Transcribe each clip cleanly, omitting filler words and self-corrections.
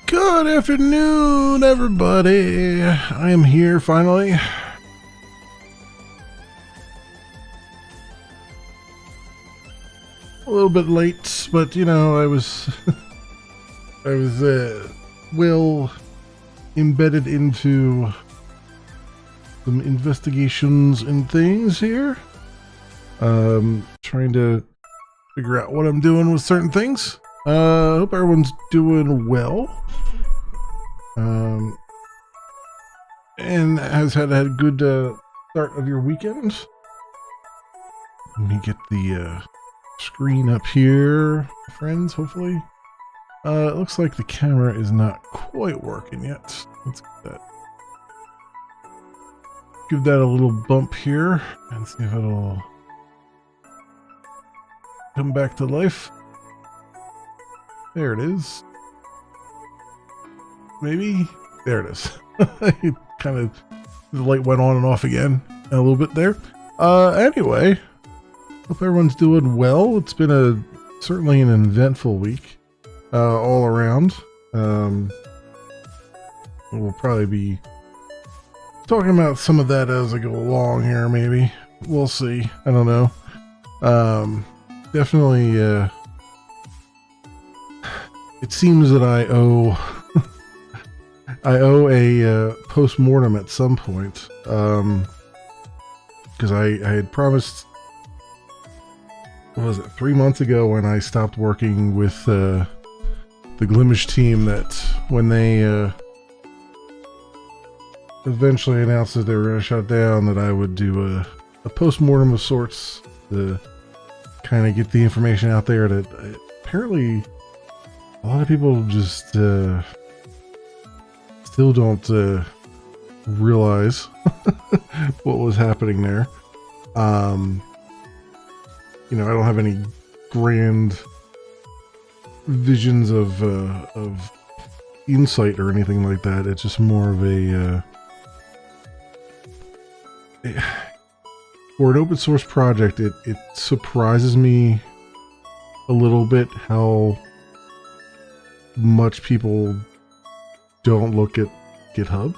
Good afternoon, everybody. I am here finally. A little bit late, but you know, I was well embedded into some investigations and things here. Trying to figure out what I'm doing with certain things. Hope everyone's doing well. And has had a good start of your weekend. Let me get the screen up here, friends, hopefully. It looks like the camera is not quite working yet. Let's get that. Give that a little bump here and see if it'll come back to life. There it is. Maybe? There it is. It kind of, the light went on and off again a little bit there. Anyway, hope everyone's doing well. It's been certainly an eventful week all around. We'll probably be talking about some of that as I go along here, maybe. We'll see. I don't know. Definitely it seems that I owe a post-mortem at some point, because I had promised, what was it, 3 months ago when I stopped working with the Glimish team, that when they eventually announced that they were going to shut down, that I would do a post-mortem of sorts to kind of get the information out there that apparently a lot of people just still don't realize what was happening there. You know, I don't have any grand visions of insight or anything like that. It's just more of for an open source project, it surprises me a little bit how much people don't look at GitHub.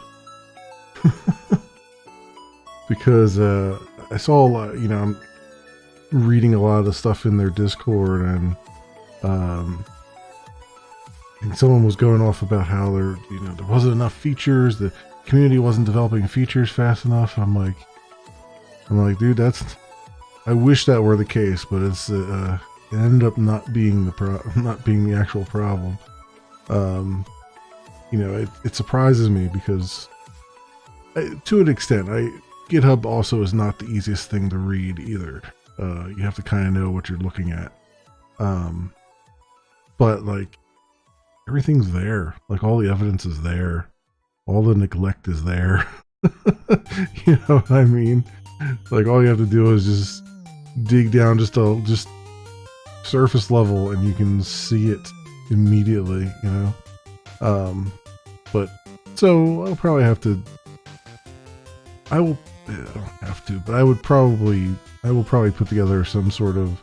Because I saw a lot, you know, I'm reading a lot of the stuff in their Discord, and someone was going off about how there wasn't enough features, the community wasn't developing features fast enough. I'm like, dude, I wish that were the case, but it ended up not being the actual problem. You know, it surprises me because, to an extent, GitHub also is not the easiest thing to read either. You have to kind of know what you're looking at. But like, everything's there. Like, all the evidence is there. All the neglect is there. You know what I mean? Like, all you have to do is just dig down just surface level, and you can see it immediately, you know? But so I'll probably have to. I don't have to, but I will probably put together some sort of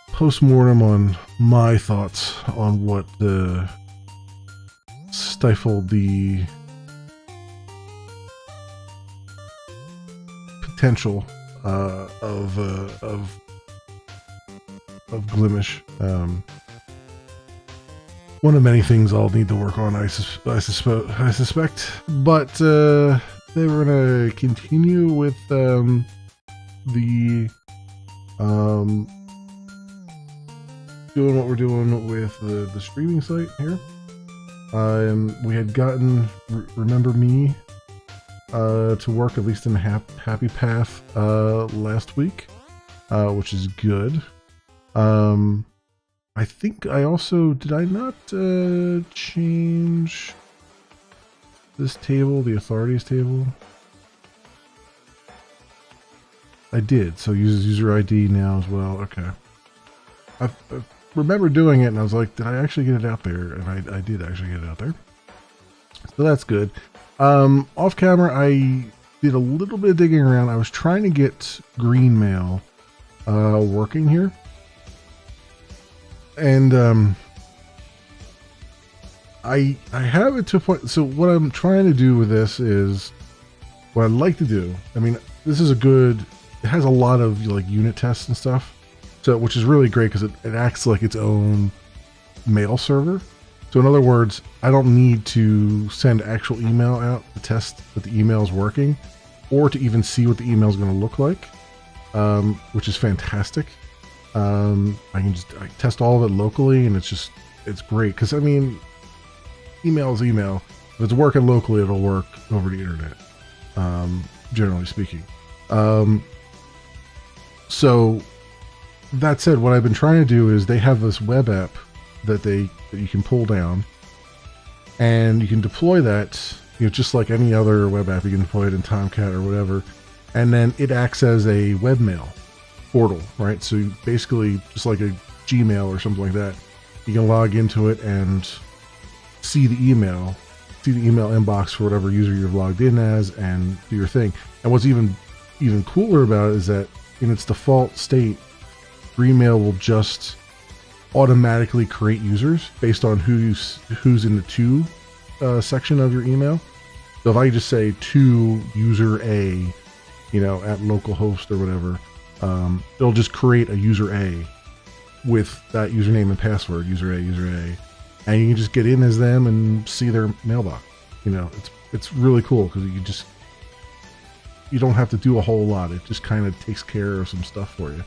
post-mortem on my thoughts on what stifled the potential of Glimish. One of many things I'll need to work on, I suspect. But they were gonna continue with doing what we're doing with the streaming site here. We had gotten Remember Me to work, at least in Happy Path last week, which is good. I think I also, did I not change this table, the authorities table? I did, so uses user ID now as well. Okay. I remember doing it, and I was like, did I actually get it out there? And I did actually get it out there. So that's good. Off camera, I did a little bit of digging around. I was trying to get Greenmail working here. And I have it to a point. So what I'm trying to do with this is, what I'd like to do, I mean, this is it has a lot of like unit tests and stuff, so which is really great because it acts like its own mail server. So in other words, I don't need to send actual email out to test that the email is working, or to even see what the email is going to look like, which is fantastic. I can test all of it locally, and it's great because, I mean, email is email. If it's working locally, it'll work over the internet, generally speaking. So that said, what I've been trying to do is, they have this web app that you can pull down, and you can deploy that, just like any other web app. You can deploy it in Tomcat or whatever, and then it acts as a webmail portal, right? So you basically, just like a Gmail or something like that, you can log into it and see the email inbox for whatever user you've logged in as, and do your thing. And what's even cooler about it is that in its default state, Greenmail will just automatically create users based on who's in the to section of your email. So if I just say to user A, at localhost or whatever, it'll just create a user A with that username and password, user A, and you can just get in as them and see their mailbox. You know, it's really cool because you don't have to do a whole lot. It just kind of takes care of some stuff for you.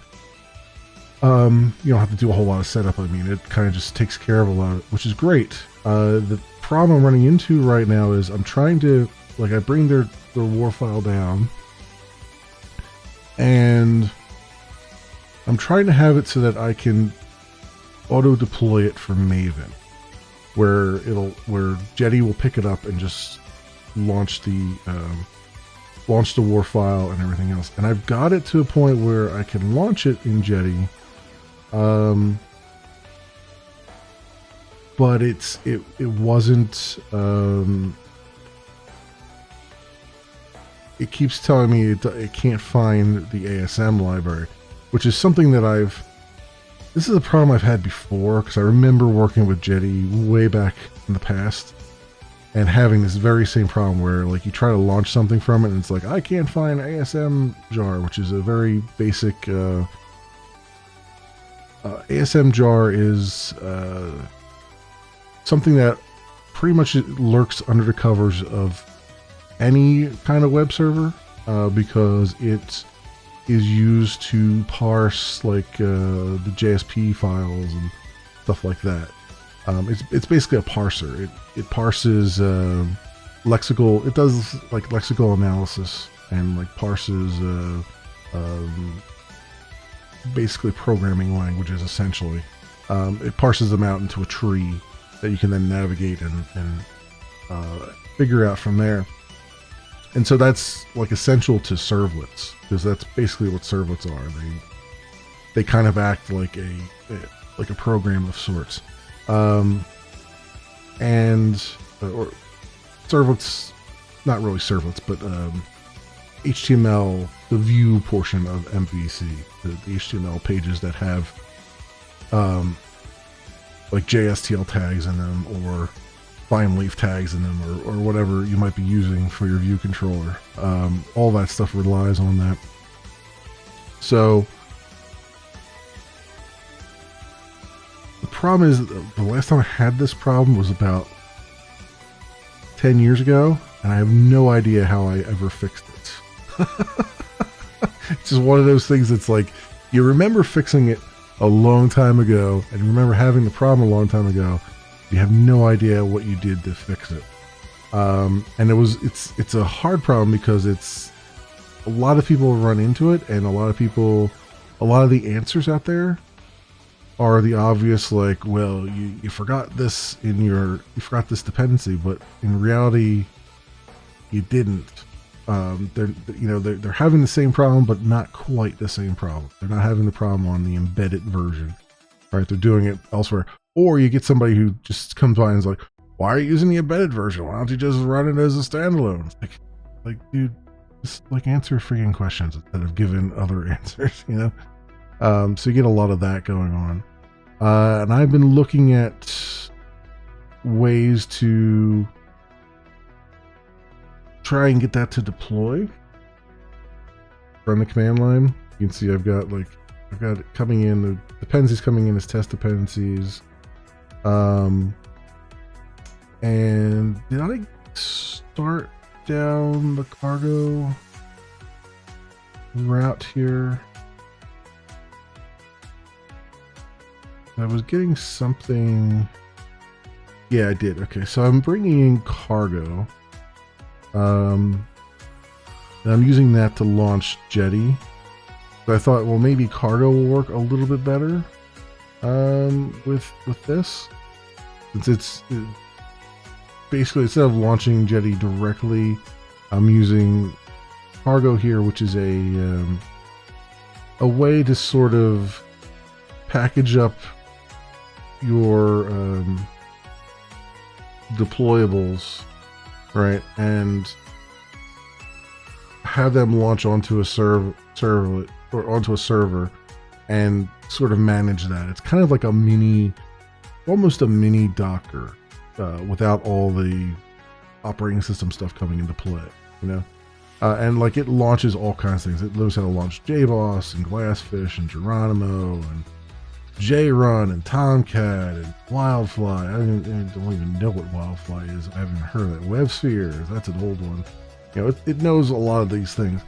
You don't have to do a whole lot of setup. I mean, it kind of just takes care of a lot, which is great. The problem I'm running into right now is I'm trying to, like, I bring their war file down, and I'm trying to have it so that I can auto deploy it from Maven, where Jetty will pick it up and just launch the war file and everything else. And I've got it to a point where I can launch it in Jetty, but it wasn't. It keeps telling me it can't find the ASM library, which is something that this is a problem I've had before, because I remember working with Jetty way back in the past and having this very same problem where, like, you try to launch something from it and it's like, I can't find ASM jar, which is a very basic ASM jar is something that pretty much lurks under the covers of any kind of web server, because it is used to parse, like, the JSP files and stuff like that. It's basically a parser. It parses lexical. It does, like, lexical analysis and, like, parses basically programming languages, essentially. It parses them out into a tree that you can then navigate and figure out from there. And so that's, like, essential to servlets, because that's basically what servlets are. They kind of act like a program of sorts. Or servlets, not really servlets, but HTML, the view portion of MVC, the HTML pages that have like JSTL tags in them, or fine leaf tags in them, or whatever you might be using for your view controller. All that stuff relies on that. So the problem is, the last time I had this problem was about 10 years ago, and I have no idea how I ever fixed it. It's just one of those things that's like, you remember fixing it a long time ago, and you remember having the problem a long time ago. You have no idea what you did to fix it. And it's a hard problem, because it's a lot of people run into it, and a lot of the answers out there are the obvious, like, well, you forgot this you forgot this dependency, but in reality you didn't. They're having the same problem, but not quite the same problem. They're not having the problem on the embedded version. Right? They're doing it elsewhere. Or you get somebody who just comes by and is like, why are you using the embedded version? Why don't you just run it as a standalone? Like, dude, just, like, answer freaking questions instead of giving other answers, you know? So you get a lot of that going on. And I've been looking at ways to try and get that to deploy from the command line. You can see I've got it coming in, the dependencies coming in as test dependencies. And did I start down the cargo route here? I was getting something. Yeah, I did. Okay, so I'm bringing in cargo. And I'm using that to launch Jetty. So I thought, well, maybe cargo will work a little bit better with this. Since it's basically, instead of launching Jetty directly, I'm using cargo here, which is a way to sort of package up your deployables, right, and have them launch onto a servlet or onto a server and sort of manage that. It's kind of like almost a mini Docker, without all the operating system stuff coming into play, you know? And like, it launches all kinds of things. It knows how to launch JBoss and Glassfish and Geronimo and J-Run and Tomcat and Wildfly. I don't even know what Wildfly is. I haven't heard of that. WebSphere, that's an old one. You know, it knows a lot of these things.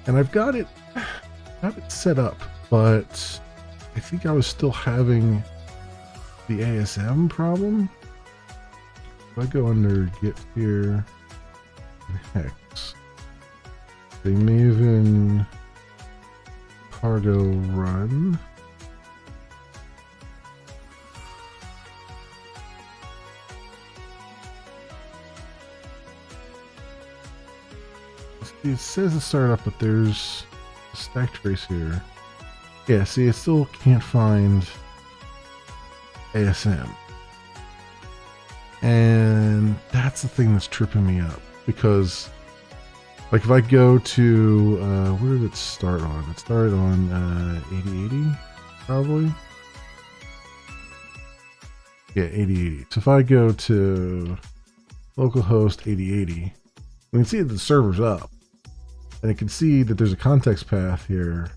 And I've got it set up, but I think I was still having the ASM problem. If I go under Get here, Hex, the Maven Cargo Run. It says to start up, but there's a stack trace here. Yeah, see, I still can't find ASM. And that's the thing that's tripping me up. Because, like, if I go to, where did it start on? It started on 8080, probably. Yeah, 8080. So if I go to localhost 8080, we can see that the server's up. And it can see that there's a context path here,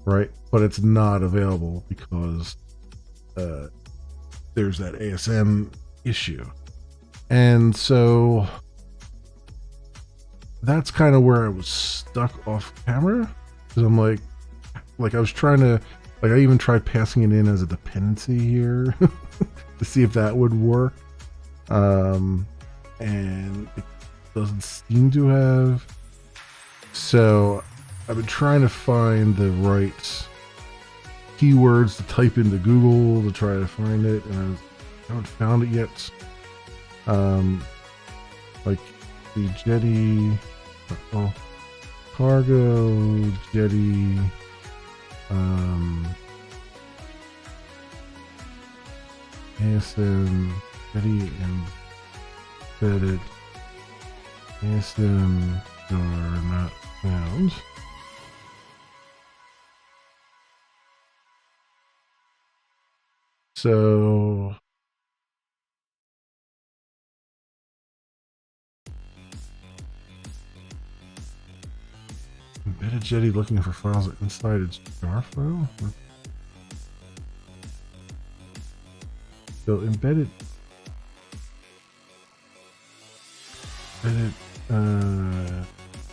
right? But it's not available because there's that ASM issue. And so that's kind of where I was stuck off camera. Because I'm like I was trying to, like, I even tried passing it in as a dependency here to see if that would work. And it doesn't seem to have. So I've been trying to find the right keywords to type into Google to try to find it, and I haven't found it yet. Like the Jetty, Cargo, Jetty, ASM, Jetty embedded, ASM are not found. So embedded Jetty looking for files inside its jar file. So embedded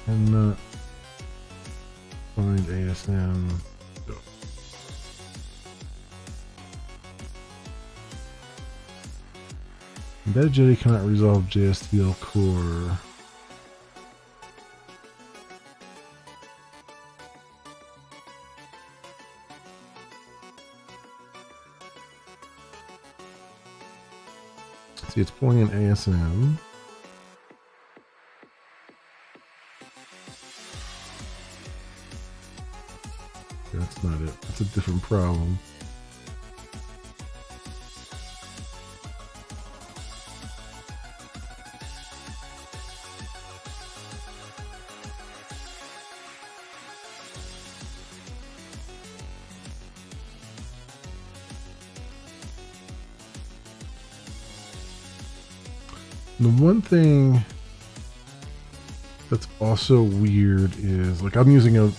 cannot find ASM. Embedded Jetty cannot resolve JSTL core. See, it's pulling in ASM. That's not it. That's a different problem. The one thing that's also weird is, like, I'm using a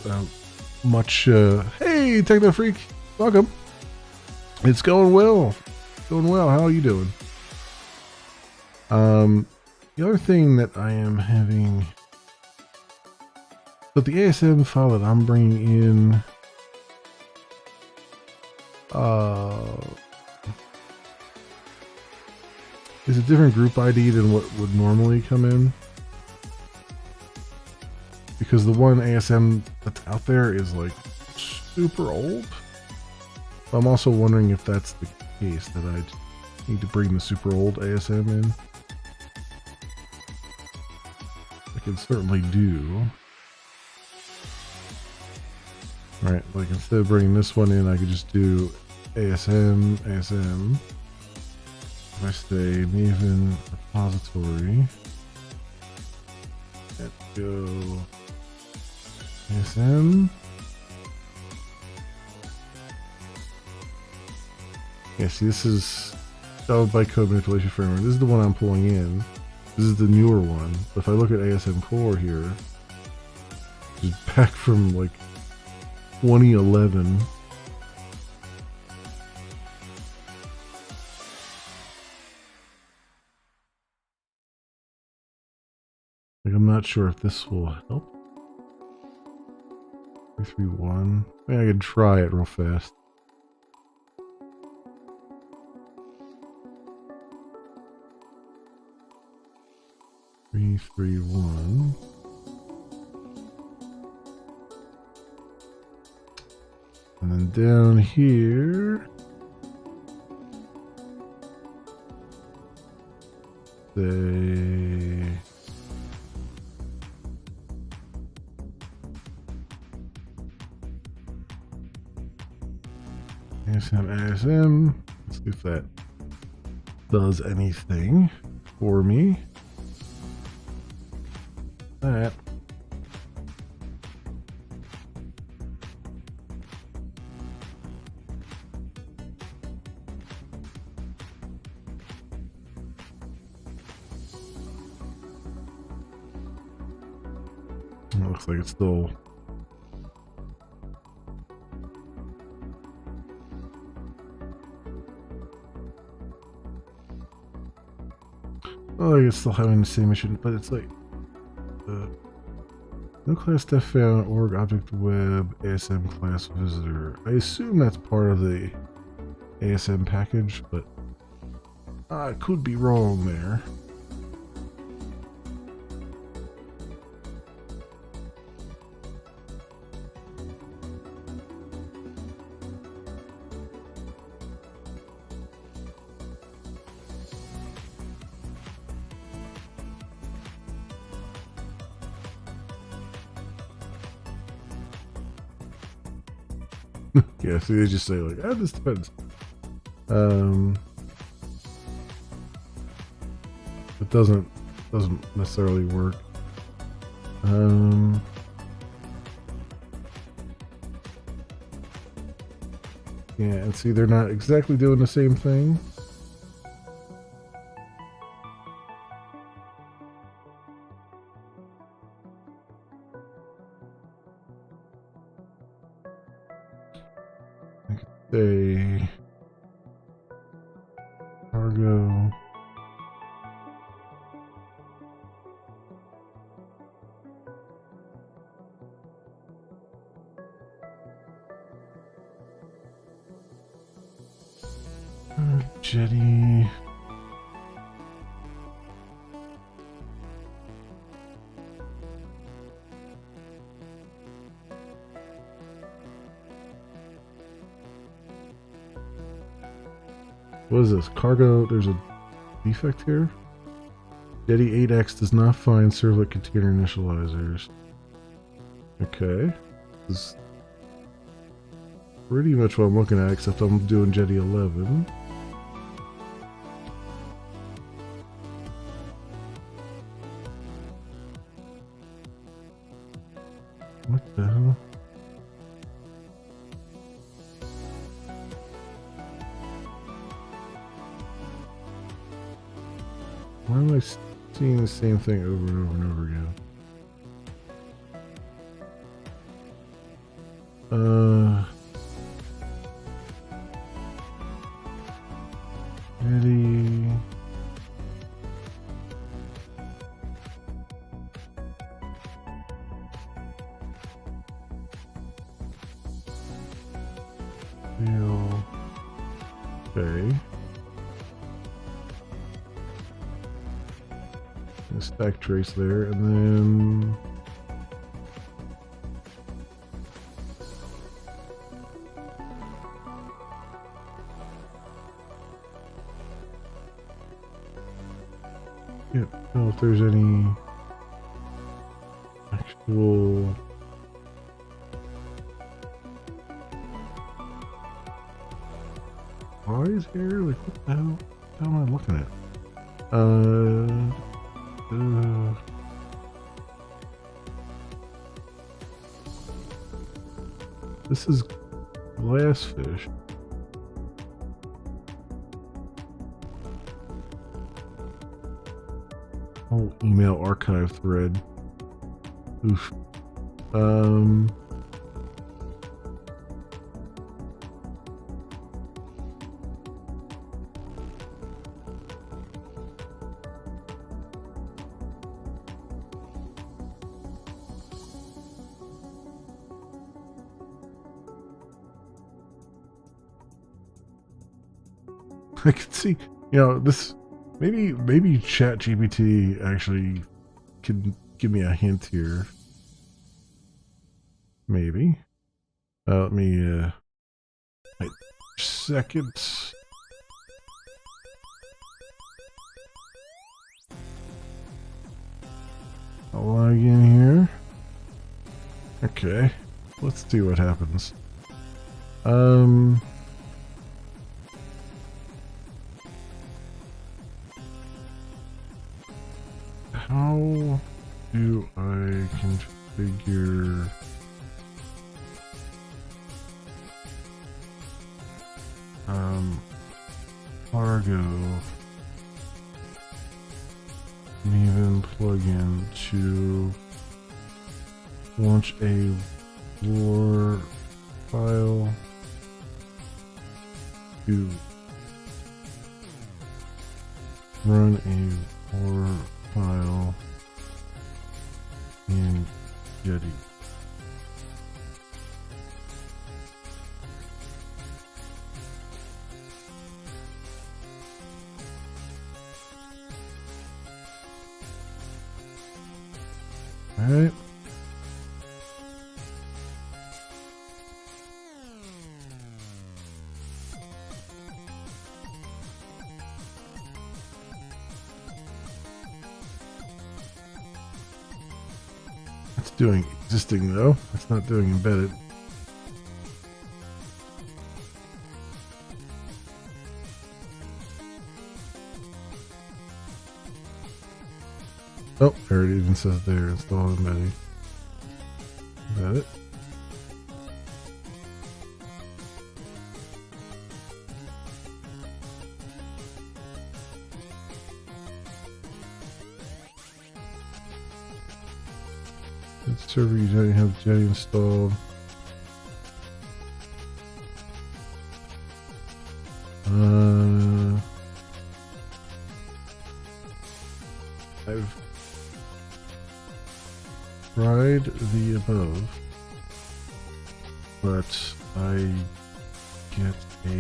much hey Techno Freak, welcome. It's going well. Going well. How are you doing? The other thing that I am having, but the ASM file that I'm bringing in is a different group ID than what would normally come in. Because the one ASM that's out there is like super old. So I'm also wondering if that's the case, that I need to bring the super old ASM in. I can certainly do. Right, like instead of bringing this one in, I could just do ASM. If I say Maven repository, let's go ASM. Yeah, see, this is Java bytecode manipulation framework. This is the one I'm pulling in. This is the newer one. But if I look at ASM core here, which is back from like 2011. Like, I'm not sure if this will help. 331. Maybe I can try it real fast. Three, 1. And then down here, they ASM. Let's see if that does anything for me. That. It looks like it's still. Oh, it's still having the same issue, but it's like no class def found org object web ASM class visitor. I assume that's part of the ASM package, but I could be wrong there. Yeah, so they just say like, ah, this depends. It doesn't necessarily work. Yeah, and see, they're not exactly doing the same thing. I could say cargo. Jetty. What is this? Cargo, there's a defect here? Jetty 8X does not find servlet container initializers. Okay. This is pretty much what I'm looking at, except I'm doing Jetty 11. What the hell? Why am I seeing the same thing over and over and over again? Jetty. Okay. A stack trace there, and then yeah, I don't know if there's any actual eyes here. Like, what the hell? What am I looking at? This is glassfish. Whole email archive thread. Oof. I can see, this, maybe ChatGPT actually can give me a hint here. Maybe. Let me, wait a second. I'll log in here. Okay. Let's see what happens. How do I configure Argo Maven plugin to launch a war file to run a war file in Jetty? All right. It's doing existing though. It's not doing embedded. Oh, there it even says there, install embedding. Is that it? Server, you don't have Jetty installed. I've tried the above, but I get a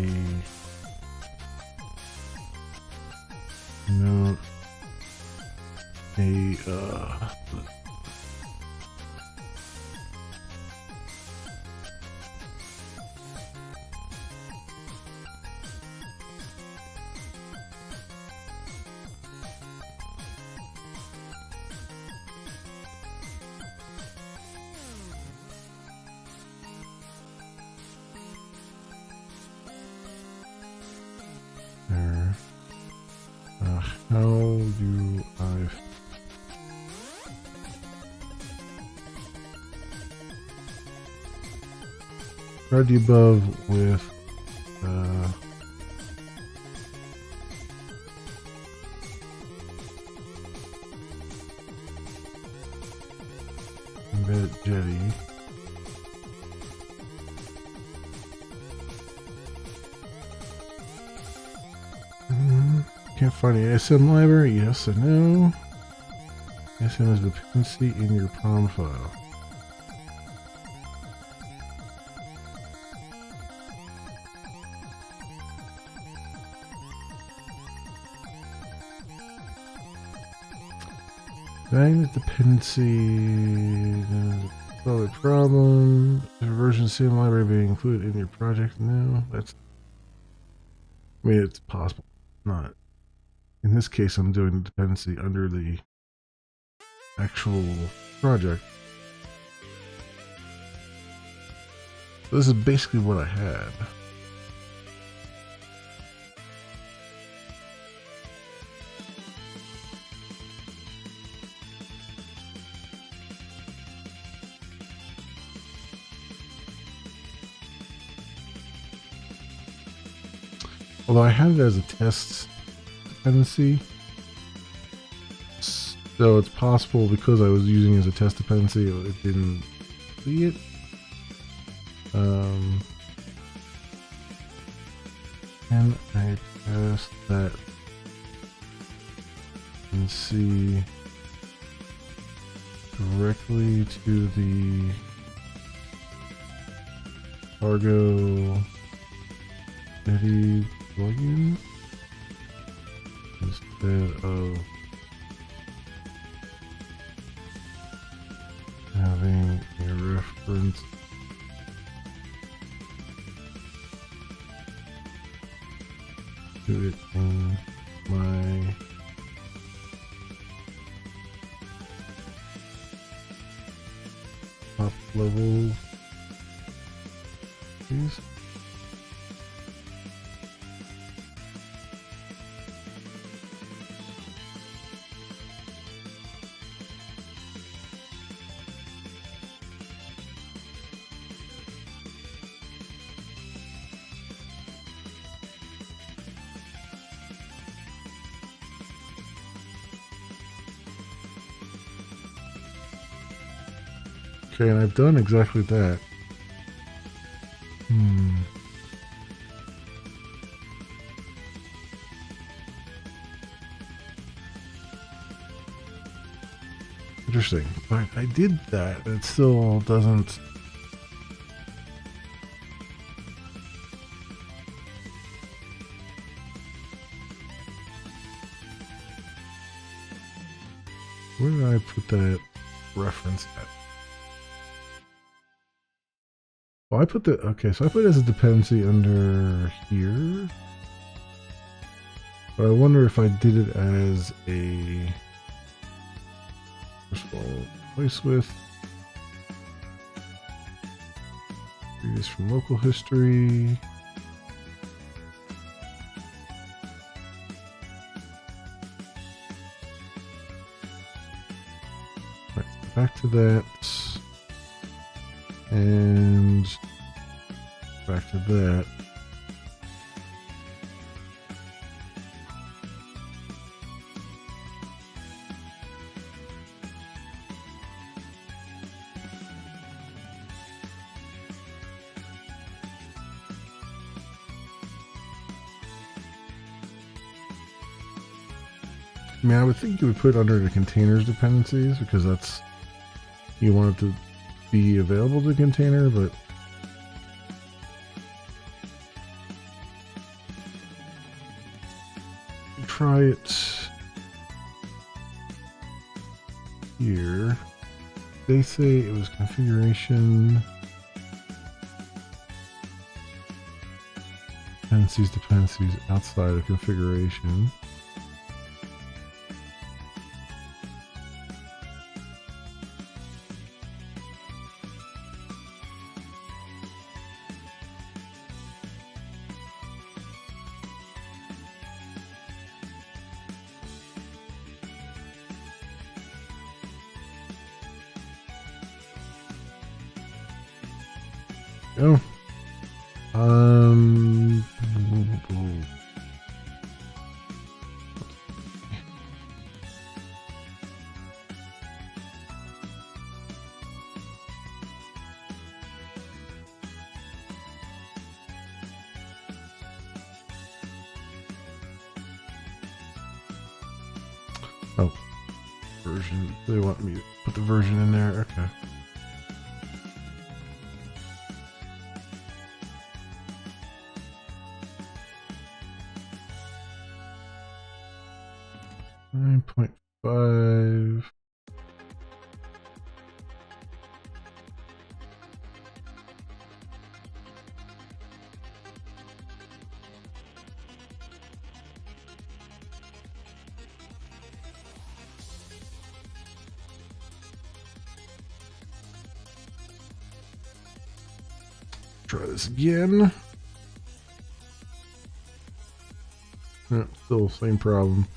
note, how do I tried the above with embedded Jetty. Can't find the ASM library. Yes or no? ASM is a dependency in your POM file. Finding the dependency is probably a problem. Is a version of CM library being included in your project? No, that's. I mean, it's possible. Not. In this case, I'm doing the dependency under the actual project. So this is basically what I had. Although I had it as a test dependency, so it's possible because I was using it as a test dependency, it didn't see it. Can I test that and see directly to the Argo Jetty plugin? instead of having a reference to it in my top level, please. Okay, and I've done exactly that. Interesting. But I did that. It still doesn't. Where did I put that reference at? Well, I put the, okay, so I put it as a dependency under here. But I wonder if I did it as a, first of all, replace with previous from local history. Right, back to that. And back to that. I mean, I would think you would put under the containers dependencies because that's, you want it to be available to container, but try it here. They say it was configuration dependencies outside of configuration. Oh. Oh. Version. They want me to put the version in there. Okay. .5. Try this again. Yeah, still same problem.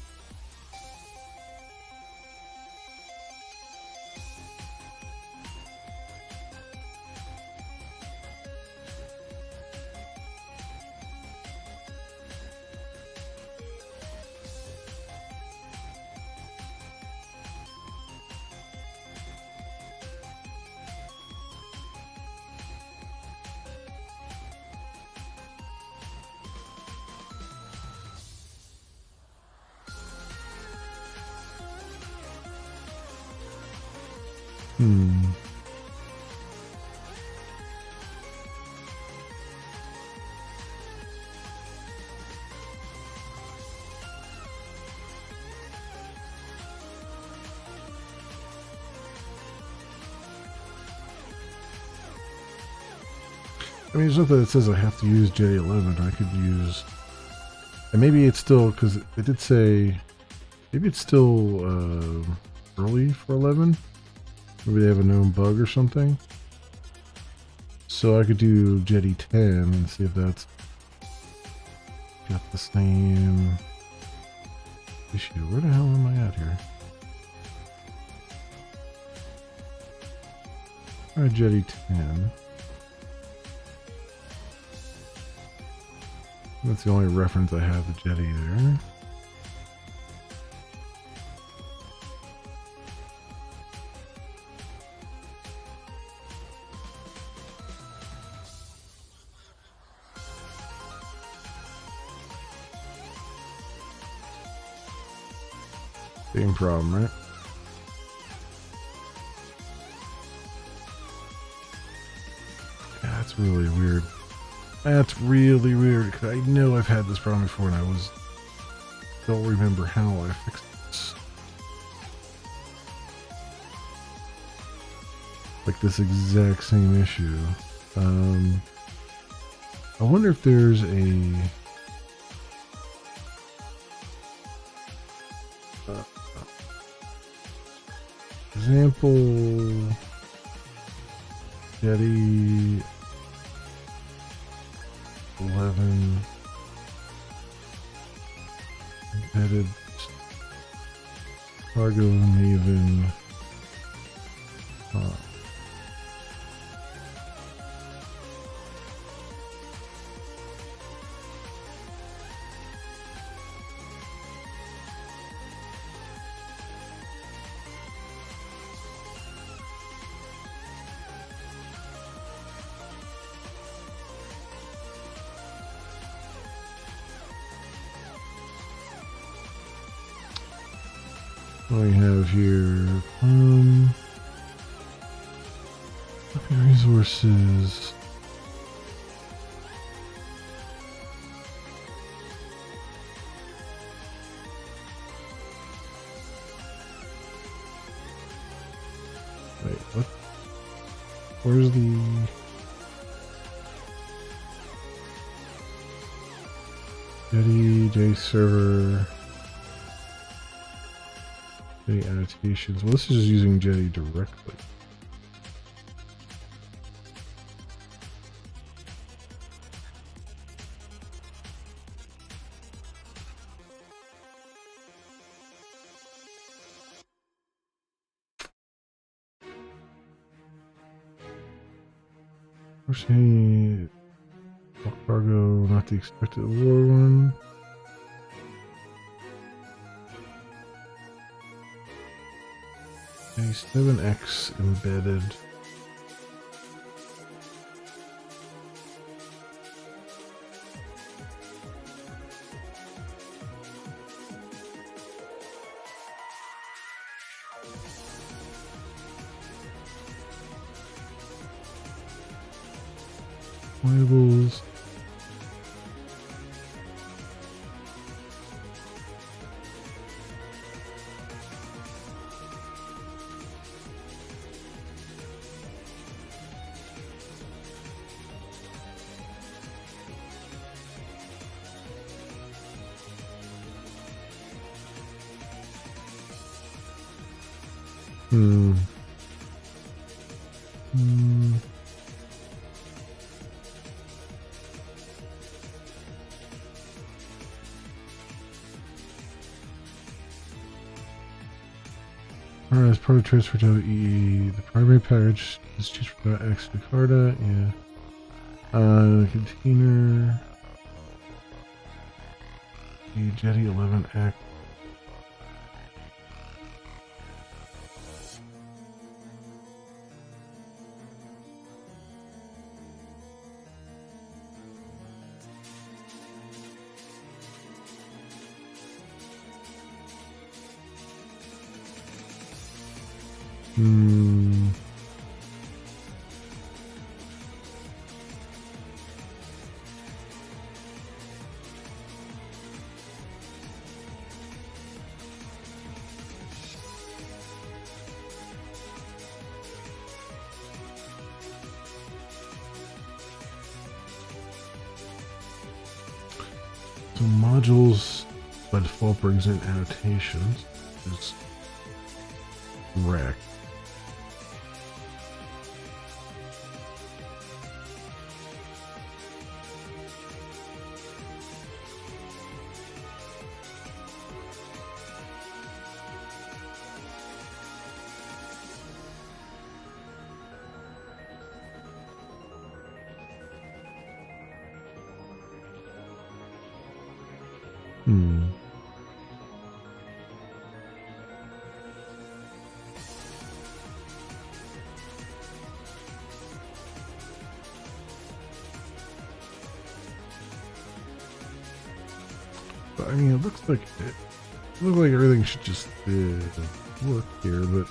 I mean, it's not that it says I have to use Jetty 11. I could use... And maybe it's still... Because it did say... Maybe it's still early for 11. Maybe they have a known bug or something. So I could do Jetty 10 and see if that's got the same issue. Where the hell am I at here? Alright, Jetty 10. That's the only reference I have to Jetty there. Same problem, right? Yeah, that's really weird. That's really weird, because I know I've had this problem before and don't remember how I fixed this. Like this exact same issue. I wonder if there's a... example Jetty 11 embedded cargo maven what we have here, resources. Wait, what? Where's the... Jetty server... Jetty annotations. Well, this is just using Jetty directly. Any cargo, not the expected war one. A 7X embedded. Labels. Alright, as part of transfer to EE, the primary package is choose from X to Carta, yeah. Container. The Jetty 11X. So modules by default brings in annotations. Is correct. But, I mean, it looks like everything should just work here, but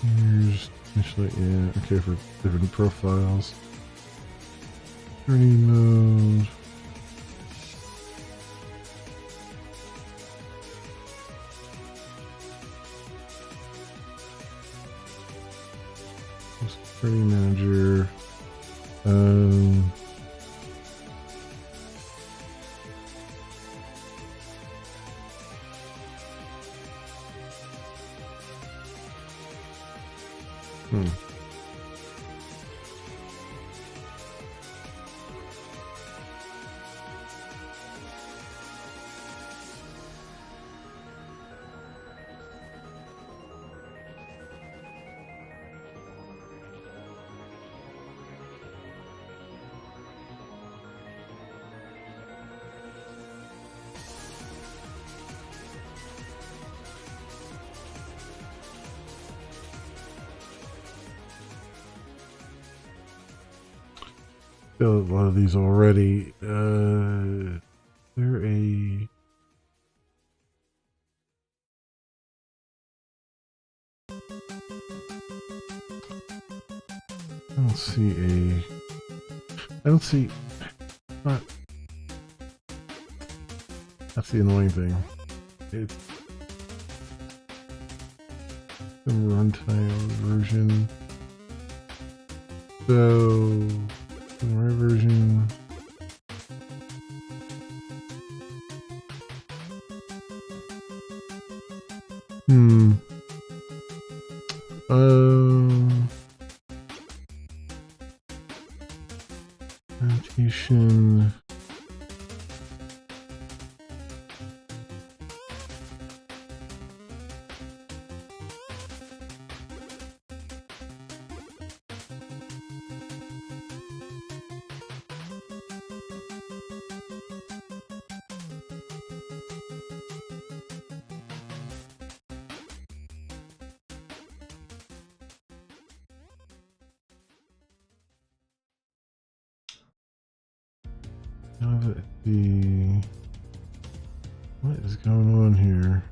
here's initially, yeah, okay, for different profiles. Journey mode. Security manager. A lot of these already. They're a. I don't see a. I don't see. Not. That's the annoying thing. It's the runtime version. So. The right version. Annotation. What is going on here?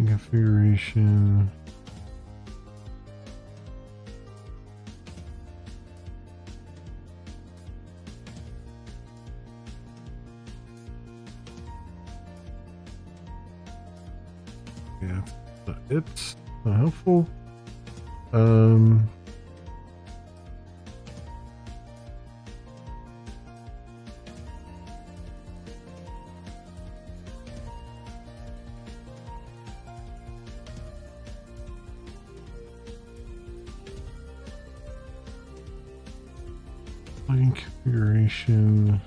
Configuration. Yeah, it's not helpful. Plugin configuration.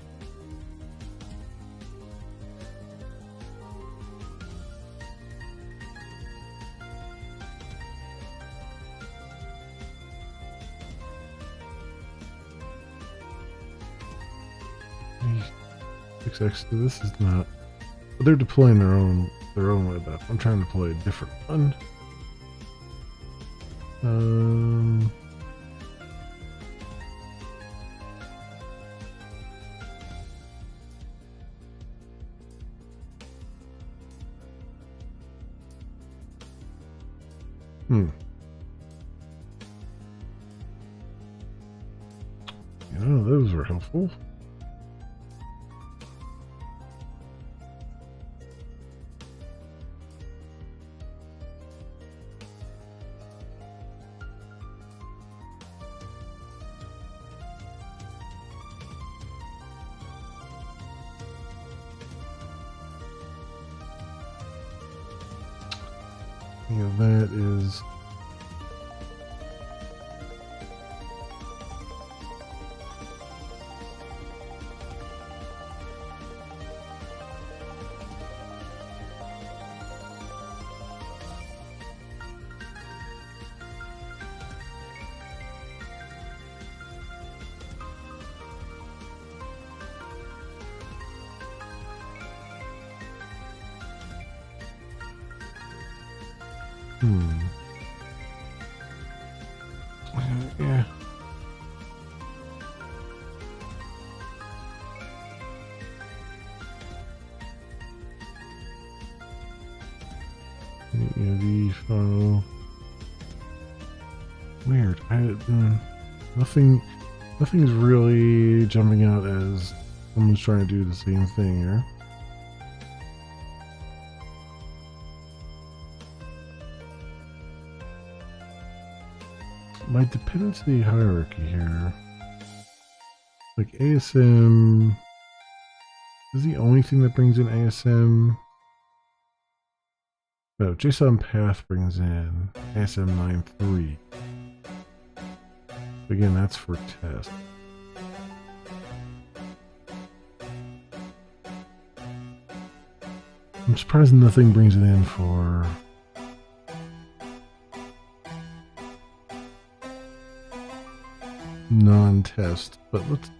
This is not. But they're deploying their own web app. I'm trying to deploy a different one. Yeah, those were helpful. Yeah, that is. Yeah. The file. Weird. Nothing's really jumping out as someone's trying to do the same thing here. My dependency hierarchy here, like ASM, is the only thing that brings in ASM. No, JSON path brings in ASM 9.3. Again, that's for test. I'm surprised nothing brings it in for non-test, but let's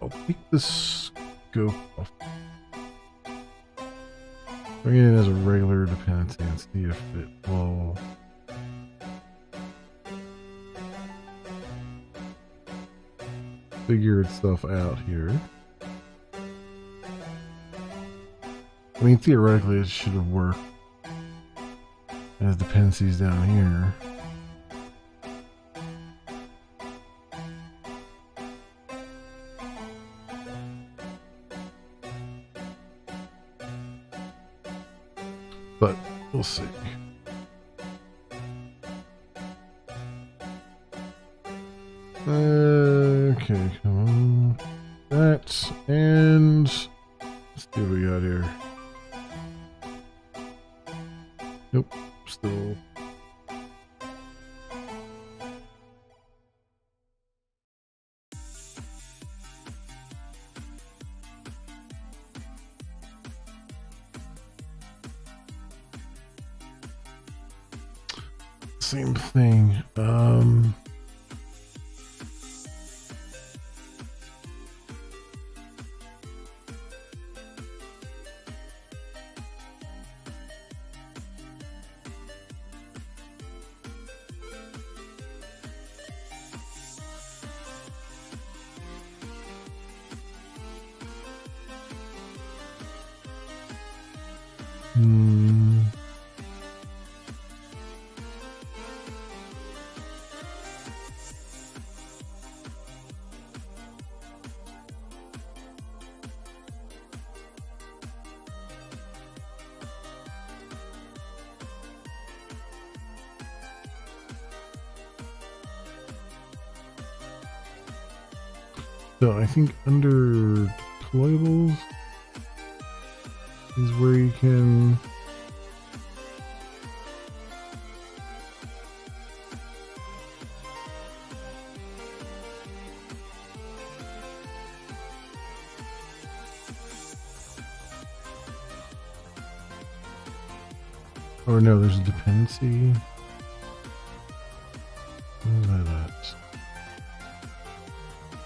I'll take the scope off. Bring it in as a regular dependency and see if it will figure itself out here. I mean, theoretically, it should have worked as dependencies down here. But we'll see. Okay, come on. That, and let's see what we got here. Nope, still. Same thing. Hmm. So I think under deployables is where you can or no, there's a dependency. Where's that at?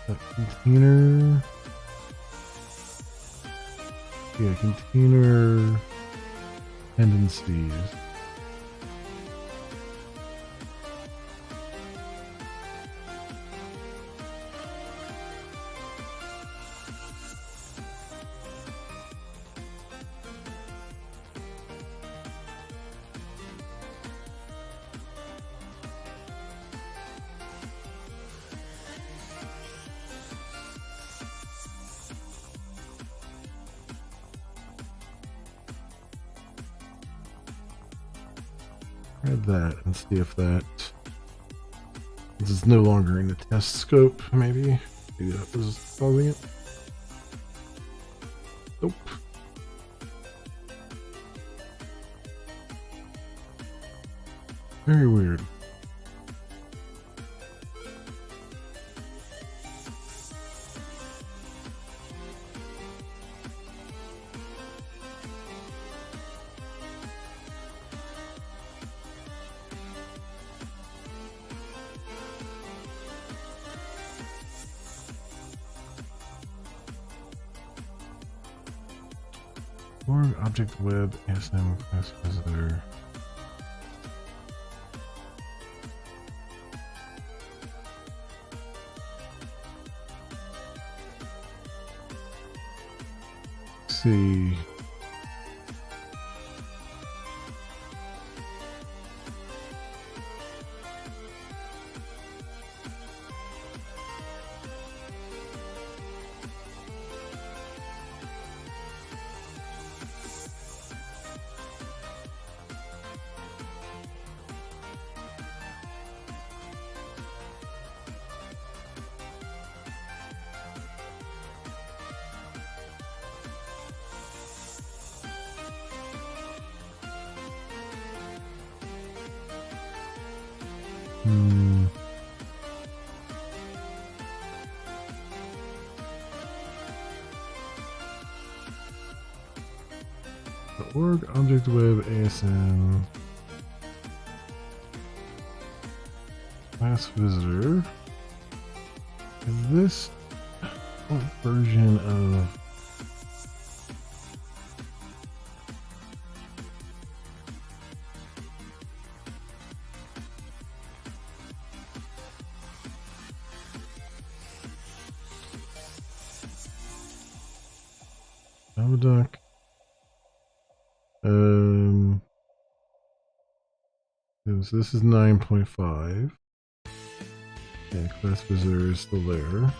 That container. Yeah, container dependencies. Try that and see if that this is no longer in the test scope. Maybe that was causing it. Nope. Very weird. Org object web ASM class visitor. Let's see. Org object web ASM class visitor. Is this what version of Javadoc? So this is 9.5. Yeah, class visitor is still there.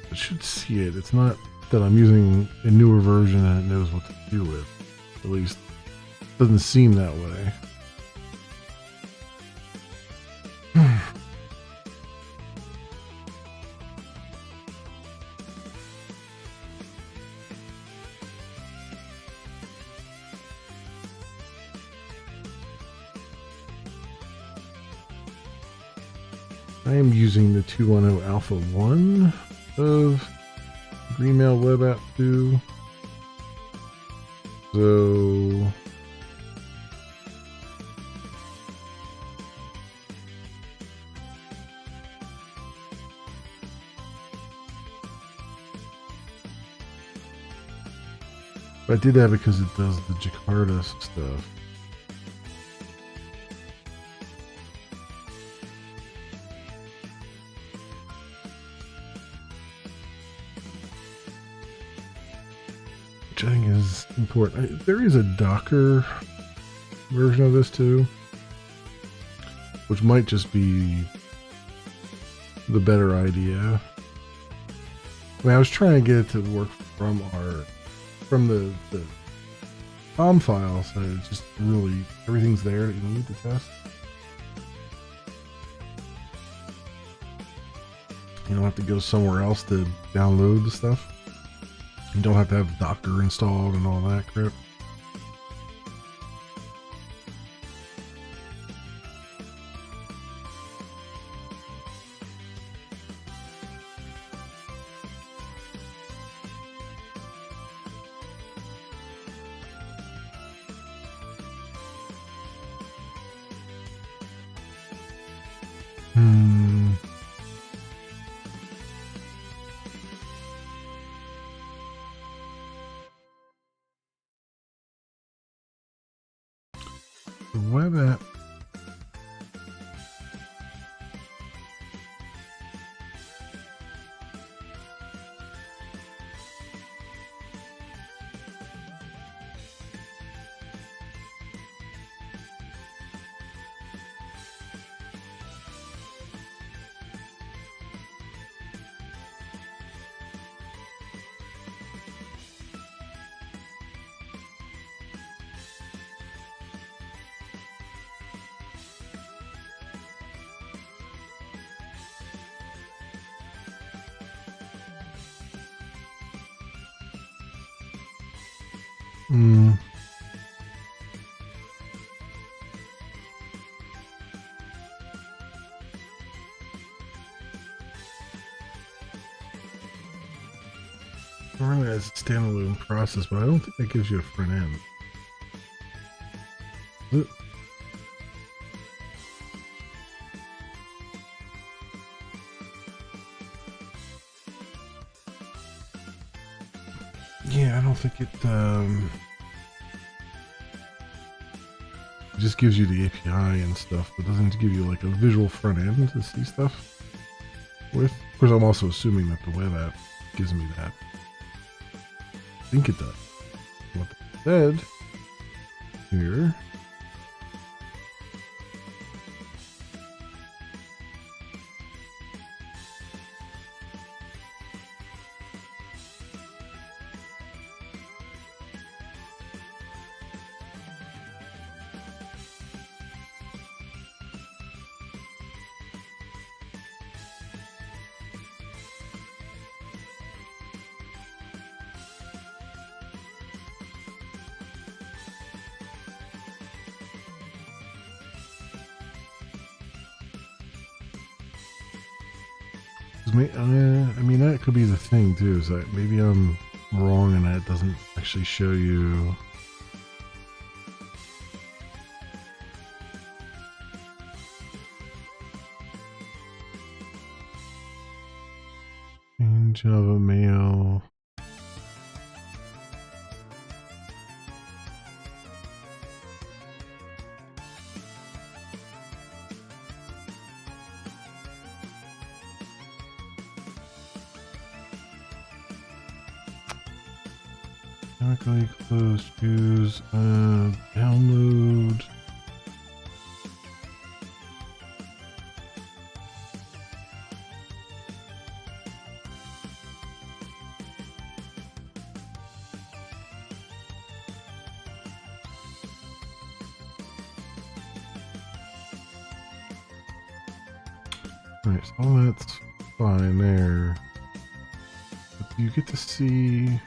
It should see it. It's not that I'm using a newer version and it knows what to do with. At least, it doesn't seem that way. I am using the 2.10 Alpha 1 of Greenmail Web App 2. So I did that because it does the Jakarta stuff. which I think is important. There is a Docker version of this too, which might just be the better idea. I mean, I was trying to get it to work from the COM file, so it's just really everything's there that you need to test. You don't have to go somewhere else to download the stuff. You don't have to have Docker installed and all that crap. The web app. Running as a standalone process, but I don't think that gives you a front end. Yeah, I don't think it just gives you the API and stuff, but doesn't give you like a visual front end to see stuff with. Of course, I'm also assuming that the web app gives me that. I think it does. What they said here. I mean, that could be the thing too, is that maybe I'm wrong and that doesn't actually show you. In Java mail. Chemically closed, choose download. Alright, so all that's fine there. But you get to see.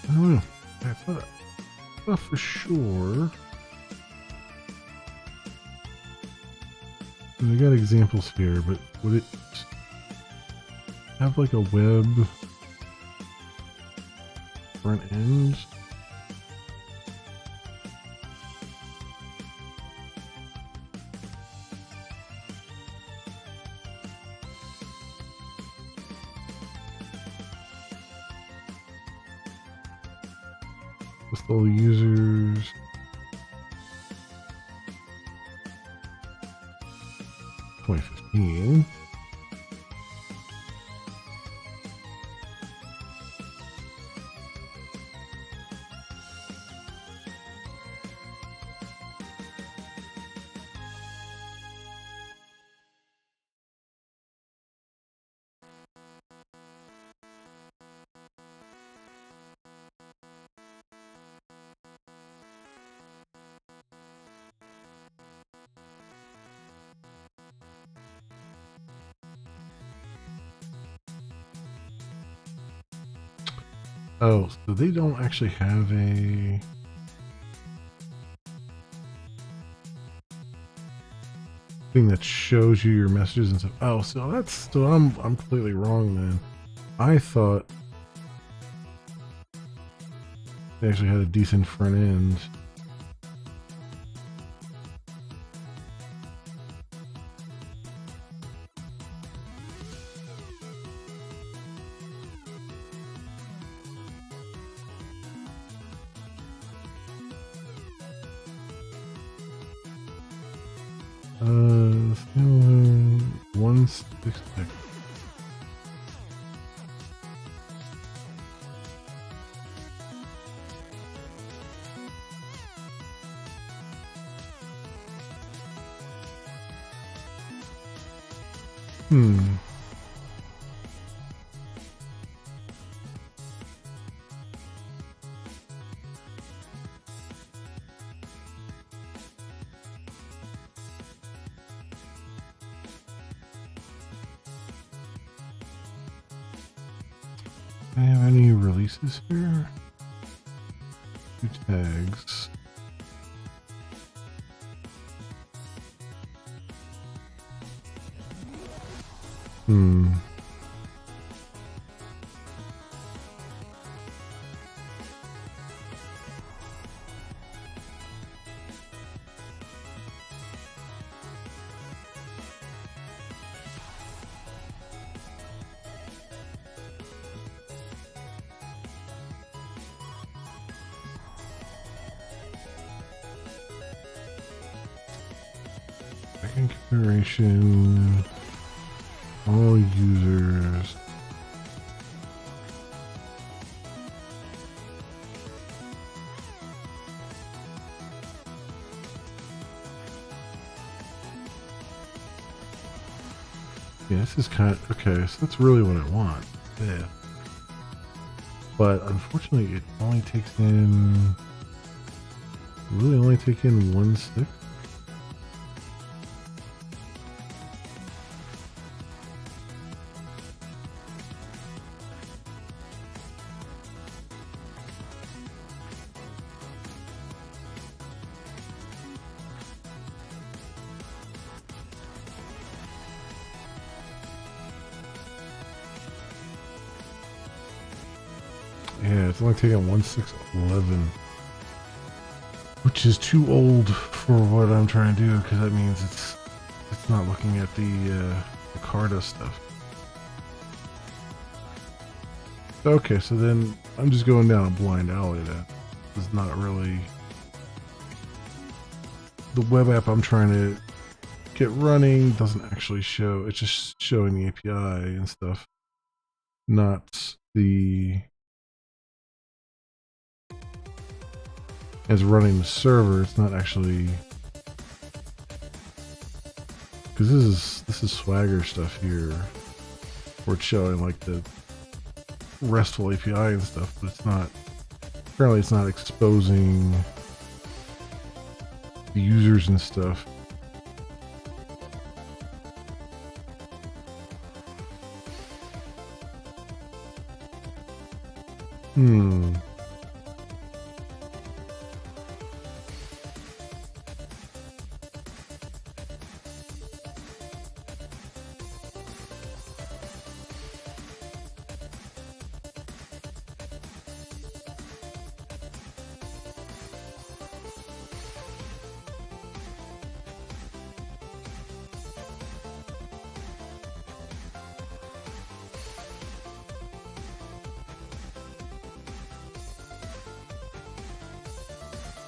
I don't know. I thought for sure. And they got examples here, but would it have like a web front end? List all users. (2015). Oh, so they don't actually have a thing that shows you your messages and stuff. Oh, so I'm completely wrong then. I thought they actually had a decent front end. One stick. Do I have any releases here? 2 tags. Configuration, all users. Yeah, this is kind of, okay, so that's really what I want. Yeah. But unfortunately, it only takes in, really only take in 1 stick. Yeah, it's only taking 1/6/11, which is too old for what I'm trying to do, because that means it's not looking at the Carta stuff. Okay, so then I'm just going down a blind alley. That is not really the web app I'm trying to get running. Doesn't actually show. It's just showing the API and stuff, not the. As running the server, it's not actually, because this is Swagger stuff here, where it's showing like the RESTful API and stuff, but it's not. Apparently, it's not exposing the users and stuff.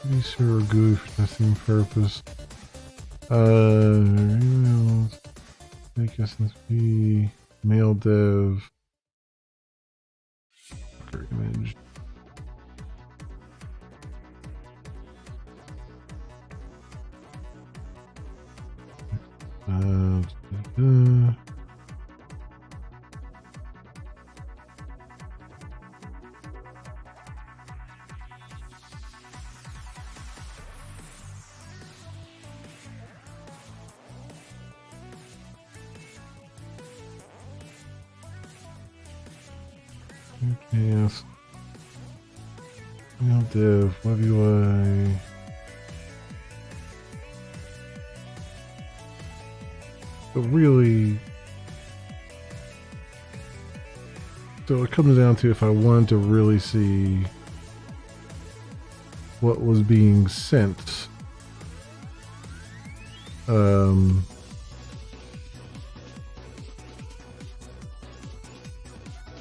These are good for testing purpose. Emails, make SNP, mail dev, image. Yes. Mail dev, web UI. But really, so it comes down to if I wanted to really see what was being sent.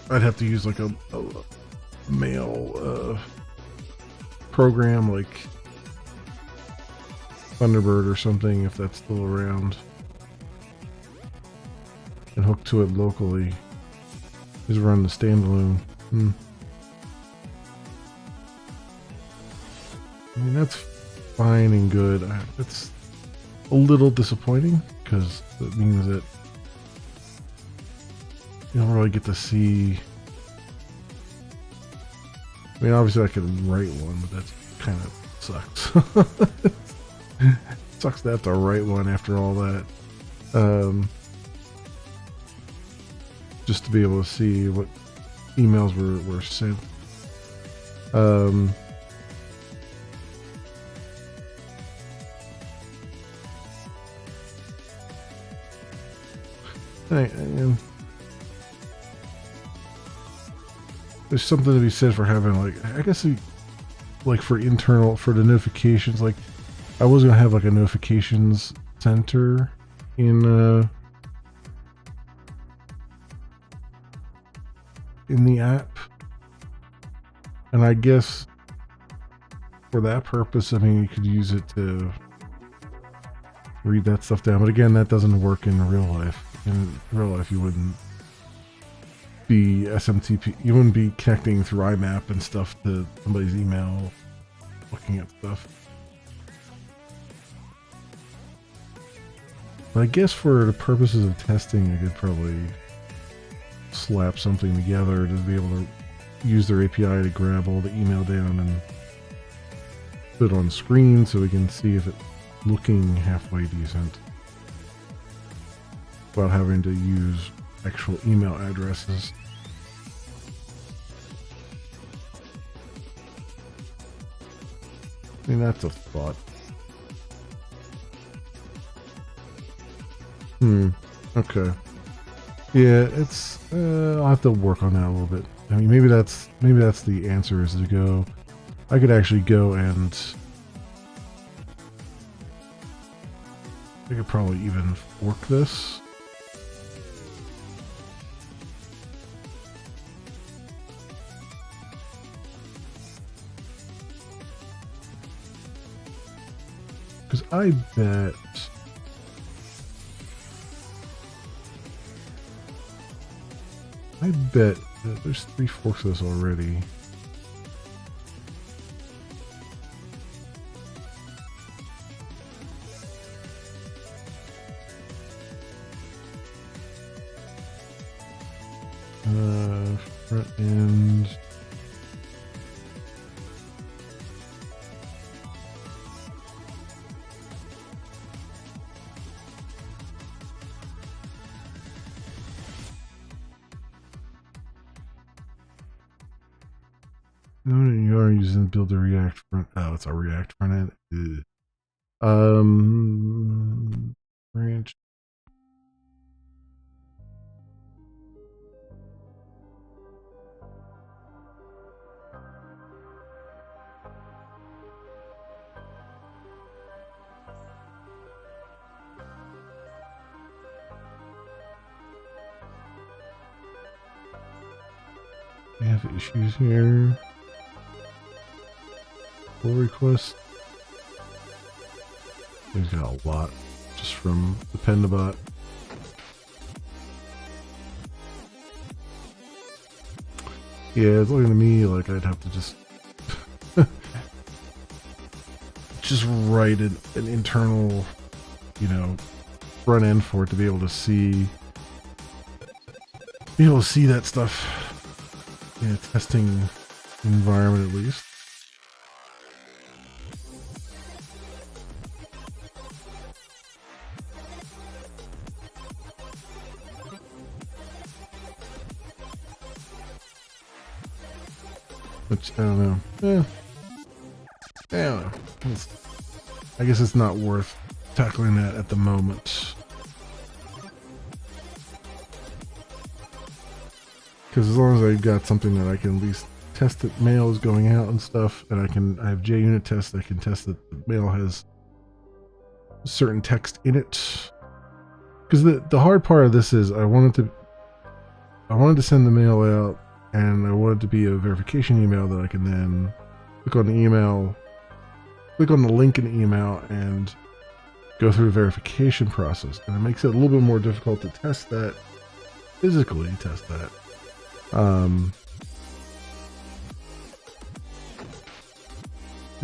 I'd have to use like a mail program like Thunderbird or something if that's still around, and hook to it locally. Just run the standalone. I mean, that's fine and good. It's a little disappointing because it means that you don't really get to see. I mean, obviously I could write one, but that kind of sucks. Sucks to have to write one after all that. Just to be able to see what emails were sent. There's something to be said for having, like, I guess, like for internal, for the notifications. Like, I was gonna have like a notifications center in the app, and I guess for that purpose, I mean, you could use it to read that stuff down. But again, that doesn't work in real life. In real life, you wouldn't be SMTP. You wouldn't be connecting through IMAP and stuff to somebody's email, looking at stuff. But I guess for the purposes of testing, I could probably slap something together to be able to use their API to grab all the email down and put it on screen so we can see if it's looking halfway decent without having to use actual email addresses. I mean, that's a thought. Okay. Yeah, it's I'll have to work on that a little bit. I mean, maybe that's the answer, is to go. I could actually go and I could probably even fork this. Because I bet that there's 3 forks of this already. Front end. No, you are using build a React front. Oh, it's a React front end. Branch. I have issues here. Pull request He's got a lot just from the Pendabot. Yeah, it's looking to me like I'd have to just write an internal, you know, front end for it to be able to see that stuff in a testing environment at least. Which, I don't know. I don't know. I guess it's not worth tackling that at the moment. Because as long as I've got something that I can at least test that mail is going out and stuff, and I have JUnit tests, I can test that the mail has certain text in it. Because the hard part of this is I wanted to send the mail out, and I want it to be a verification email that I can then click on the email, click on the link in the email, and go through the verification process. And it makes it a little bit more difficult to test that, physically test that.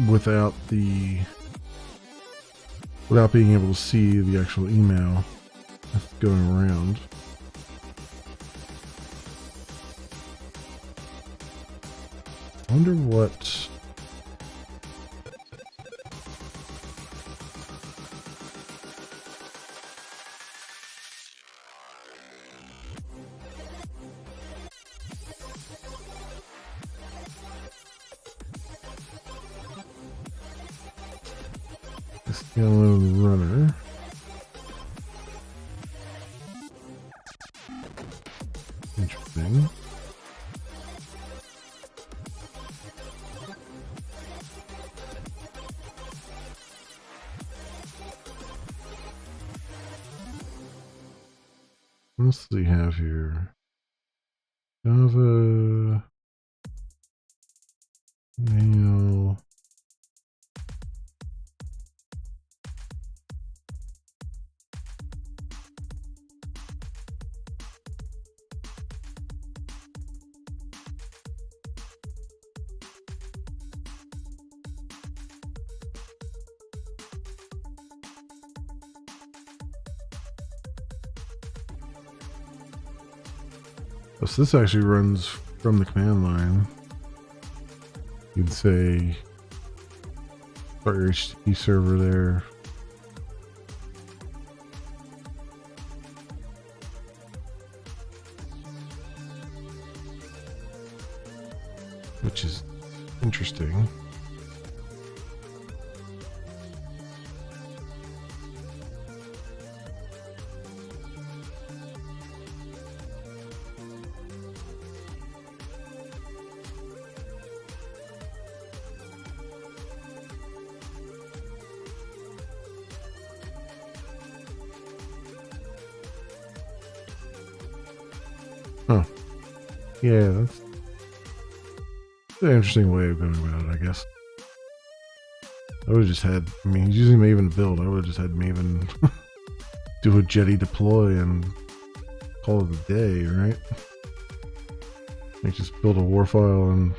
Without being able to see the actual email that's going around. I wonder what... This download runner. Interesting. What else do we have here? Java mail. So this actually runs from the command line. You can say start your HTTP server there. Which is interesting. Huh. Yeah, that's an interesting way of going about it, I guess. I would have just had, I mean, he's using Maven to build. I would have just had Maven do a Jetty deploy and call it a day, right? Like just build a war file and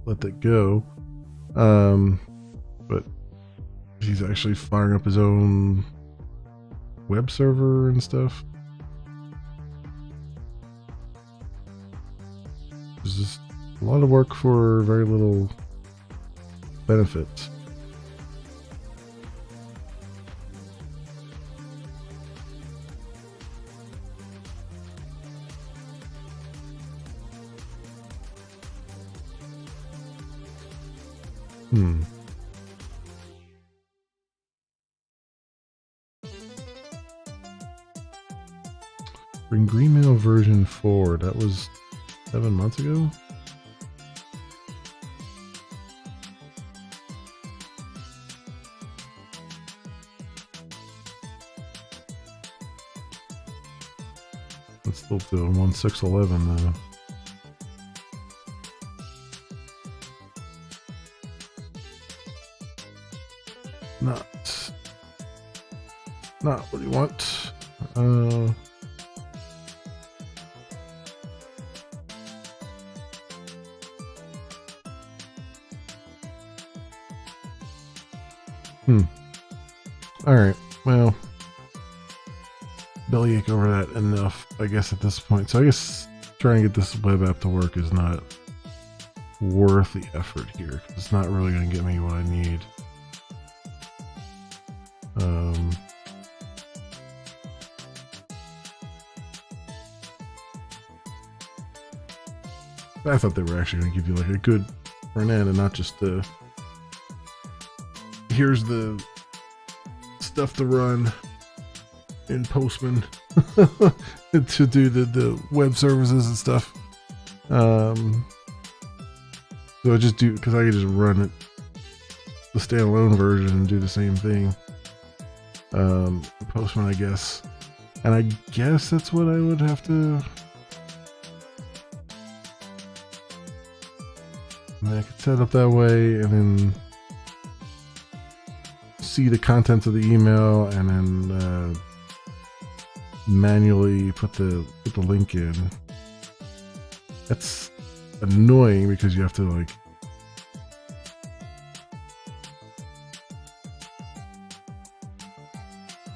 let that go. But he's actually firing up his own web server and stuff. There's just a lot of work for very little benefits. Bring Greenmail version 4. That was 7 months ago. It's still doing 1.6.11 though. Not not what you want. Alright, well, bellyache over that enough, I guess, at this point. So I guess trying to get this web app to work is not worth the effort here. It's not really going to get me what I need. I thought they were actually going to give you like a good front end and not just here's the stuff to run in Postman to do the web services and stuff. So I just do, because I could just run it, the standalone version, and do the same thing. Postman, I guess. And I guess that's what I would have to. I could set up that way and then see the contents of the email and then manually put the link in. That's annoying because you have to like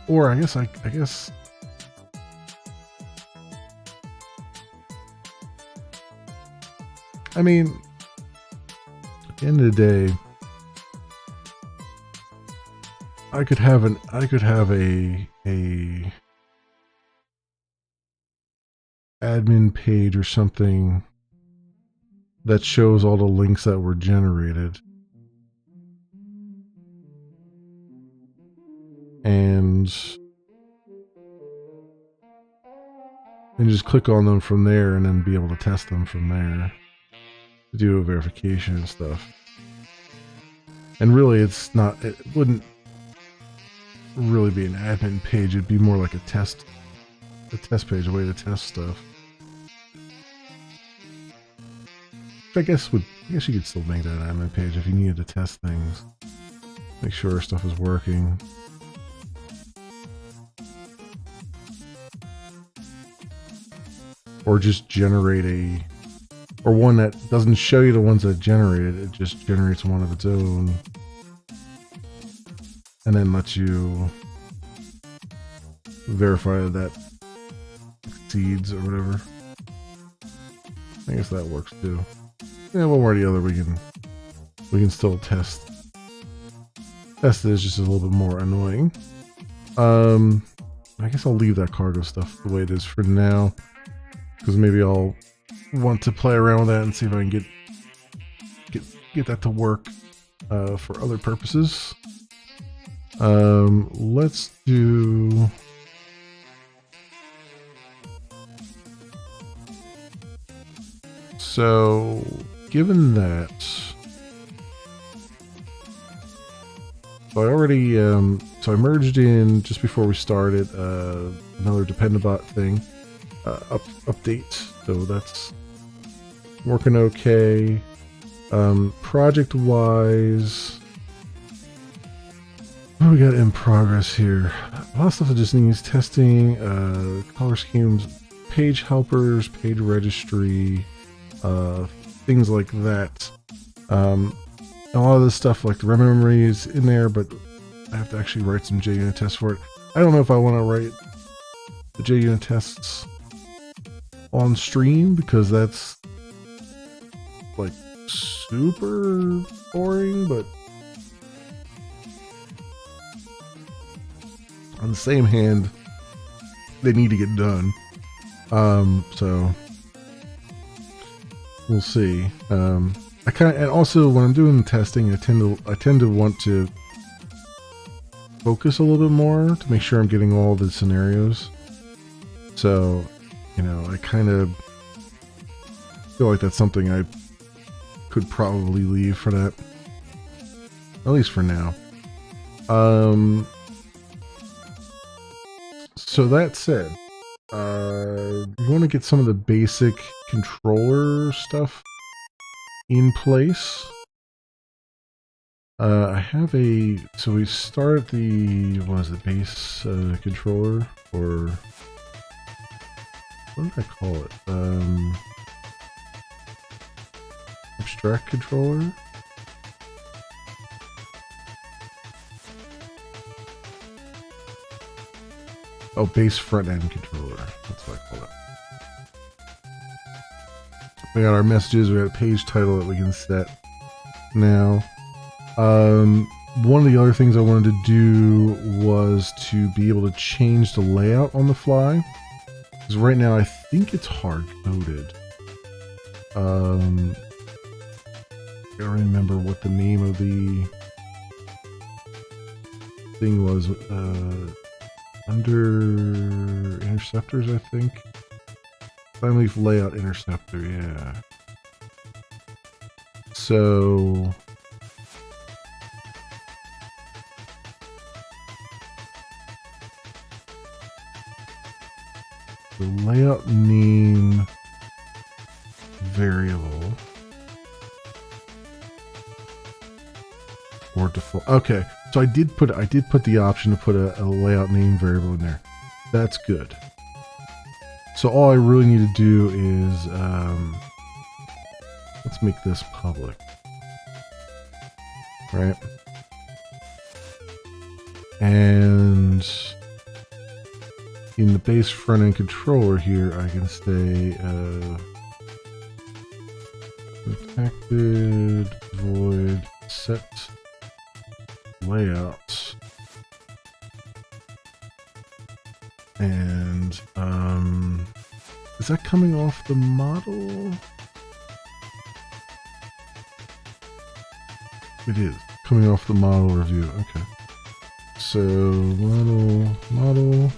or I guess I mean, at the end of the day, I could have a admin page or something that shows all the links that were generated, and just click on them from there and then be able to test them from there to do a verification and stuff. And really, it wouldn't really be an admin page. It'd be more like a test page, a way to test stuff. Which I guess you could still make that an admin page if you needed to test things, make sure stuff is working. Or just generate or one that doesn't show you the ones that generated, it just generates one of its own. And then lets you verify that exceeds or whatever. I guess that works too. Yeah, one way or the other, we can still test. Test it is just a little bit more annoying. I guess I'll leave that cargo stuff the way it is for now, because maybe I'll want to play around with that and see if I can get that to work for other purposes. Let's do. So, given that, so I already, so I merged in just before we started another Dependabot thing, update. So that's working okay. Project-wise, what do we got in progress here? A lot of stuff that just needs testing, color schemes, page helpers, page registry, things like that. A lot of this stuff, like the rem memory, is in there, but I have to actually write some JUnit tests for it. I don't know if I want to write the JUnit tests on stream, because that's like super boring, but on the same hand, they need to get done. So we'll see. And also when I'm doing testing, I tend to want to focus a little bit more to make sure I'm getting all the scenarios. So, you know, I kind of feel like that's something I could probably leave for that, at least for now. So that said, you want to get some of the basic controller stuff in place. I have so we start at the, what is it, base controller, or what did I call it? Abstract controller? Oh, base front end controller. That's what I call it. We got our messages, we got a page title that we can set now. One of the other things I wanted to do was to be able to change the layout on the fly. Because right now I think it's hard coded. I don't remember what the name of the thing was. Under interceptors, I think. Flyleaf layout interceptor, yeah. So the layout name variable or default. Okay, so I did put the option to put a layout name variable in there. That's good. So all I really need to do is let's make this public, right? And in the base front end controller here, I can say protected void set layouts, and is that coming off the model? It is coming off the model review. Okay, so model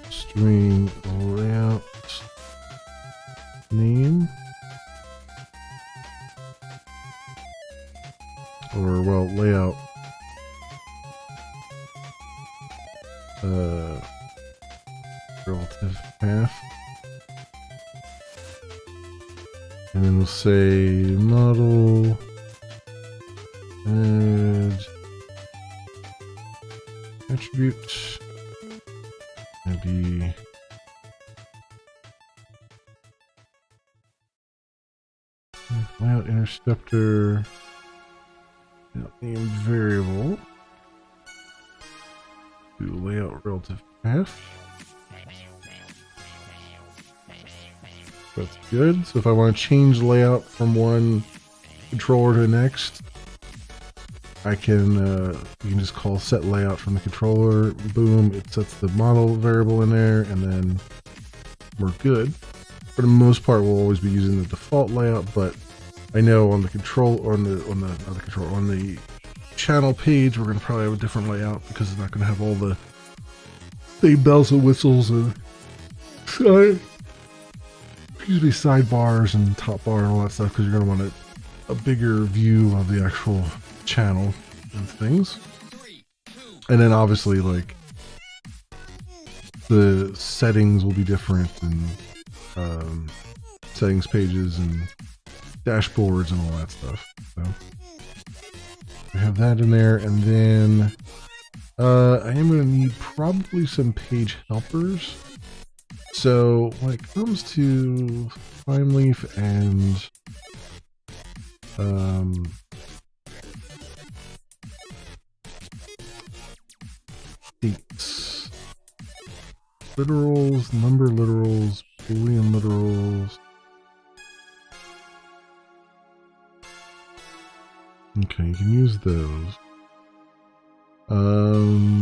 string layout name, or well, layout relative path, and then we'll say model add attribute, maybe layout interceptor, name variable, do layout relative path. That's good. So if I want to change layout from one controller to the next, I can you can just call set layout from the controller. Boom, it sets the model variable in there, and then we're good. For the most part, we'll always be using the default layout, but I know on the on the channel page, we're going to probably have a different layout because it's not going to have all the same bells and whistles and sidebars and top bar and all that stuff, because you're going to want a bigger view of the actual channel and things. And then obviously, like, the settings will be different, and settings pages and dashboards and all that stuff. So we have that in there, and then I am going to need probably some page helpers. So when it comes to Flyleaf and dates, literals, number literals, Boolean literals. Okay, you can use those.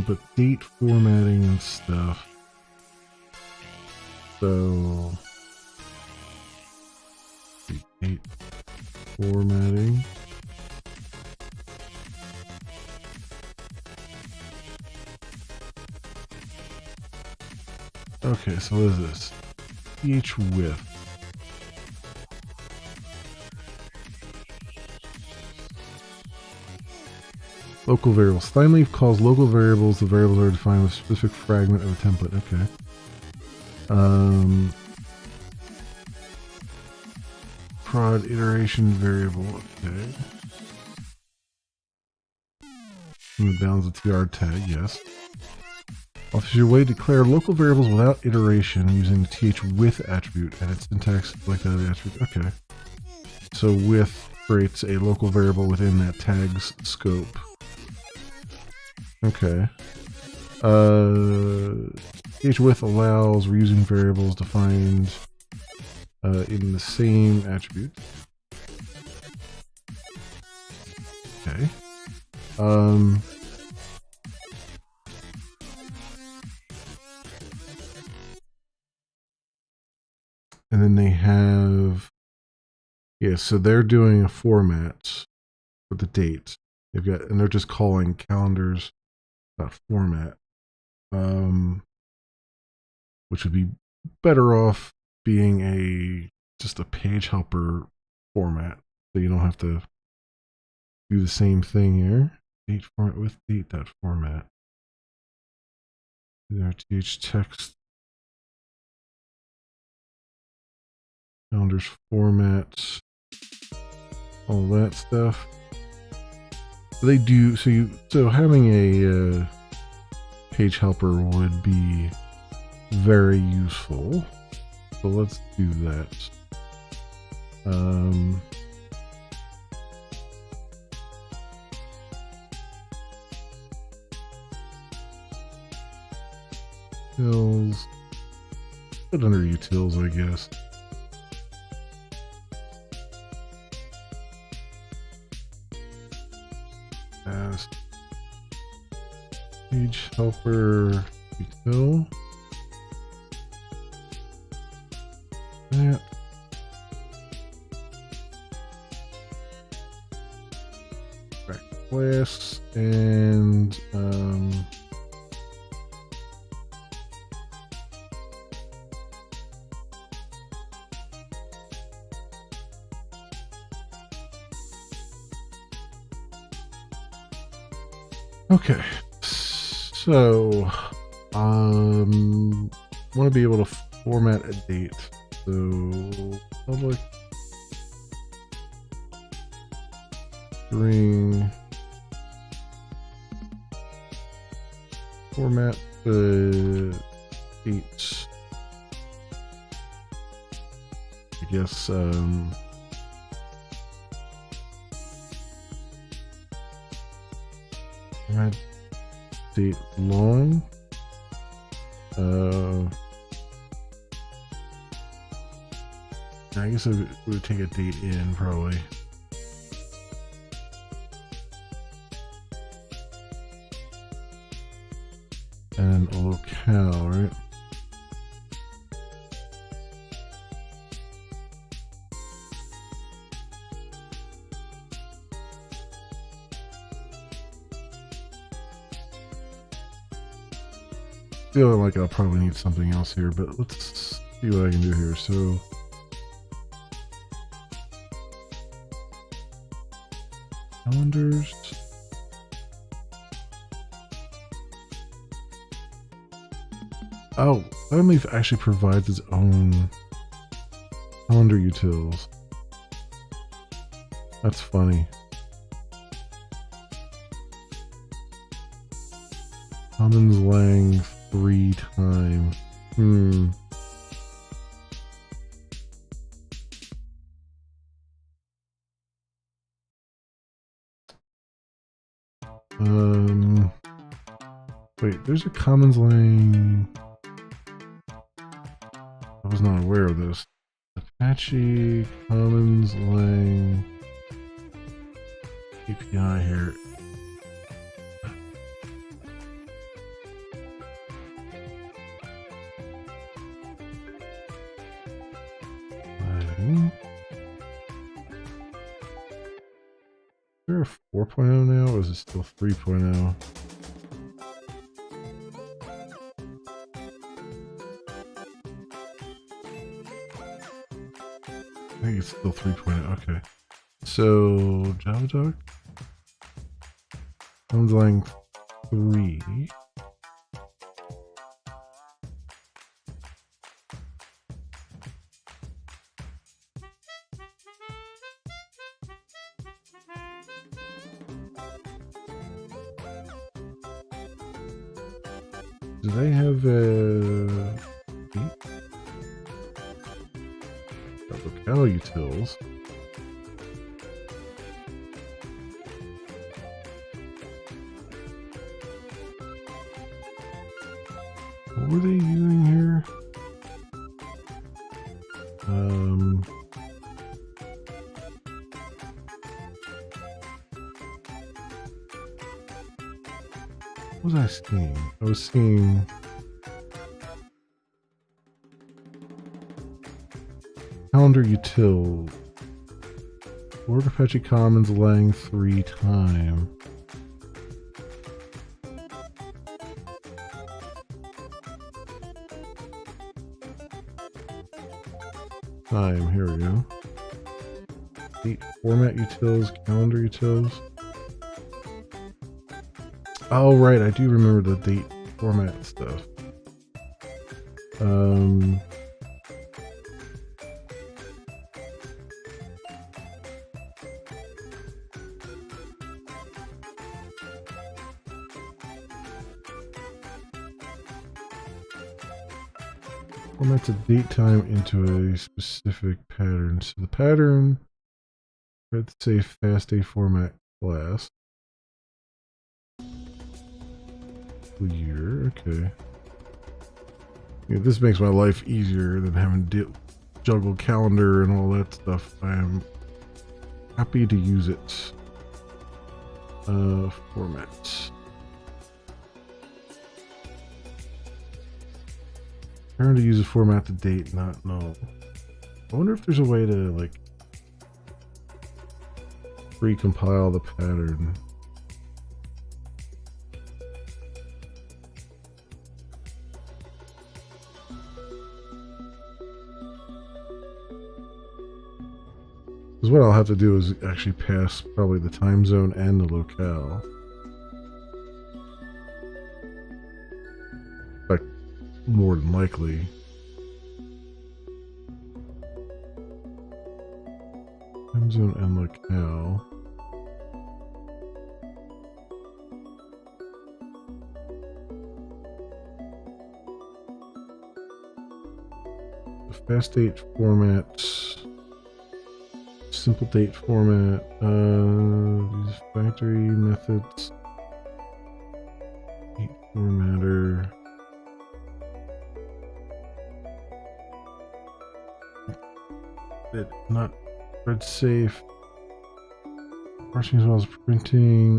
But date formatting and stuff. So date formatting. Okay, so what is this? ph width. Local variables. Flyleaf calls local variables. The variables are defined with a specific fragment of a template. Okay. Prod iteration variable. Okay. within the bounds of TR tag, yes. Offers your way to declare local variables without iteration using the th_with attribute and its syntax like that of the attribute. Okay. So with creates a local variable within that tag's scope. Okay. th_with allows reusing variables defined in the same attribute. Okay. And then they have, yeah, so they're doing a format for the date. They've got, and they're just calling calendars.format, which would be better off being just a page helper format, so you don't have to do the same thing here. Date format with date.format. There, th text. Calendars formats, all that stuff. They do so having a page helper would be very useful. So let's do that. Utils. Put under utils, I guess. Page helper util. That. Right, class and okay, so want to be able to format a date. So public string format the date. I guess format date long. I guess I would take a date in probably. And a locale, right? Feeling like I'll probably need something else here, but let's see what I can do here. So calendars. Oh, Flatleaf actually provides its own calendar utils. That's funny. Commons lang 3 time. Wait, there's a commons lang. I was not aware of this. Apache commons lang API here. Is there a 4.0 now, or is it still 3.0? I think it's still 3.0. Okay. So JavaDoc commons lang 3. Do they have a locale utils? What were they using here? What was I seeing? I was seeing calendar util. Lord Apache Commons Lang 3 time. Here we go. Date format utils, calendar utils. Oh, right, I do remember the date format stuff. Format the date time into a specific pattern. So the pattern, let's say fast date format class. Year, okay. Yeah, this makes my life easier than having to juggle calendar and all that stuff. I am happy to use it. Format. Trying to use a format to date, not no. I wonder if there's a way to like recompile the pattern. Because what I'll have to do is actually pass probably the time zone and the locale. In fact, more than likely. Time zone and locale. The fast date format. Simple date format, these factory methods, date formatter, not thread safe, parsing as well as printing,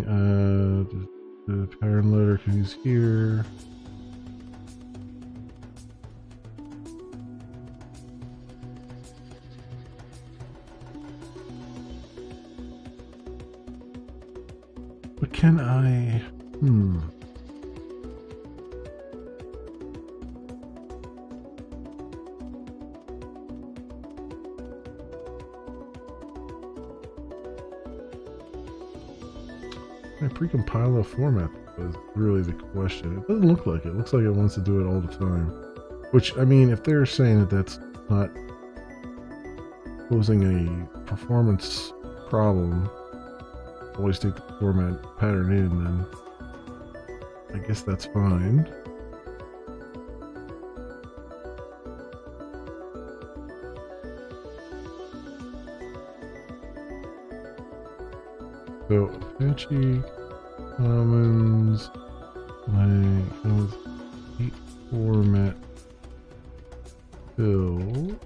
the pattern loader can use here. But can I... Can I precompile a format? Is really the question. It doesn't look like it. It looks like it wants to do it all the time. Which, I mean, if they're saying that that's not posing a performance problem, always take the format pattern in, then I guess that's fine. So Apache Commons like date format fill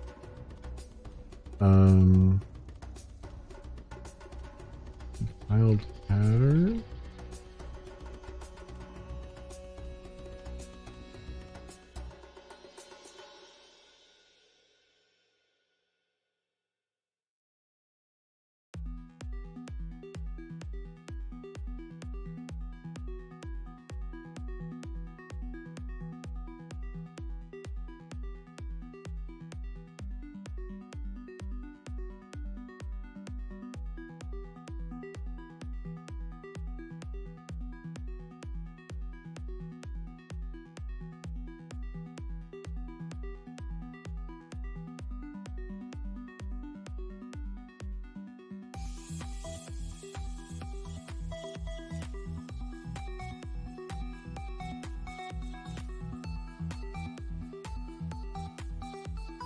compiled pattern.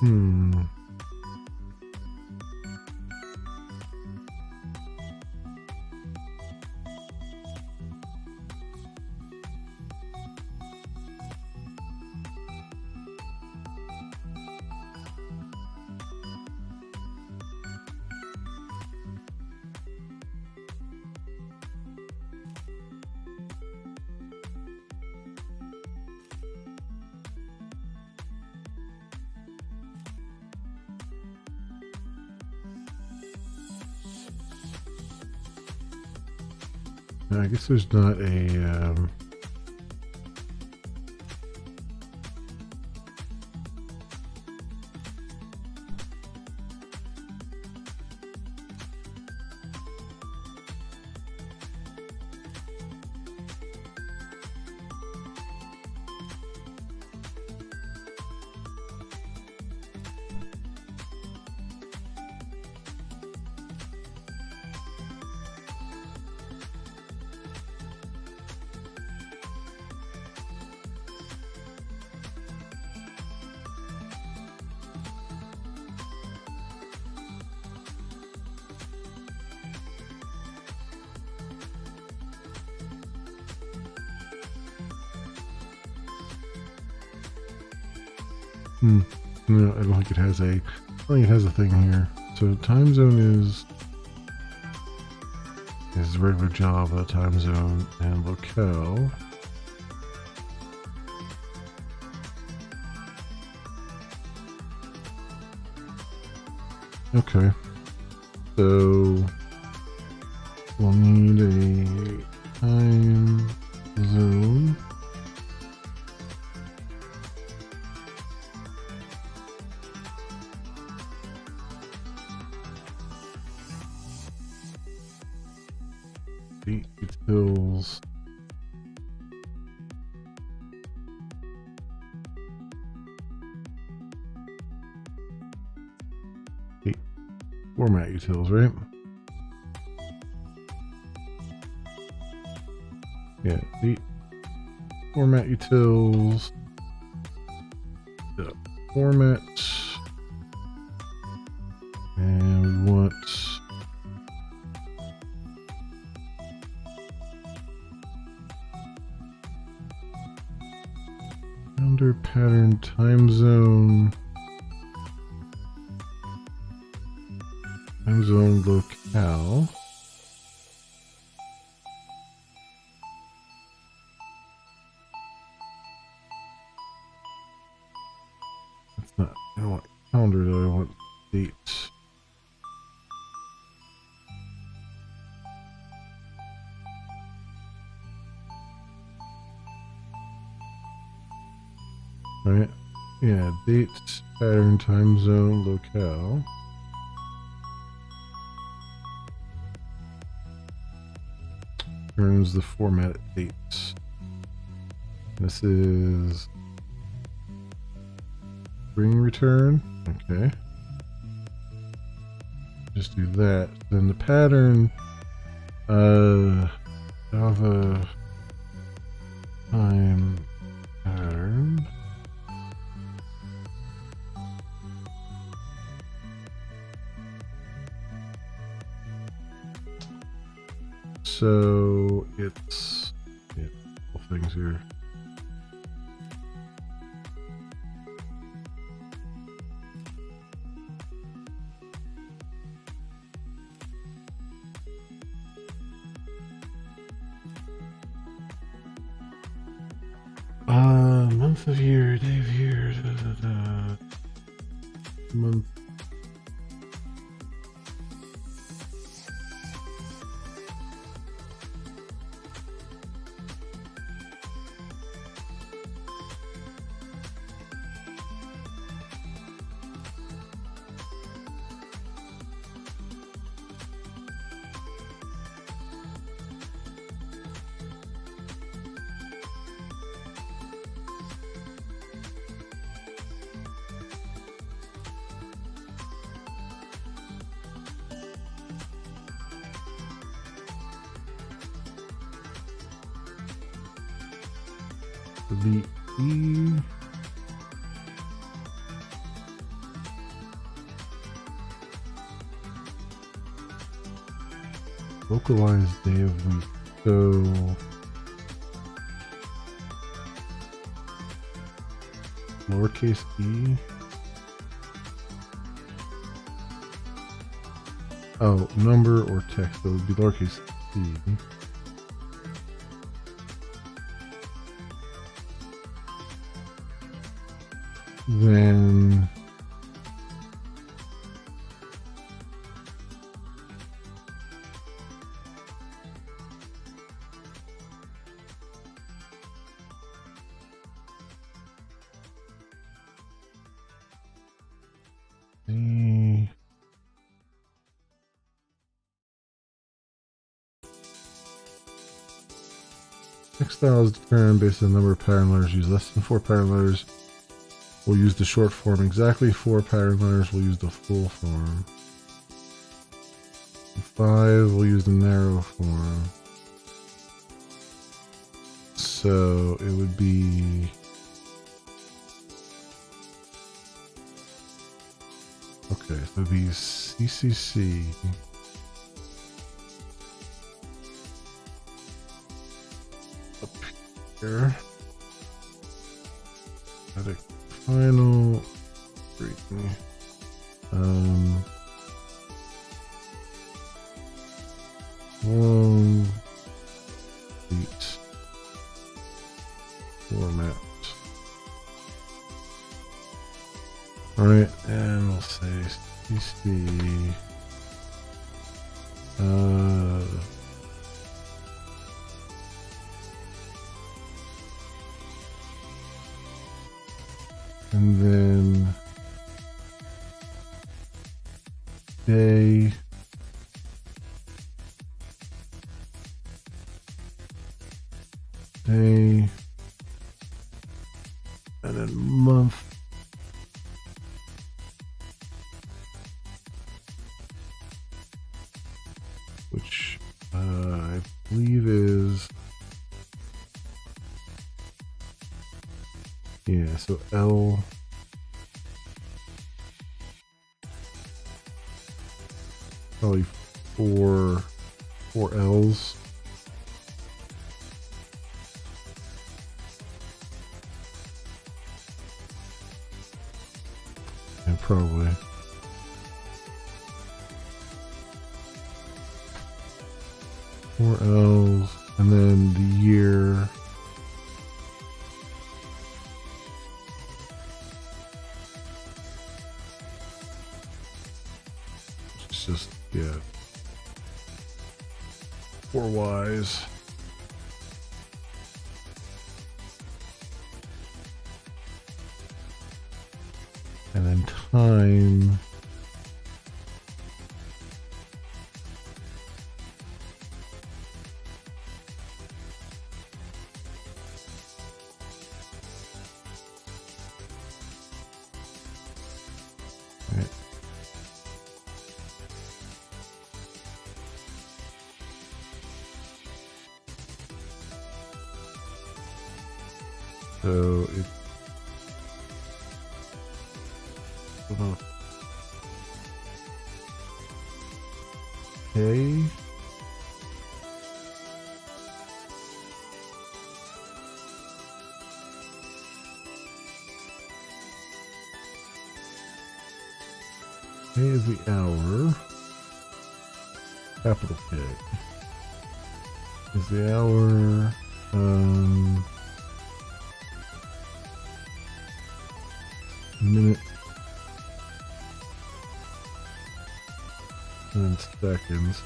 Hmm. I guess there's not a no, I don't think it has a. I think it has a thing here. So time zone is regular Java time zone and locale. Okay, so we'll need a time zone. Date utils. Date format utils, right? Yeah, date format utils. The format, and we want calendar pattern time zone locale. That's not, I don't want calendar though, I want dates. Right? Yeah, dates, pattern, time zone, locale. Turns the format dates. This is spring return. Okay. Just do that. Then the pattern, Java time pattern. So it's, yeah, a couple things here. Month of year, day of year, month. The E. localized day of week. So lowercase e. Oh, number or text. That would be lowercase e. Then the text style is determined based on the number of pattern letters used. Less than 4 pattern letters will use the short form. Exactly 4 pattern letters will use the full form. 5 will use the narrow form. So it would be okay, so it'd be CCC. Up here. Static final greeting. Long complete format. Alright, and we'll say CC and then day and then month. Which I believe is, yeah, so L probably four L's. Yeah, probably. Four L's, and then the year. It's just, yeah. 4 Y's. And then time. Right. So it okay. K is the hour. Capital K is the hour. Minute and seconds.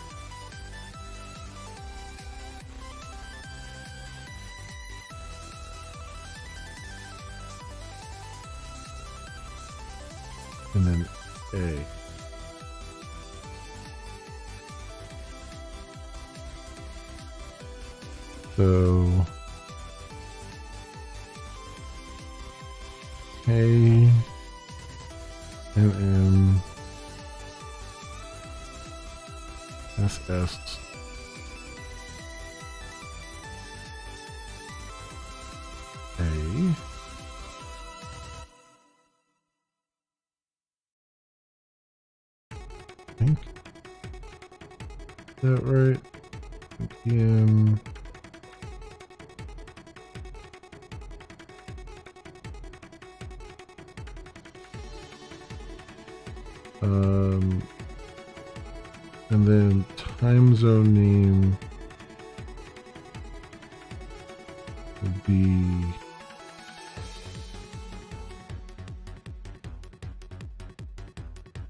And then A. So K and M SS A. I think. Is that right? PM. And then time zone name would be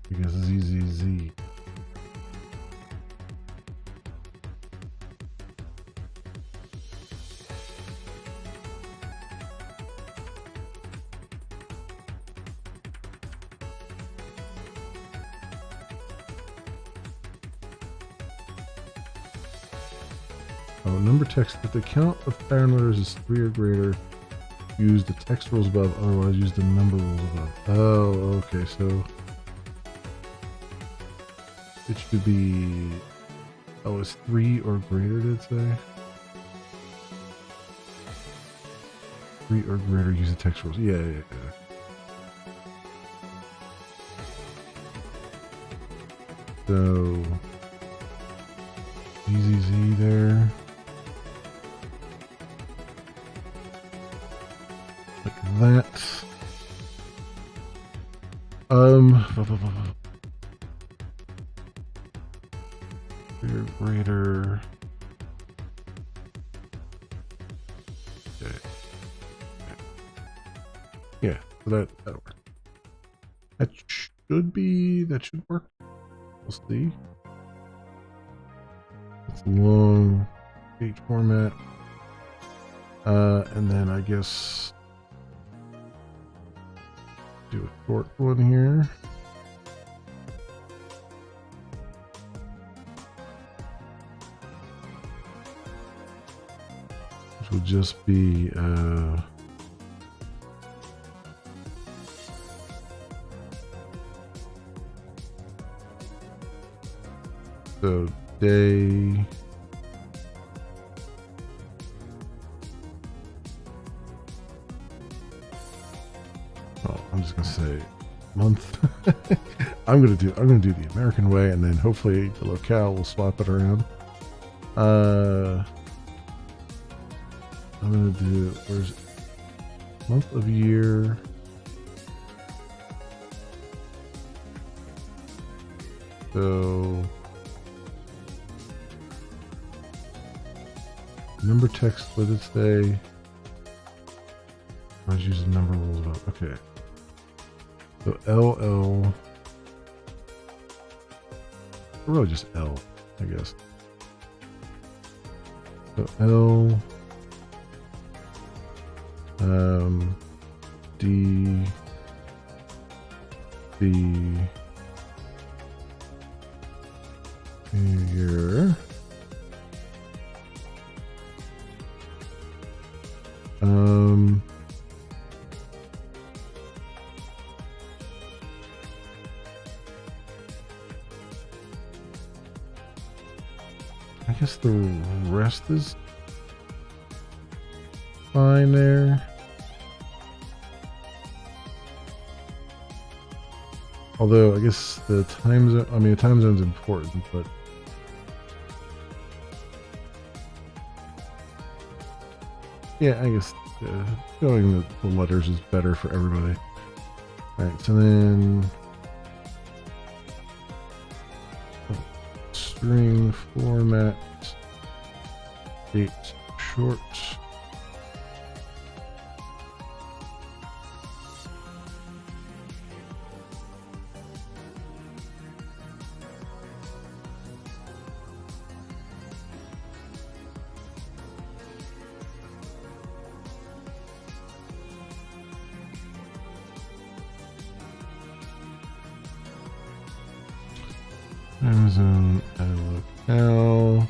because ZZZ. Oh, number text. If the count of pattern letters is 3 or greater, use the text rules above. Otherwise, use the number rules above. Oh, okay. So it should be. Oh, it's 3 or greater, did it say? 3 or greater, use the text rules. Yeah. So ZZZ there. Like that. Bigger, greater. Okay. Yeah, so that'll work. That should work. We'll see. It's a long page format. And then I guess do a short one here. Which will just be so day I'm just gonna say month. I'm gonna do the American way, and then hopefully the locale will swap it around. I'm gonna do where's it? Month of year. So number text, what did it say? I was using number rules. Okay. So LL. Or really just L, I guess. So L D B here. I guess the rest is fine there. Although I guess the time zone, the time zone's important, but yeah, I guess showing the letters is better for everybody. Alright, so then string format date short. Amazon locale.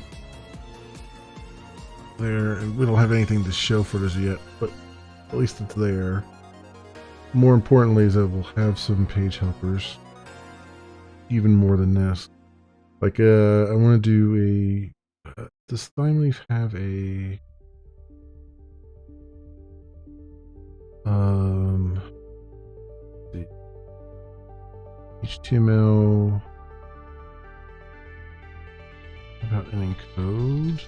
There, we don't have anything to show for this yet, but at least it's there. More importantly is that we'll have some page helpers. Even more than this. Like, I want to do a... does Thymeleaf have a... the HTML... out and encode.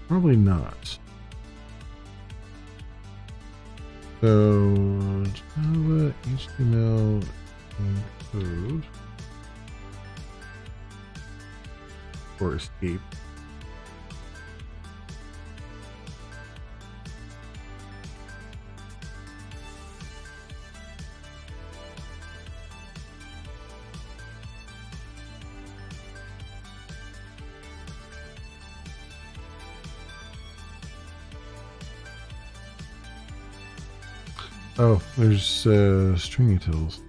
Probably not. So Java HTML encode or escape. Oh, there's string utils.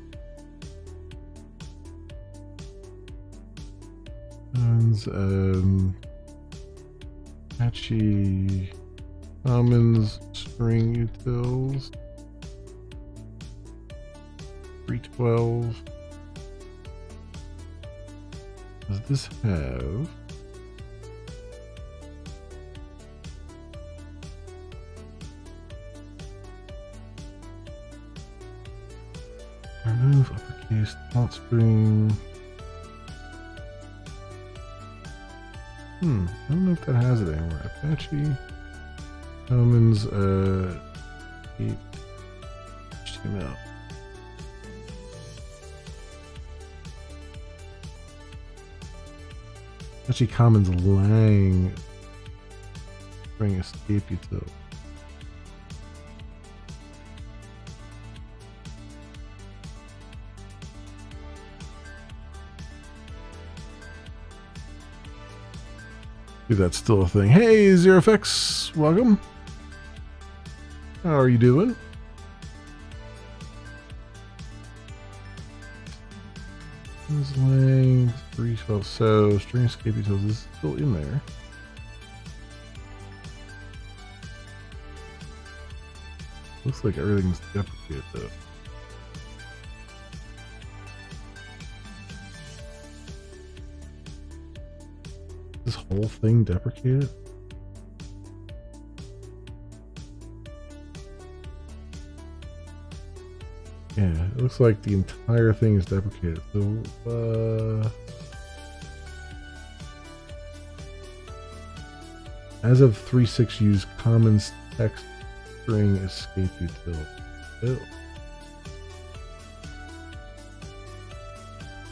Apache Commons string utils 312. Does this have remove uppercase font string? I don't know if that has it anywhere. Apache Commons HTML. Apache Commons Lang string escape util. If that's still a thing. Hey, ZeroFX, welcome. How are you doing? Lang 312. So string escape utils is still in there. Looks like everything's deprecated though. This whole thing deprecated? Yeah, it looks like the entire thing is deprecated. So, as of 3.6, use Commons text string escape util. Ew.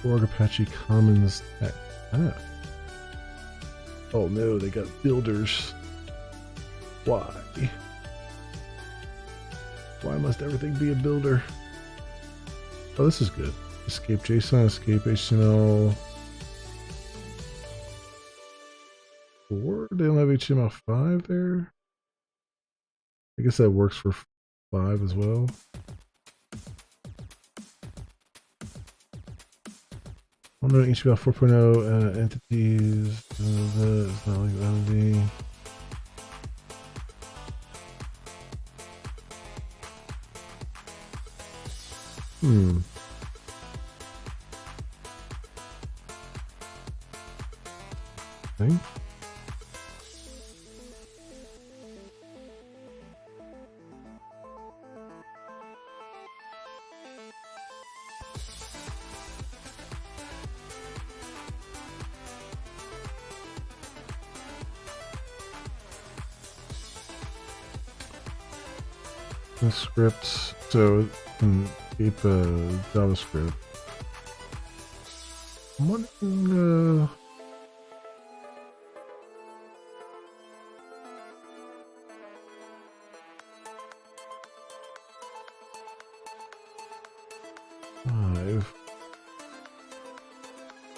Org Apache Commons text. Ah. Oh no, they got builders. Why? Why must everything be a builder? Oh, this is good. Escape JSON, escape HTML. 4? They don't have HTML5 there? I guess that works for 5 as well. Oh no, HTML 4.0 entities. It's not like entity. Thing. The script, so it can keep JavaScript. I'm wondering,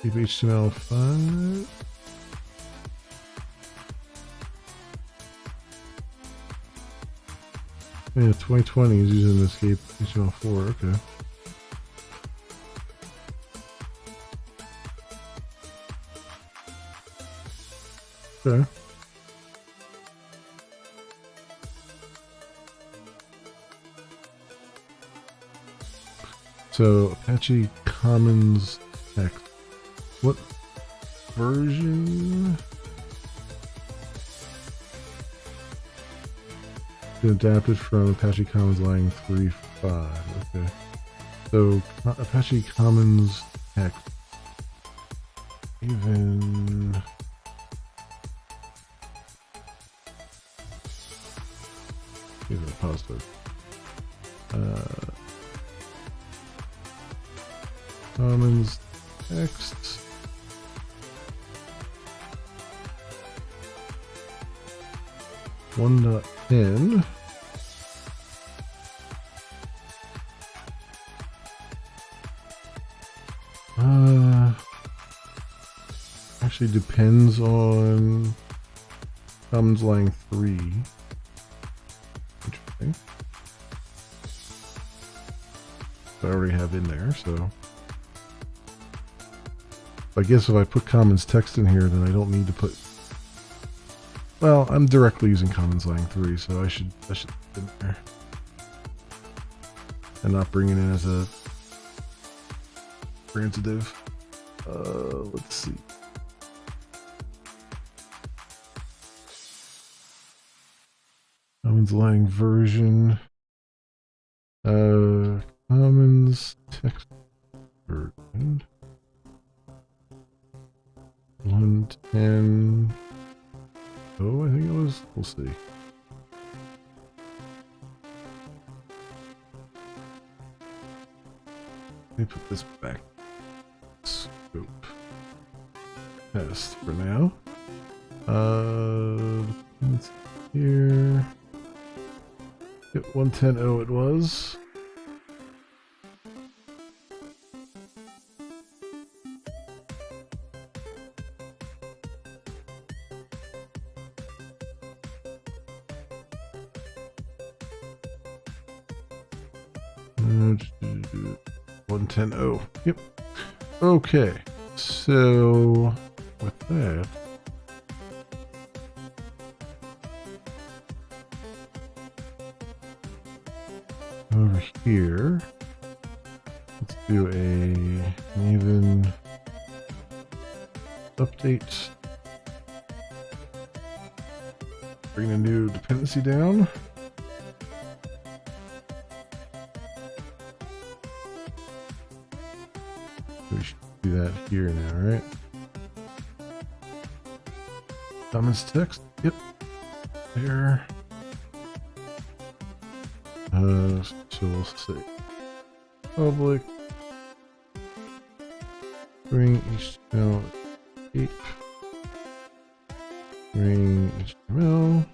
keep HTML5. Yeah, 2020 is using escape HTML4. Okay. Okay. So Apache Commons text. What version? Adapted from Apache Commons Lang 3.5. Okay. So Apache Commons text. Even a positive. Commons text. .10. Actually depends on Commons Lang 3. Interesting. I already have in there, so I guess if I put Commons text in here, then I don't need to put. Well, I'm directly using Commons Lang 3, so I should put it in there and not bring it in as a transitive. Let's see. Commons Lang version. Commons text version. 110. Oh, I think it was. We'll see. Let me put this back. Scope. Test for now. Let's here. Yep, 110.0 it was. Uh, 110.0. Yep. Okay. So with that, over here, let's do an even update. Bring a new dependency down. We should do that here now, right? Commons text. Yep. There. So we'll say public string HTML 8 string HTML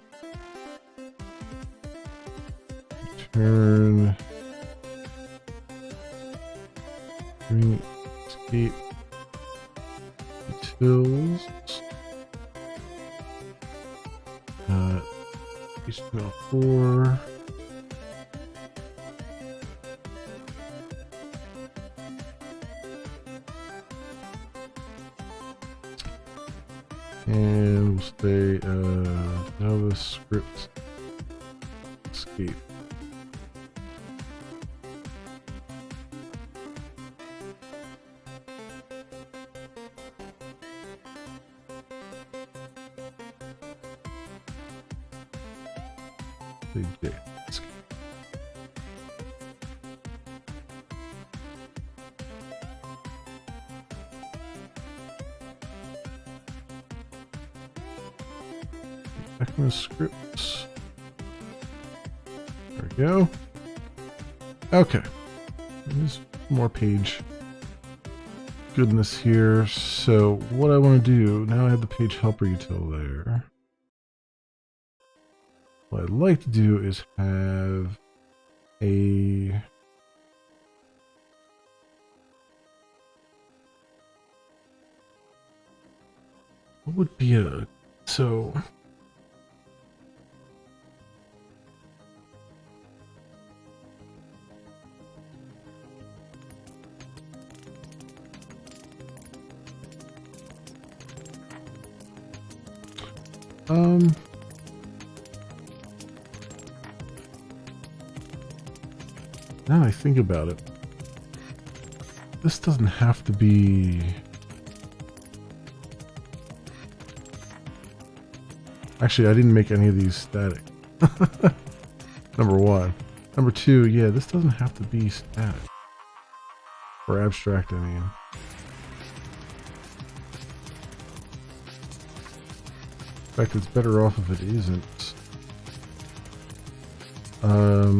return string escape utils HTML4 and we'll say JavaScript escape. Say escape. ECMAScripts. There we go. Okay. There's more page goodness here. So what I want to do, now I have the page helper util there. What I'd like to do is have a what would be a so now I think about it, this doesn't have to be. Actually, I didn't make any of these static. Number one. Number two, yeah, this doesn't have to be static. Or abstract, I mean. In fact, it's better off if it isn't. I'll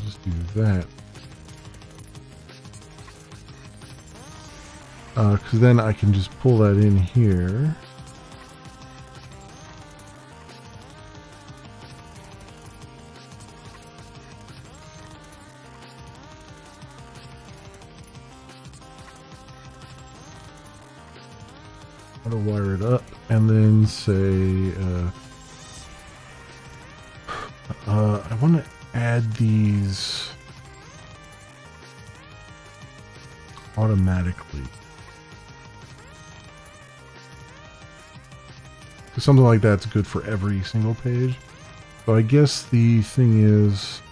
just do that. Because then I can just pull that in here. How to wire it up, and then say, I want to add these automatically. Because something like that's good for every single page. So I guess the thing is,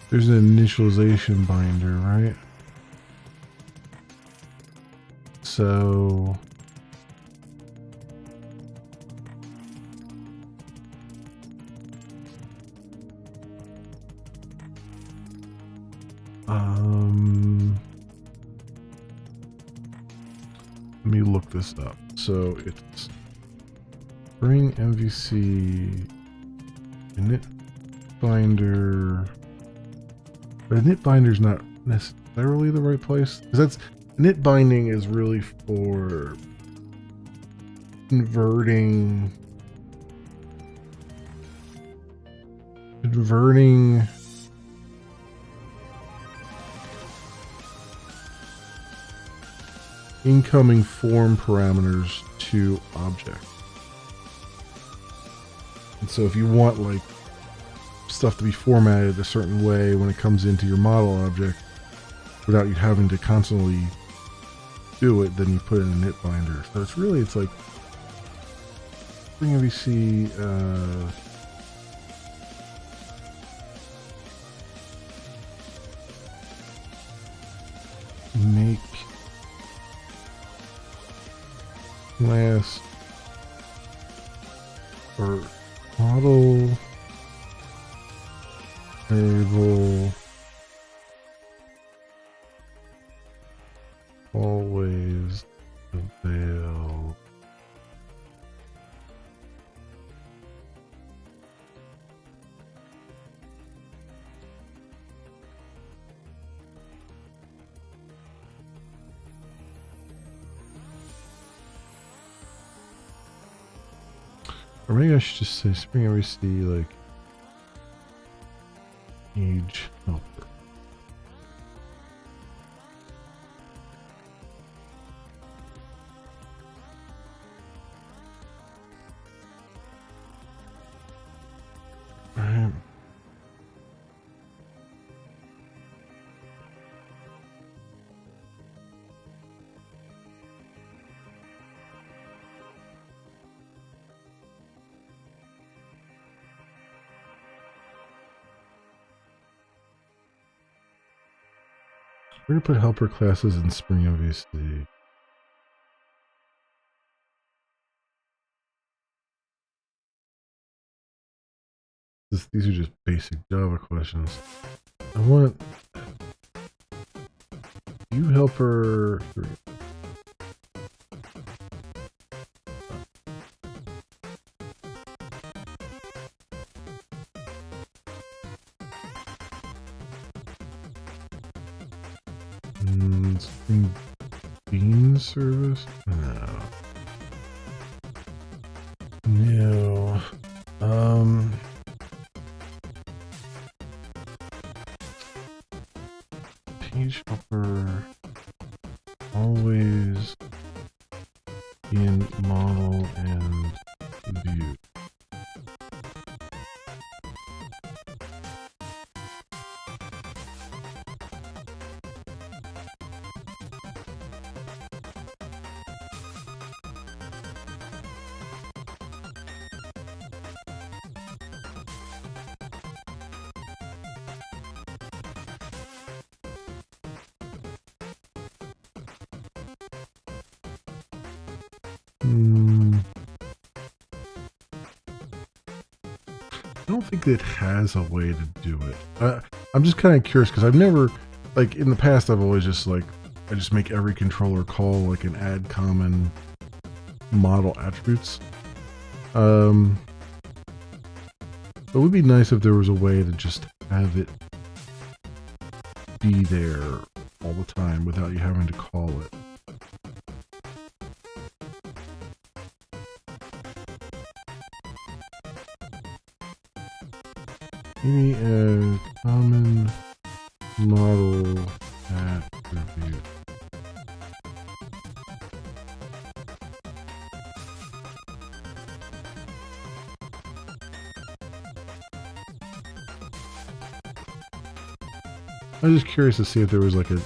there's an initialization binder, right? So let me look this up. So it's Spring MVC init binder. But init binder is not necessarily the right place, because that's init binding is really for converting incoming form parameters to object. And so if you want like stuff to be formatted a certain way when it comes into your model object without you having to constantly do it, then you put in a init binder. So it's really, it's like Spring MVC make class or model variable always avail. Or maybe I should just say Spring MVC like age helper. Alright. We're going to put helper classes in Spring MVC. These are just basic Java questions. I want view helper. Spring Bean service? No. No. Page helper always in model and view. think it has a way to do it. I'm just kind of curious because I've never, like in the past, I've always just like, I just make every controller call like an add common model attributes. It would be nice if there was a way to just have it be there all the time without you having to call it. Maybe a common model attribute. I'm just curious to see if there was like a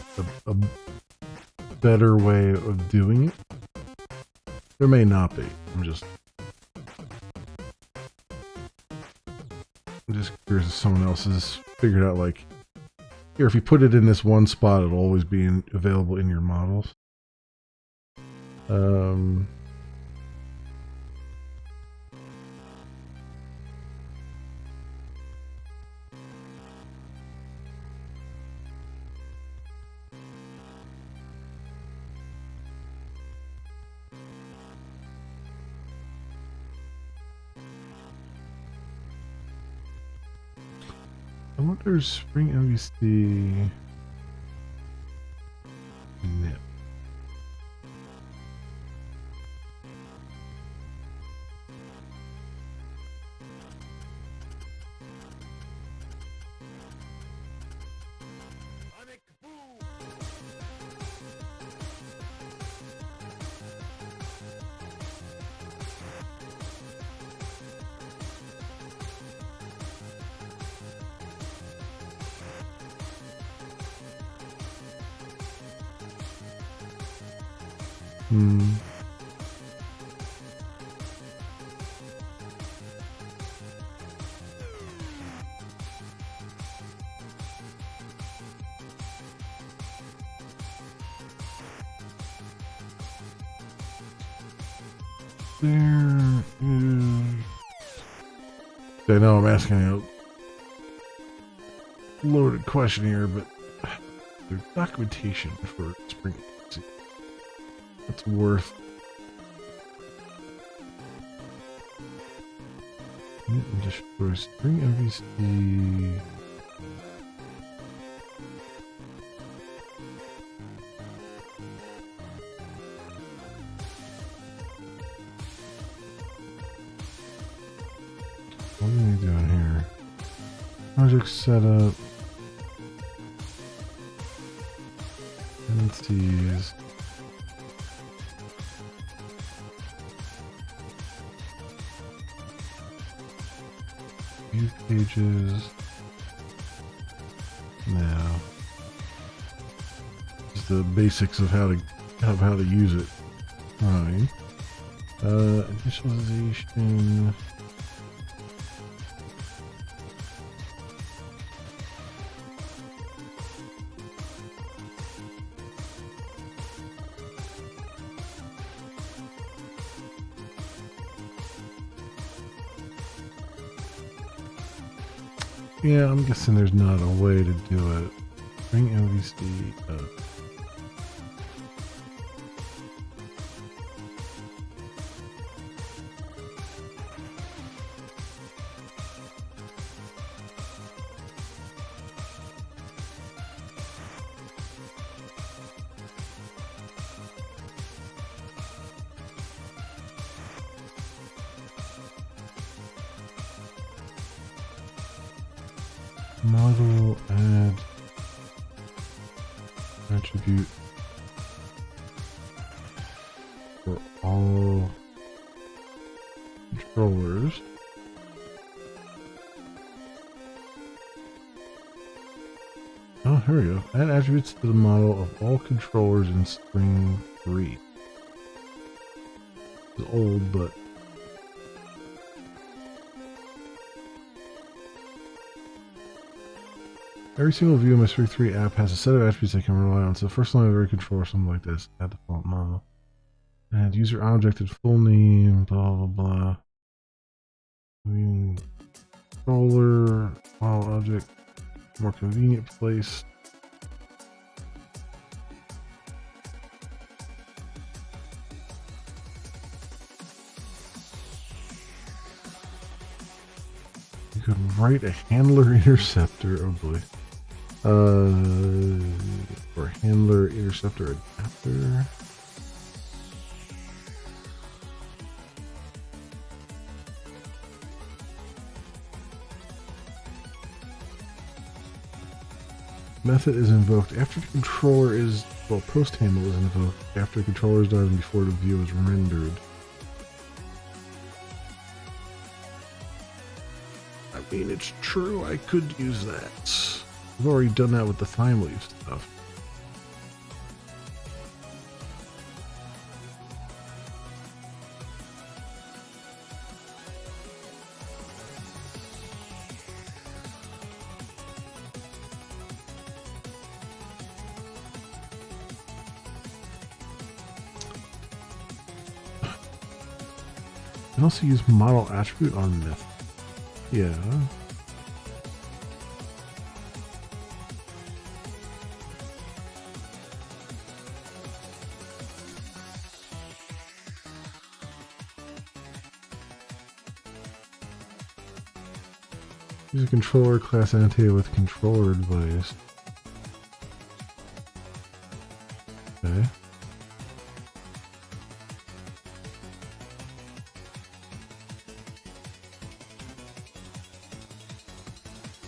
better way of doing it. There may not be. I'm just curious if someone else has figured out like, here, if you put it in this one spot, it'll always be available in your models. I wonder if Spring MVC nip. There is... I know I'm asking a loaded question here, but there's documentation for Spring MVC. That's worth... Just for Spring MVC... What are we doing here? Project setup. Entities. View pages. Now. Just the basics of how to use it. Fine. Initialization. Yeah, I'm guessing there's not a way to do it. Bring MVC up. Model add attribute for all controllers. Oh, here we go. Add attributes to the model of all controllers in Spring 3. It's old, but every single view in my Spring 3 app has a set of attributes I can rely on. So the first line of every controller, something like this. Add default model. And user object and full name, blah, blah, blah. I mean, controller, file object, more convenient place. You could write a handler interceptor. Oh boy. Or handler interceptor adapter. Method is invoked after the controller is, well, post handle is invoked after the controller is done and before the view is rendered. I mean, it's true, I could use that. I've already done that with the Thymeleaf stuff. You can also use model attribute on method. Yeah. Use a controller class annotated with controller device. Okay.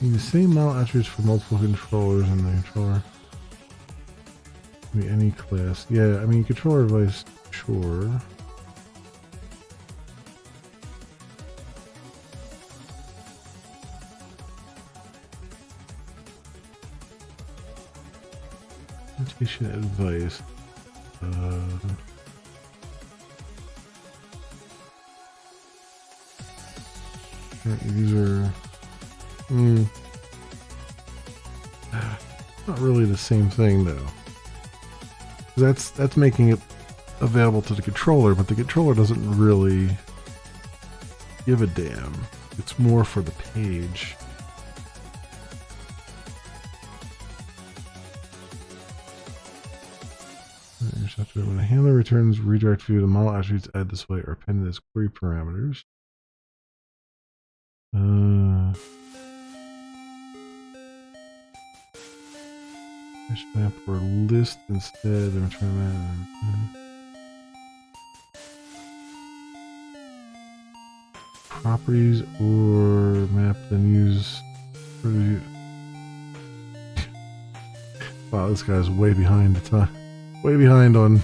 Use the same model attributes for multiple controllers in the controller. Be any class. Yeah, I mean controller device, sure. Notation advice. User. Not really the same thing though. That's making it available to the controller, but the controller doesn't really give a damn. It's more for the page. When a handler returns redirect view, the model attributes add this way are appended as query parameters. Map or list instead and return properties or map then use. Wow, this guy's way behind the time. Way behind on.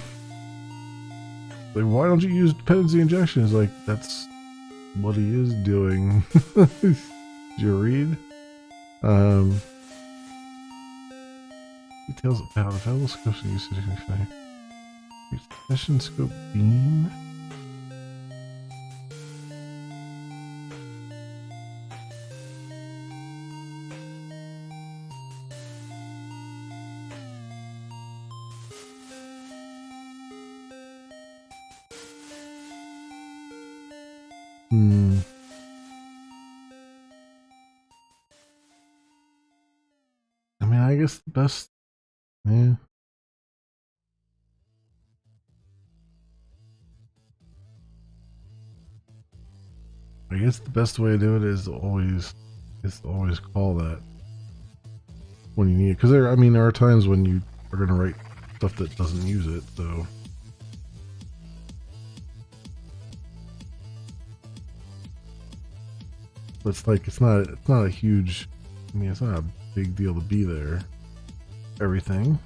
Like, why don't you use dependency injection? It's like, that's what he is doing. Did you read? Details about available scopes and usage. Session scope beam. I mean, I guess the best. Yeah. I guess the best way to do it is always call that when you need it. Because there are times when you are going to write stuff that doesn't use it, so. But it's like, it's not a huge, I mean, it's not a big deal to be there. Everything.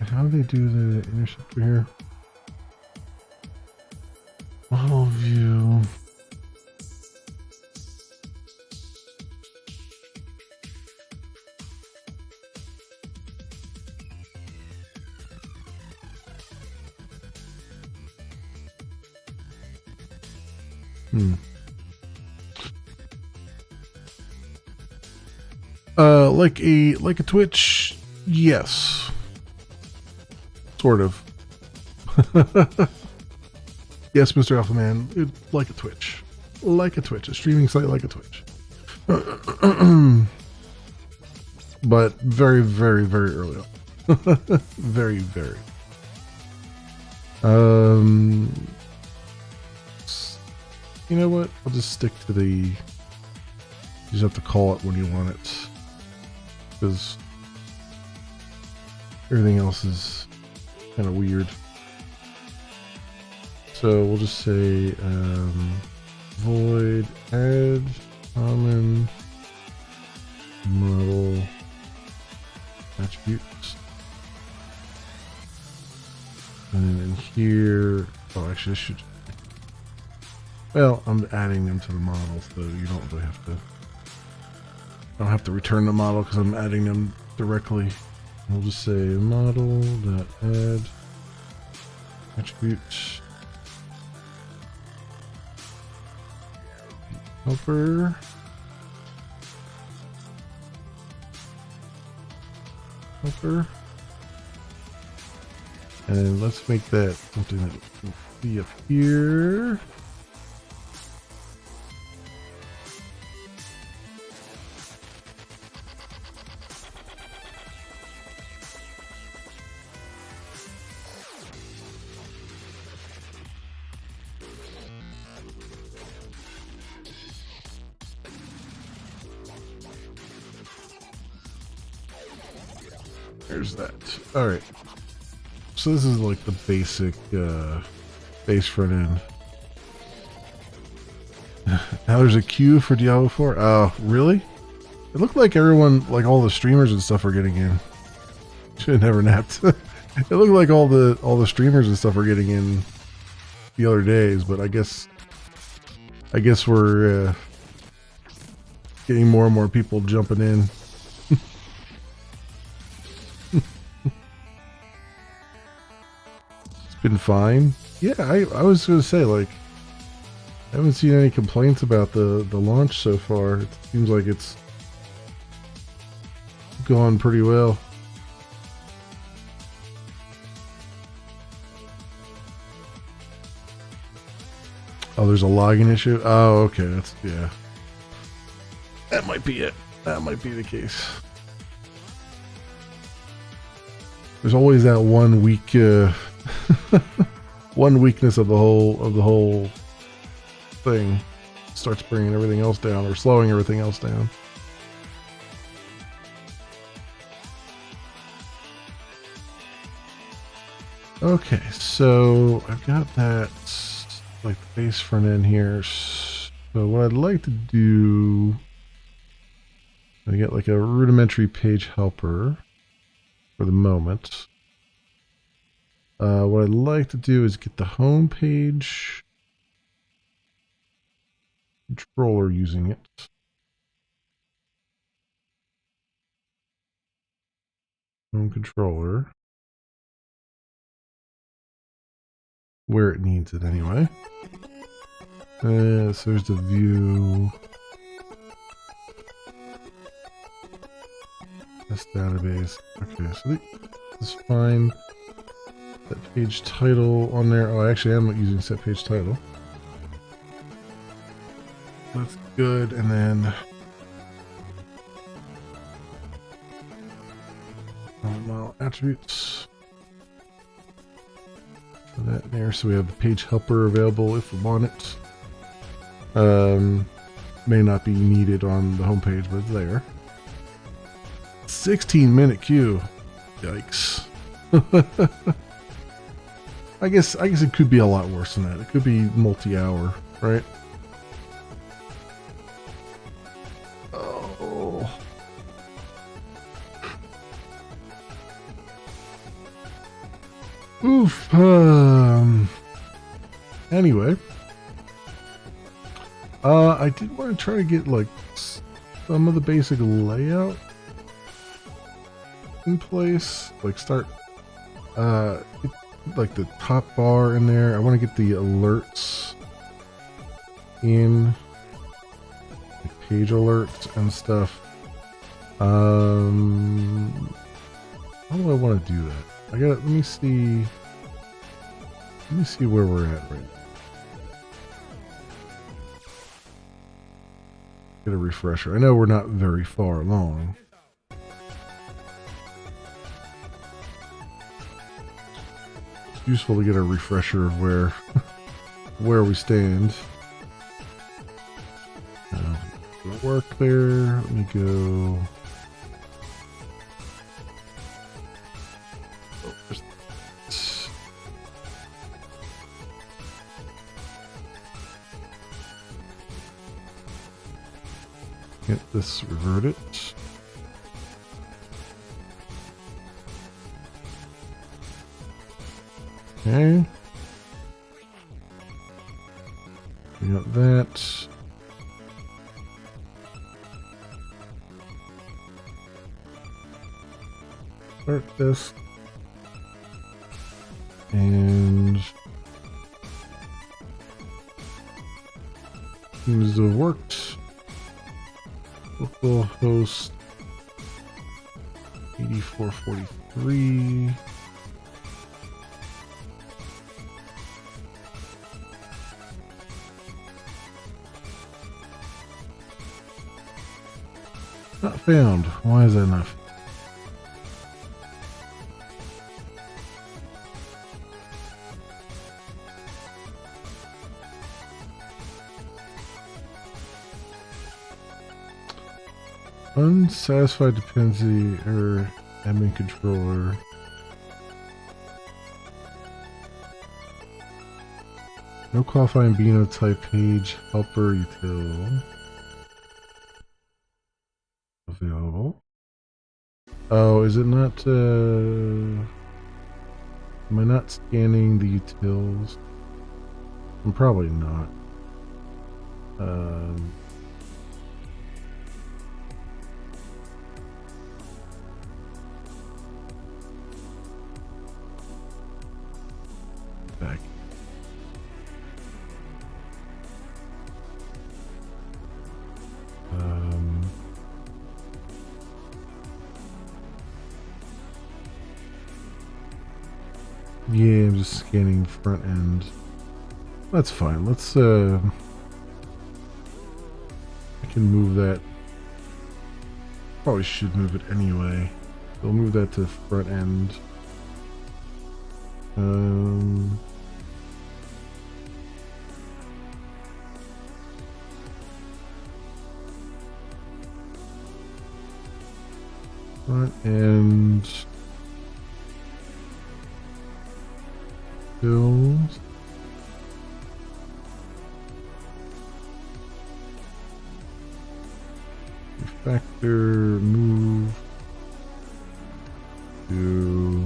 How do they do the interceptor here? Model view. Like a Twitch, yes. Sort of. Yes, Mr. Alpha Man, like a Twitch. Like a Twitch, a streaming site like a Twitch. But very, very, very early on. Very, very. You know what? I'll just stick to the... You just have to call it when you want it. Because everything else is kind of weird. So we'll just say void add common model attributes. And then in here, oh, actually, I should. Well, I'm adding them to the model, so you don't really have to. I don't have to return the model because I'm adding them directly. We'll just say model.add attributes helper. And let's make that something that will be up here. There's that. Alright. So this is like the basic base front end. Now there's a queue for Diablo 4. Oh, really? It looked like everyone, like all the streamers and stuff are getting in. Should have never napped. It looked like all the streamers and stuff are getting in the other days, but I guess we're getting more and more people jumping in. Been fine. Yeah, I was gonna say, like, I haven't seen any complaints about the launch so far. It seems like it's gone pretty well. Oh, there's a login issue? Oh, okay, that's, yeah. That might be it. That might be the case. There's always that one weak one weakness of the whole thing starts bringing everything else down or slowing everything else down. Okay, so I've got that like the base front end here. So what I'd like to do, I get like a rudimentary page helper for the moment. What I'd like to do is get the home page controller using it. Home controller. Where it needs it anyway. So there's the view. This database. Okay, so this is fine. Set page title on there. Oh, actually, I'm using set page title. That's good. And then model attributes. For that there. So we have the page helper available if we want it. May not be needed on the home page, but it's there. 16-minute queue. Yikes. I guess it could be a lot worse than that. It could be multi-hour, right? Oh. Oof. Anyway, I did want to try to get like some of the basic layout in place. Like start, get, like the top bar in there. I want to get the alerts in, like page alerts and stuff. How do I want to do that? Let me see where we're at right now. Get a refresher. I know we're not very far along. It's useful to get a refresher of where we stand. Work there. Let me go. Get this reverted. Okay. We got that. Start this. And seems to have worked. Local host 8443. Not found. Why is that not found? Unsatisfied dependency error admin controller. No qualifying Beano type page helper util available. Oh, is it not? Am I not scanning the utils? I'm probably not. Back. Yeah, I'm just scanning front end. That's fine. Let's I can move that. Probably should move it anyway. We'll move that to front end. Front end bills. Refactor move to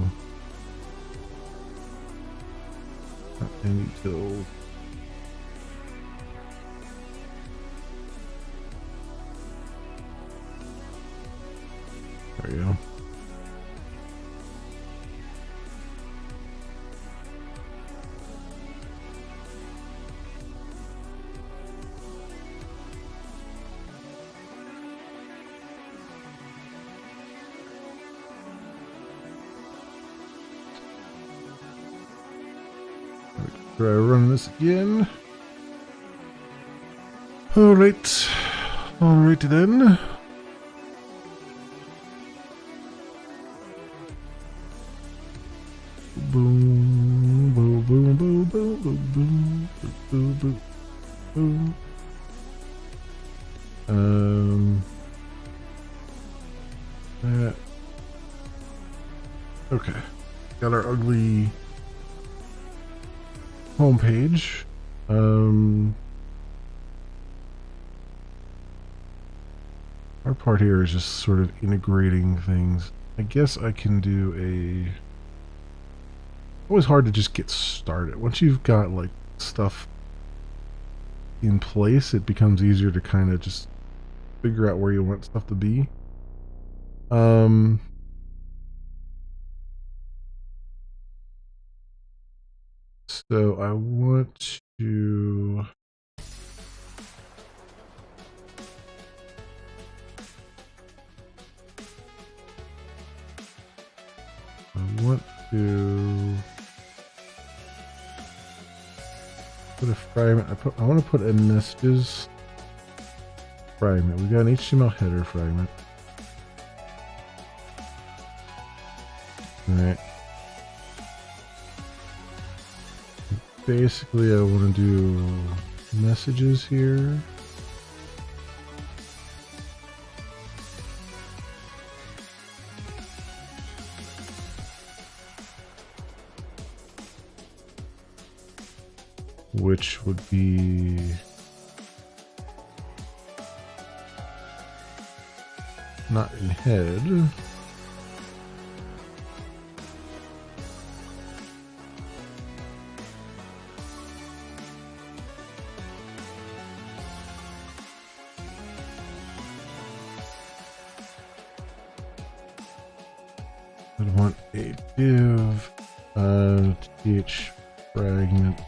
and util. There you go. Try running this again. Alright. Alright then. Boom, boom, boom, boom, boom, boom, boom, boom, boom, boom. That. Okay. Got our ugly homepage. Our part here is just sort of integrating things. I guess I can do a... Always hard to just get started. Once you've got like stuff in place, it becomes easier to kind of just figure out where you want stuff to be. So I want to... put a fragment. I want to put a messages fragment. We got an HTML header fragment. All right. Basically, I want to do messages here. Which would be not in head. I want a div th fragment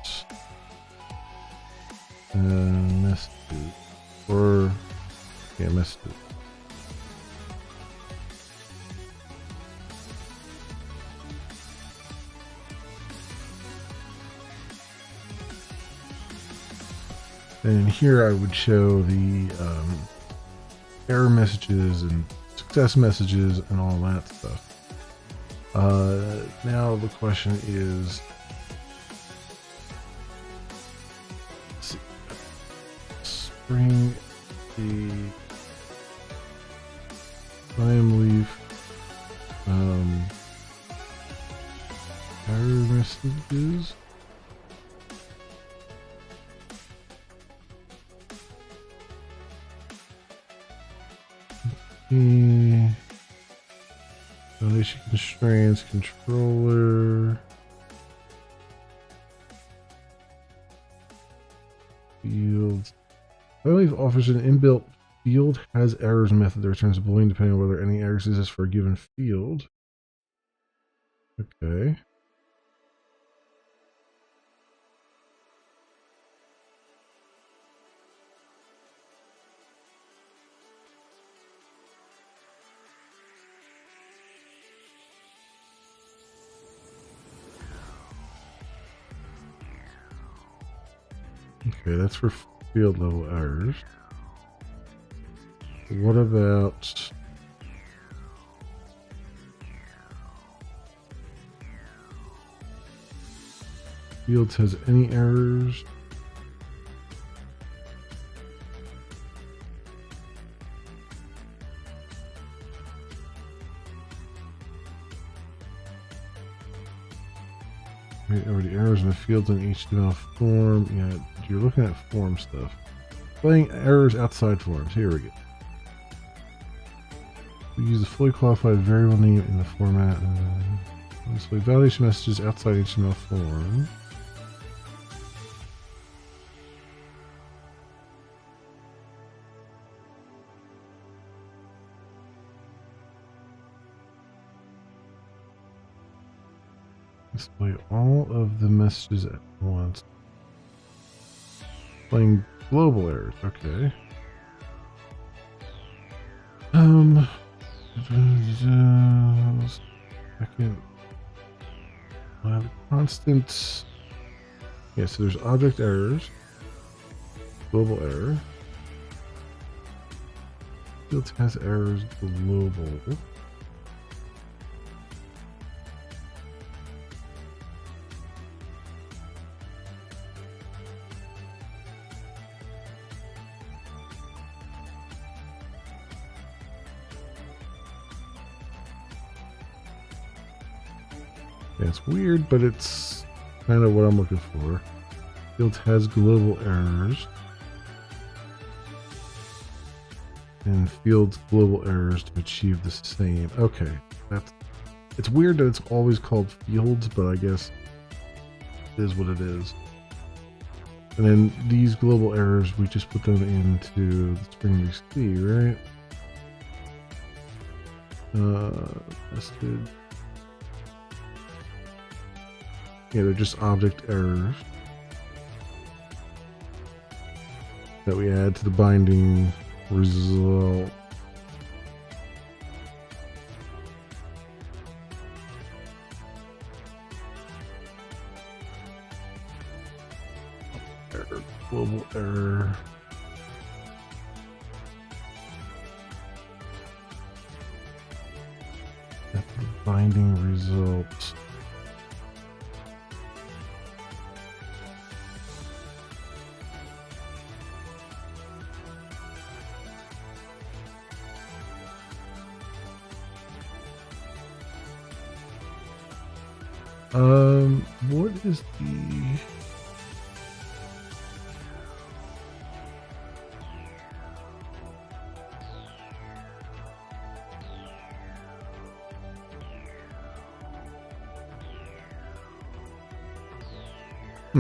messages, or yeah, messages. And here I would show the error messages and success messages and all that stuff. Now the question is, bring the time leaf error messages. Foundation constraints, controller, fields. Time leaf offers an inbuilt field has errors method that returns a boolean depending on whether any errors exist for a given field. Okay. Okay, that's for field level errors. What about fields has any errors? Already errors in the fields in HTML form. Yeah, you're looking at form stuff. Playing errors outside forms. Here we go. We use a fully qualified variable name in the format. Display validation messages outside HTML form. Display all of the messages at once. Playing global errors, okay. Second. Constant. Yeah, so there's object errors, global error. Fields has errors global. Yeah, it's weird, but it's kind of what I'm looking for. Fields has global errors. And fields global errors to achieve the same. Okay, it's weird that it's always called fields, but I guess it is what it is. And then these global errors, we just put them into the Spring C, right? Nested. Yeah, they're just object errors that we add to the binding result. Error, global error. Binding results. What is the... I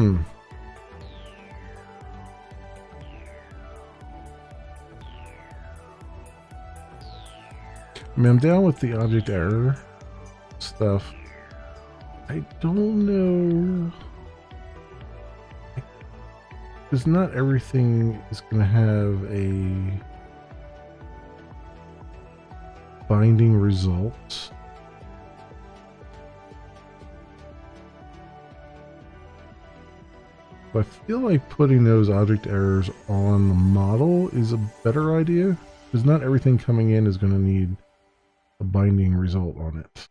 mean, I'm down with the object error stuff. I don't know, because not everything is going to have a binding result. I feel like putting those object errors on the model is a better idea, because not everything coming in is going to need a binding result on it.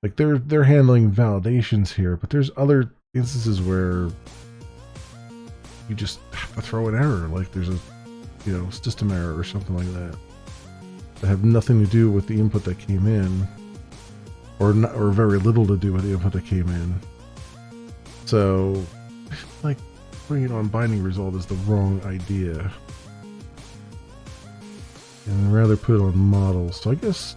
Like they're handling validations here, but there's other instances where you just have to throw an error, like there's a system error or something like that have nothing to do with the input that came in, or very little to do with the input that came in. So I feel like putting it on binding result is the wrong idea, and rather put it on model. So I guess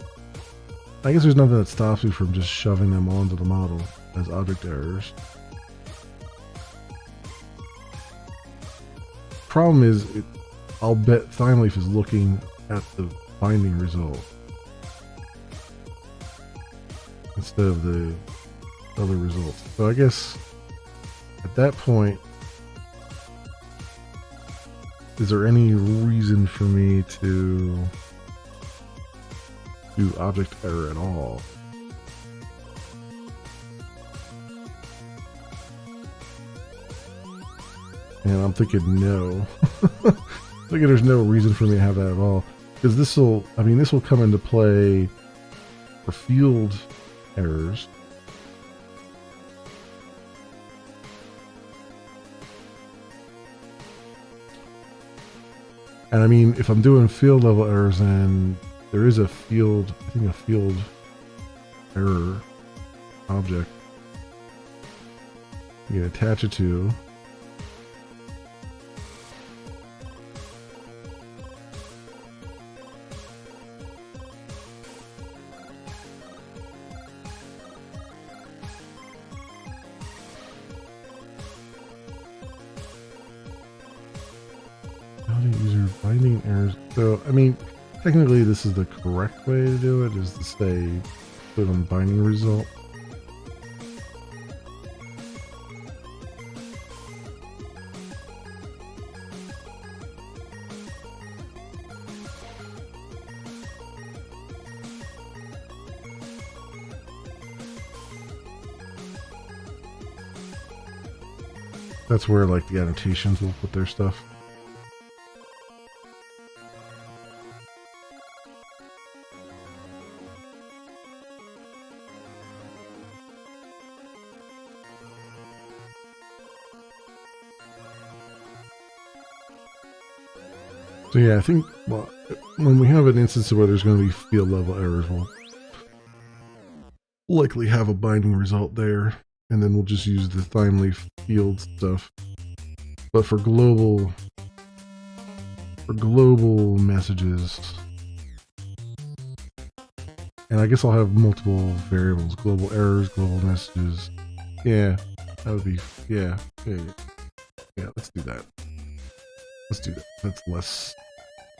there's nothing that stops me from just shoving them onto the model as object errors. Problem is, I'll bet ThymeLeaf is looking at the binding result instead of the other results. So I guess at that point, is there any reason for me to do object error at all? And I'm thinking no. I'm thinking there's no reason for me to have that at all, because this will come into play for field errors. And I mean, if I'm doing field level errors, then there is a field error object you can attach it to. User binding errors. So, I mean, technically this is the correct way to do it, is to say put on binding result. That's where like the annotations will put their stuff. So yeah, I think when we have an instance where there's going to be field level errors, we'll likely have a binding result there, and then we'll just use the ThymeLeaf field stuff. But for global messages, and I guess I'll have multiple variables: global errors, global messages. Yeah, that would be yeah. Yeah, let's do that. Let's do that. That's less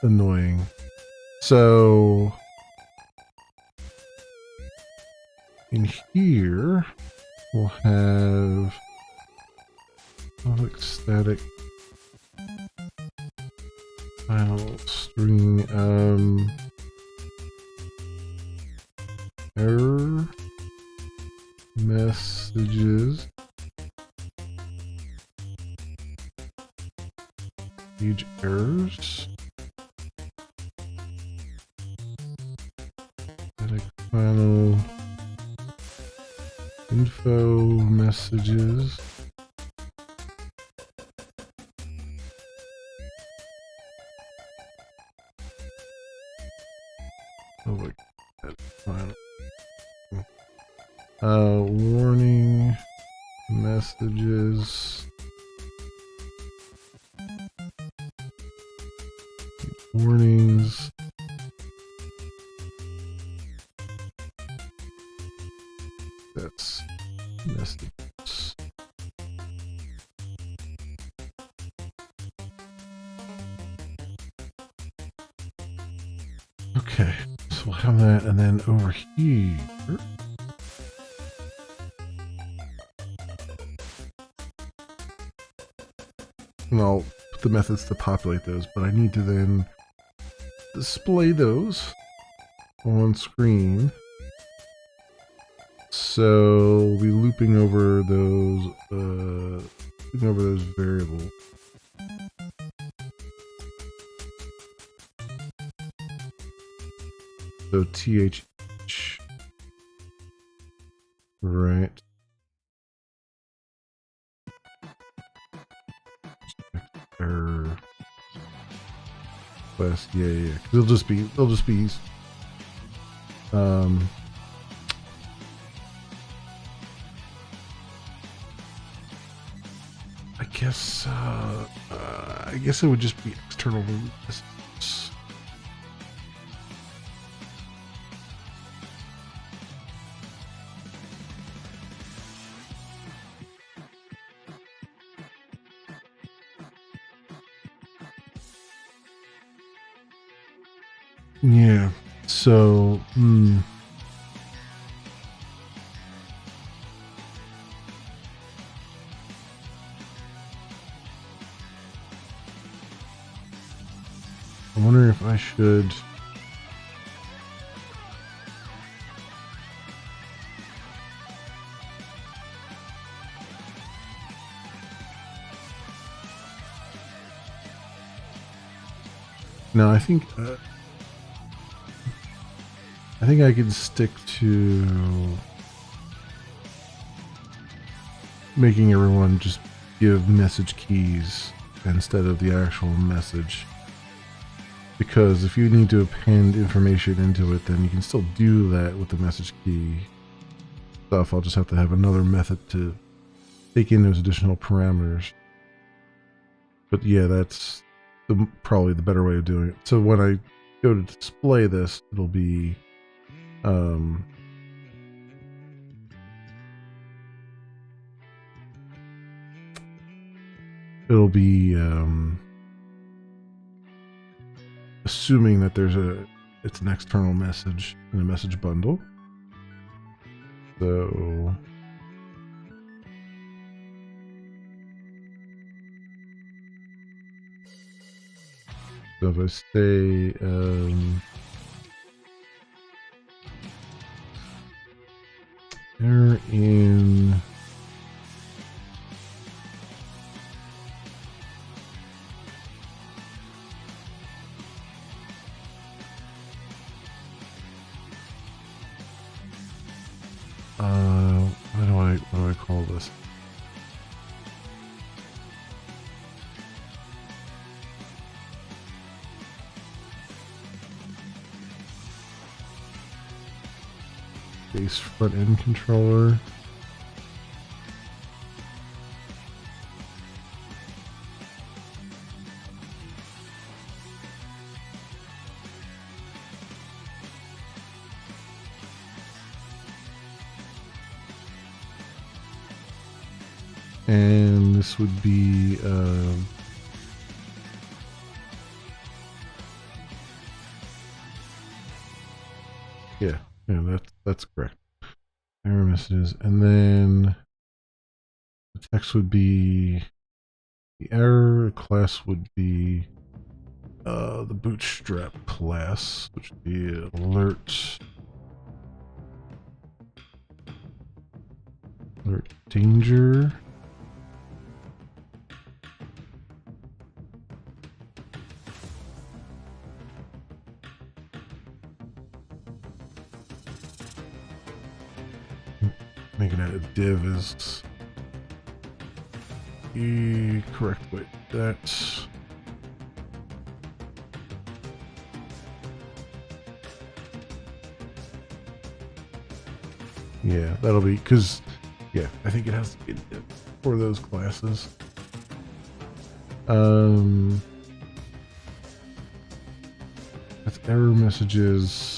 annoying. So in here we'll have public static file string error messages page errors static file info messages public static file warning messages warnings that's messages. Okay, so we'll have that, and then over here and I'll put the methods to populate those, but I need to then display those on screen. So we'll be looping over those variables. So th, right? Error. Quest, yeah. They'll just be. I guess it would just be external messages. Yeah. So. I'm wondering if I should. No, I think I can stick to making everyone just give message keys instead of the actual message. Because if you need to append information into it, then you can still do that with the message key stuff. I'll just have to have another method to take in those additional parameters. But yeah, that's probably the better way of doing it. So when I go to display this, it'll be assuming that it's an external message in a message bundle. So if I say error in what do I call this? Base front end controller. And this would be yeah, that's correct. Error messages, and then the text would be the error class would be the bootstrap class, which would be alert danger. Making it a div is the correct way. That's yeah, that'll be because yeah, I think it has to be a div for those classes. That's error messages.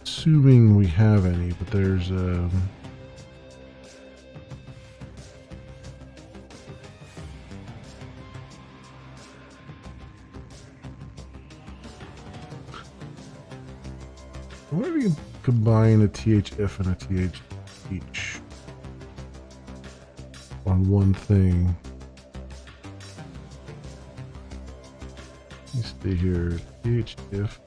Assuming we have any, but there's I wonder if you can combine a THF and a TH each on one thing. Let me stay here. THF.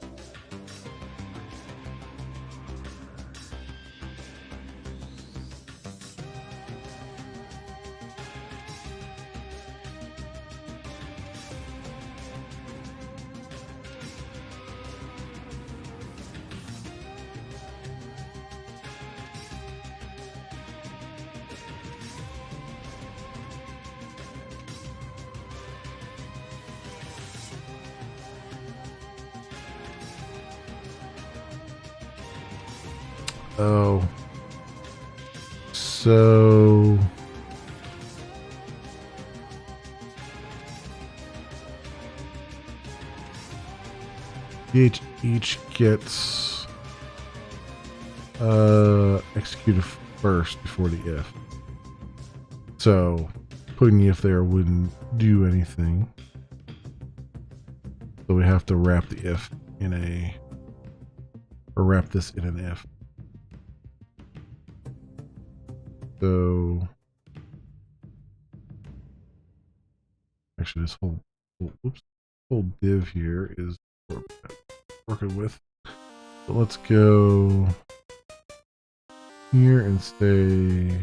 Oh. So each gets executed first before the if. So putting the if there wouldn't do anything. So we have to wrap the if in a, or wrap this in an if. So actually this whole div here is what we're working with. So let's go here and say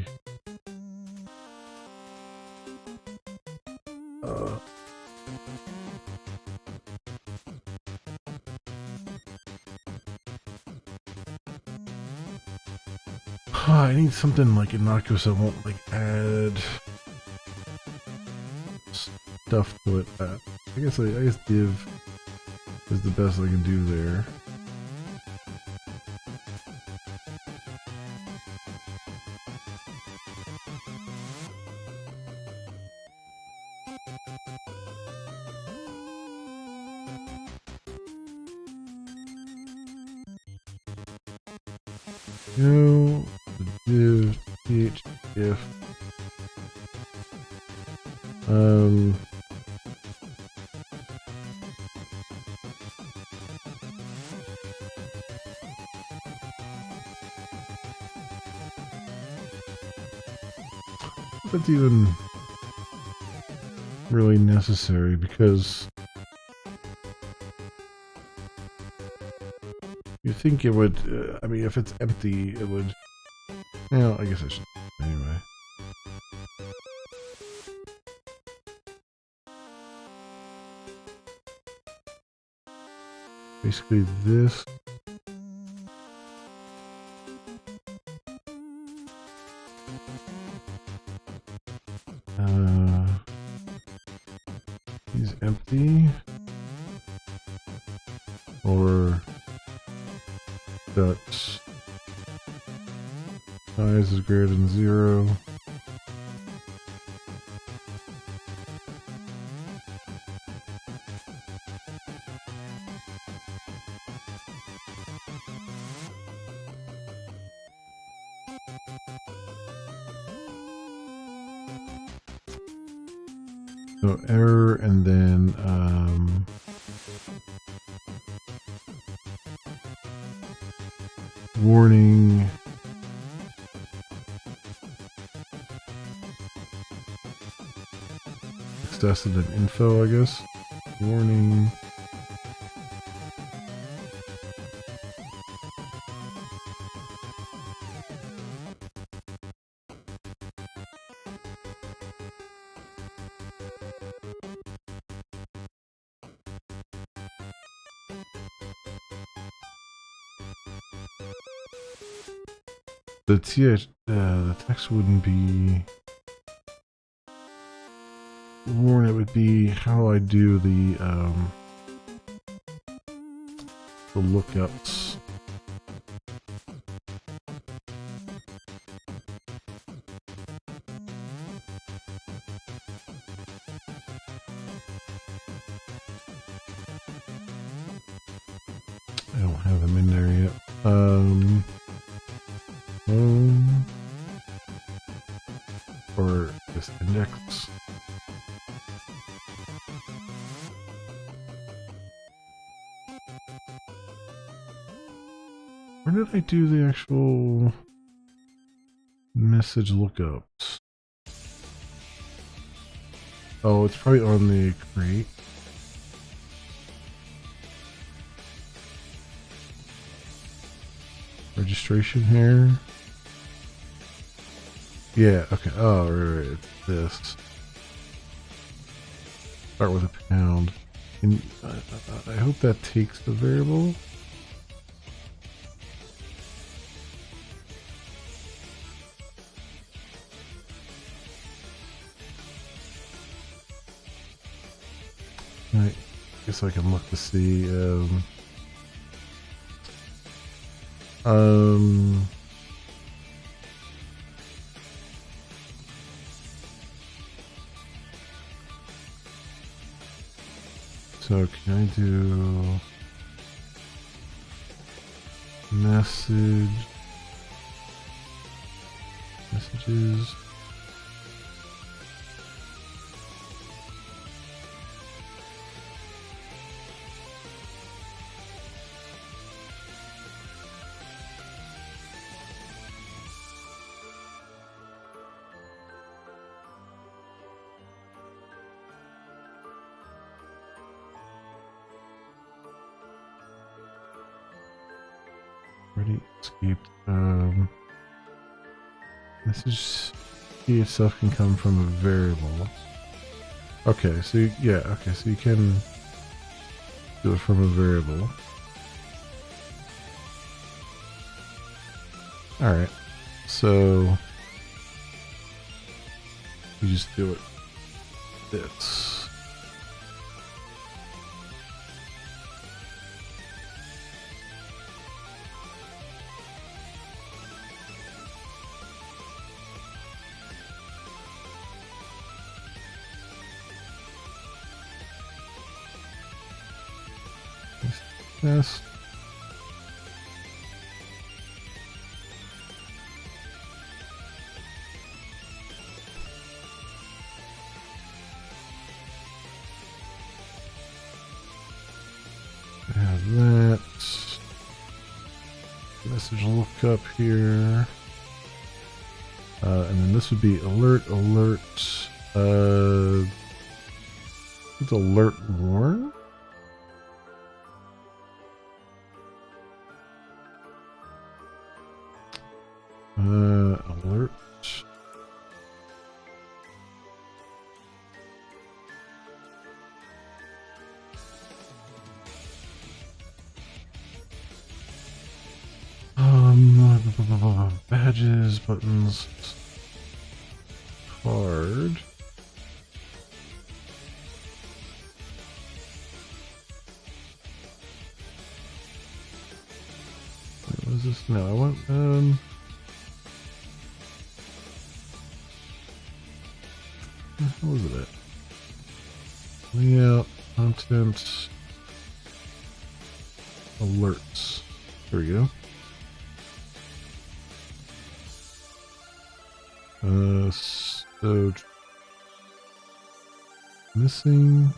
I need something like innocuous that won't like add stuff to it. I guess div is the best I can do there. No, div th if that's even really necessary because you think it would, I mean, if it's empty, it would, well, I guess I should, anyway. Basically this. Is empty. Or that size is greater than 0. So error, and then warning. Tested an info, I guess. Warning. The text wouldn't be warn. It would be how do I do the lookups. I don't have them in there yet. Or this index. Where did I do the actual message lookups? Oh, it's probably on the create. Registration here. Yeah, okay. Oh, right. It's this. Start with a pound. And I hope that takes the variable. I guess I can look to see. So can I do messages? Already escaped. Message key itself can come from a variable. Okay, so yeah, okay, so you can do it from a variable. Alright, so you just do it this. Test. Have that. Message lookup here. And then this would be alert. It's alert warn. Alert. Badges, buttons, card. What is this? No, I want, what was it? Layout, content, alerts. There we go. So missing.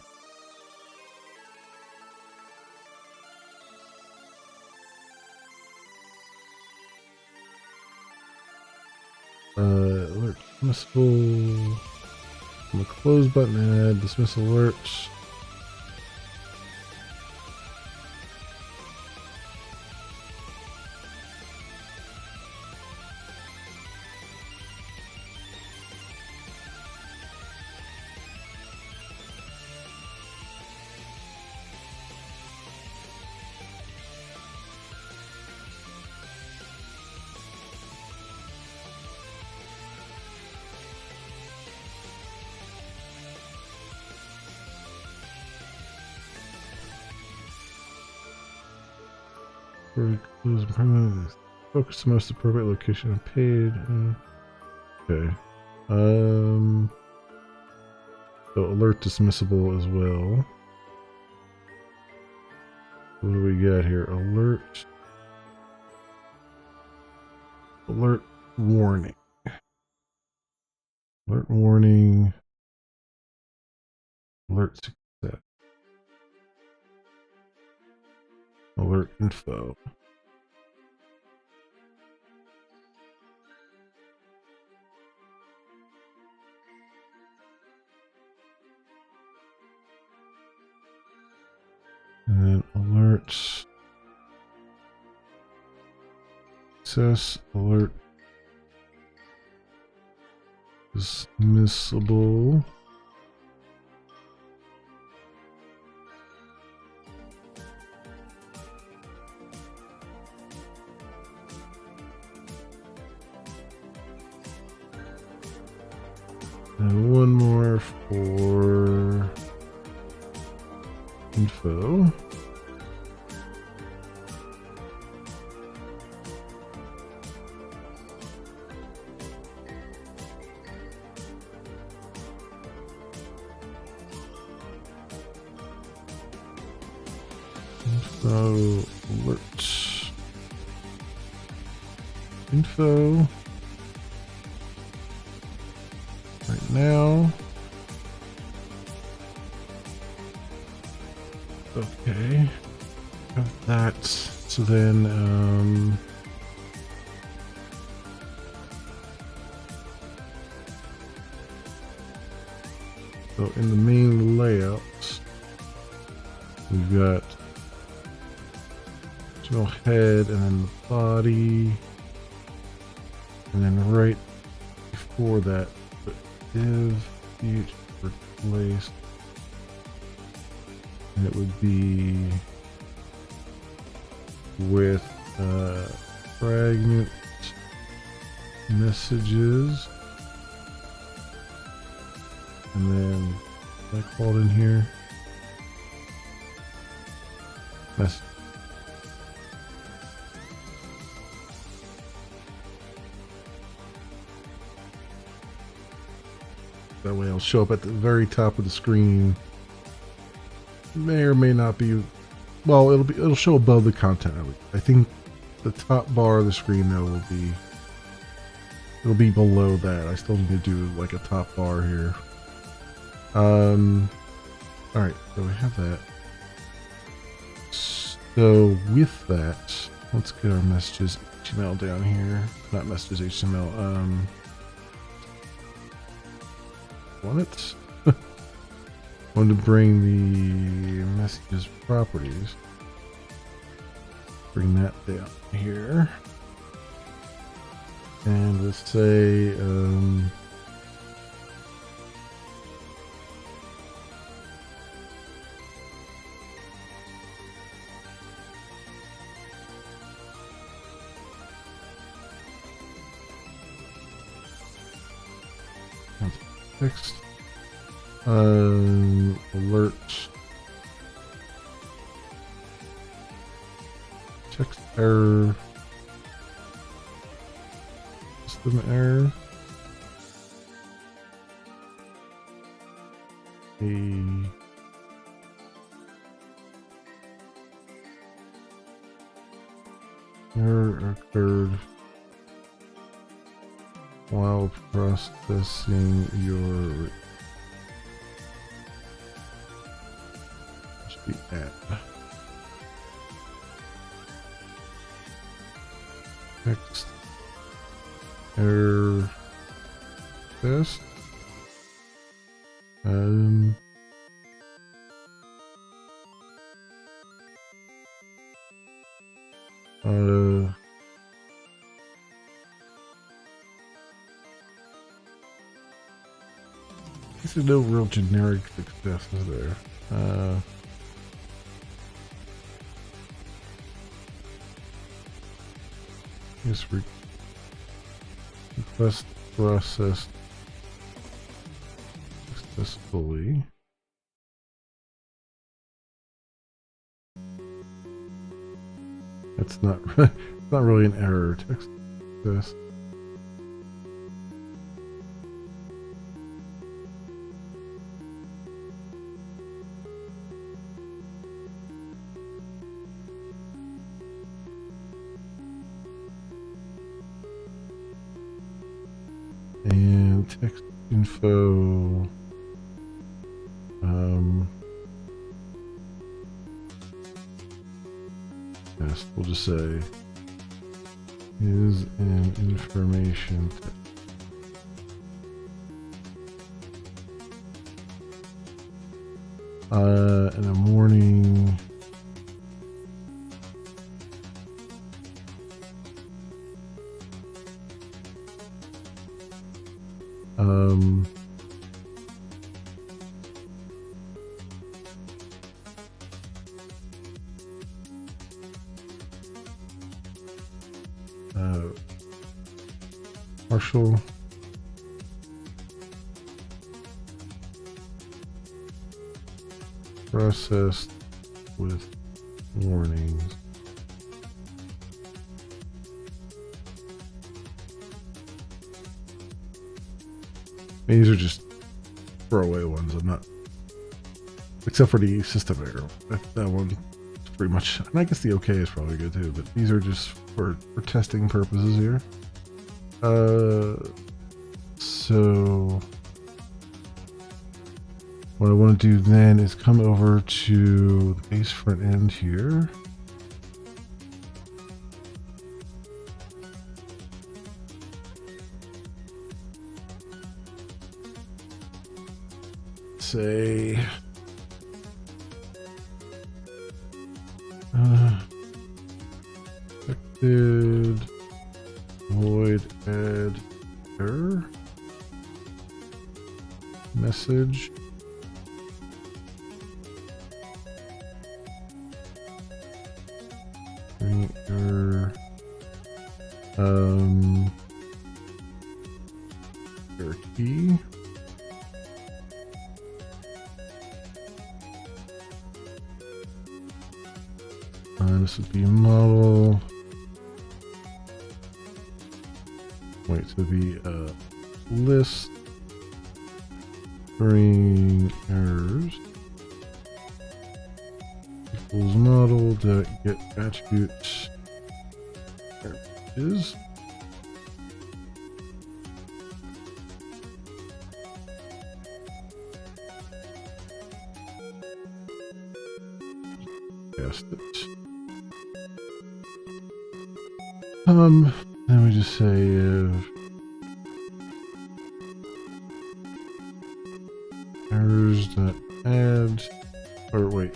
Alert dismissal. On the close button, add dismiss alerts. Focus the most appropriate location on paid. Okay. So alert dismissible as well. What do we got here? Alert. Alert warning. Alert warning. Alert success. Alert info. And then alert success, alert dismissible. And one more for info. Info alert. Info. Right now. Okay. Got that. So then, so in the main layouts, we've got original head and then the body, and then right before that, put div each replaced, and it would be with fragment messages, and then I called in here message. That way it'll show up at the very top of the screen. May or may not be, well, it'll show above the content. I think the top bar of the screen though it'll be below that. I still need to do like a top bar here. Alright, so we have that. So with that, let's get our messages HTML down here. Not messages HTML, what? Want to bring the messages properties. Bring that down here. And we'll say, text alert text error, system error, error occurred while processing your the add. Text error test. There's no real generic successes there. Just request processed successfully. That's not not really an error. Text this. And text info. Yes, we'll just say is an information text. In the morning. Partial processed with warnings. These are just throwaway ones. I'm not, except for the system error. That one is pretty much, and I guess the OK is probably good too, but these are just for testing purposes here. So what I want to do then is come over to the base front end here. Say expected void add error message. Error error key. This would be model. Wait, so be list string errors equals model dot get attributes is. Cast it. Then we just say if errors that add, or wait,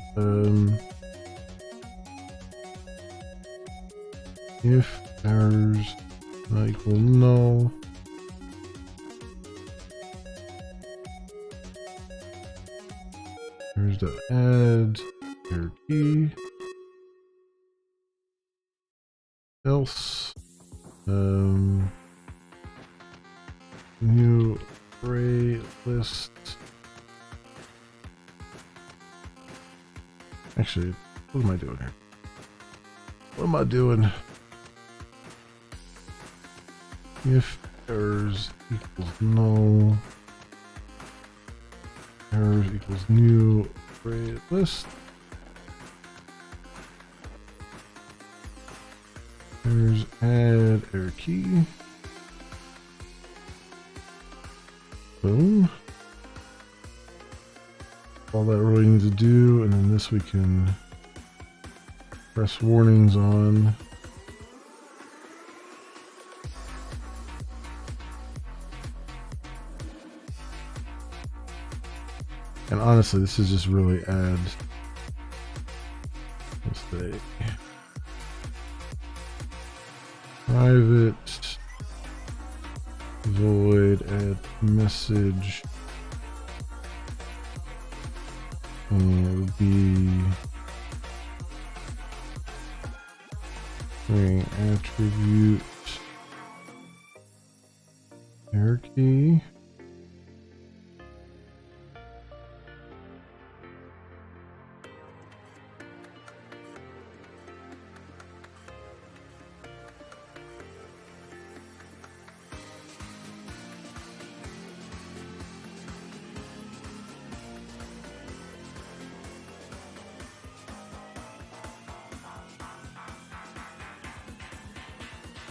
if errors not equal null, errors that add error key, else new array list. Actually, what am I doing here? What am I doing? If errors equals null, errors equals new array list. Errors add error key. Boom. all that really needs to do, and then this we can press warnings on. And honestly, this is just really add mistake. Private void add message. And it would be string attribute error key.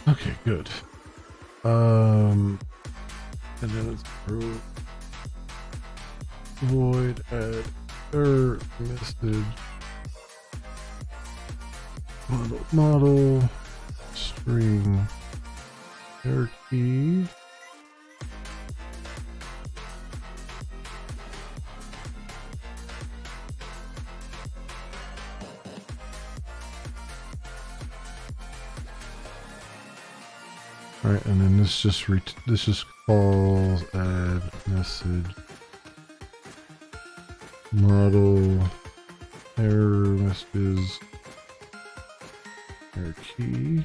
Okay, good. And then it's void add error message model string error key. All right, and then this just calls add message model error messages error key.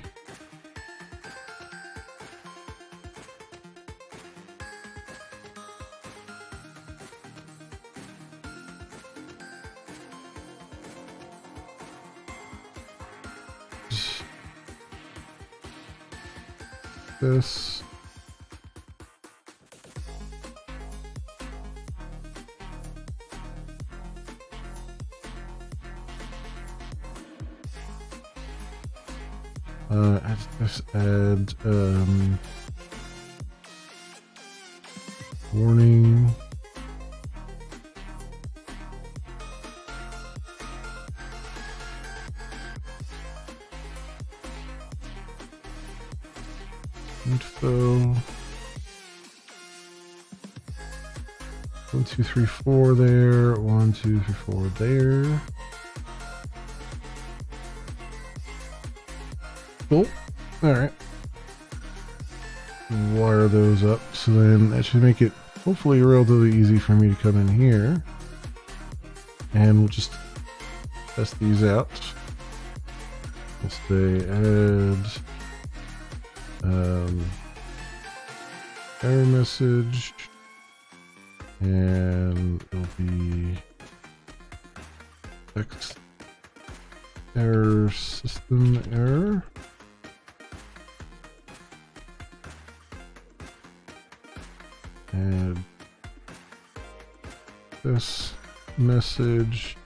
This add warning info 1 2 3 4 there 1 2 3 4 there. Cool. All right. Wire those up, so then that should make it hopefully relatively easy for me to come in here, and we'll just test these out. We'll say add error message, and it'll be X error system error. Add this message.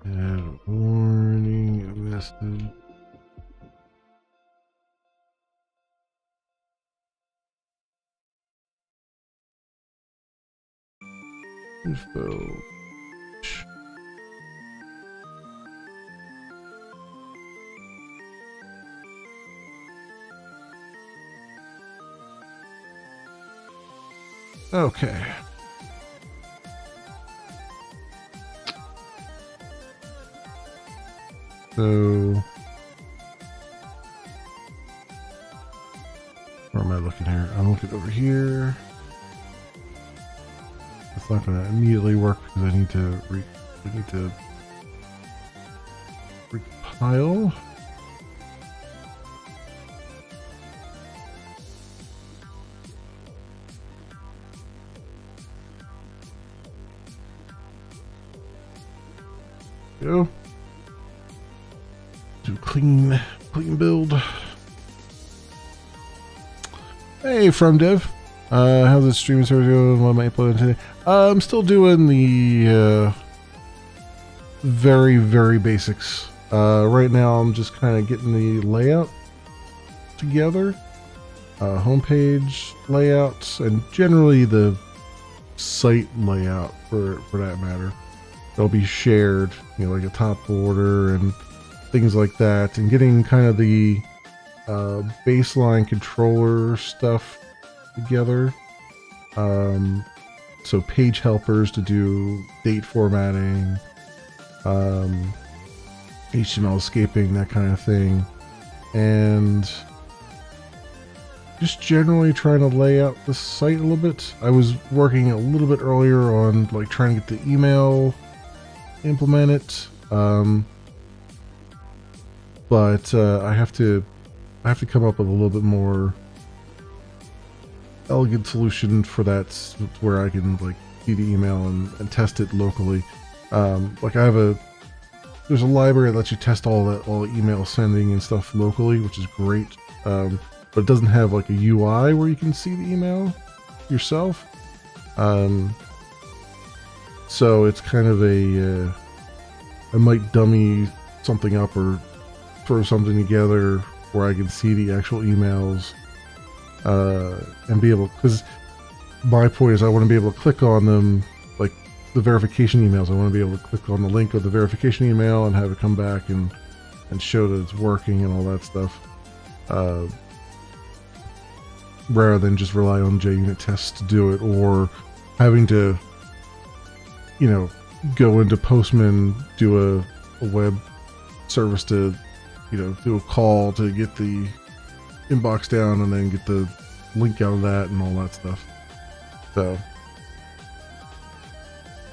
Add warning message. Info. Okay. So, where am I looking here? I'm looking over here. It's not going to immediately work because I need to recompile. Go. Do clean build. Hey, from Dev. How's the streaming service going? What am I uploading today? I'm still doing the very basics. Right now I'm just kind of getting the layout together. Homepage layouts, and generally the site layout for that matter. They'll be shared, like a top border and things like that, and getting kind of the baseline controller stuff together. So page helpers to do date formatting, HTML escaping, that kind of thing, and just generally trying to lay out the site a little bit. I was working a little bit earlier on like trying to get the email implemented, but I have to come up with a little bit more elegant solution for that, where I can like see the email and test it locally. Like there's a library that lets you test all email sending and stuff locally, which is great. But it doesn't have like a UI where you can see the email yourself. So it's kind of I might dummy something up or throw something together where I can see the actual emails and be able, because my point is I want to be able to click on them, like the verification emails. I want to be able to click on the link of the verification email and have it come back and show that it's working and all that stuff. Rather than just rely on JUnit tests to do it, or having to, go into Postman, do a web service to, do a call to get the inbox down and then get the link out of that and all that stuff. So,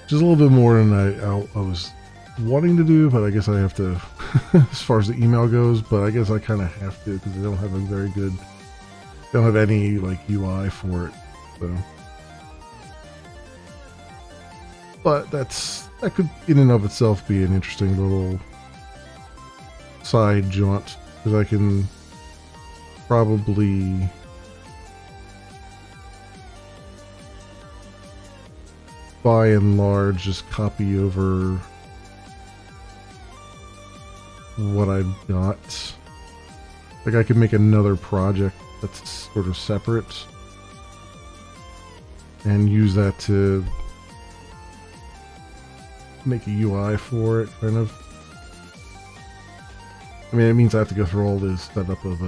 just a little bit more than I was wanting to do, but I guess I have to, as far as the email goes, but I guess I kind of have to because I don't have don't have any like UI for it, so. But that could in and of itself be an interesting little side jaunt, because I can probably by and large just copy over what I've got. Like I could make another project that's sort of separate and use that to make a UI for it, kind of. I mean, it means I have to go through all this setup of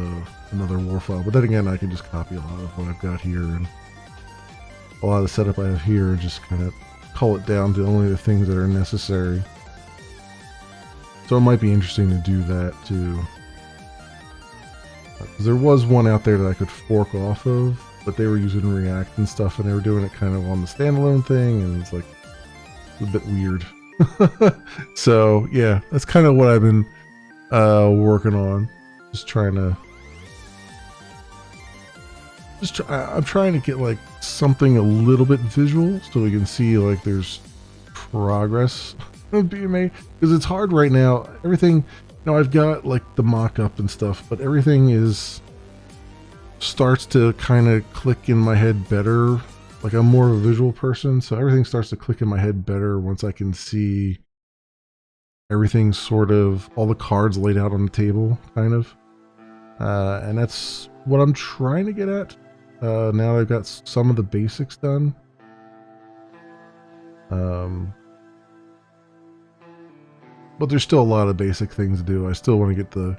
another WAR file, but then again, I can just copy a lot of what I've got here, and a lot of the setup I have here, and just kind of cull it down to only the things that are necessary. So it might be interesting to do that too. There was one out there that I could fork off of, but they were using React and stuff, and they were doing it kind of on the standalone thing, and it's like a bit weird. So yeah, that's kind of what I've been working on. Just trying to, I'm trying to get like something a little bit visual so we can see like there's progress being made, because it's hard right now. Everything. I've got like the mock-up and stuff, but everything starts to kind of click in my head better. Like I'm more of a visual person, so everything starts to click in my head better once I can see everything, sort of all the cards laid out on the table, kind of. And that's what I'm trying to get at. Now I've got some of the basics done. But there's still a lot of basic things to do. I still want to get the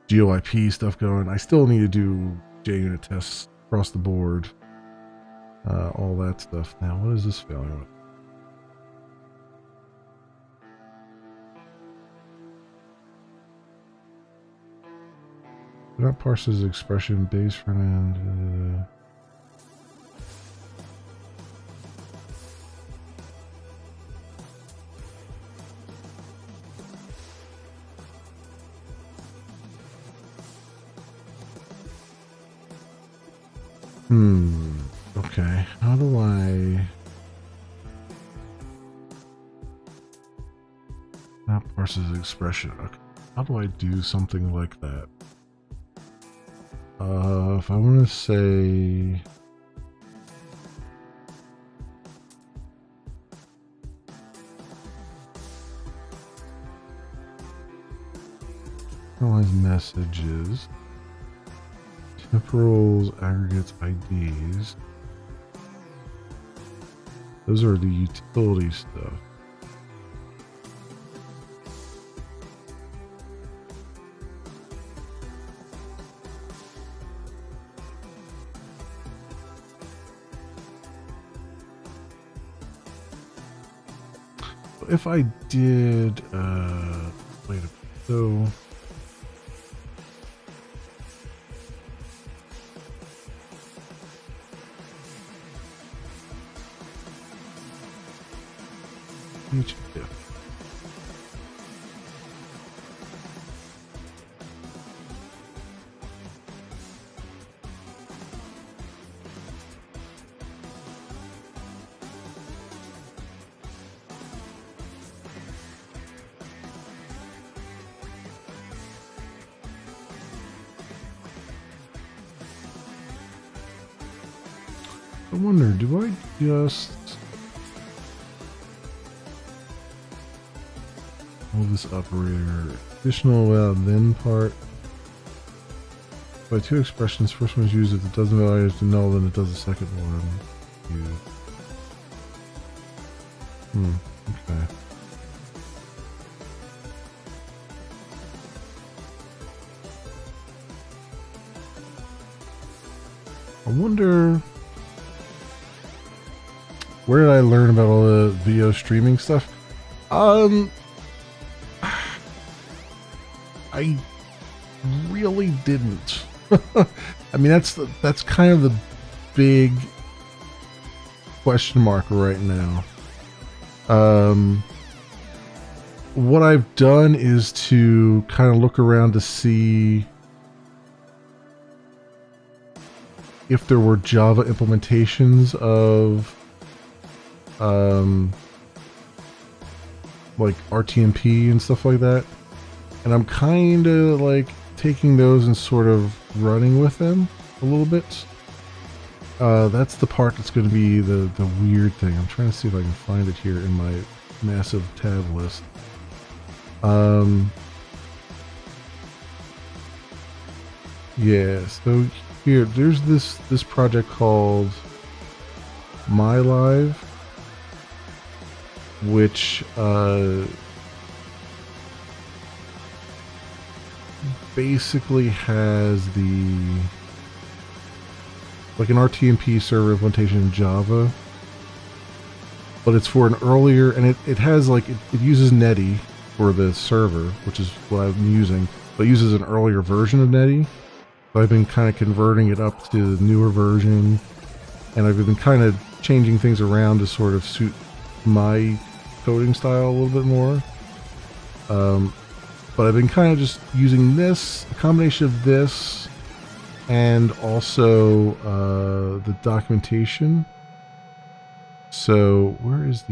GeoIP stuff going. I still need to do JUnit tests across the board. All that stuff. Now, what is this failing with? That parses expression base front end. Okay. How do I... That parses expression. Okay. How do I do something like that? If I want to say... Analyze messages. Temporals, aggregates, IDs. Those are the utility stuff. If I did, wait a minute, so each if. I wonder, do I just hold this operator additional then part by two expressions? First one is used if it doesn't value to null, then it does the second one. Okay. I wonder, where did I learn about all the video streaming stuff? I really didn't. I mean, that's kind of the big question mark right now. What I've done is to kind of look around to see if there were Java implementations of like RTMP and stuff like that, and I'm kind of like taking those and sort of running with them a little bit. That's the part that's going to be the weird thing. I'm trying to see if I can find it here in my massive tab list. Yeah, so here, there's this project called MyLive, which basically has like an RTMP server implementation in Java, but it's for an earlier, and it has like, it uses Netty for the server, which is what I'm using, but it uses an earlier version of Netty. So I've been kind of converting it up to the newer version, and I've been kind of changing things around to sort of suit my coding style a little bit more. But I've been kind of just using this, a combination of this, and also the documentation. So where's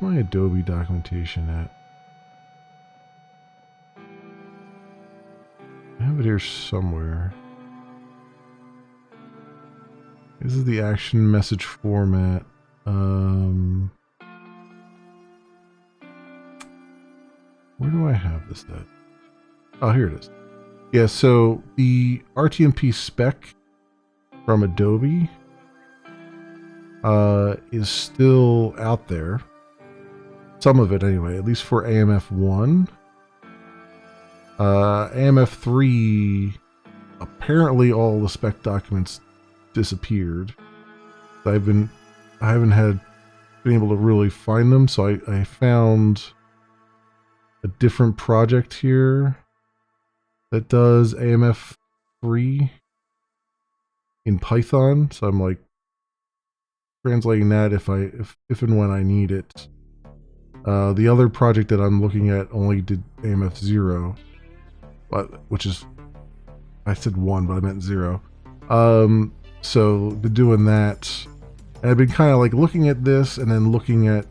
my Adobe documentation at? I have it here somewhere. This is the action message format. Where do I have this at? Oh, here it is. Yeah, so the RTMP spec from Adobe is still out there. Some of it anyway, at least for AMF1. AMF3, apparently all the spec documents disappeared. I haven't been able to really find them, so I found a different project here that does AMF3 in Python. So I'm like translating that if and when I need it. The other project that I'm looking at only did AMF0, which is, I said 1, but I meant 0. So been doing that, and I've been kind of like looking at this and then looking at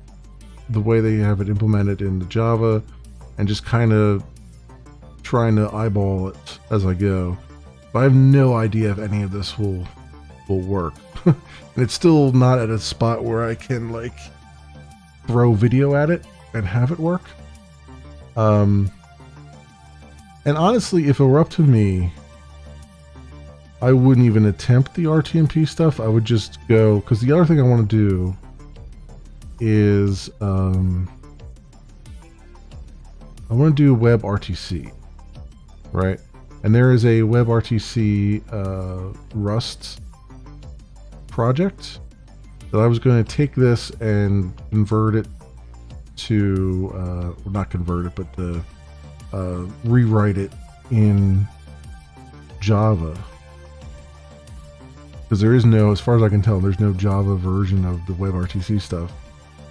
the way they have it implemented into Java, and just kind of trying to eyeball it as I go. But I have no idea if any of this will work. And it's still not at a spot where I can like throw video at it and have it work. And honestly, if it were up to me, I wouldn't even attempt the RTMP stuff. I would just go, because the other thing I want to do is I want to do WebRTC, right? And there is a WebRTC Rust project that I was going to take this and convert it to, well, not convert it, but rewrite it in Java. Because there is no, as far as I can tell, there's no Java version of the WebRTC stuff.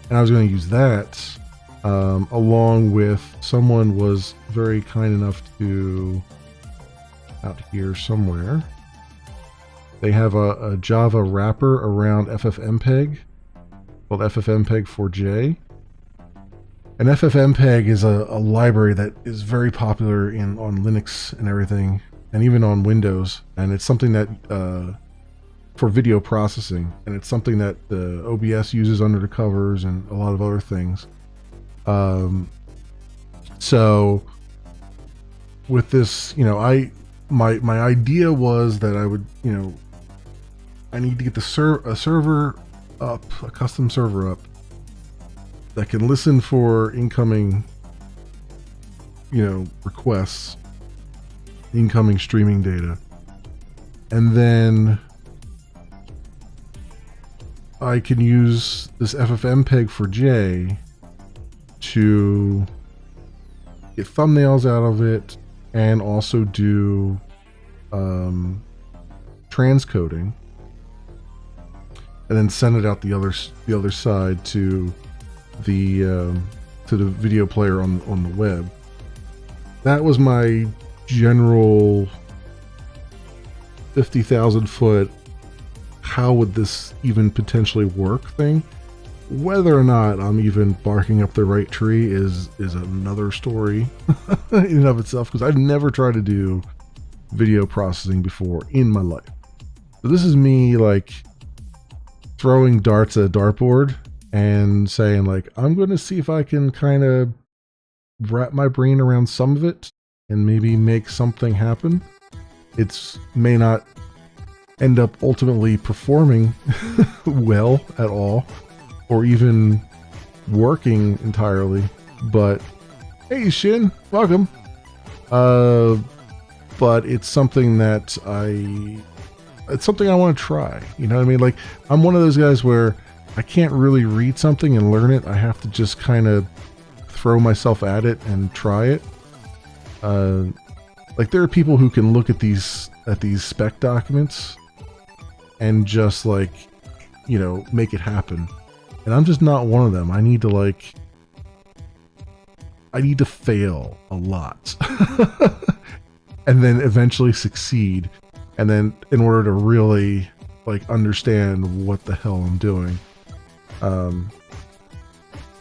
And I was going to use that along with, someone was very kind enough to, out here somewhere, they have a Java wrapper around FFmpeg called FFmpeg4j. And FFmpeg is a library that is very popular on Linux and everything, and even on Windows. And it's something that for video processing, and it's something that the OBS uses under the covers and a lot of other things. So with this, you know, my idea was that I would, you know, I need to get a server up, a custom server up that can listen for incoming, you know, requests, incoming streaming data, and then I can use this FFmpeg4j to get thumbnails out of it, and also do transcoding, and then send it out the other side to the video player on the web. That was my general 50,000 foot how would this even potentially work thing. Whether or not I'm even barking up the right tree is another story in and of itself, because I've never tried to do video processing before in my life. So this is me like throwing darts at a dartboard and saying like, I'm going to see if I can kind of wrap my brain around some of it and maybe make something happen. It's may not end up ultimately performing well at all, or even working entirely, but hey Shin, welcome. But it's something that I want to try, you know what I mean? Like, I'm one of those guys where I can't really read something and learn it. I have to just kind of throw myself at it and try it. Like, there are people who can look at these spec documents and just, like, you know, make it happen. And I'm just not one of them. I need to fail a lot and then eventually succeed. And then in order to really like understand what the hell I'm doing.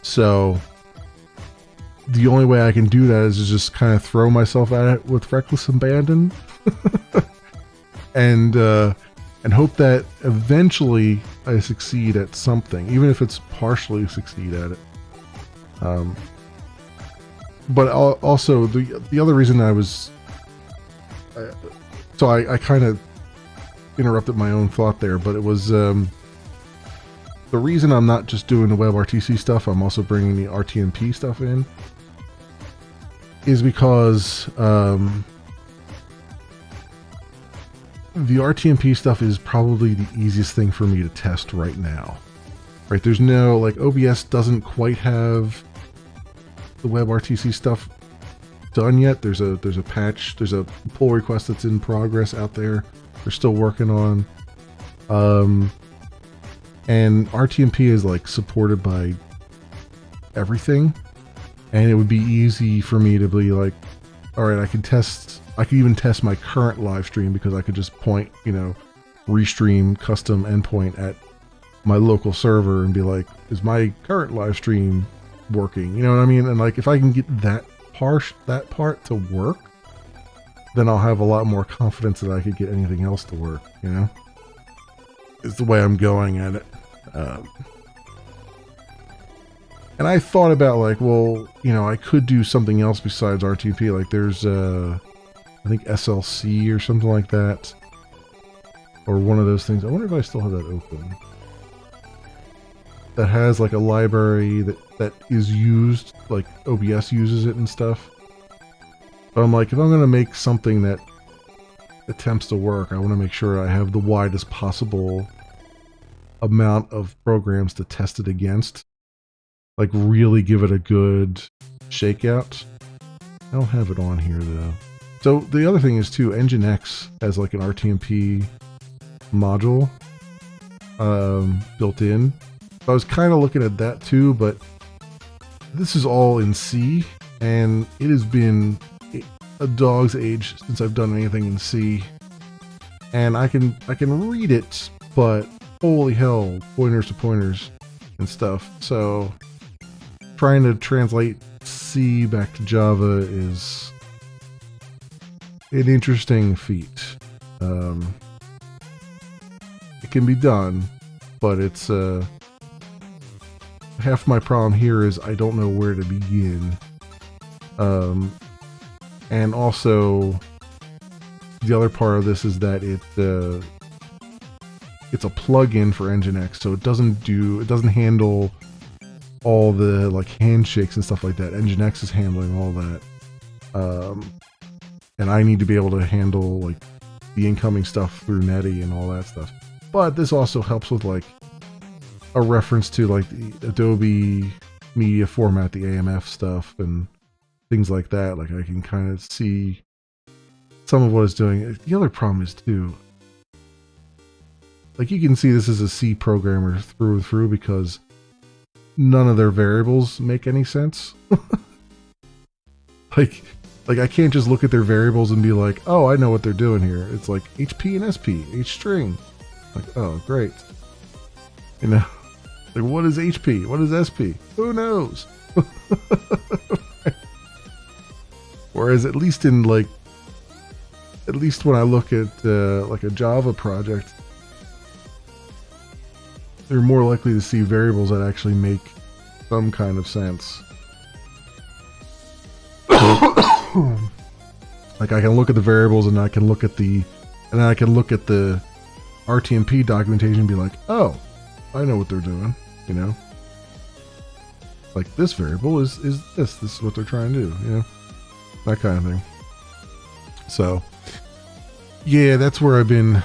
So the only way I can do that is to just kind of throw myself at it with reckless abandon and hope that eventually I succeed at something, even if it's partially succeed at it. But also the other reason I was, so I kind of interrupted my own thought there, but it was the reason I'm not just doing the WebRTC stuff, I'm also bringing the RTMP stuff in, is because the RTMP stuff is probably the easiest thing for me to test right now. Right? There's no, like, OBS doesn't quite have the WebRTC stuff done yet. There's a patch, there's a pull request that's in progress out there. They're still working on. And RTMP is like supported by everything. And it would be easy for me to be like, all right, I could even test my current live stream, because I could just point, you know, restream custom endpoint at my local server and be like, is my current live stream working? You know what I mean? And like, if I can get that part to work, then I'll have a lot more confidence that I could get anything else to work, you know? Is the way I'm going at it. And I thought about like, well, you know, I could do something else besides RTMP. Like there's I think SLC or something like that. or one of those things. I wonder if I still have that open. That has like a library that is used, like OBS uses it and stuff. But I'm like, if I'm going to make something that attempts to work, I want to make sure I have the widest possible amount of programs to test it against. Like really give it a good shakeout. I don't have it on here though. So the other thing is too, Nginx has like an RTMP module built in. I was kind of looking at that too, but this is all in C, and it has been a dog's age since I've done anything in C. And I can read it, but holy hell, pointers to pointers and stuff. So trying to translate C back to Java is an interesting feat. It can be done, but it's half my problem here is I don't know where to begin. And also the other part of this is that it's a plugin for Nginx, so it doesn't handle all the like handshakes and stuff like that. Nginx is handling all that. And I need to be able to handle like the incoming stuff through Netty and all that stuff. But this also helps with like a reference to like the Adobe Media Format, the AMF stuff and things like that. Like I can kind of see some of what it's doing. The other problem is too, like you can see this is a C programmer through and through because none of their variables make any sense. like I can't just look at their variables and be like, oh, I know what they're doing here. It's like HP and SP, H string. Like, oh, great. You know, like what is HP? What is SP? Who knows? Whereas at least when I look at like a Java project, they're more likely to see variables that actually make some kind of sense. Like I can look at the variables and I can look at the RTMP documentation and be like, oh, I know what they're doing, you know? Like this variable is this is what they're trying to do, you know? That kind of thing. So yeah, that's where I've been.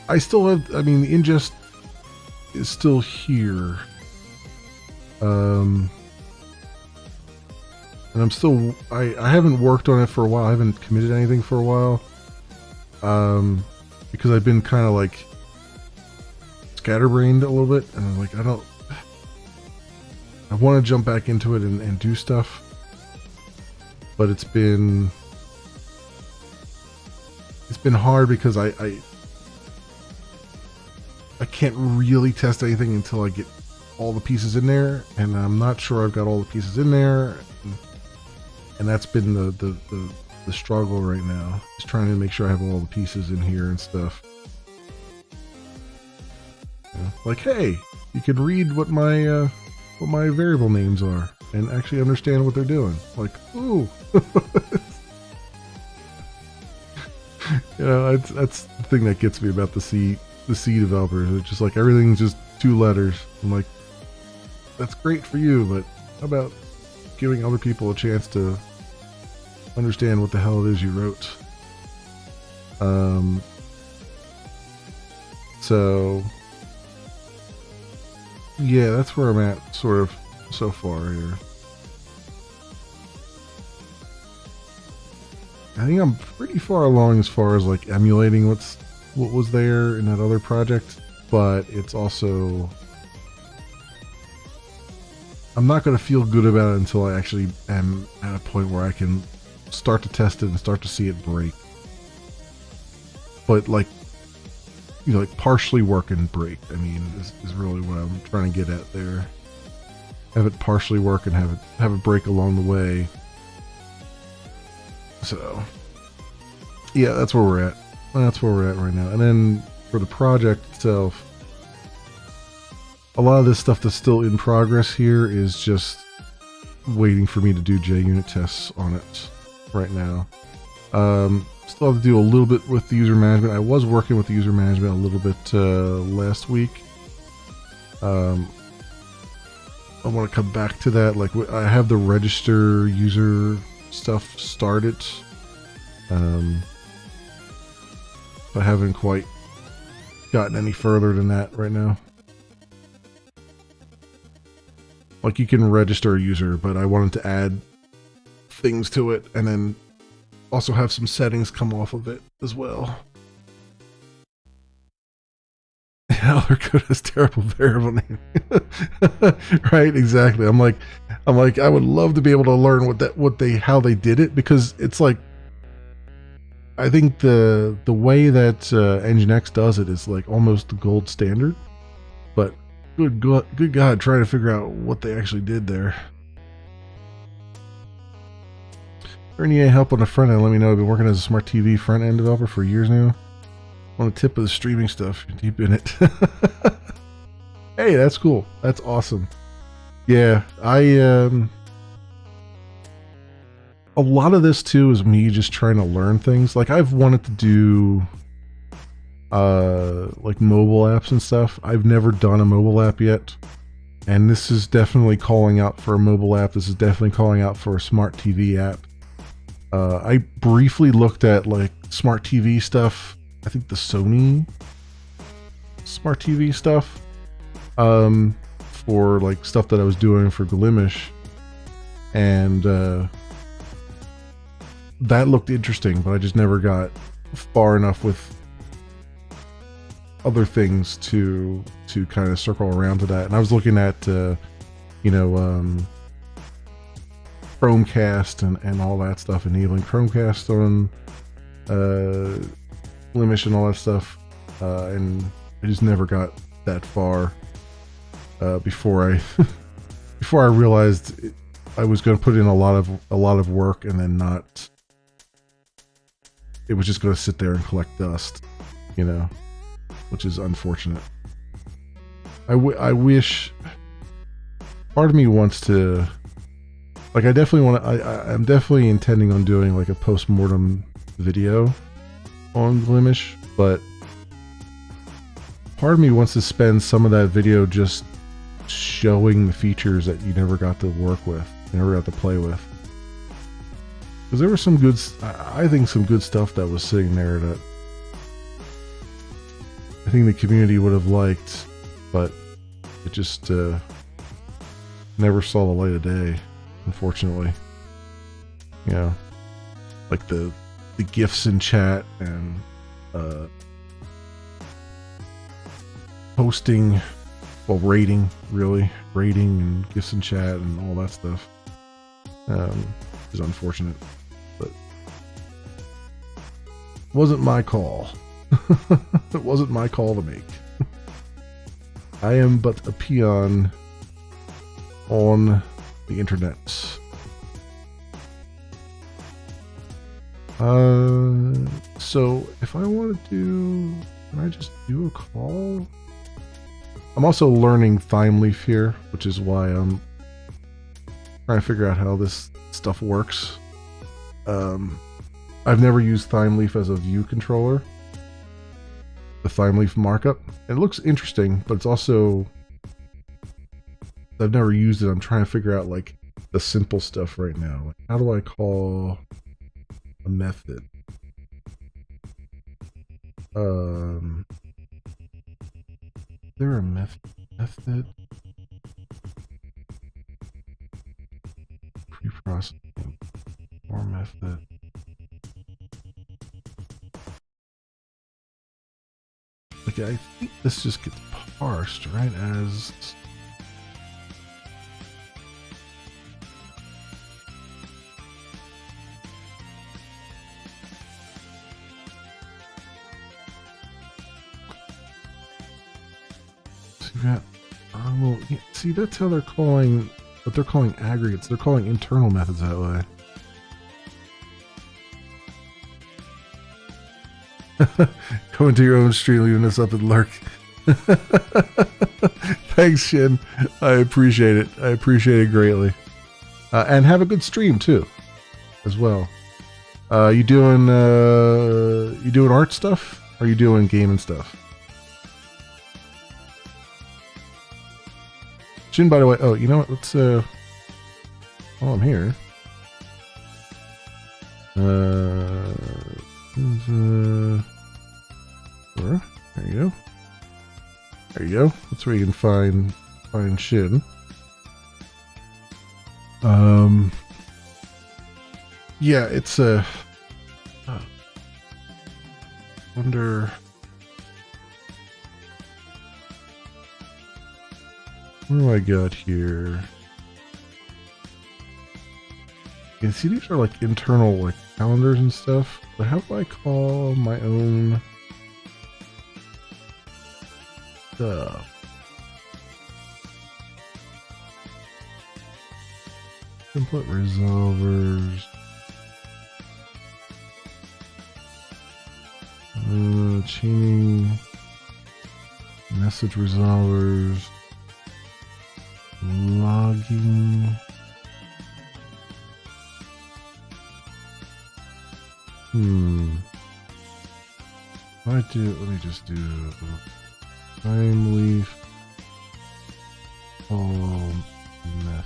I still have, I mean, the ingest is still here. And I'm still, I haven't worked on it for a while. I haven't committed anything for a while. Because I've been kind of like scatterbrained a little bit. And I'm like, I want to jump back into it and do stuff. But it's been hard because I can't really test anything until I get all the pieces in there, and I'm not sure I've got all the pieces in there, and that's been the struggle right now. Just trying to make sure I have all the pieces in here and stuff. You know, like, hey, you could read what my variable names are and actually understand what they're doing. Like, ooh. You know, that's the thing that gets me about the C developers. It's just like everything's just 2 letters. I'm like, that's great for you, but how about giving other people a chance to understand what the hell it is you wrote? So yeah, that's where I'm at sort of so far here. I think I'm pretty far along as far as like emulating what was there in that other project, but it's also, I'm not going to feel good about it until I actually am at a point where I can start to test it and start to see it break. But like, you know, like partially work and break, I mean, is really what I'm trying to get at there. Have it partially work and have it break along the way. So yeah, that's where we're at. That's where we're at right now. And then for the project itself, a lot of this stuff that's still in progress here is just waiting for me to do JUnit tests on it right now. Still have to do a little bit with the user management. I was working with the user management a little bit last week. I want to come back to that. Like, I have the register user stuff started. I haven't quite gotten any further than that right now. Like, you can register a user, but I wanted to add things to it and then also have some settings come off of it as well. Elder code has terrible variable name. Right, exactly. I'm like, I would love to be able to learn how they did it, because it's like, I think the way that Nginx does it is like almost the gold standard. But good God, trying to figure out what they actually did there. For any help on the front end, let me know. I've been working as a smart TV front end developer for years now. On the tip of the streaming stuff, you're deep in it. Hey, that's cool. That's awesome. Yeah, a lot of this too is me just trying to learn things. Like, I've wanted to do like mobile apps and stuff. I've never done a mobile app yet. And this is definitely calling out for a mobile app. This is definitely calling out for a smart TV app. I briefly looked at like smart TV stuff. I think the Sony smart TV stuff, for like stuff that I was doing for Glimish, and that looked interesting, but I just never got far enough with other things to kind of circle around to that. And I was looking at, Chromecast and all that stuff, enabling Chromecast on Glimish and all that stuff, and I just never got that far before I before I realized I was going to put in a lot of work and then not. It was just going to sit there and collect dust, which is unfortunate. I wish. Part of me wants to. Like, I definitely want to. I'm definitely intending on doing like a post-mortem video on Glimish, but part of me wants to spend some of that video just showing the features that you never got to work with, never got to play with. Because there was some good, I think some good stuff that was sitting there that I think the community would have liked, but it just never saw the light of day, unfortunately. Like the GIFs in chat and posting, rating and GIFs in chat and all that stuff is unfortunate, but wasn't my call. It wasn't my call to make. I am but a peon on the internet. So if I want to can I just do a call? I'm also learning Thymeleaf here, which is why I'm trying to figure out how this stuff works. I've never used Thymeleaf as a view controller. The Thymeleaf markup. It looks interesting, but it's also, I've never used it. I'm trying to figure out like the simple stuff right now. Like, how do I call a method? Is there a method? Pre-processing or method? Okay, I think this just gets parsed right as. See, that's how they're calling what they're calling aggregates. They're calling internal methods that way. Go into your own stream, leaving us up and lurk. Thanks, Shin. I appreciate it. I appreciate it greatly. And have a good stream too, as well. You doing art stuff? Or are you doing gaming stuff? Shin, by the way, oh, you know what? Let's while I'm here. There you go. There you go. That's where you can find Shin. Yeah, it's a. Wonder. What do I got here? You can see these are like internal like calendars and stuff. But how do I call my own stuff? Template resolvers. Chaining. Message resolvers. Logging. Let me just do time leaf. Mess.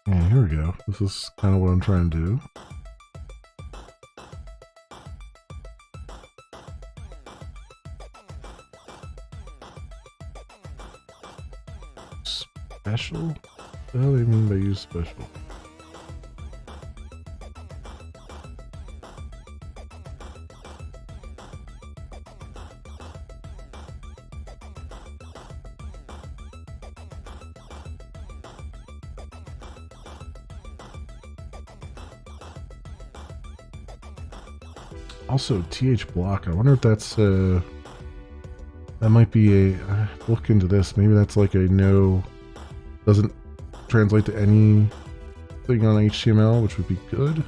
Yeah, here we go. This is kind of what I'm trying to do. Special? What the hell do you mean by use special? Also, TH block. I wonder if that's that might be a look into this. Maybe that's like a no, doesn't translate to anything on HTML, which would be good.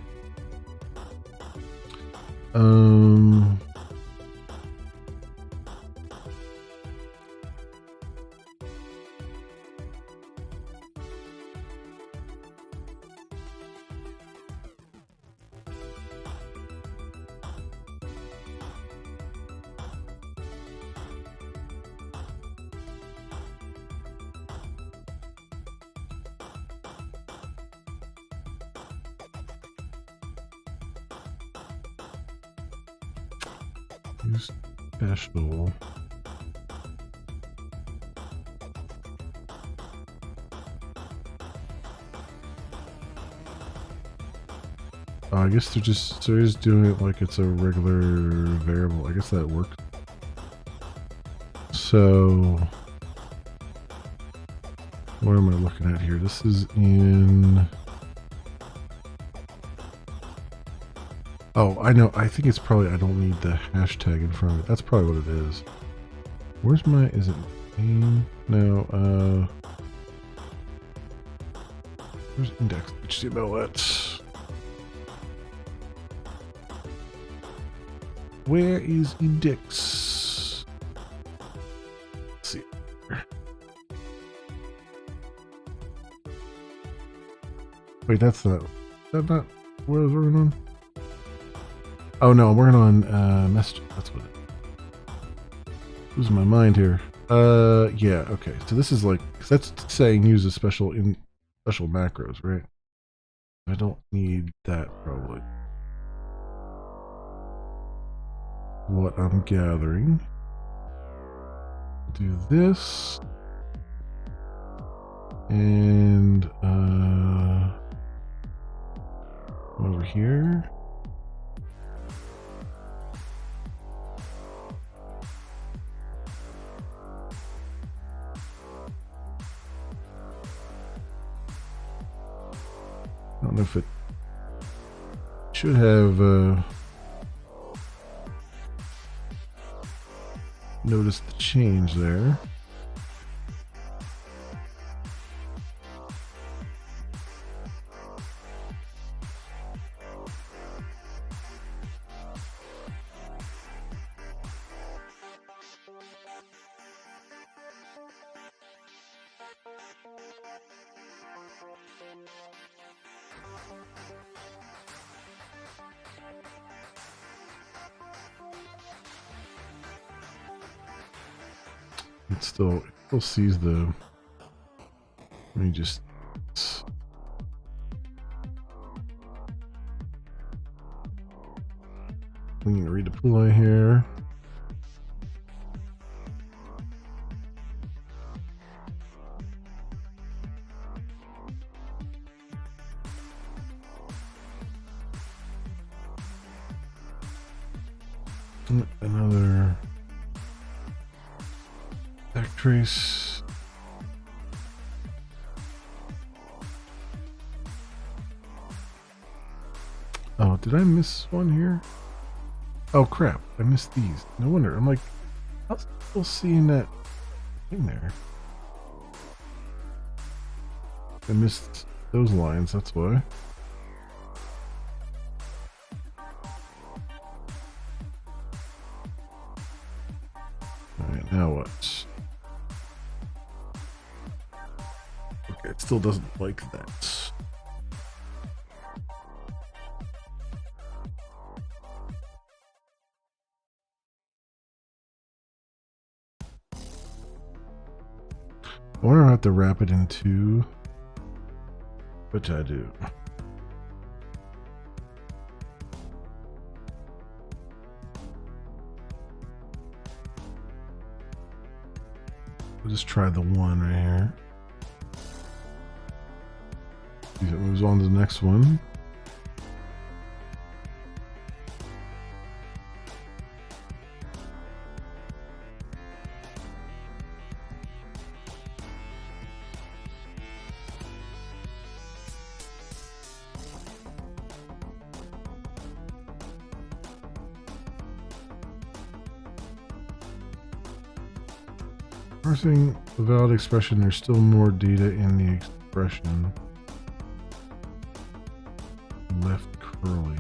Special. I guess they're just doing it like it's a regular variable. I guess that works. So, what am I looking at here? This is in. Oh, I know. I think it's probably, I don't need the hashtag in front of it. That's probably what it is. Where's my, is it main? No, where's index HTML at? Where is index? Let's see. Wait, that's not, what I was working on? Oh no, I'm working on message. That's what it. Losing my mind here. Yeah, okay. So this is like, cause that's saying use a special macros, right? I don't need that probably. What I'm gathering. Do this. And over here. I don't know if it should have noticed the change there. It still sees the. Let me just. We can redeploy here. Another backtrace. Oh, did I miss one here? Oh crap, I missed these. No wonder. I'm like, I was still seeing that thing there. I missed those lines, that's why. Alright, now what? Okay, it still doesn't like that. I wonder if I have to wrap it in two, which I do. We'll just try the one right here. See if it moves on to the next one. Parsing a valid expression, there's still more data in the expression. Left curly.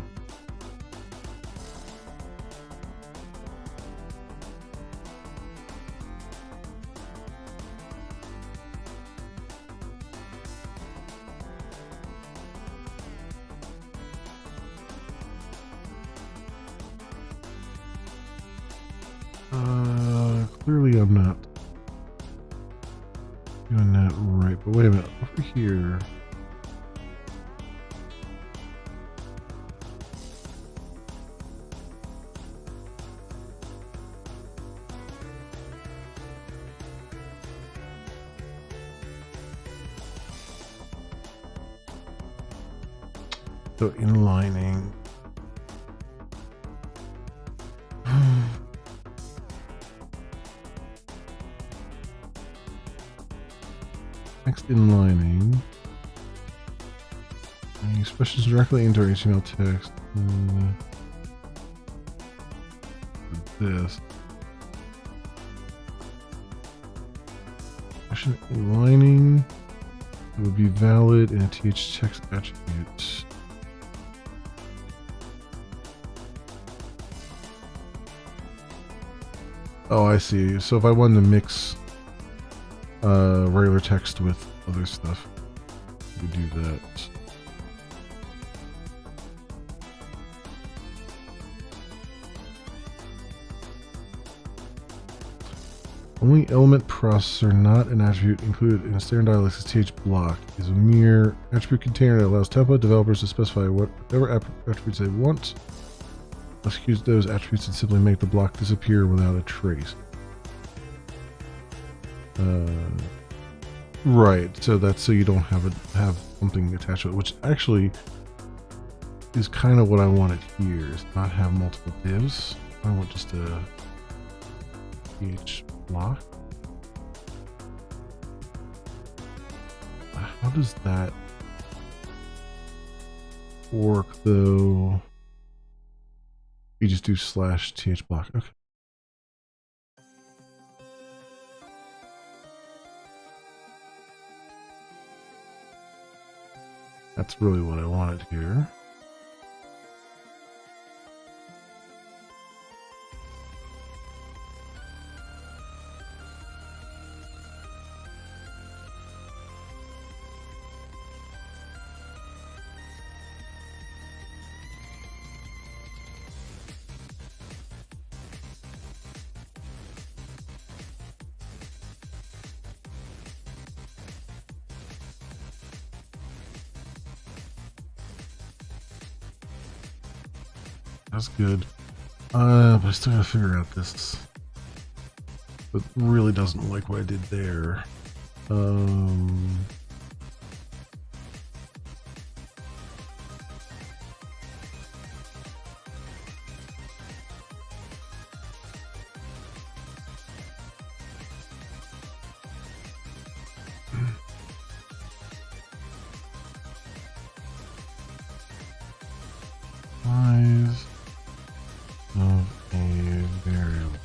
Clearly I'm not doing that right, but wait a minute, over here. So inlining. Text inlining. Expressions directly into our HTML text. This. Expression inlining would be valid in a th text attribute. Oh, I see. So if I wanted to mix regular text with other stuff, we do that. Only element processor, not an attribute included in a standard dialects th block, is a mere attribute container that allows template developers to specify whatever attributes they want. Execute those attributes and simply make the block disappear without a trace. Right, so that's so you don't have something attached to it, which actually is kind of what I wanted here, is not have multiple divs. I want just a th block. How does that work though? You just do /th block. Okay. That's really what I wanted here. That's good. But I still gotta figure out this. But really doesn't like what I did there. Size of a variable.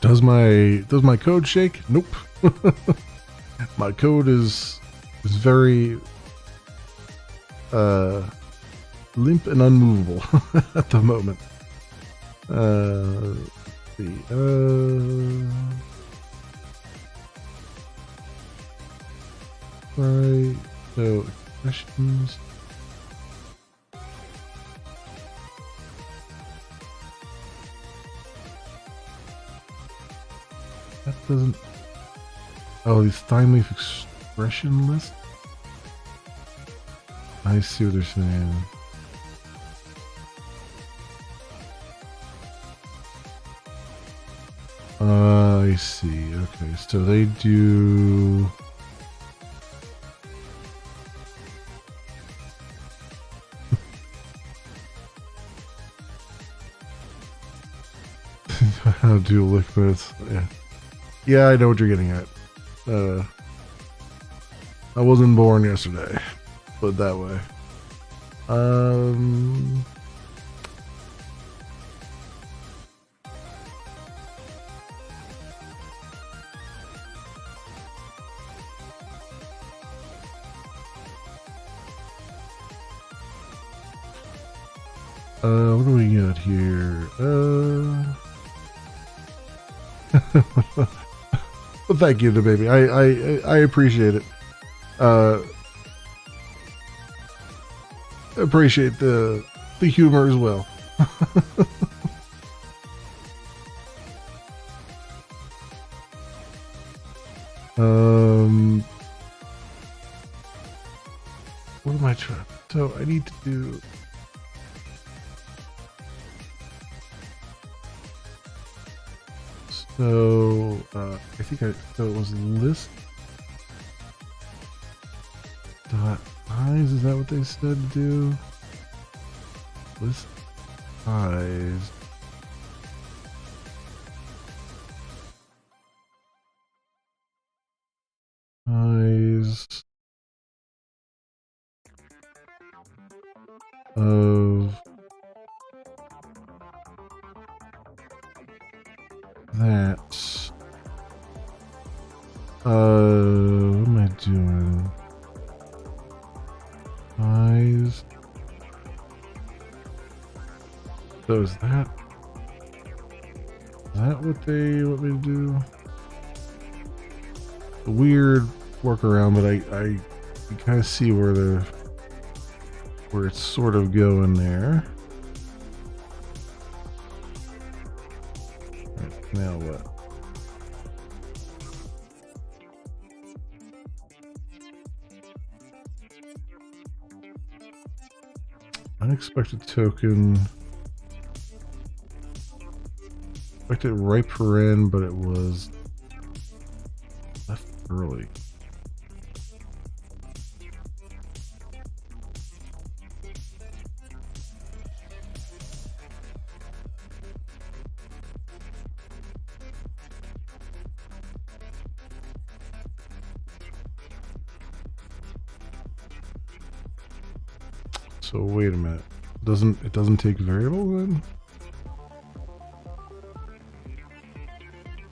Does my code shake? Nope. My code is very limp and unmovable at the moment. Let's see. Right. So expressions. That doesn't. Oh, these time leaf expression list. I see what they're saying. I see. Okay, so they do. How to do liquids? Yeah. Yeah, I know what you're getting at. I wasn't born yesterday. Put it that way. What do we got here? Well, thank you, the baby. I appreciate it. Appreciate the humor as well. What am I trying? So I need to do. So I think so it was list dot eyes. Is that what they said to do? List eyes. Eyes of that. What am I doing? Eyes. So is that what they want me to do? A weird workaround, but I kind of see where it's sort of going there. Right, now what? Unexpected token. Expected right paren, but it was left early. So wait a minute. It doesn't take variable then?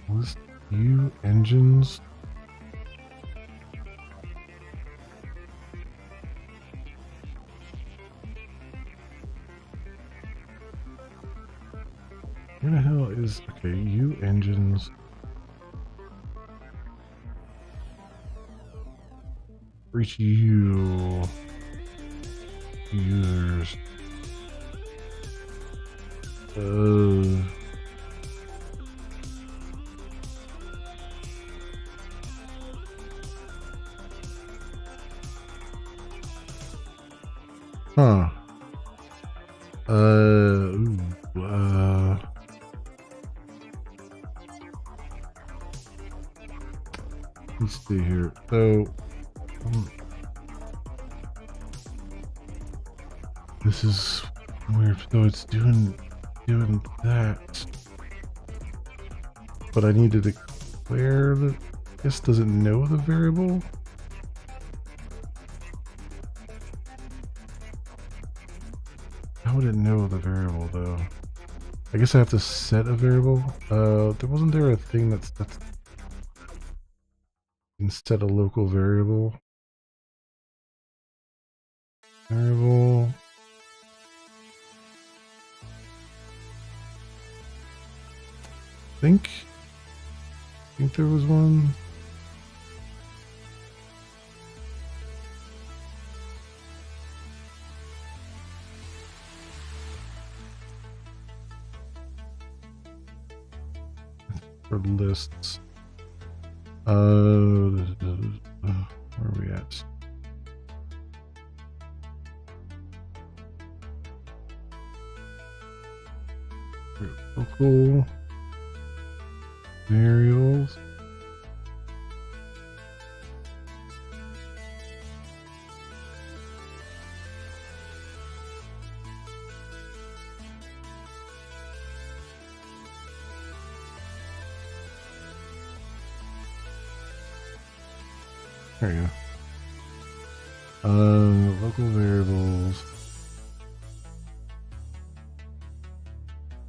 List view engines. Where the hell is these. Okay, you engines. Reach you. Users. Huh. Let's see here. So, this is weird. So it's doing that, but I need to declare that this doesn't know the variable. How would it know the variable though? I guess I have to set a variable. Wasn't there a thing that's instead a local variable? Variable. I think there was one. For lists. Where are we at? Local variables. There you go. Local variables.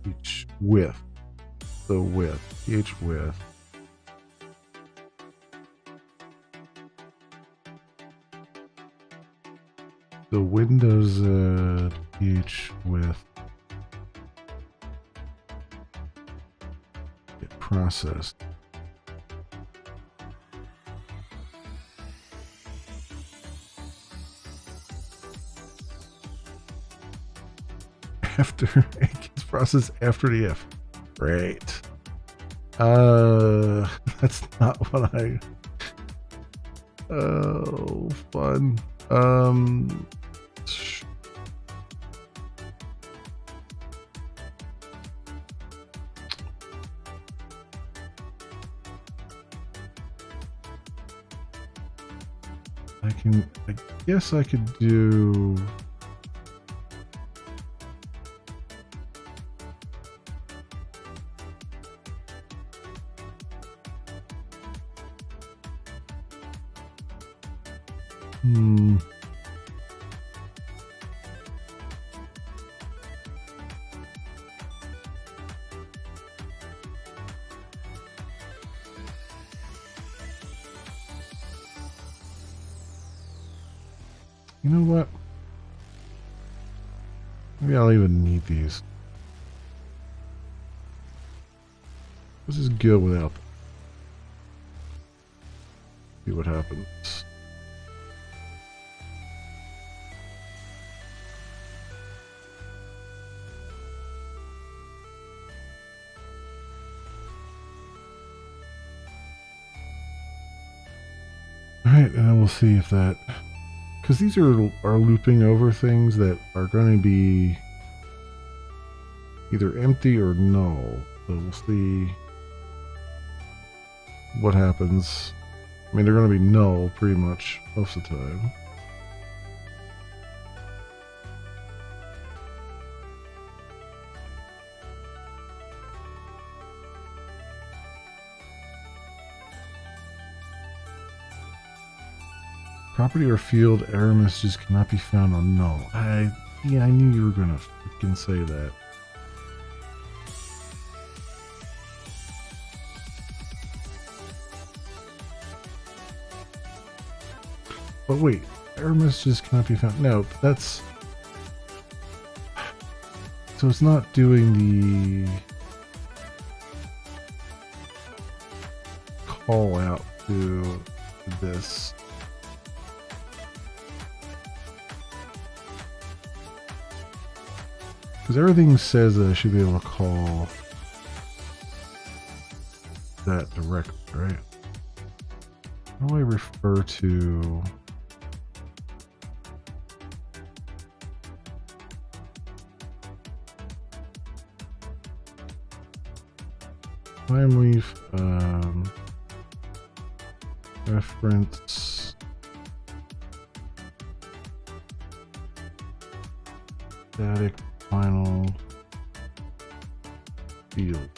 Each width. The width. Each width. The Windows each width get processed. After it gets processed after the if. Great. That's not what I. Oh, fun. I guess I could do. You know what? Maybe I'll even need these. Let's just go without them. See what happens. Alright, and then we'll see if that... Because these are looping over things that are going to be either empty or null. So we'll see what happens. I mean, they're going to be null pretty much most of the time. Property or field error messages cannot be found on null. Yeah, I knew you were gonna freaking say that. But wait, error messages cannot be found. No, that's... So it's not doing the... call out to this. Because everything says that I should be able to call that directly, right? How do I refer to... Time leaf, reference, static final field.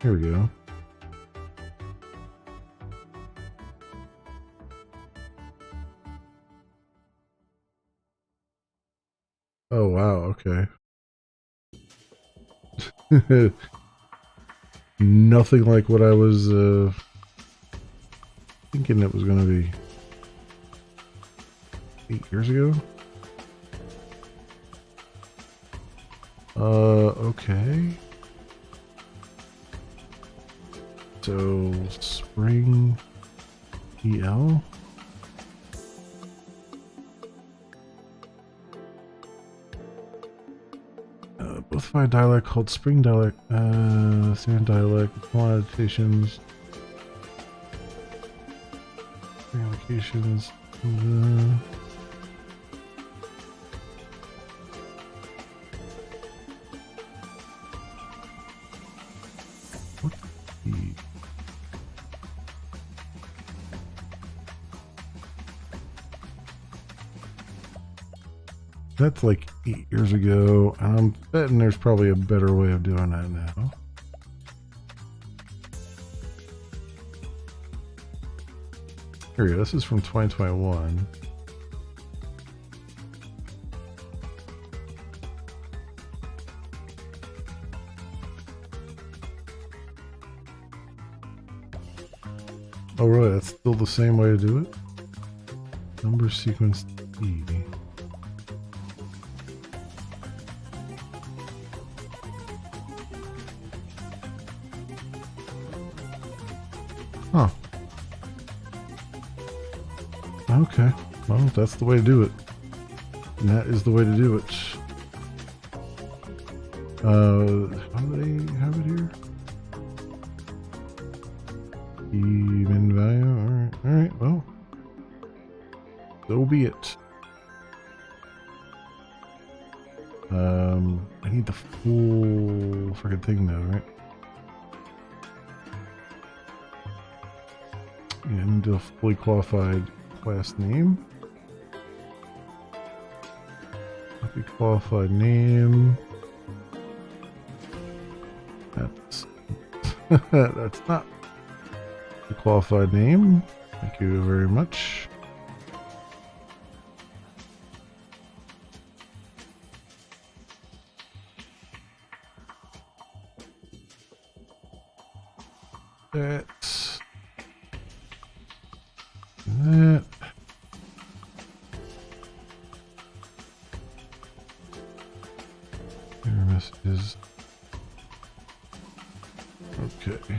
Here we go. Oh, wow, okay. Nothing like what I was thinking it was going to be 8 years ago. Okay. So, Spring EL. Both find dialect called Spring dialect, Sand dialect, annotations, Spring allocations. What the? That's like 8 years ago, and I'm betting there's probably a better way of doing that now. Here we go. This is from 2021. Oh, really? That's still the same way to do it? Number sequence E. Huh. Okay. Well, that's the way to do it. And that is the way to do it. How do they have it here? Even value. Alright, well. So be it. I need the full freaking thing though, right? Yeah, I need a fully qualified class name. Copy qualified name. That's that's not the qualified name. Thank you very much. That. That. Error messages. Okay.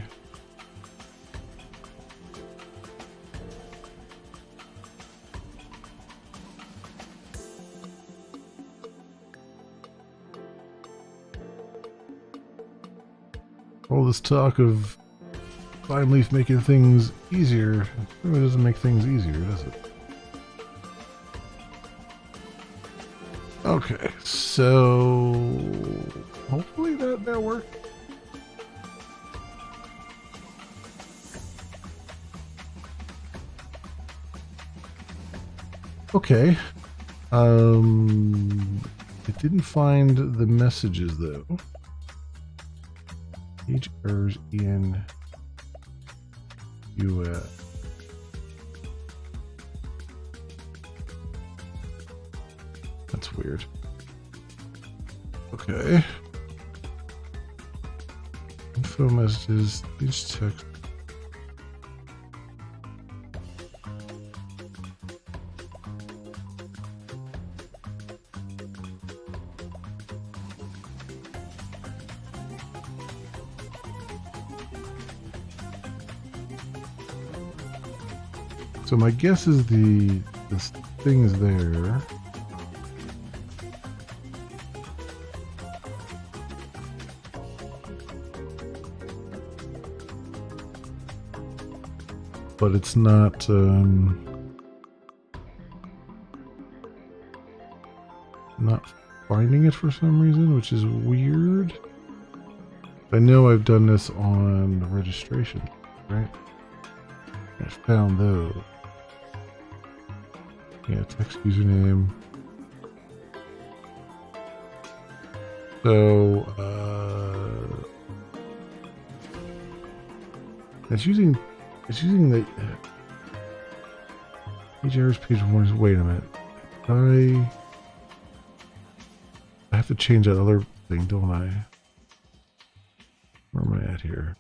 All this talk of Vine Leaf making things easier, it really doesn't make things easier, does it? Okay, so hopefully that worked. Okay. It didn't find the messages though. Page errors in UF. That's weird. Okay. Info messages, each text. So my guess is this thing's there. But it's not not finding it for some reason, which is weird. I know I've done this on the registration, right? I found those. Yeah, text username. So it's using the page errors, page warnings. Wait a minute. I have to change that other thing, don't I? Where am I at here?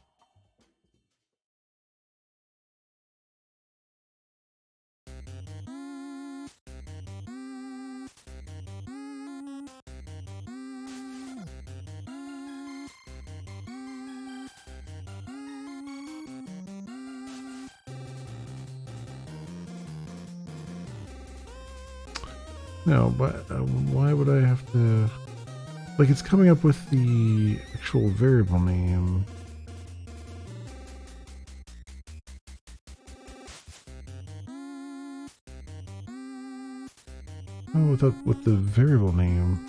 No, but why would I have to... Like, it's coming up with the actual variable name. Oh, with the variable name.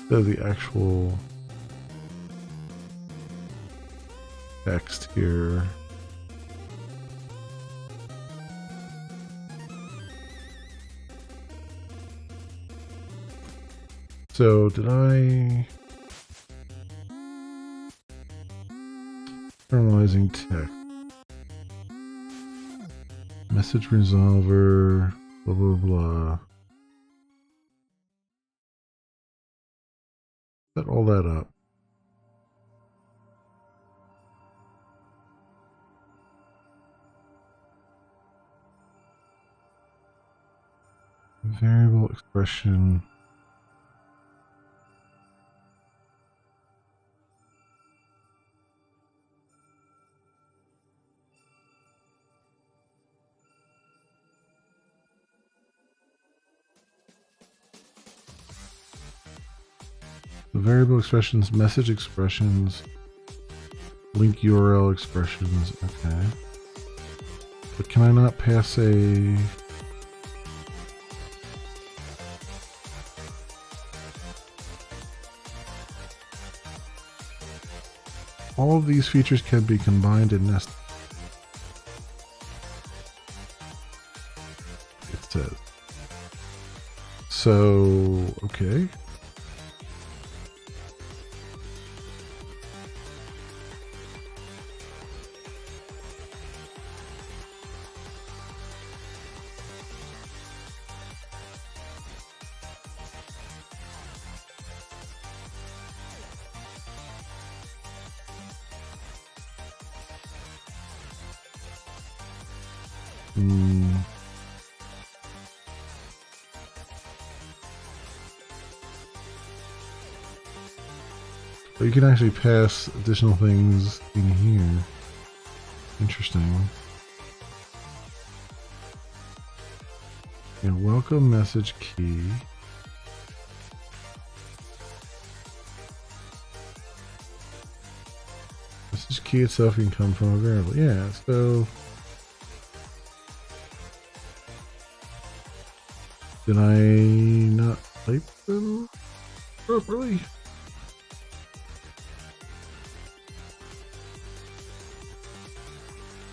The actual text here. So did I... Normalizing text. Message resolver, blah, blah, blah. Set all that up. Variable expression. Variable expressions, message expressions, link URL expressions. Okay. But can I not pass a... All of these features can be combined and nested. It says. So, okay. But you can actually pass additional things in here. Interesting. Yeah, welcome message key. Message key itself can come from a variable. Yeah, so... Did I not type them properly?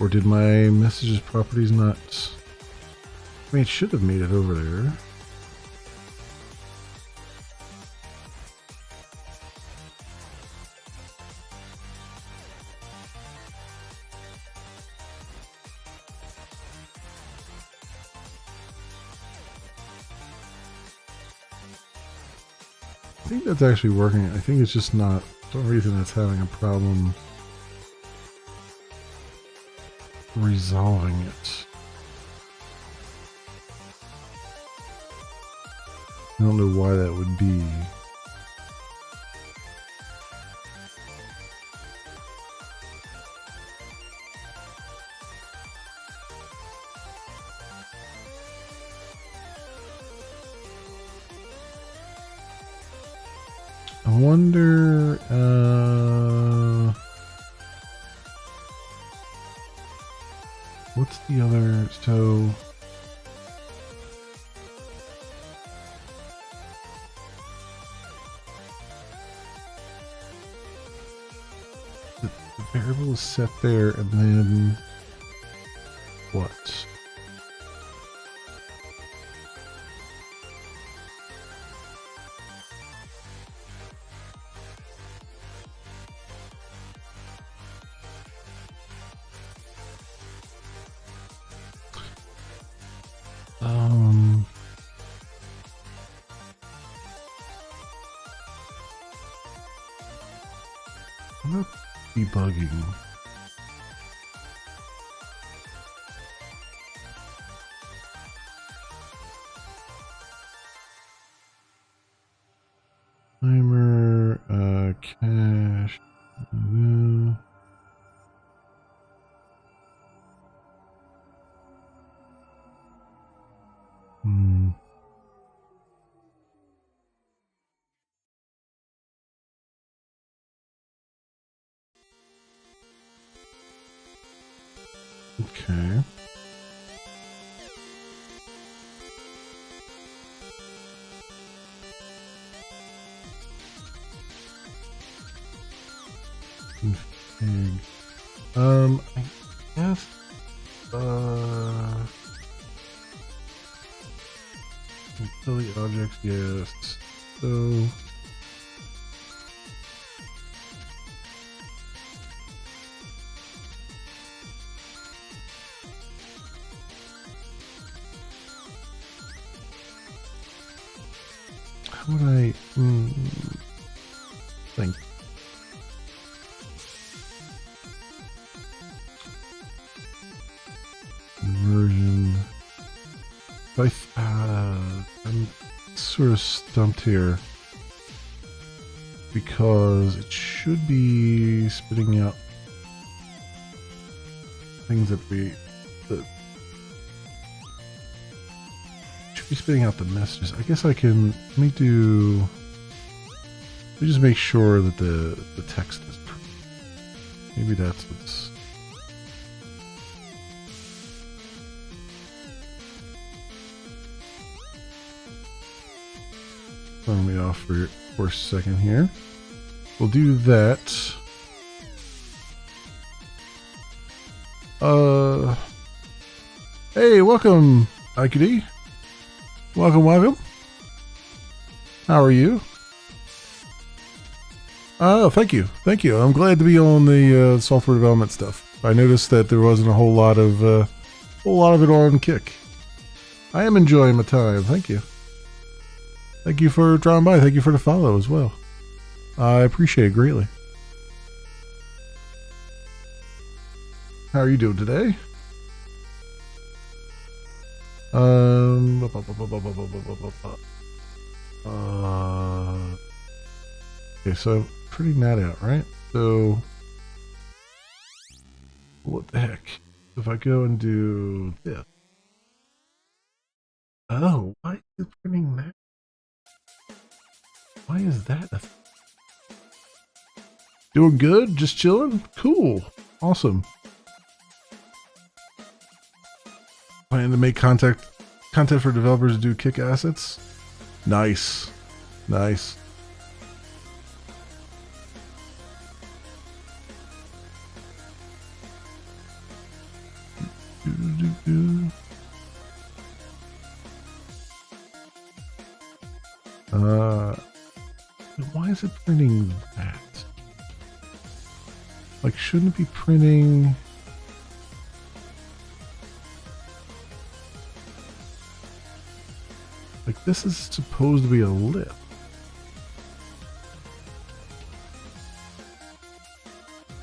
Or did my messages properties not... I mean, it should have made it over there. I think that's actually working. I think it's just not... For some reason it's having a problem resolving it. I don't know why that would be. I wonder, what's the other, so, the variable is set there, and then, what? I'm not debugging. Timer, cache. Okay. Config. I guess, utility objects, yes. So, how would I think? Conversion. I'm sort of stumped here because it should be spitting out things that should be spitting out the messages. I guess I can let me just make sure that the text is correct. Maybe that's what's throwing me off for a second here. We'll do that. Hey, welcome, IQD. Welcome. How are you? Oh, thank you. I'm glad to be on the software development stuff. I noticed that there wasn't a whole lot of it on Kick. I am enjoying my time. Thank you. Thank you for dropping by. Thank you for the follow as well. I appreciate it greatly. How are you doing today? Okay, so pretty mad out, right? So what the heck? If I go and do this. Oh, why is it printing that? Why is that a doing good? Just chilling? Cool. Awesome. Planning to make content for developers to do Kick assets? Nice. Why is it printing that? Like, shouldn't it be printing... Like, this is supposed to be a lip.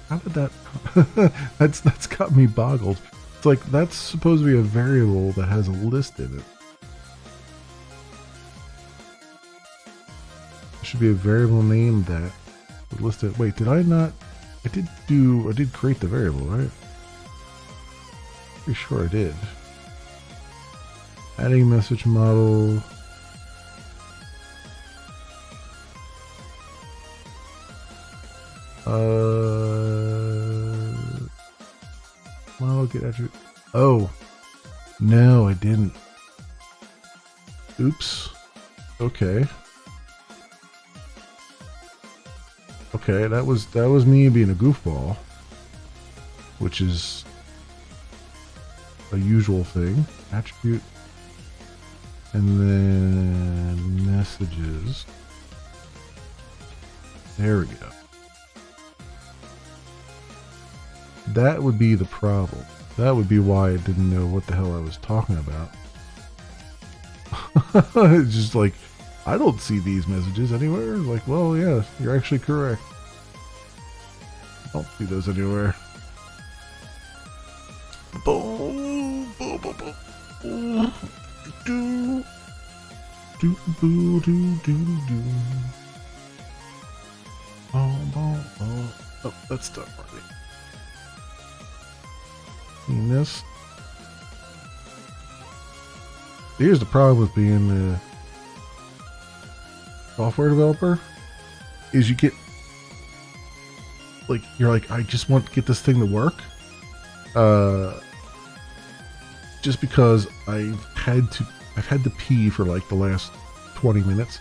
How did that... that's got me boggled. It's like, that's supposed to be a variable that has a list in it. There should be a variable name that would list it. Wait, did I not... I did create the variable, right? Pretty sure I did. Adding message model. Model get attribute. Oh, no, I didn't. Oops. Okay. Okay, that was me being a goofball, which is a usual thing. Attribute, and then messages. There we go. That would be the problem. That would be why I didn't know what the hell I was talking about. It's just like, I don't see these messages anywhere. Like, well, yeah, you're actually correct. I don't see those anywhere. Boom, boom, boom, boom. Do, do, do, do, do, do. Boom, boom, boom. Oh, that's done already. Seen this. Here's the problem with being a software developer is you get like, you're like, I just want to get this thing to work. Just because I've had to pee for like the last 20 minutes.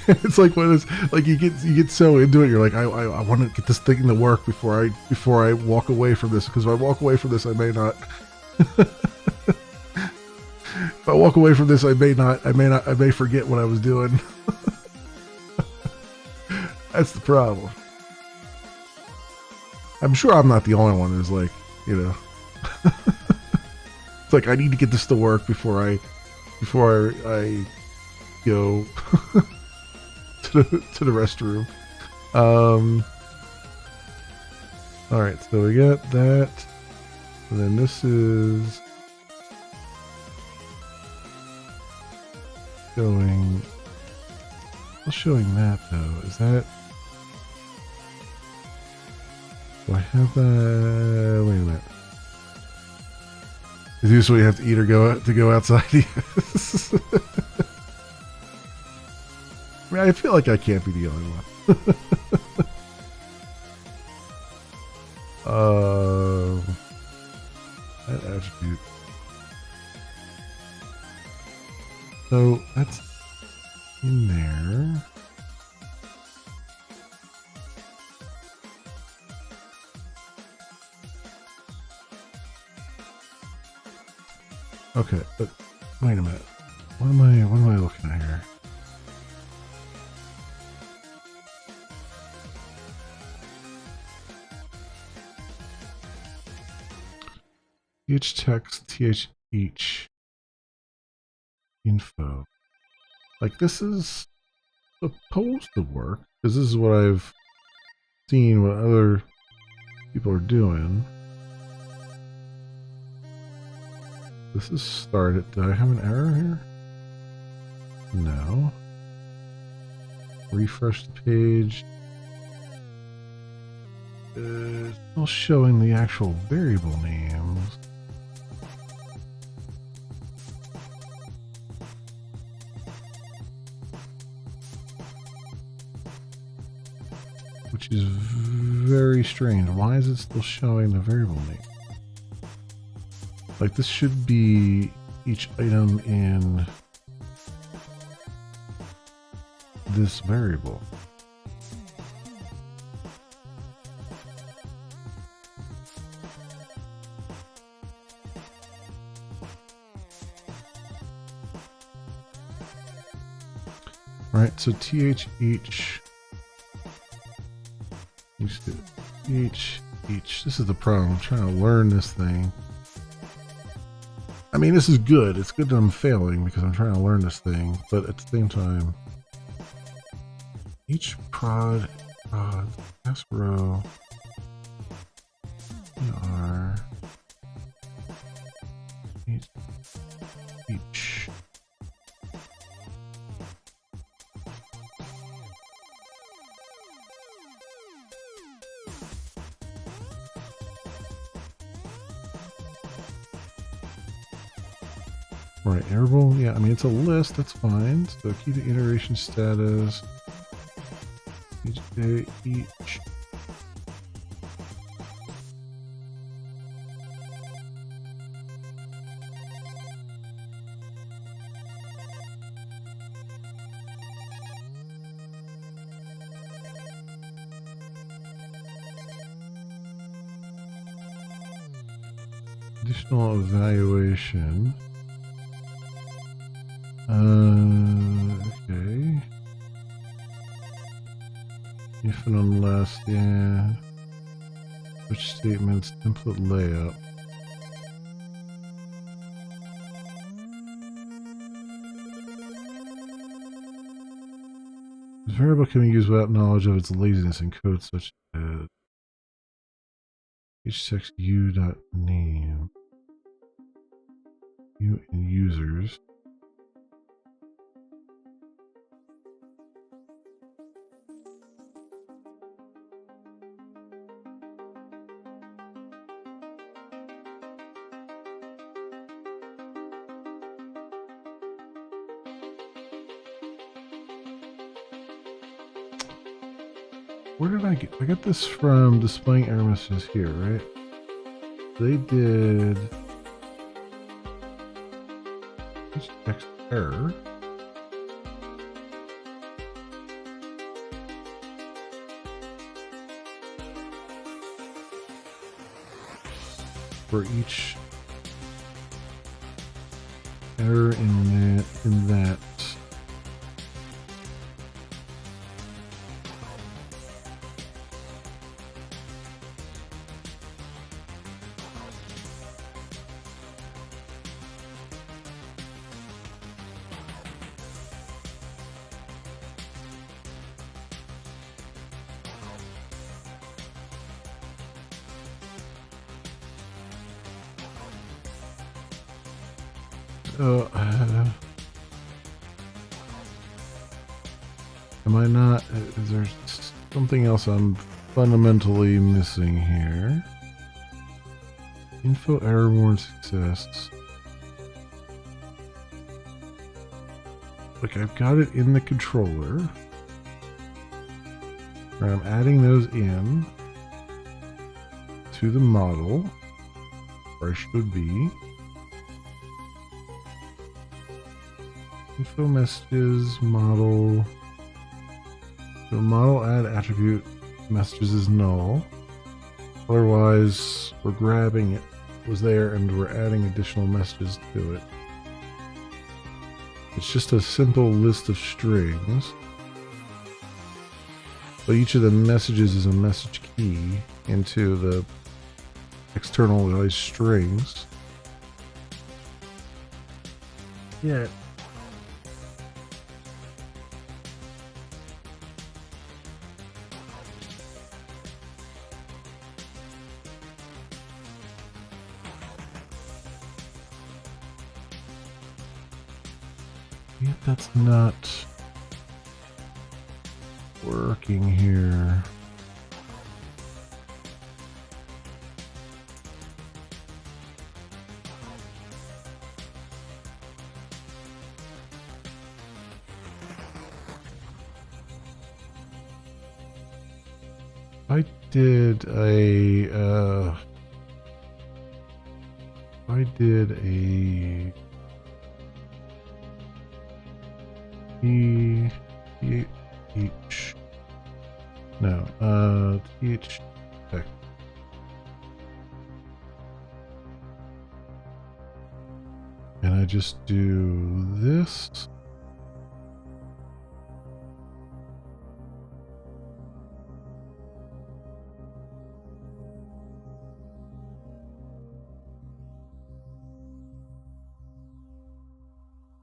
It's like when it's like you get so into it, you're like, I want to get this thing to work before I walk away from this, because if I walk away from this, I may not. If I walk away from this, I may forget what I was doing. That's the problem. I'm sure I'm not the only one who's like, you know. It's like, I need to get this to work before I go to the restroom. All right, so we got that, and then this is showing that though. Is that? Do I have that? Wait a minute. Is this what you have to eat or go outside? Yes. I mean, I feel like I can't be the only one. That attribute. So that's in there. Okay, but wait a minute. What am I looking at here? Th text, th each info. Like, this is supposed to work, because this is what I've seen what other people are doing. This is started. Did I have an error here? No. Refresh the page. It's still showing the actual variable names. Which is very strange. Why is it still showing the variable name? Like, this should be each item in this variable. Right, so th each. Each. This is the problem. I'm trying to learn this thing. I mean, this is good. It's good that I'm failing because I'm trying to learn this thing, but at the same time, each prod, S row, R, each. Right, interval, yeah, I mean, it's a list, that's fine. So keep the iteration status. day each. Additional evaluation. Okay. If and unless, yeah. Switch statements, template layout. This variable can be used without knowledge of its laziness in code such as htext u.name. U and users. Where did I get this from displaying error messages here, right? They did this text error. For each error in that. So, am I not? Is there something else I'm fundamentally missing here? Info error warn success. Look, I've got it in the controller. Where I'm adding those in to the model, where I should be. Info messages, model. So model add attribute messages is null. Otherwise, we're grabbing it was there and we're adding additional messages to it. It's just a simple list of strings. So each of the messages is a message key into the externalized strings. Yeah. Yet that's not working here. I did a th tech. And I just do this.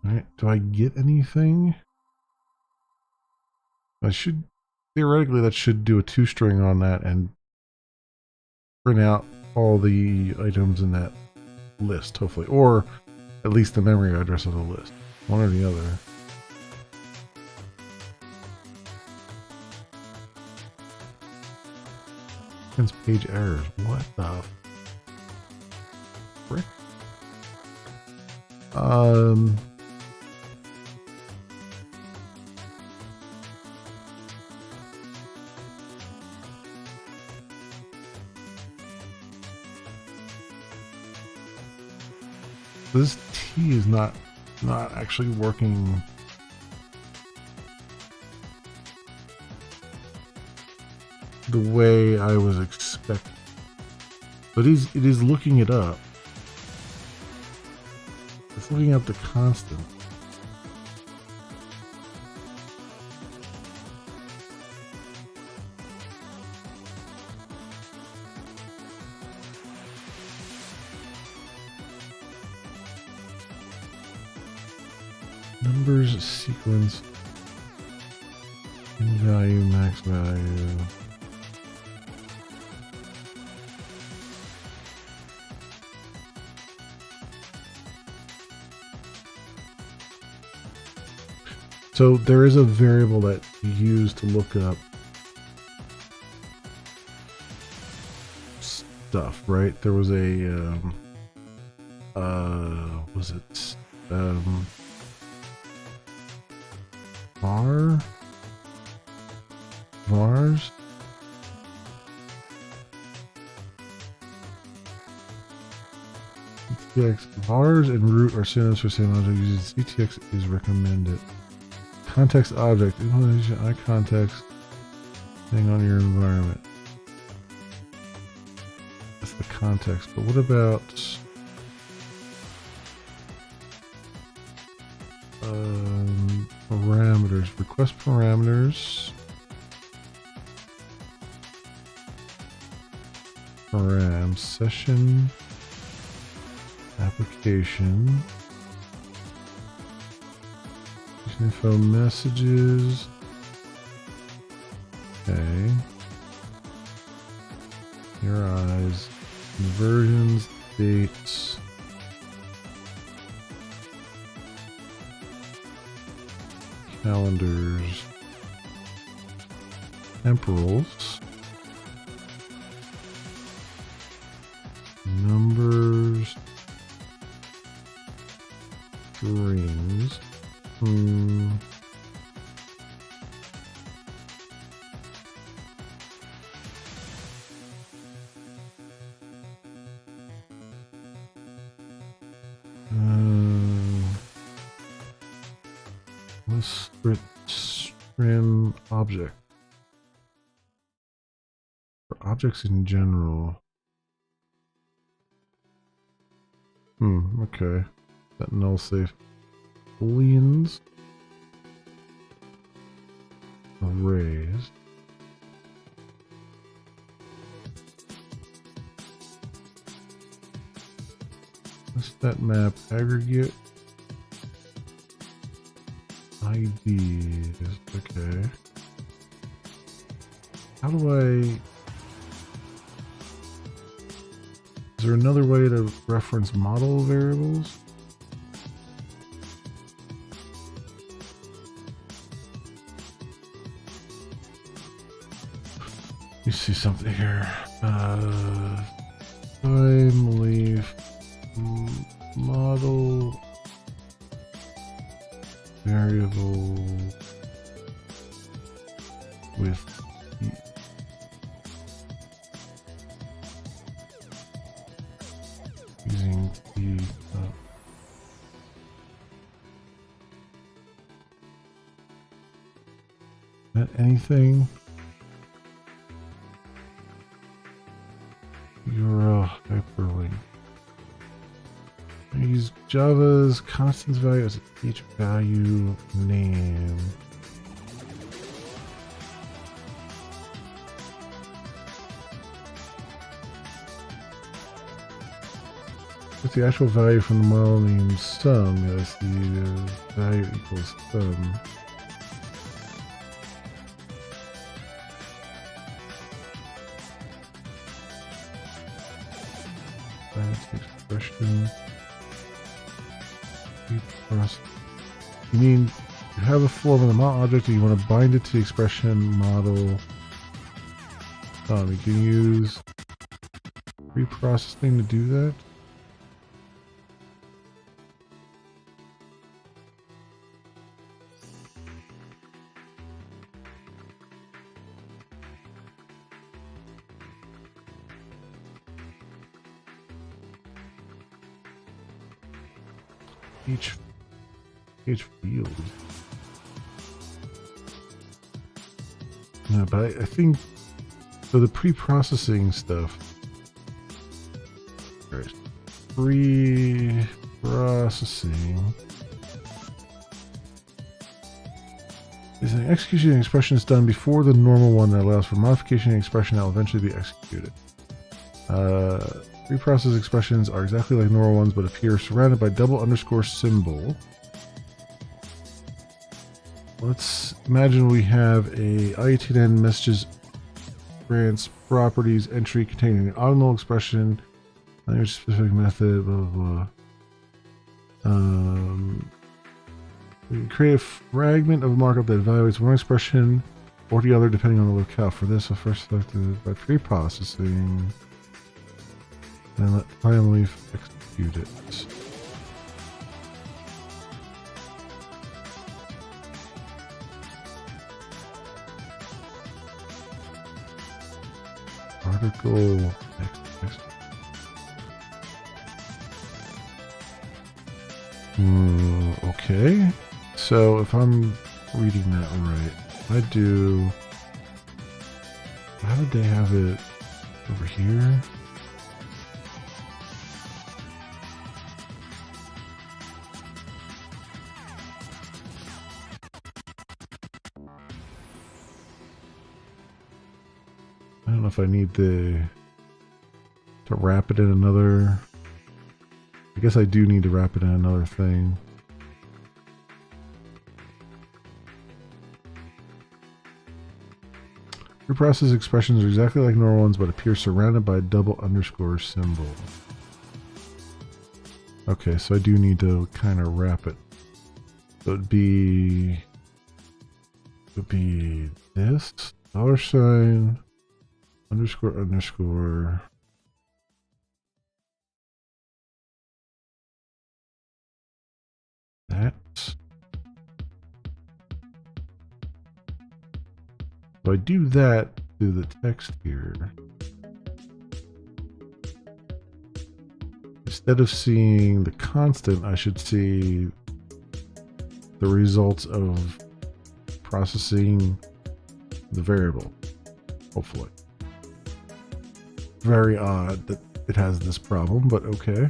All right, do I get anything? I should, theoretically, that should do a 2-string on that and print out all the items in that list, hopefully. Or at least the memory address of the list. One or the other. Page errors. What the frick? This T is not actually working. The way I was expecting. But it is looking it up. It's looking up the constant. Numbers sequence. In value, max value. So there is a variable that you use to look up stuff, right? There was a was it vars? CTX vars and root are synonyms for same object. Using CTX is recommended. Context object, implementation eye context thing on your environment. That's the context. But what about parameters? Request parameters. Param session application. Info messages. Okay. Your eyes. Conversions. Dates. Calendars. Temporals. Numbers. Strings. String object. For objects in general. Okay. That null safe. Booleans. Arrays. Stat map aggregate. IDs. Okay. How do I... Is there another way to reference model variables? You see something here. Time leaf model variable with using T. That anything? You're a hyperlink. Use Java's constants value as each value name. With the actual value from the model name sum, yes, the value equals sum. That's expression. You mean you have a form of the model object and you want to bind it to the expression model. You can use preprocessing to do that. Each field. No, but I think so. The pre-processing stuff. Right. Pre-processing is an execution expression is done before the normal one that allows for modification expression that will eventually be executed. Pre-processed expressions are exactly like normal ones, but appear surrounded by double underscore symbol. Let's imagine we have a IETN messages grants properties entry containing an ordinal expression, language specific method, blah blah blah. We can create a fragment of markup that evaluates one expression or the other depending on the locale. For this, I'll first select it by pre-processing, and let finally execute it. Article next. Okay, so if I'm reading that right, I do. How did they have it over here? I don't know if I need to wrap it in another. I guess I do need to wrap it in another thing. Reprocessed expressions are exactly like normal ones, but appear surrounded by a double underscore symbol. Okay, so I do need to kind of wrap it. So it'd be this $, underscore. That. So I do that to the text here. Instead of seeing the constant, I should see the results of processing the variable, hopefully. Very odd that it has this problem, but okay.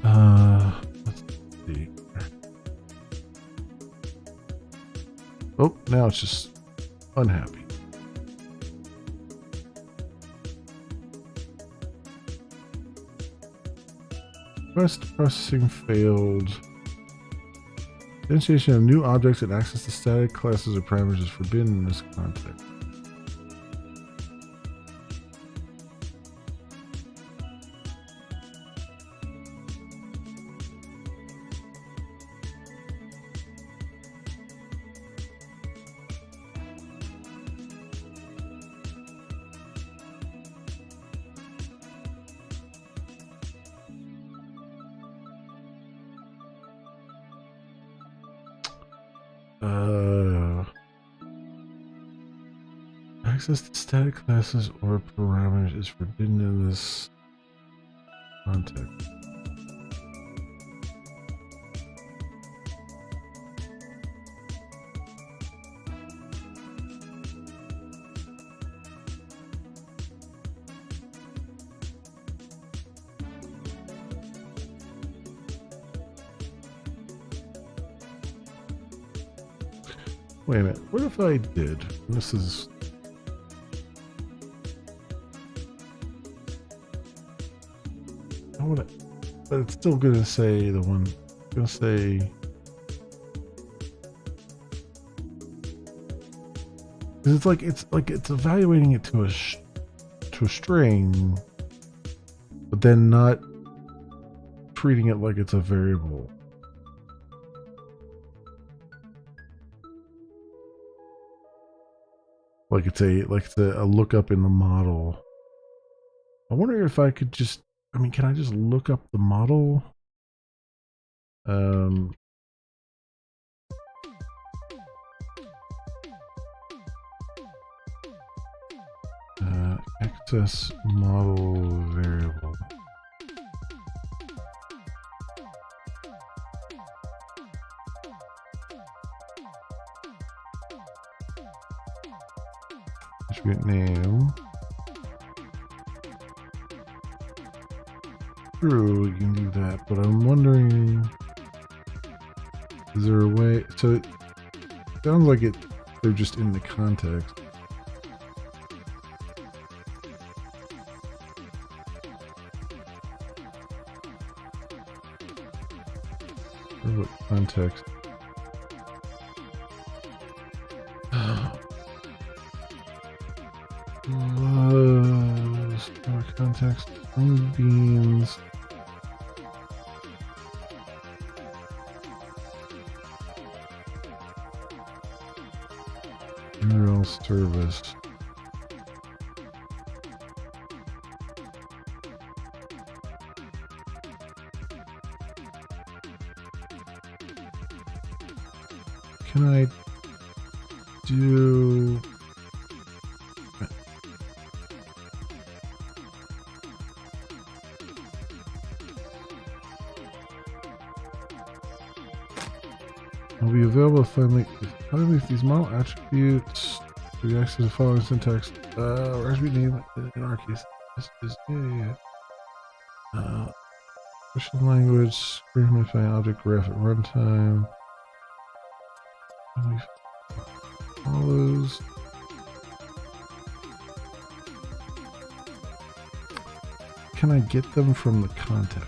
Let's see. Oh, now it's just unhappy. Request processing failed. Initiation of new objects and access to static classes or parameters is forbidden in this context. Access to static classes or parameters is forbidden in this context. Wait a minute, what if I did? This is... but it's still gonna say the one. It's gonna say because it's evaluating it to a string, but then not treating it like it's a variable. Like it's a lookup in the model. I wonder if I could just. I mean, can I just look up the model? Access model variable. attribute name. True, we can do that, but I'm wondering, is there a way? So it sounds like they're just in the context. What context? Context, beans. URL service. Can I do... will be available finally if these model attributes reacts to the following syntax. Or attribute name in our case. This is special language, screen define object graph at runtime. Follows. Can I get them from the context?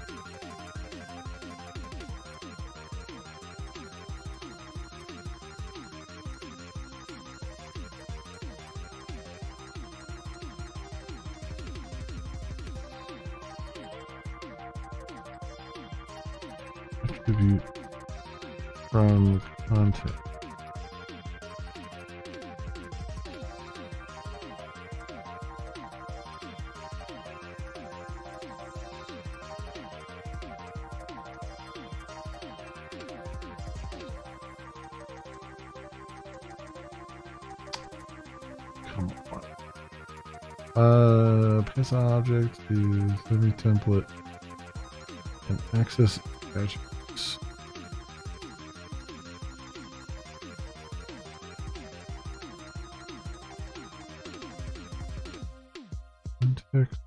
Attribute from context. Come on. Pass object to semi template and access attributes. Context.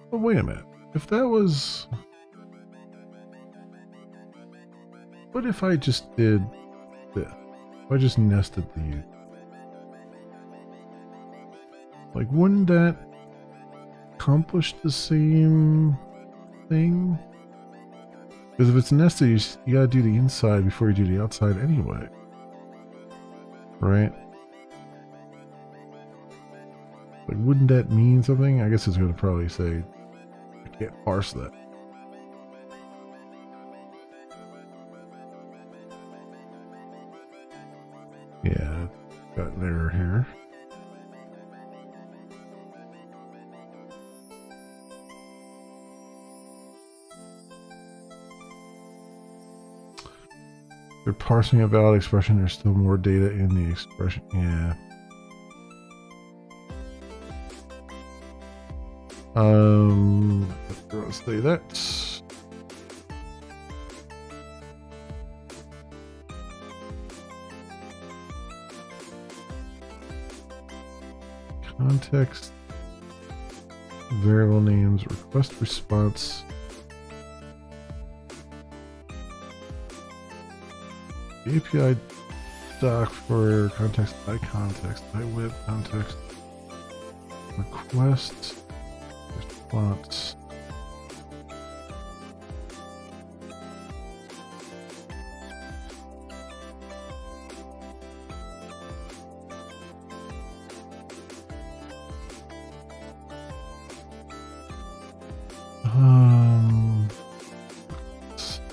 But wait a minute. If that was... What if I just did this? If I just nested these? Like, wouldn't that accomplish the same thing? Because if it's nested, you gotta do the inside before you do the outside anyway. Right? Like, wouldn't that mean something? I guess it's gonna probably say, I can't parse that. Yeah, got an error here. They're parsing a valid expression. There's still more data in the expression. Yeah. Let's say that. Context, variable names, request response. API doc for context, web context, request, response.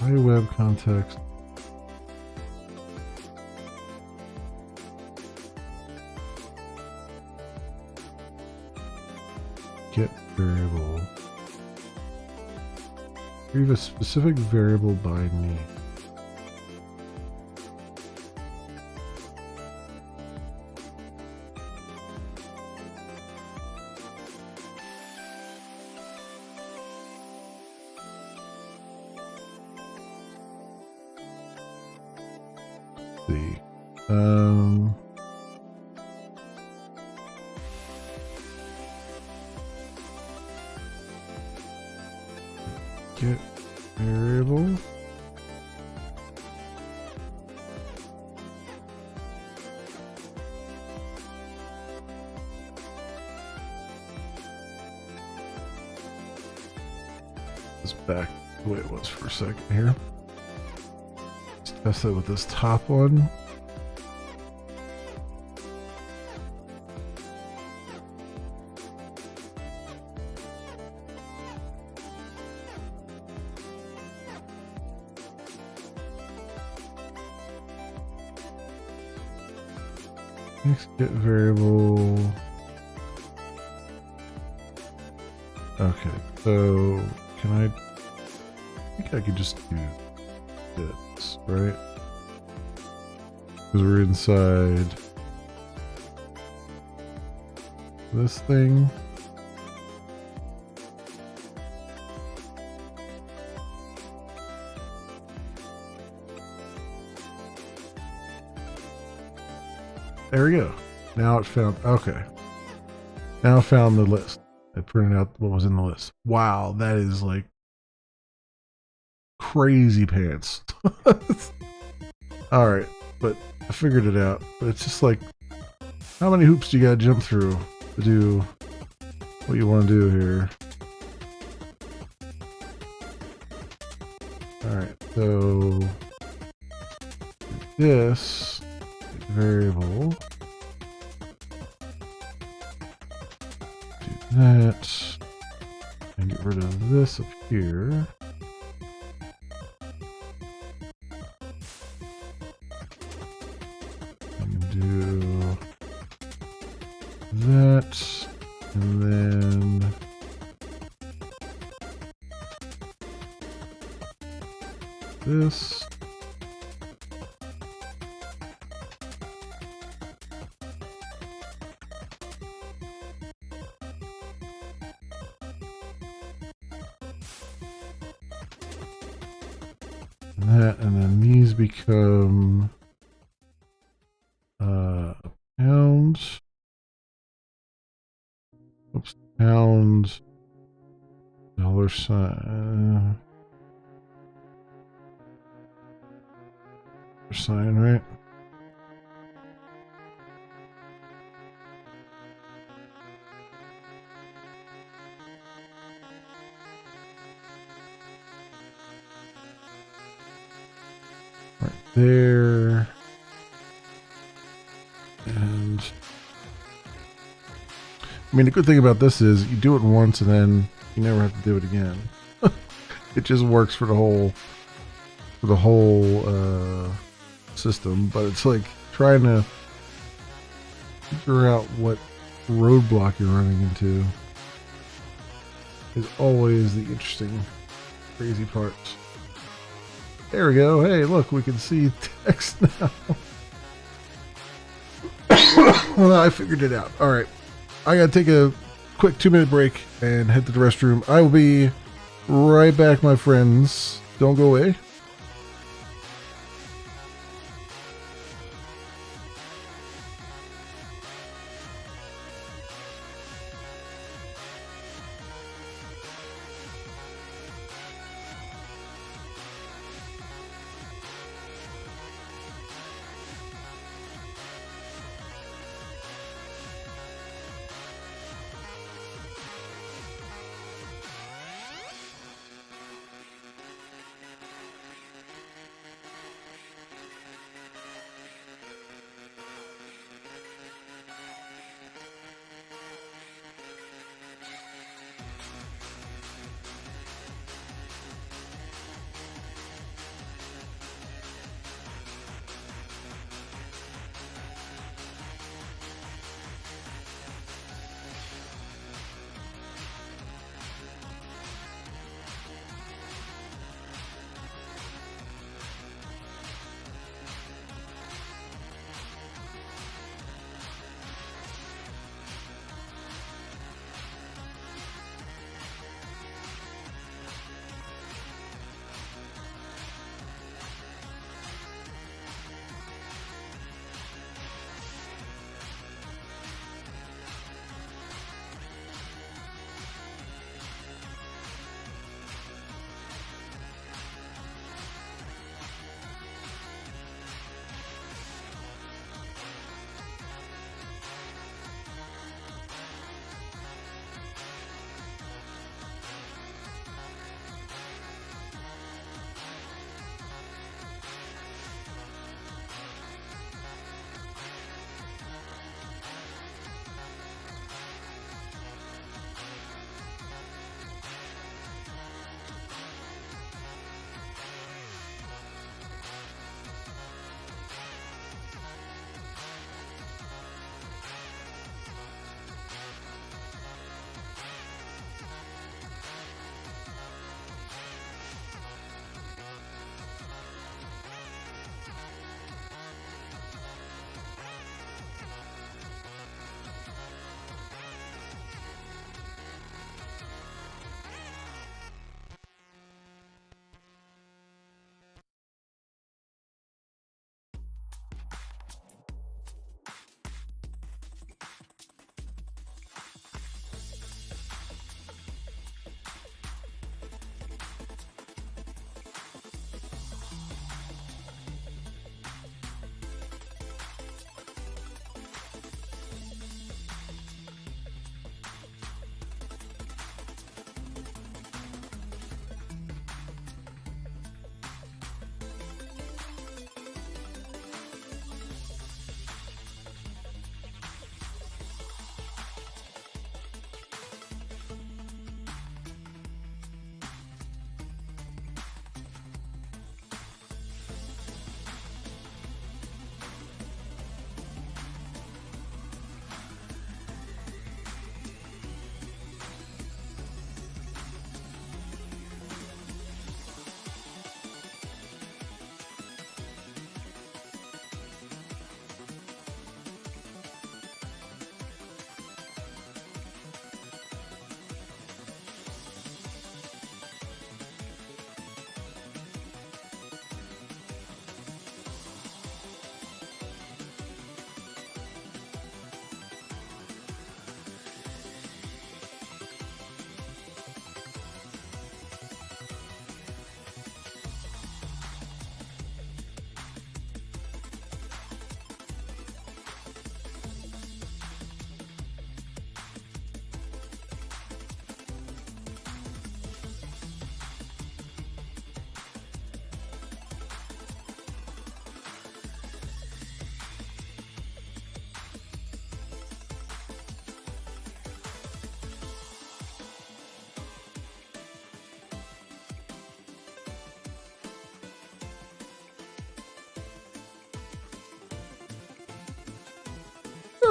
Web context. variable. Retrieve a specific variable by name. Get variable. This back the way it was for a second here. Let's test that with this top one. Next, get variable. Okay, so can I think I could just do this, right? Because we're inside this thing. There we go. Now it found, okay. Now I found the list. I printed out what was in the list. Wow, that is like crazy pants. All right, but I figured it out. But it's just like, how many hoops do you gotta jump through to do what you want to do here? All right, so this variable, do that, and get rid of this up here. And do that, and then this. That, and then these become pound. Oops, pound $sign. Sign, right? Right there. And I mean, the good thing about this is you do it once and then you never have to do it again. It just works for the whole system, but it's like trying to figure out what roadblock you're running into is always the interesting, crazy part. There we go. Hey, look, we can see text now. Well, I figured it out. All right. I got to take a quick 2-minute break and head to the restroom. I will be right back, my friends. Don't go away.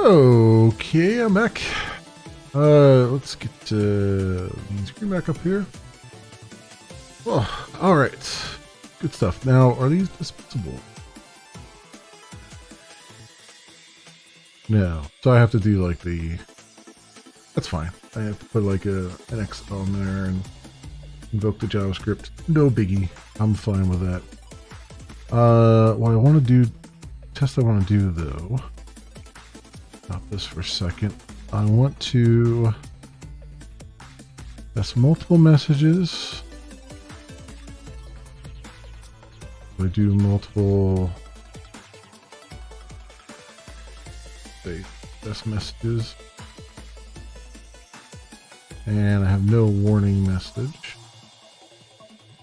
Okay, I'm back. Let's get the screen back up here. Oh, all right. Good stuff. Now, are these dispensable? No. So I have to do like the... That's fine. I have to put like an X on there and invoke the JavaScript. No biggie. I'm fine with that. What I want to do... Test I want to do though... Stop this for a second. I want to... That's multiple messages. I do multiple... Say, test messages. And I have no warning message.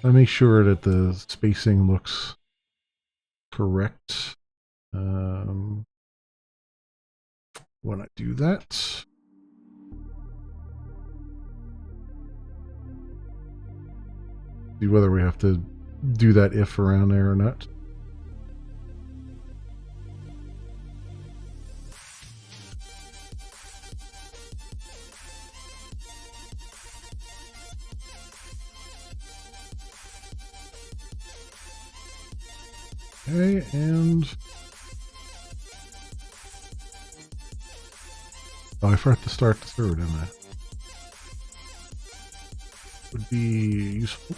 I make sure that the spacing looks correct. When I do that, see whether we have to do that if around there or not. Okay, and oh, I forgot to start the server, didn't I? Would be useful.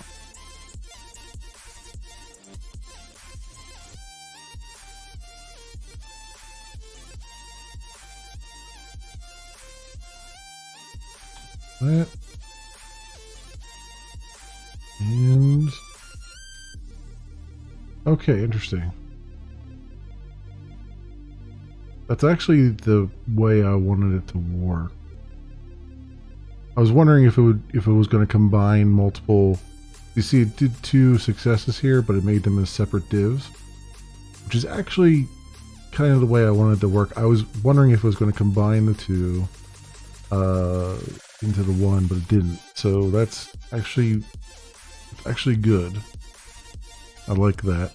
That. And okay, interesting. That's actually the way I wanted it to work. I was wondering if it was going to combine multiple. You see, it did 2 successes here, but it made them as separate divs, which is actually kind of the way I wanted it to work. I was wondering if it was going to combine the 2 into the 1, but it didn't. So that's actually good. I like that.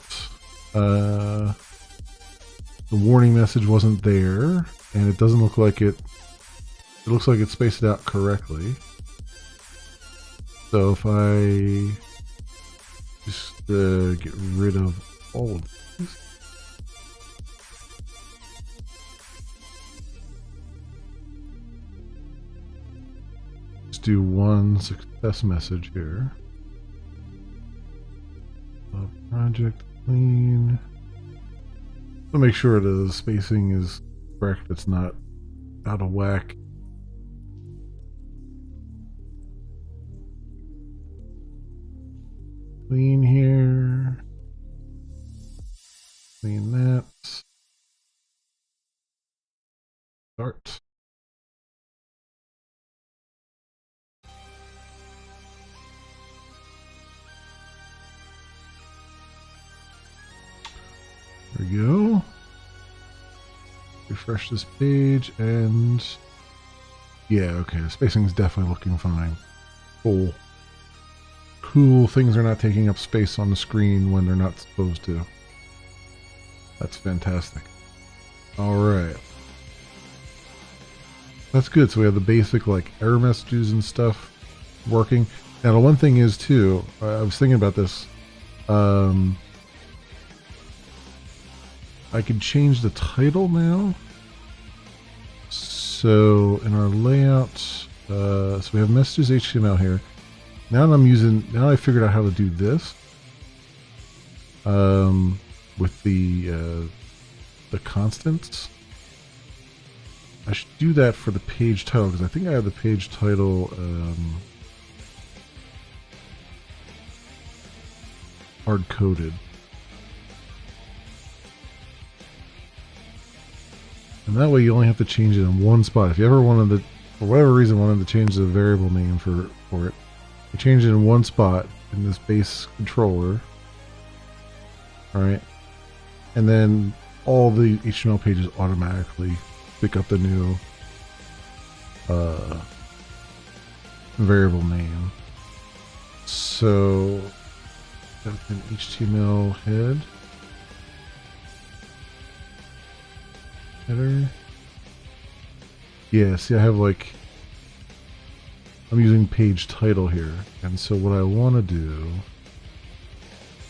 The warning message wasn't there, and it doesn't look like it. It looks like it's spaced it out correctly. So if I just get rid of all of these. Let's do 1 success message here. Project clean. So make sure the spacing is correct. It's not out of whack. Clean here. Clean that. Start. There we go. Refresh this page and yeah, okay, the spacing is definitely looking fine. Cool. Cool, things are not taking up space on the screen when they're not supposed to. That's fantastic. Alright. That's good, so we have the basic like error messages and stuff working. Now the one thing is too, I was thinking about this, I could change the title now. So in our layout, so we have messages HTML here. Now I figured out how to do this. With the constants. I should do that for the page title because I think I have the page title hard coded. And that way you only have to change it in one spot. If you ever wanted to, for whatever reason, wanted to change the variable name for it, you change it in one spot in this base controller. Alright. And then all the HTML pages automatically pick up the new variable name. So, got an HTML head. Header. Yeah, see, I have like, I'm using page title here. And so what I want to do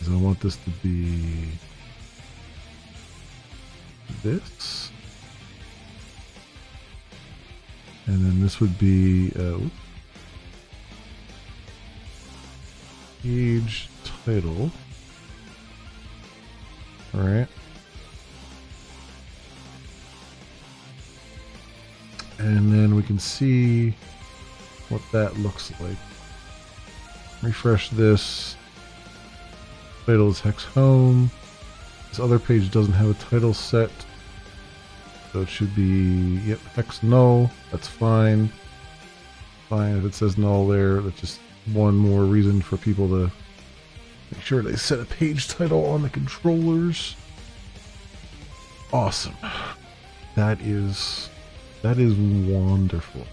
is I want this to be this. And then this would be page title. All right. And then we can see what that looks like. Refresh this. Title is hex home. This other page doesn't have a title set. So it should be, yep, hex null. That's fine. Fine if it says null there. That's just one more reason for people to make sure they set a page title on the controllers. Awesome. That is wonderful.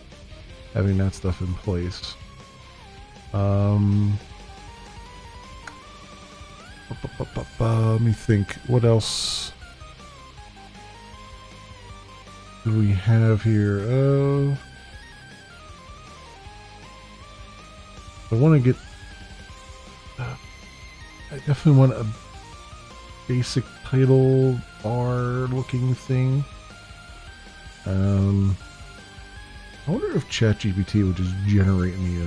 Having that stuff in place. Let me think. What else do we have here? Oh, I want to get. I definitely want a basic title bar looking thing. I wonder if ChatGPT would just generate me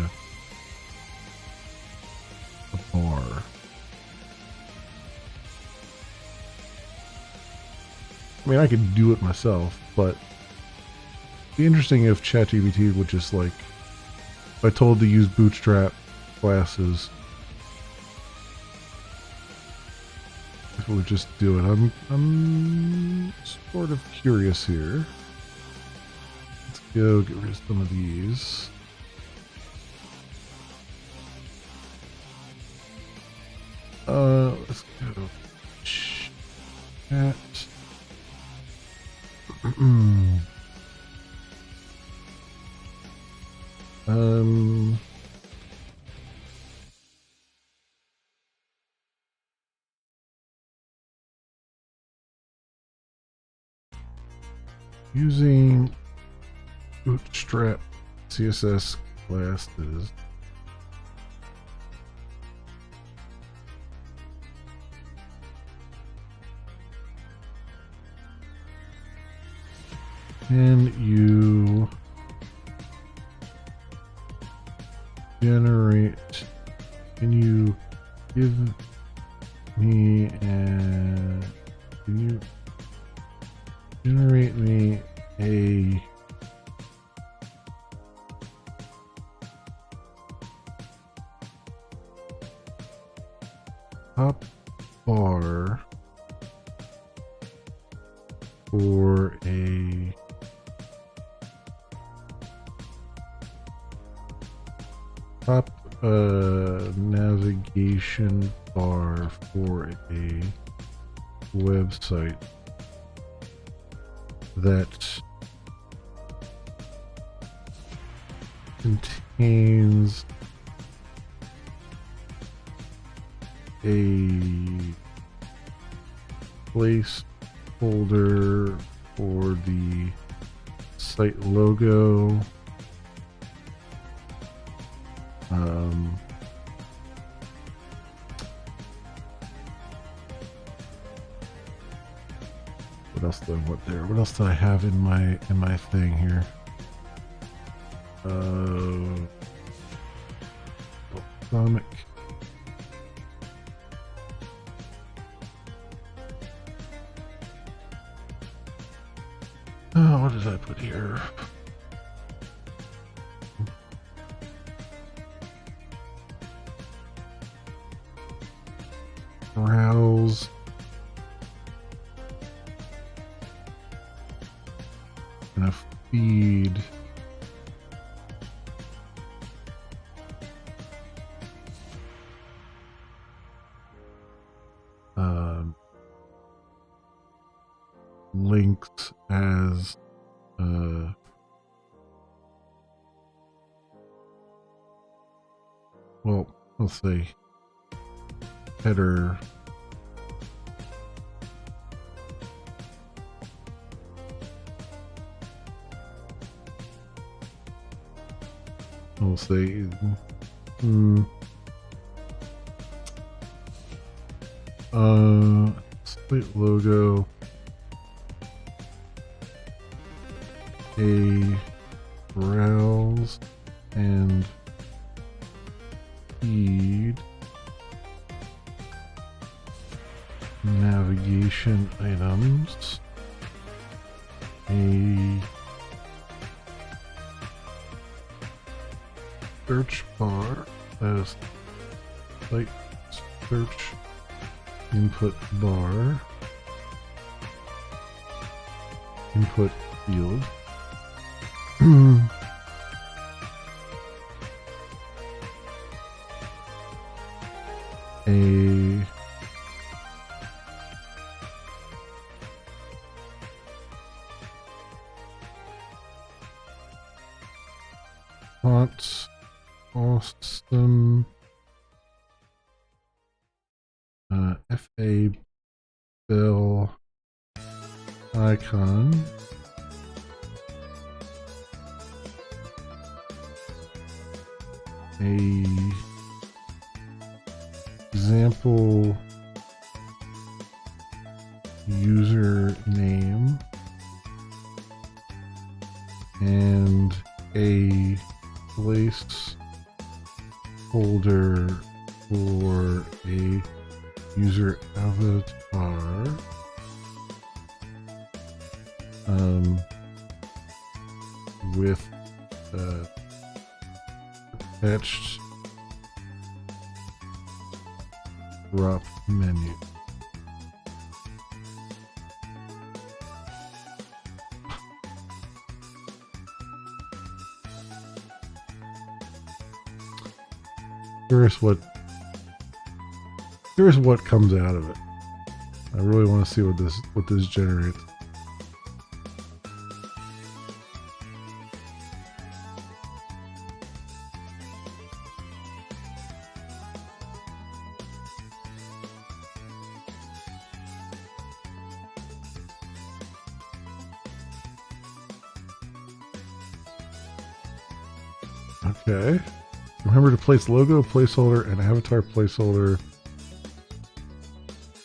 a bar. I mean, I could do it myself, but it'd be interesting if ChatGPT would just like, if I told to use Bootstrap classes, if it would just do it. I'm sort of curious here. Let's go get rid of some of these. Let's go chat. Using Bootstrap CSS classes. Can you generate, can you give me a, can you generate me a top bar for a top navigation bar for a website that contains a placeholder for the site logo. What else do I want there? What else do I have in my thing here? Comic. Oh, what did I put here? Browse. Gonna feed. Links as well, let's say header I'll say slate logo, a browse and feed navigation items, a search bar as site search input bar, input field, a font awesome FA bell icon, a example username, and a placeholder for a user avatar, with attached drop menu. Curious what comes out of it. I really want to see what this generates. Okay. Remember to place logo, placeholder, and avatar placeholder.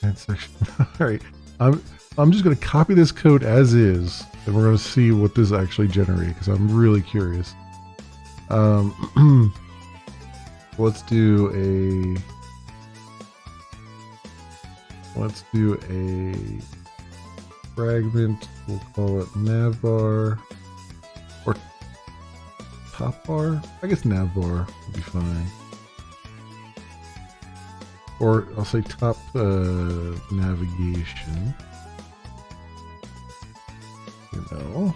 And section. All right. I'm just going to copy this code as is, and we're going to see what this actually generated because I'm really curious. Let's do a fragment. We'll call it navbar or top bar. I guess navbar would be fine. Or I'll say top navigation. You know.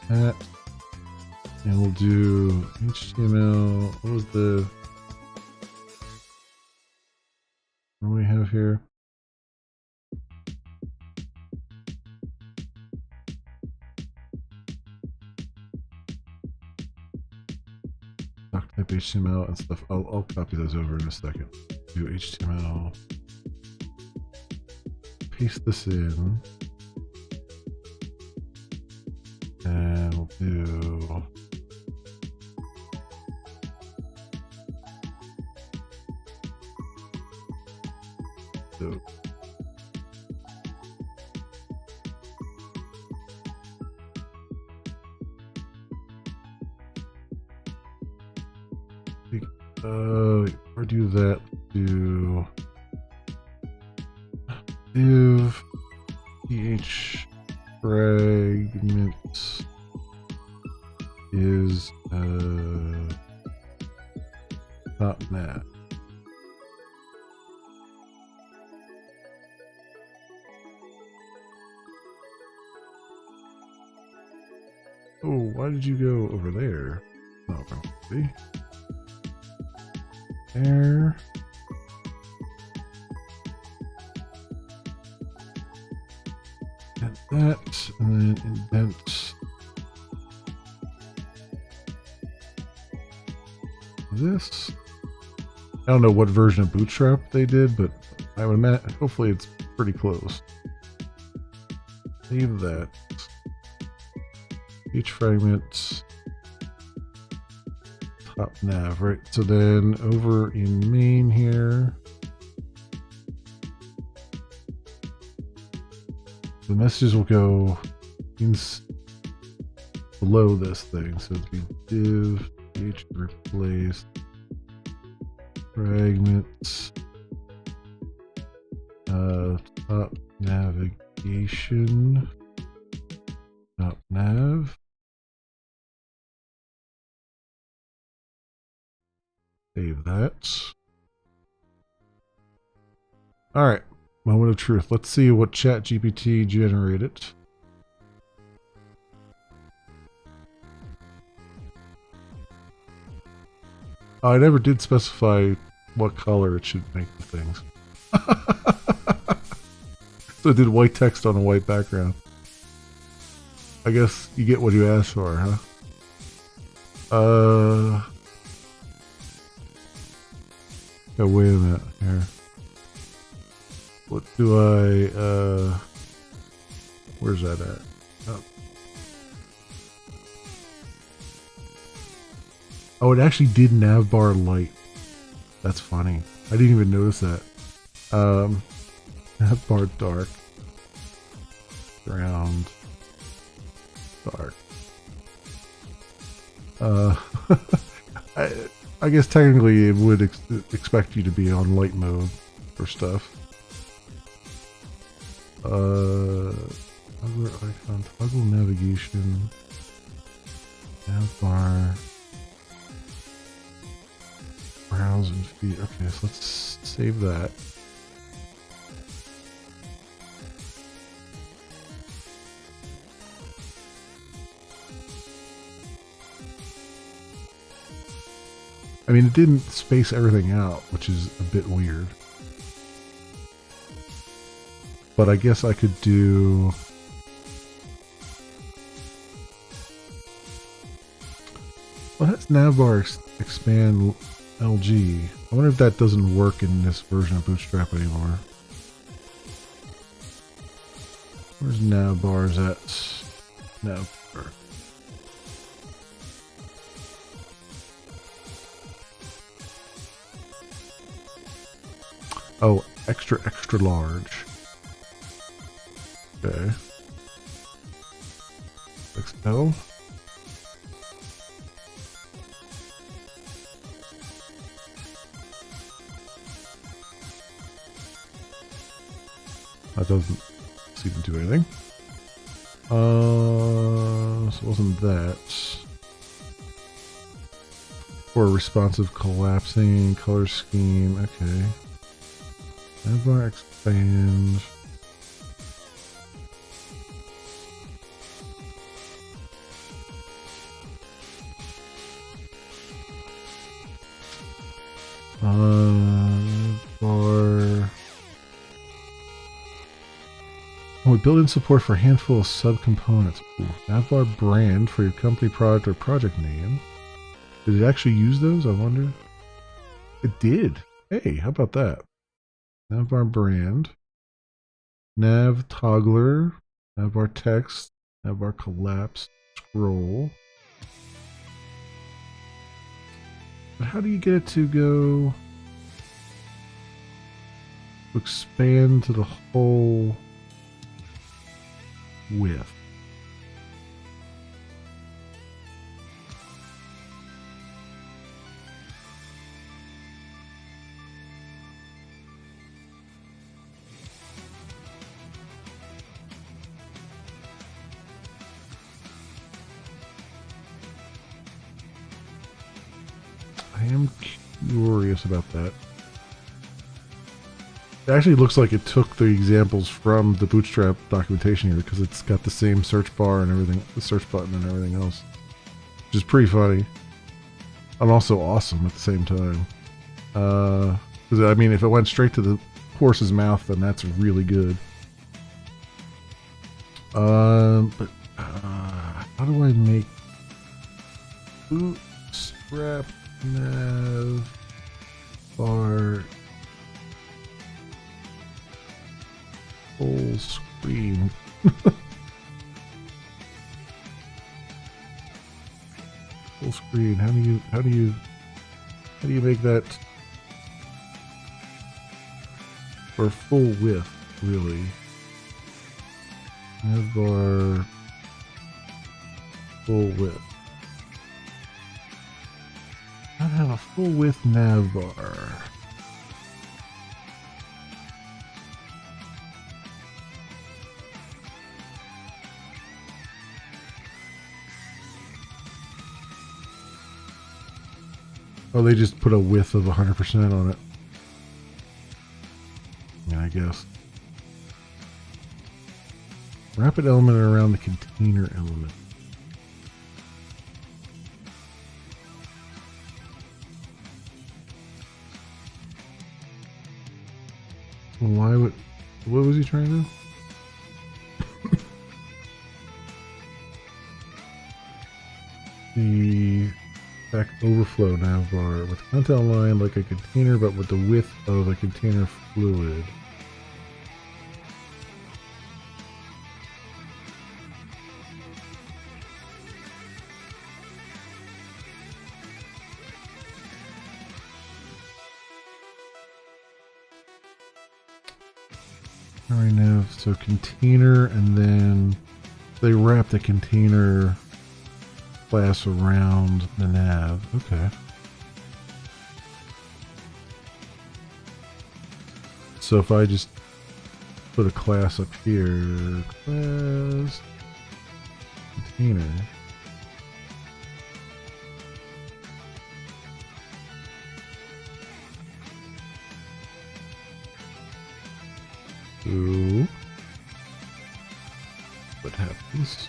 That. And we'll do HTML. What was the... What do we have here? Doc type HTML and stuff. I'll copy those over in a second. Do HTML. Paste this in. And we'll do... So, or do that, do div ph fragments is top nav. Oh, why did you go over there? Oh, probably. There. And that, and then indent this. I don't know what version of Bootstrap they did, but I would imagine, hopefully it's pretty close. Save that. Each fragment top nav, right? So then over in main here, the messages will go below this thing. So it'd be div ph replace fragments top navigation top nav. Save that. All right, moment of truth. Let's see what ChatGPT generated. I never did specify what color it should make the things. So it did white text on a white background. I guess you get what you asked for, huh? Yeah, wait a minute here. What do I, where's that at? Oh. Oh, it actually did navbar light. That's funny. I didn't even notice that. Navbar dark. Ground. Dark. I guess technically it would expect you to be on light mode for stuff. Toggle icon, toggle navigation, navbar, browse and feed. Okay, so let's save that. I mean, it didn't space everything out, which is a bit weird. But I guess I could do... Well, that's navbar expand LG. I wonder if that doesn't work in this version of Bootstrap anymore. Where's navbars at? Navbar. Oh, extra large. Okay. XL. That doesn't seem to do anything. So it wasn't that. For responsive collapsing color scheme. Okay. Navbar expand. Built-in support for a handful of subcomponents. Ooh, navbar brand for your company product or project name. Did it actually use those? I wonder. It did. Hey, how about that? Navbar brand. Nav toggler. Navbar text. Navbar collapse. Scroll. But how do you get it to go expand to the whole width? I am curious about that. It actually looks like it took the examples from the Bootstrap documentation here because it's got the same search bar and everything, the search button and everything else, which is pretty funny and also awesome at the same time. Because I mean, if it went straight to the horse's mouth, then that's really good. But how do I make Bootstrap nav bar full screen? Full screen. How do you How do you make that for full width, really? Navbar full width. I have a full width navbar. Oh, they just put a width of 100% on it. Yeah, I guess. Rapid element around the container element. Why would... What was he trying to do? The back overflow navbar with content line like a container, but with the width of a container fluid. Alright, nav, so container, and then they wrap the container class around the nav. Okay. So if I just put a class up here, class container. So what happens?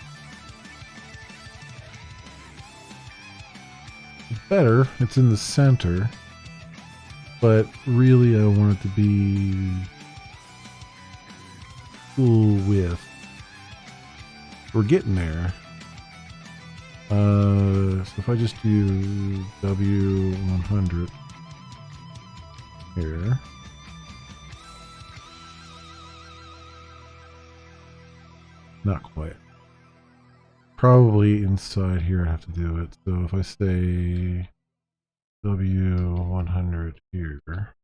Better, it's in the center, but really I want it to be full width. We're getting there. So if I just do W100 here. Not quite. Probably inside here I have to do it. So if I say W100 here.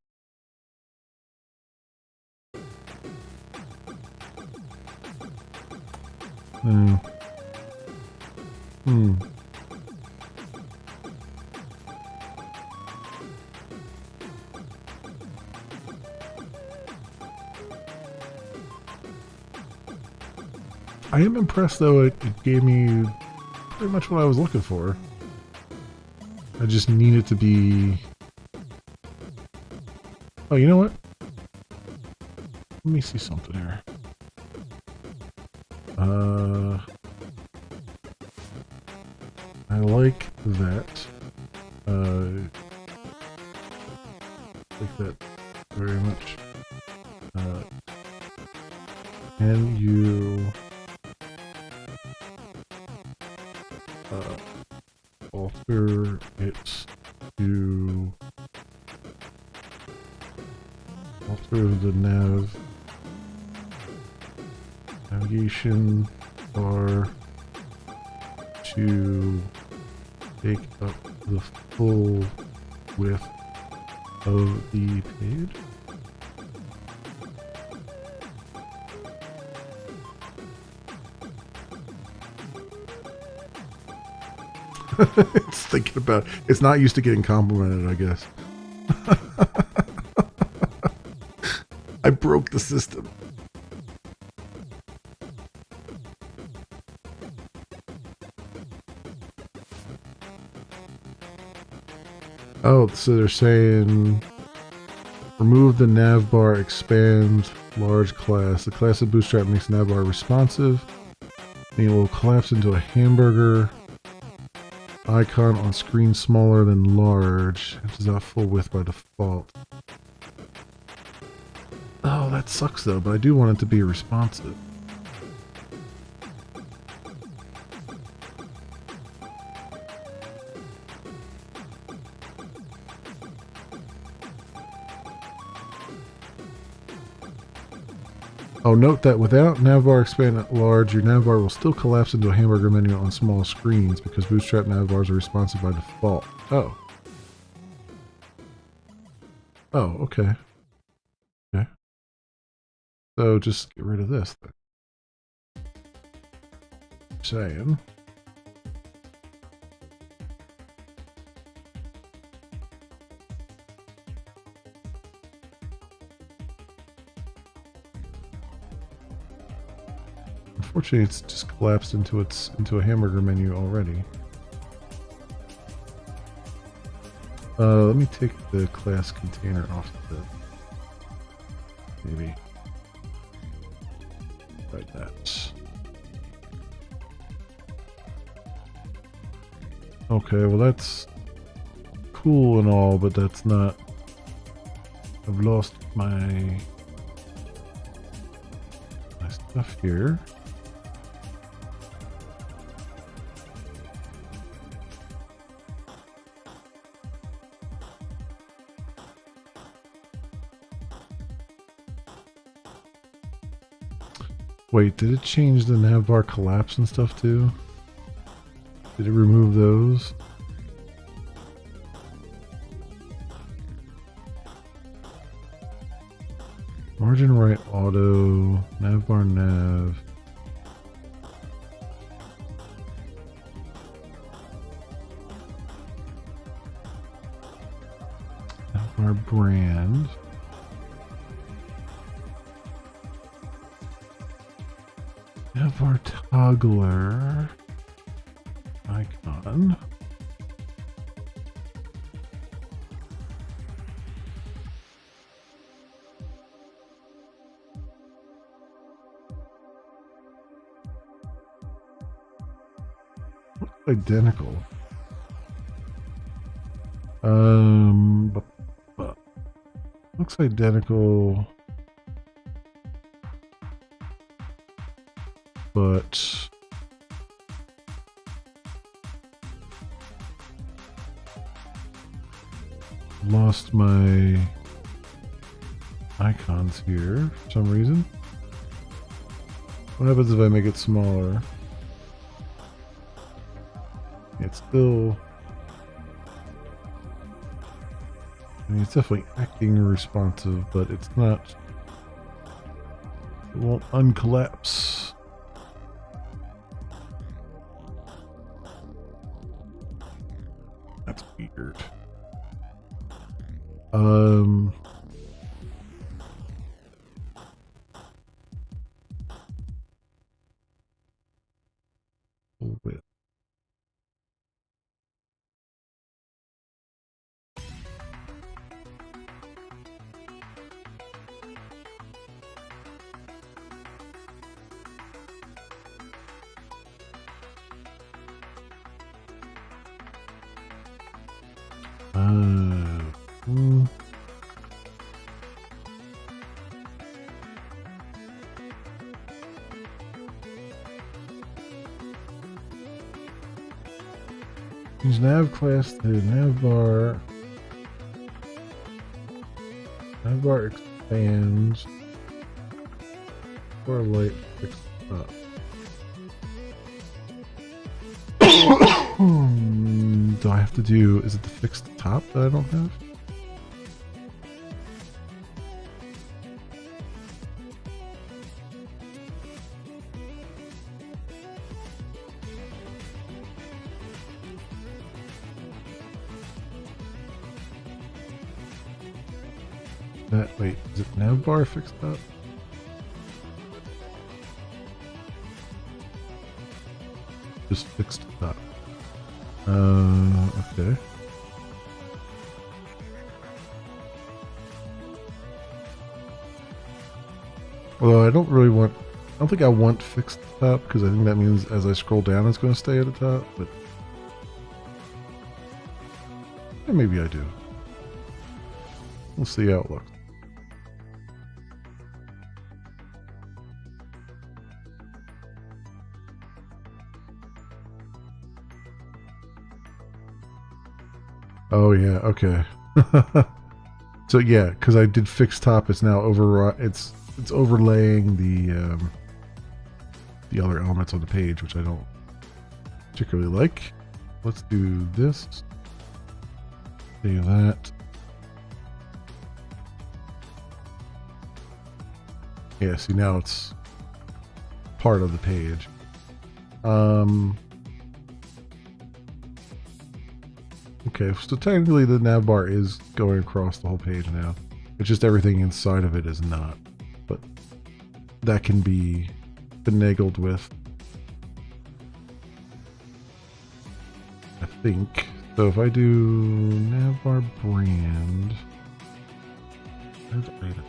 I am impressed though, it gave me pretty much what I was looking for. I just need it to be... Oh, you know what? Let me see something here. I like that. Like that very much. Can you alter it to alter the navigation bar to take up the full width of the page? It's thinking about it. It's not used to getting complimented, I guess. I broke the system. Oh, so they're saying remove the navbar, expand large class. The class of Bootstrap makes navbar responsive. And it will collapse into a hamburger icon on screen smaller than large. It is not full width by default. Oh, that sucks though, but I do want it to be responsive. Oh, note that without navbar expanded at large, your navbar will still collapse into a hamburger menu on small screens because Bootstrap navbars are responsive by default. Oh. Oh, okay. Okay. So just get rid of this then. Saying. Unfortunately, it's just collapsed into a hamburger menu already. Let me take the class container off the maybe like that. Okay, well that's cool and all, but that's not. I've lost my stuff here. Wait, did it change the navbar collapse and stuff too? Did it remove those? Margin right auto, navbar nav. Navbar brand. Navbar toggler icon. Looks identical. Looks identical. But lost my icons here for some reason. What happens if I make it smaller? It's still, I mean, it's definitely acting responsive, but it's not, it won't uncollapse. That's weird. With Change nav class to navbar. Navbar expands. Or light fixed up. Do I have to do? Is it the fixed top that I don't have? Wait, is it navbar fixed up? Just fixed up. Okay. Although I don't really want, I don't think I want fixed top because I think that means as I scroll down it's going to stay at the top, but yeah, maybe I do. We'll see how it looks. Oh yeah, okay. So yeah, because I did fixed top, it's now override. It's it's overlaying the other elements on the page, which I don't particularly like. Let's do this. Do that. Yeah, see now it's part of the page. Okay, so technically the nav bar is going across the whole page now. It's just everything inside of it is not. But that can be finagled with, I think. So if I do navbar brand, add item.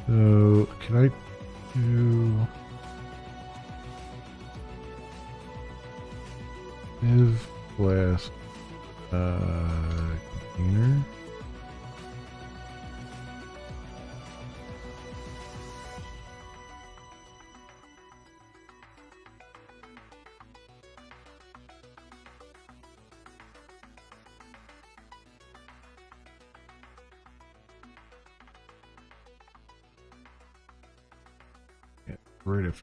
So can I do div class container? Yeah, right if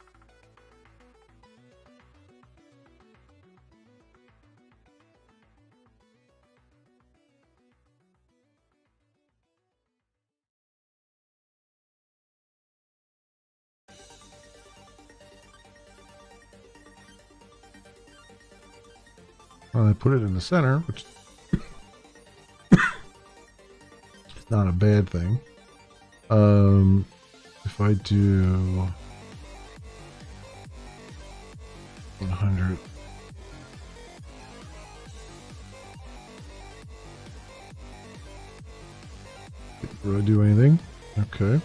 I put it in the center, which is not a bad thing. If I do 100, do I do anything? Okay.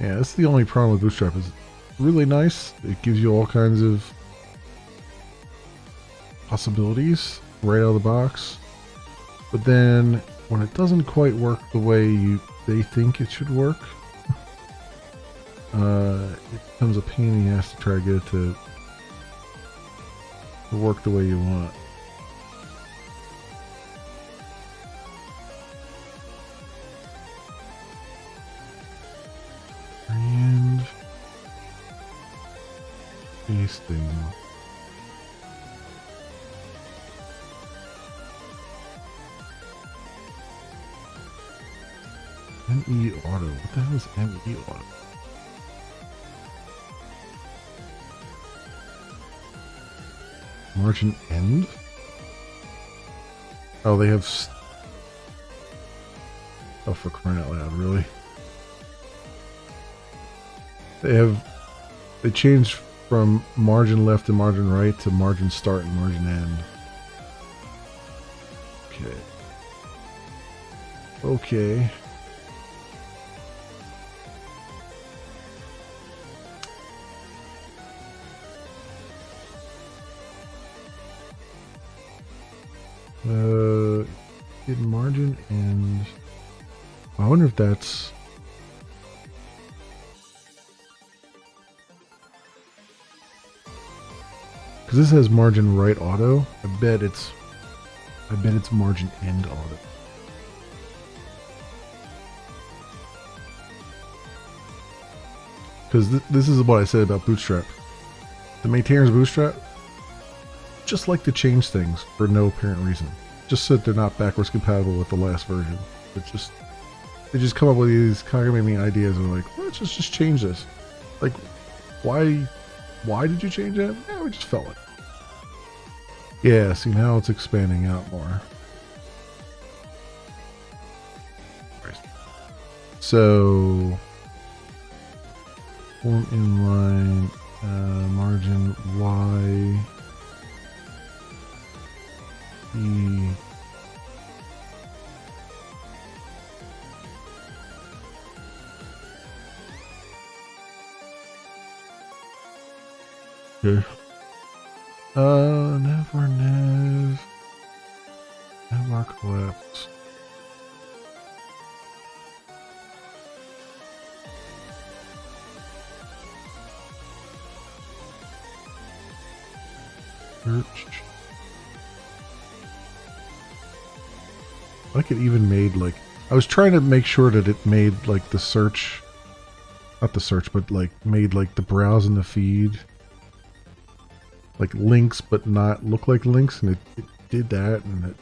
Yeah, that's the only problem with Bootstrap. Is really nice. It gives you all kinds of possibilities right out of the box. But then when it doesn't quite work the way they think it should work, it becomes a pain in the ass to try to get it to work the way you want. And pasting. ME Auto. What the hell is ME Auto? Margin end? Oh, they have... Oh, for crying out loud, really? They changed from margin left to margin right to margin start and margin end. Okay. Did margin end? I wonder if that's... Because this has margin right auto. I bet it's margin end auto. Because this is what I said about Bootstrap. The maintainer's Bootstrap just like to change things for no apparent reason. Just so that they're not backwards compatible with the last version. It's just they just come up with these cockamamie ideas and like, let's just change this. Like, why did you change that? Yeah, we just felt it. Yeah, see now it's expanding out more. So form inline margin Y E. Okay. Navbar nav. Navbar collapse. search. Like it even made like, I was trying to make sure that it made like the search, not the search, but like made like the browse and the feed like links but not look like links, and it did that. And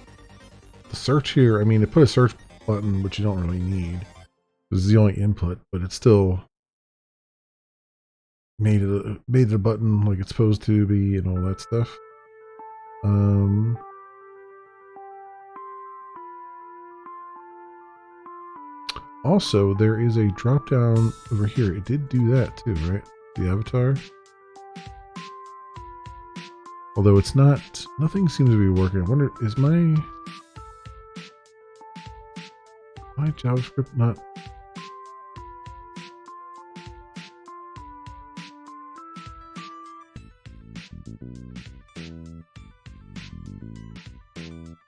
the search here, I mean, it put a search button which you don't really need. This is the only input, but it still made it a button like it's supposed to be and all that stuff. Also, there is a drop down over here. It did do that too, right? The avatar. Although it's not, nothing seems to be working. I wonder, is my JavaScript not?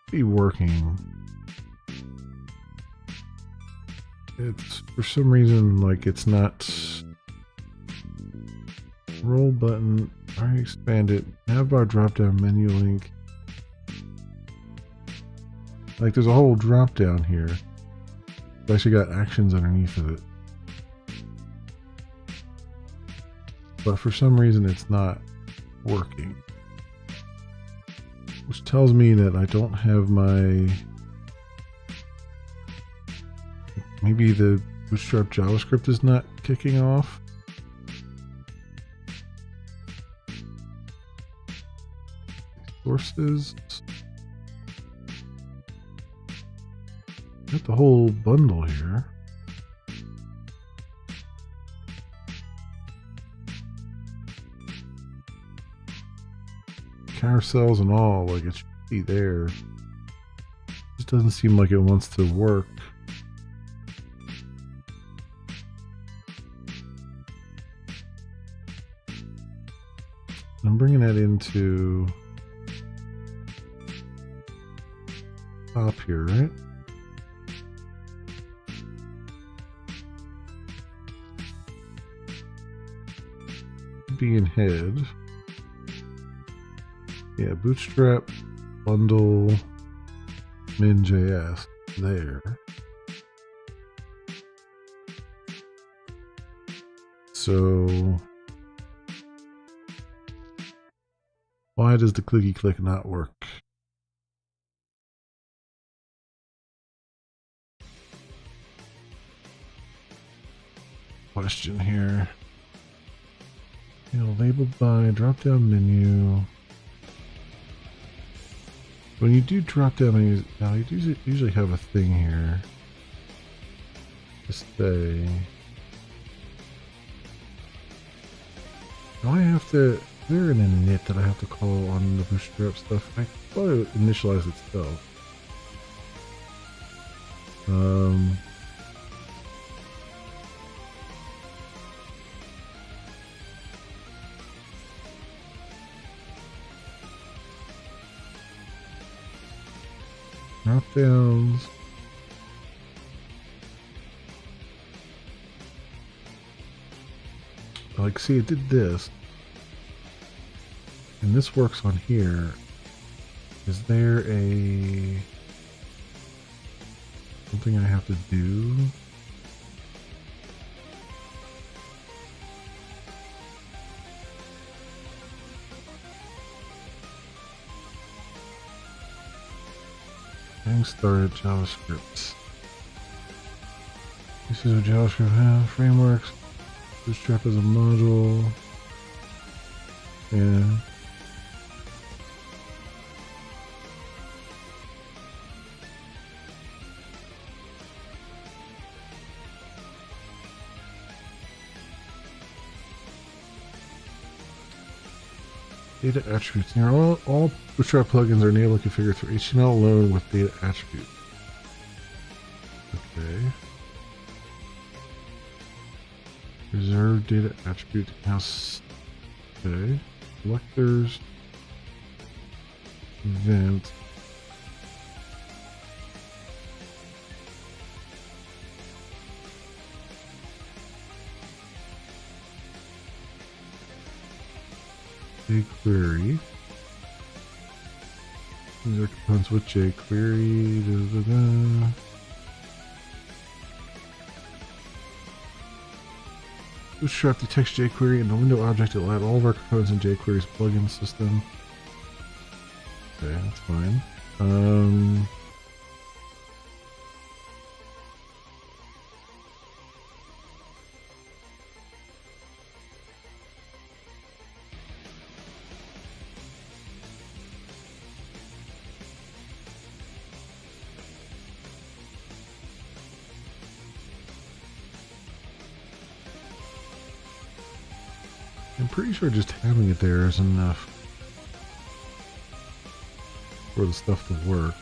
Be working. It's for some reason like it's not. Roll button. I expand it. Navbar drop down menu link. Like there's a whole drop down here. It's actually got actions underneath of it. But for some reason it's not working. Which tells me that I don't have my... Maybe the Bootstrap JavaScript is not kicking off. Sources. Got the whole bundle here. Carousels and all, like it should be there. Just doesn't seem like it wants to work. I'm bringing that into top here, right? Being head. Yeah, Bootstrap bundle min.js there. So why does the clicky click not work? Question here. You know, labeled by drop down menu. When you do drop down menus, now you usually have a thing here to say. Do I have to? Is there an init that I have to call on the Bootstrap stuff? I thought it would initialize itself. Drop downs. Like, see, it did this. And this works on here. Is there a something I have to do? Getting started JavaScript. This is what JavaScript has. Frameworks. Bootstrap as a module. Yeah. Data attributes. Now, all Bootstrap plugins are enabled to configure through HTML alone with data attributes. Okay. Reserve data attribute house. Okay. Selectors. Event. BigQuery. These are components with jQuery. Bootstrap detects jQuery in the window object. It'll add all of our components in jQuery's plugin system. Okay, that's fine. I'm pretty sure just having it there is enough for the stuff to work.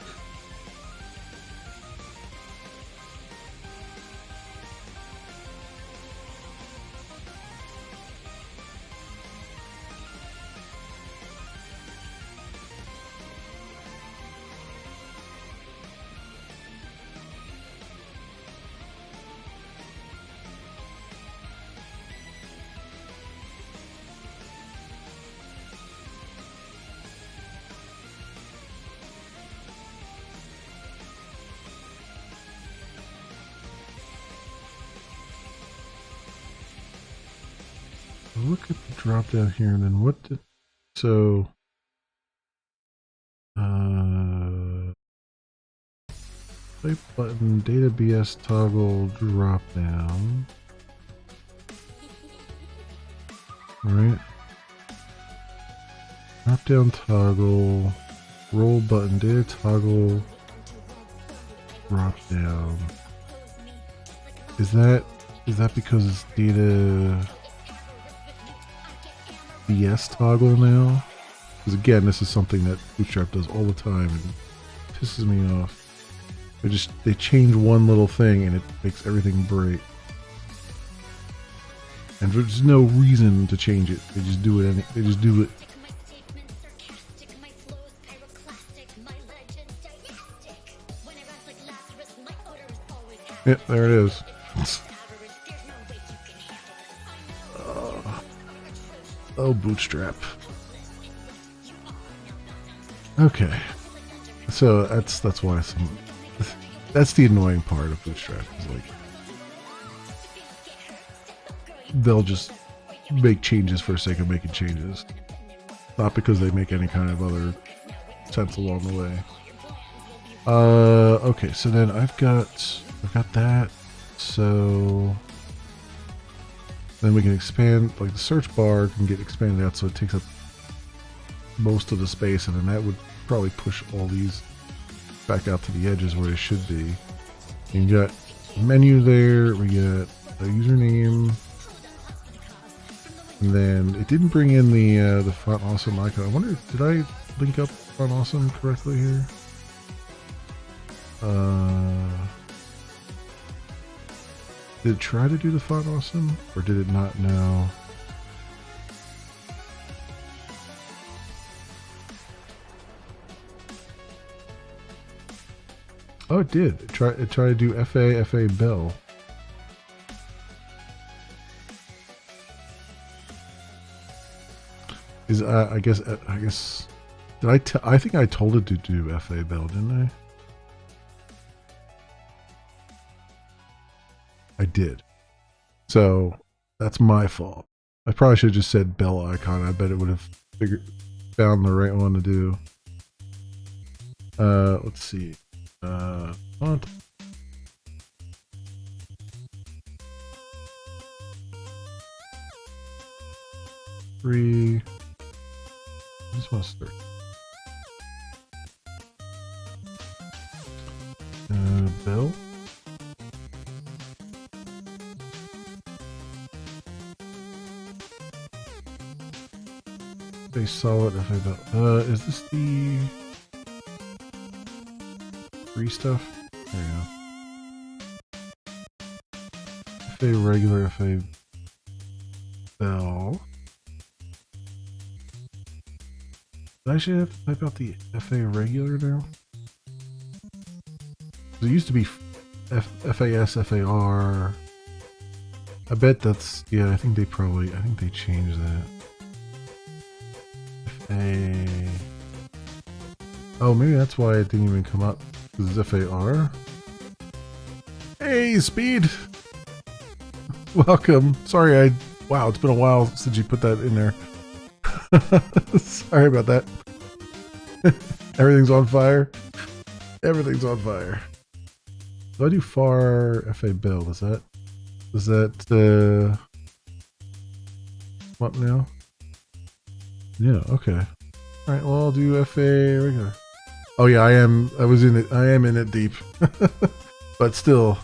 Look at the drop down here, and then what did so type button data BS toggle drop down. Right. Drop down toggle roll button data toggle drop down. Is that because it's data BS toggle now? Because again, this is something that Bootstrap does all the time and pisses me off. They change one little thing and it makes everything break. And there's no reason to change it. They just do it. They just do it. Yep, there it is. Oh, Bootstrap. Okay, so that's why that's the annoying part of Bootstrap. Is like they'll just make changes for the sake of making changes, not because they make any kind of other sense along the way. Okay, so then I've got that. So then we can expand, like the search bar can get expanded out so it takes up most of the space, and then that would probably push all these back out to the edges where they should be. And you got a menu there, we got a username, and then it didn't bring in the Font Awesome icon. I wonder, did I link up Font Awesome correctly here? Did it try to do the Font Awesome, or did it not know? Oh, it did. It tried to do FA Bell. I guess did I think I told it to do FA Bell, didn't I? I did. So that's my fault. I probably should have just said bell icon. I bet it would have found the right one to do. Let's see. Font. Free. I just want to start. Bell. They saw it if I don't. Is this the free stuff? There you go. FA regular, FA bell. Did I actually have to type out the FA regular now? It used to be FAS, FAR. I bet that's, yeah, I think they changed that. Oh, maybe that's why it didn't even come up. This is FAR. Hey, Speed! Welcome. Sorry, wow, it's been a while since you put that in there. Sorry about that. Everything's on fire. Everything's on fire. Do I do FAR FA build? Is that come up now? Yeah, okay. Alright, well I'll do FA regular. Oh yeah, I am in it deep. But still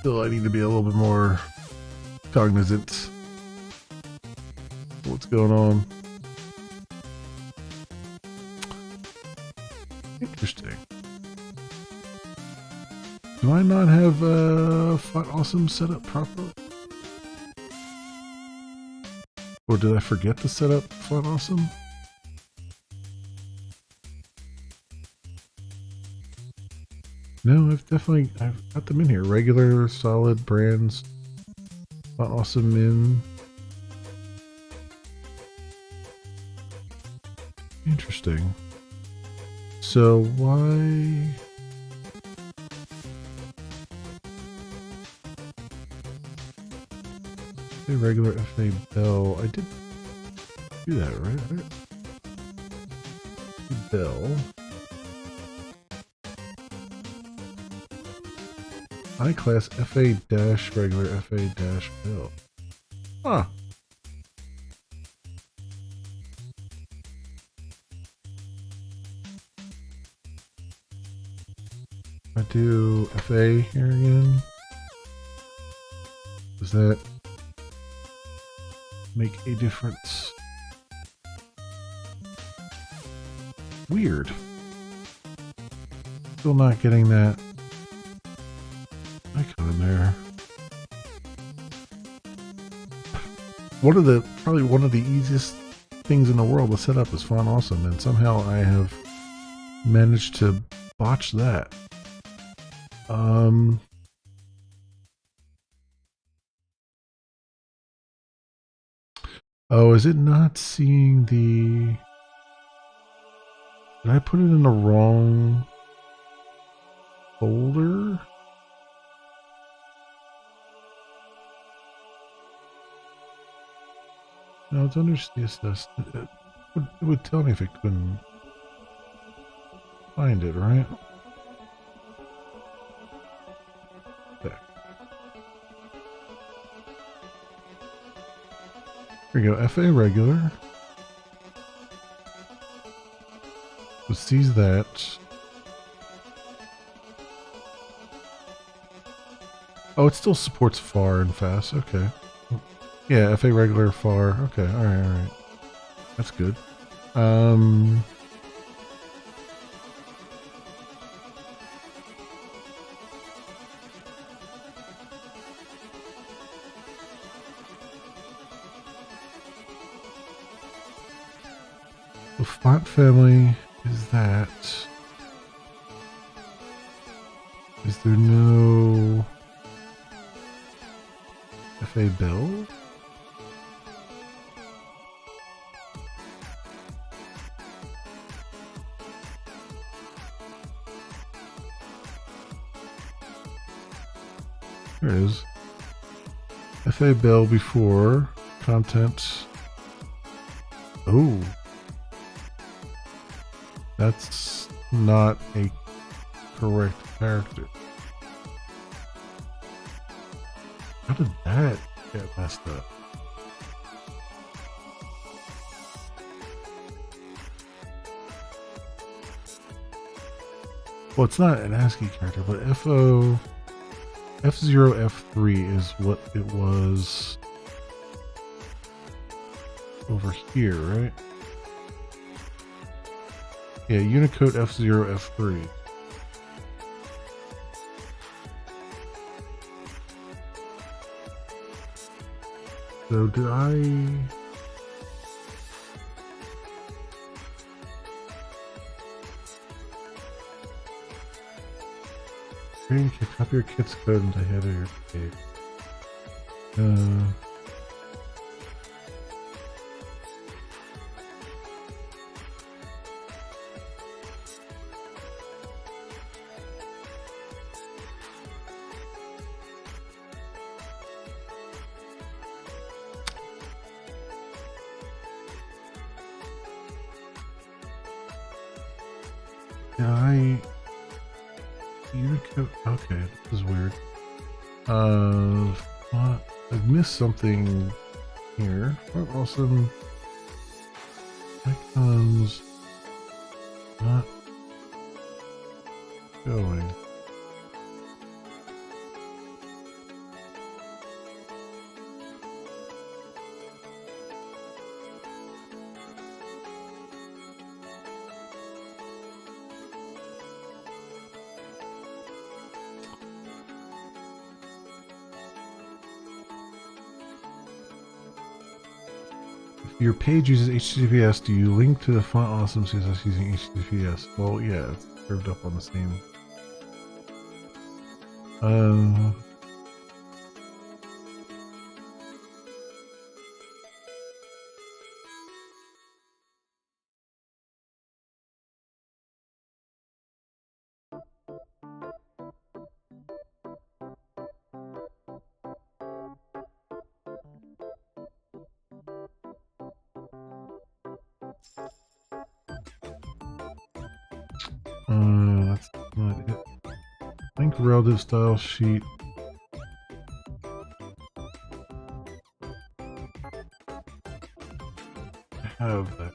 I need to be a little bit more cognizant of what's going on. Interesting. Do I not have Font Awesome set up properly? Or did I forget to set up Font Awesome? No, I've got them in here. Regular, solid, brands, Font Awesome in. Interesting. So why? Regular FA Bell. I did do that, right? Bell. High class FA dash regular FA dash Bell. Huh. I do FA here again. Does that make a difference? Weird. Still not getting that icon there. Probably one of the easiest things in the world to set up is Font Awesome, and somehow I have managed to botch that. Oh, is it not seeing the... Did I put it in the wrong folder? No, it's under CSS. It would tell me if it couldn't find it, right? Here we go, FA regular. So sees that. Oh, it still supports far and fast. Okay. Yeah, FA regular far. Okay, alright. That's good. The font family is that. Is there no FA Bell? There it is. FA Bell before content. Oh. That's not a correct character. How did that get messed up? Well, it's not an ASCII character, but F0, F3 is what it was over here, right? Yeah, Unicode F0, F3. So did I... Create a copy your kit's code into head of your page. Unicode. Okay, this is weird. I've missed something here. Oh, awesome. Icons not going. Your page uses HTTPS. Do you link to the Font Awesome CSS using HTTPS? Well, yeah, it's served up on the same. That's not it. Link relative style sheet. I have that.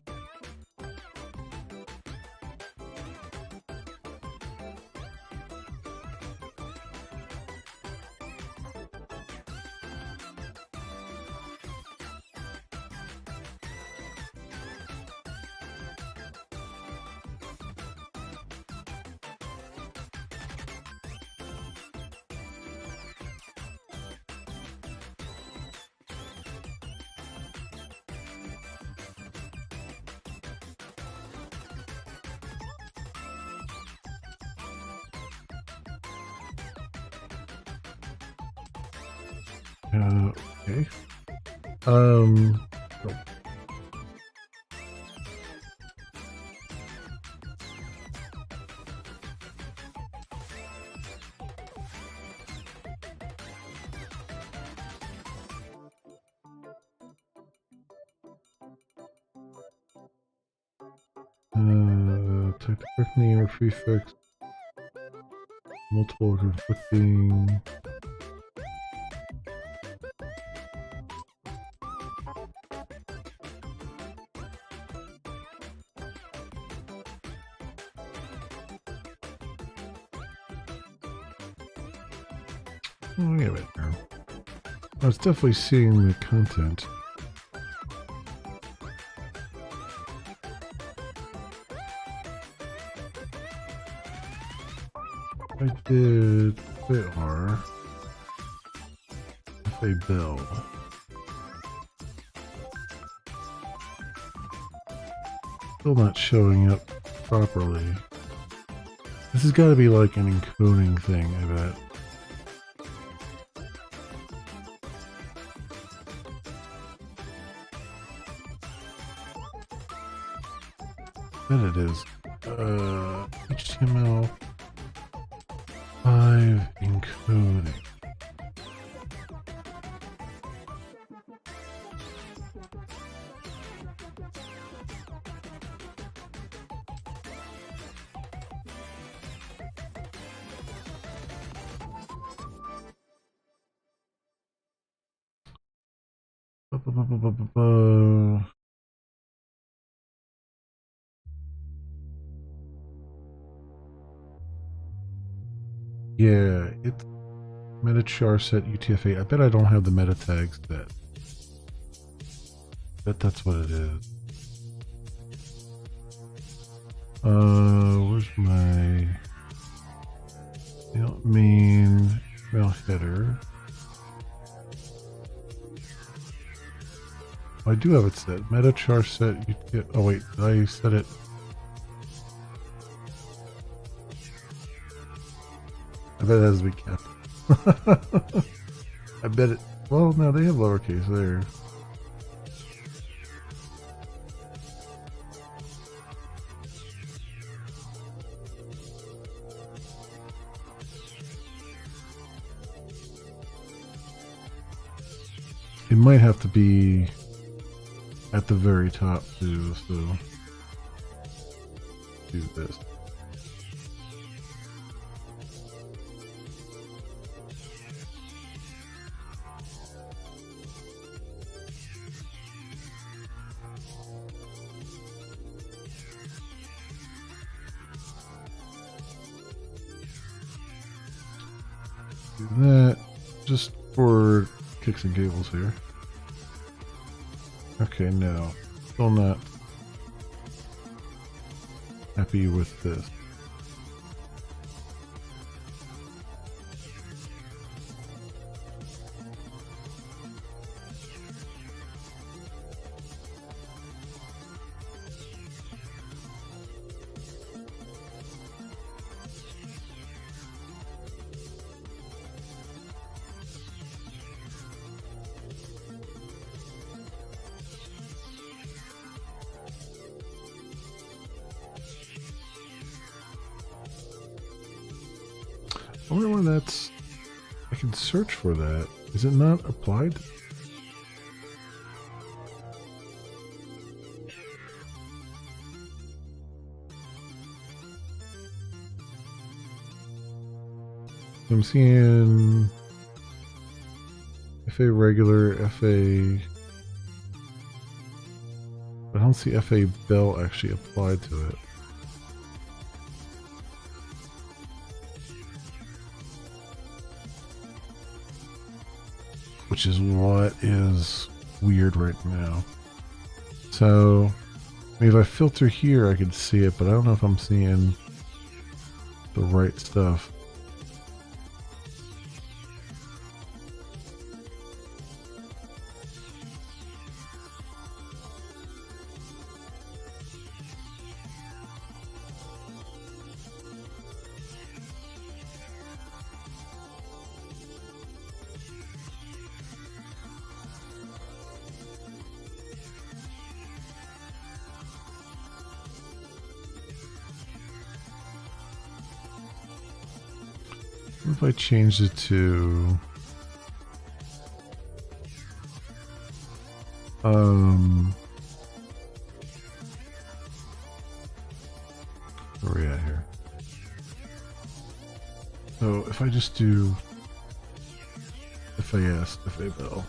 Okay. Oh. Type the correct name or prefix. Multiple conflicting. Oh, wait a minute now. I was definitely seeing the content. I did FAR. FA Bill. Still not showing up properly. This has got to be like an encoding thing, I bet. I bet it is. HTML5 encoding. Yeah, it's metachar set UTF-8. I bet I don't have the meta tags set. Bet that's what it is. Where's my main email header? I do have it set. Metachar set UTF. Oh wait, did I set it? I bet it has to be capital. I bet it. Well, no, they have lowercase there. It might have to be at the very top too, so do this. Do that just for kicks and giggles here. Okay, no. Still not happy with this. I wonder when that's... I can search for that. Is it not applied? I'm seeing FA regular, FA... I don't see FA Bell actually applied to it. Which is what is weird right now. So, maybe if I filter here, I could see it, but I don't know if I'm seeing the right stuff. What if I changed it to where are we at here? So if I just do FAS, FA Bell.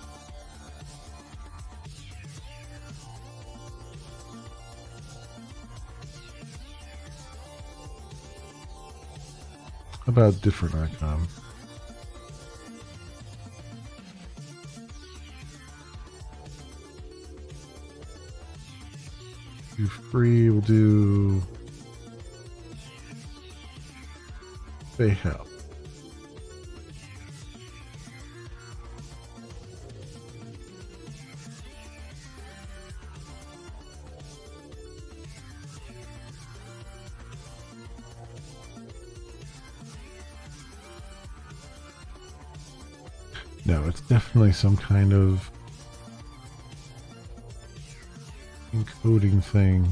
How about different icon? Do free, we'll do Fayhel. No, it's definitely some kind of encoding thing.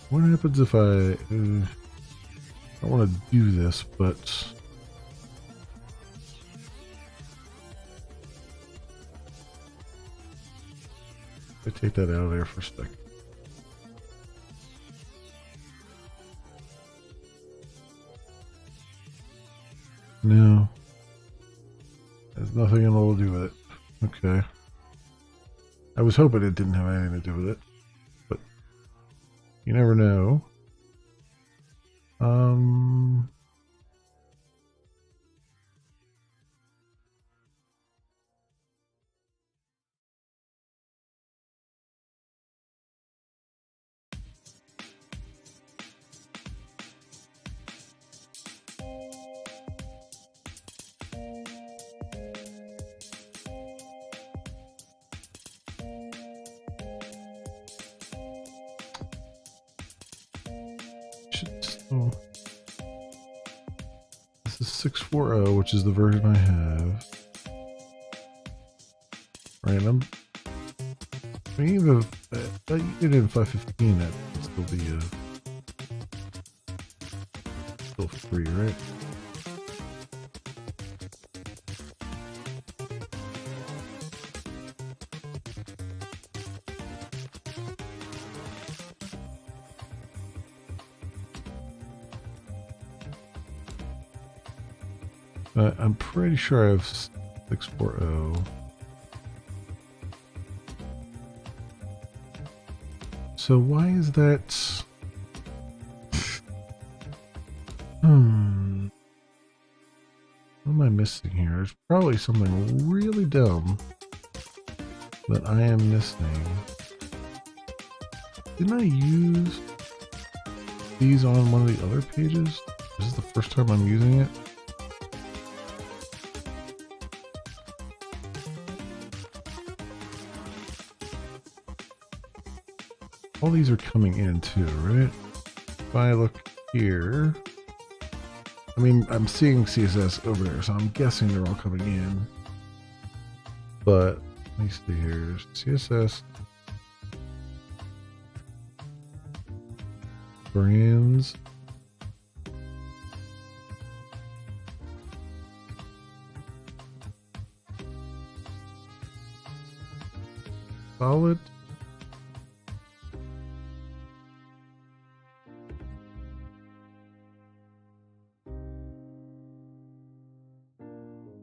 What happens if I don't want to do this, but I take that out of there for a second. No. There's nothing at all to do with it. Okay. I was hoping it didn't have anything to do with it. But you never know. This is 640, which is the version I have. Right, I mean, even if you get it in 515, that would still be still free, right? I'm pretty sure I have 640. So why is that? What am I missing here? There's probably something really dumb that I am missing. Didn't I use these on one of the other pages? This is the first time I'm using it. All these are coming in too, right? If I look here, I mean, I'm seeing CSS over there, so I'm guessing they're all coming in. But let me see here. CSS brands. Solid.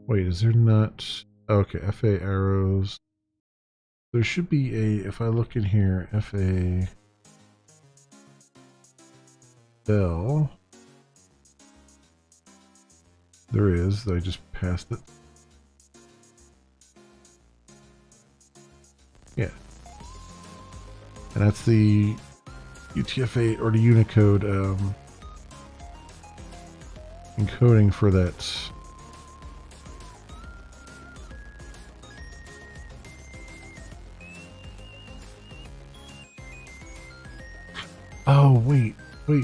Wait, is there not? Okay, FA arrows. There should be a, if I look in here, FA bell. There is, I just passed it. Yeah. And that's the UTF-8 or the Unicode encoding for that. Oh, wait. I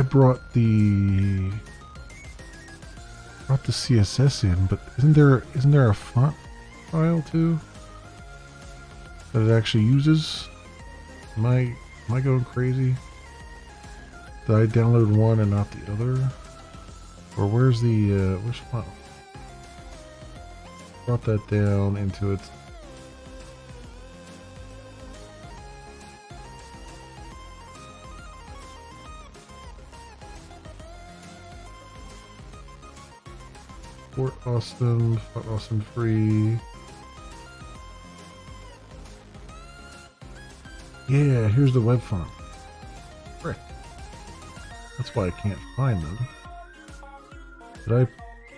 brought the CSS in, but isn't there a font file too that it actually uses? Am I going crazy? Did I download one and not the other? Or where's the which font? Brought that down into its Fort Austin, Fort Austin free. Yeah, here's the web font. Frick. That's why I can't find them. Did I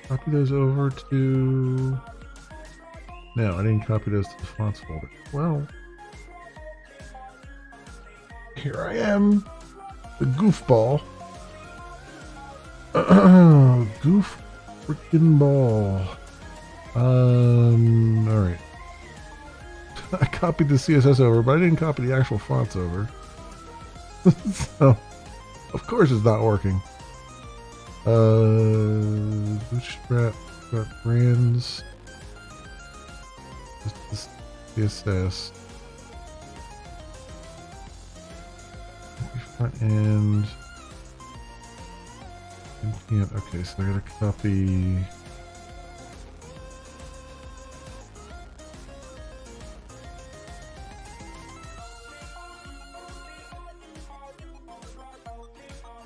copy those over to... No, I didn't copy those to the fonts folder. Well, here I am, the goofball. Goof freaking ball. Alright. I copied the CSS over, but I didn't copy the actual fonts over. So, of course it's not working. Bootstrap, got brands. This CSS. Front end. Okay, so I gotta copy.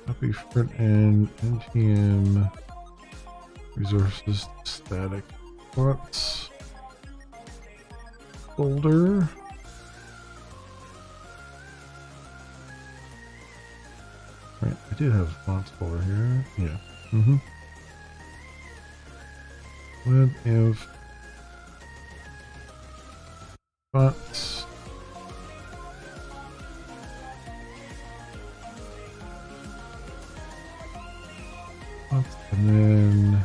Copy front end, npm, resources, static fonts, folder. Right, I did have a fonts folder here. Yeah. Web inf fonts. And then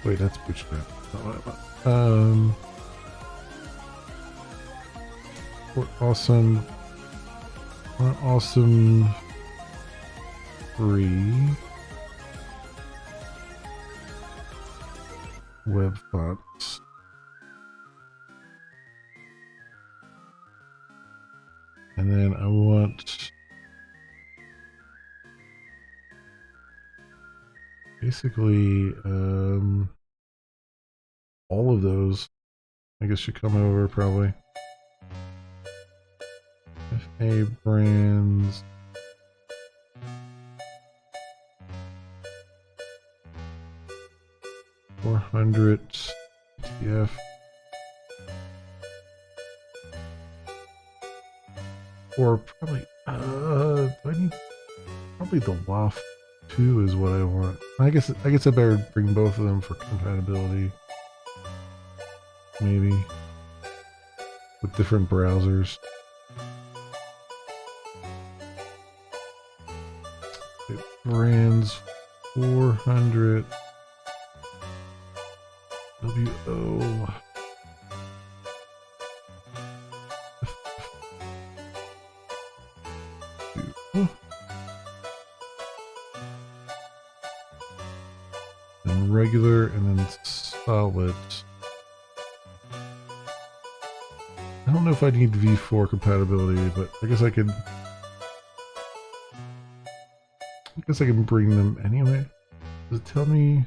wait, that's Bootstrap. Not what I want. Fort Awesome. Awesome free web fonts. And then I want basically all of those I guess should come over probably. FA brands. 400 TF. Or probably, do I need, probably the WAF 2 is what I want. I guess I better bring both of them for compatibility. Maybe. With different browsers. Okay, brands 400 WO. And regular and then solid. I don't know if I need V4 compatibility, but I guess I can bring them anyway. Does it tell me?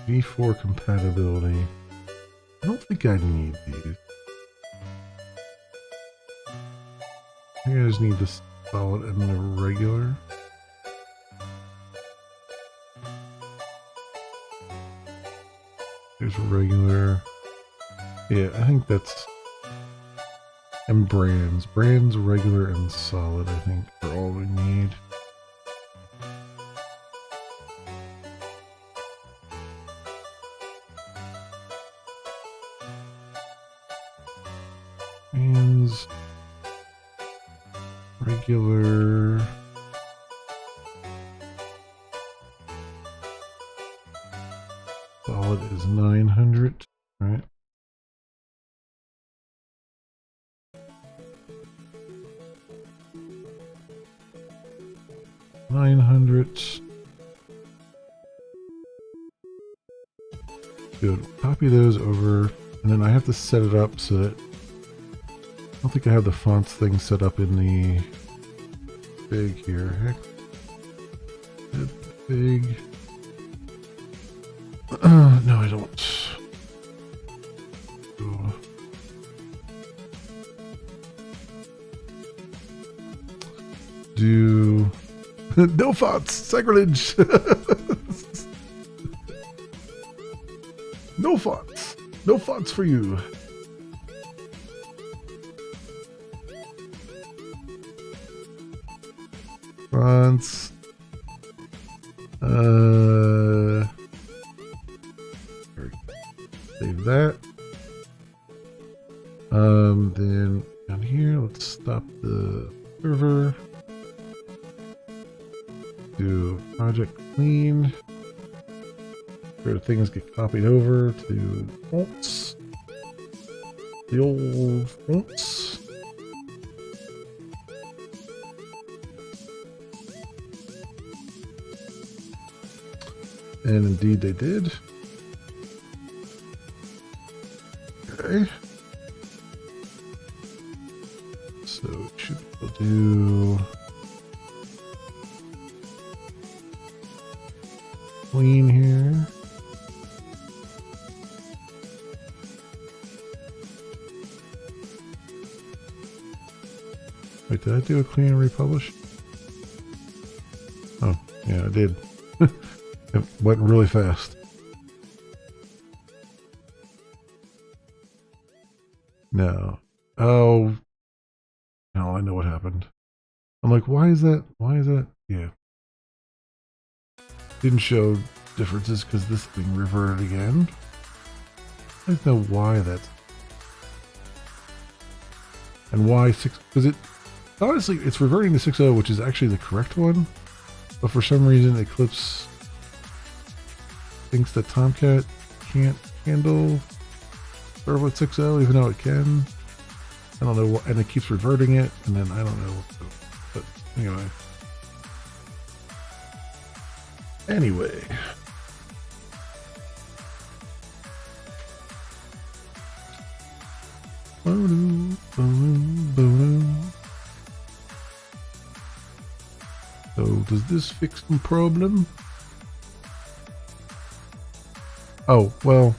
V4 compatibility. I don't think I need these. I think I just need the solid and the regular. There's regular. Yeah, I think that's... And brands. Brands, regular, and solid, I think, are all we need. Brands... Regular... Solid is 900, right? Good. Copy those over, and then I have to set it up so that I don't think I have the fonts thing set up in the big here. Heck, big. No, I don't. Ooh. Do no fonts, sacrilege. No fonts, no fonts for you. Fonts. Save that. Then down here, let's stop the server. Do project clean. Where things get copied over to fonts. The old fonts. And indeed they did. Okay. So it should do clean here. Wait, did I do a clean and republish? Oh, yeah, I did. It went really fast. No. Oh. No, I know what happened. I'm like, why is that? Why is that? Yeah. Didn't show differences because this thing reverted again. I don't know why that's... And why 6... Because it... Honestly, it's reverting to 6.0, which is actually the correct one. But for some reason, Eclipse thinks that Tomcat can't handle Servlet 6.0, even though it can. I don't know what, and it keeps reverting it, and then I don't know. But anyway. Anyway. So does this fix the problem? Oh, well,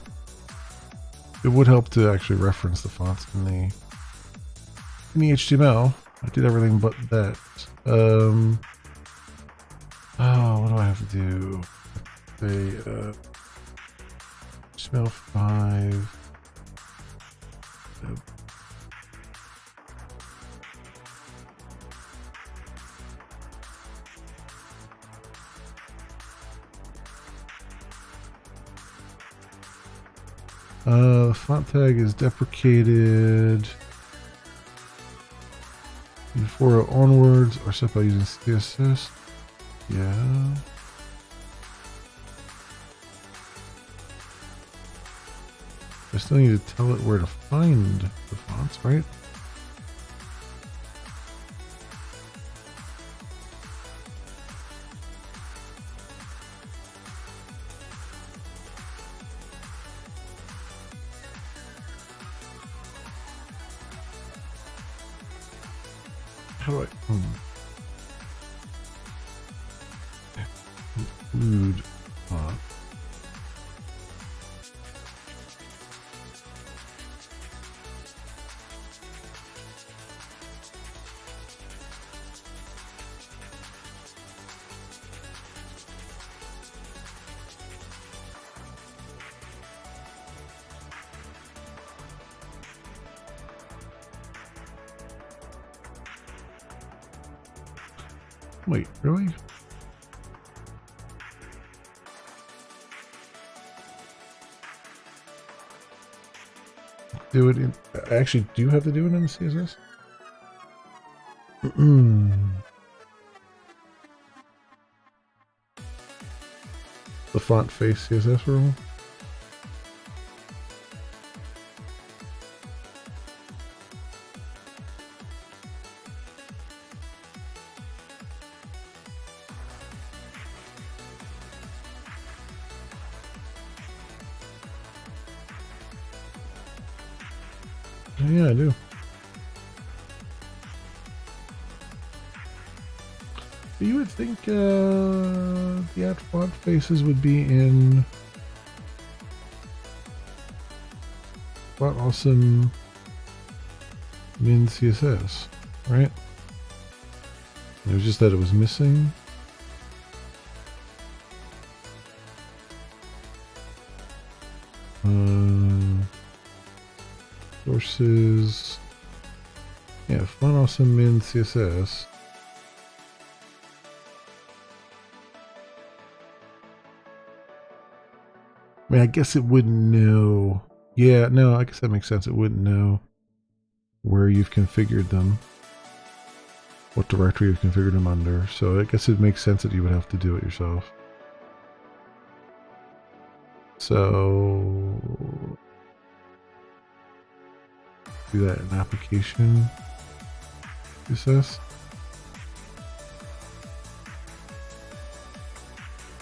it would help to actually reference the fonts in the HTML. I did everything but that. Oh, what do I have to do? Say, HTML5. The font tag is deprecated. And 4 onwards are set by using CSS. Yeah. I still need to tell it where to find the fonts, right? How do I include font? Wait, really? Do it in. I actually do have to do it in CSS? The font face CSS rule? Yeah, I do. You would think the add font faces would be in Font Awesome Min CSS, right? It was just that it was missing. Sources. Yeah, Font Awesome Min CSS. I mean, I guess it wouldn't know. Yeah, no, I guess that makes sense. It wouldn't know where you've configured them, what directory you've configured them under. So I guess it makes sense that you would have to do it yourself. So do that in application CSS.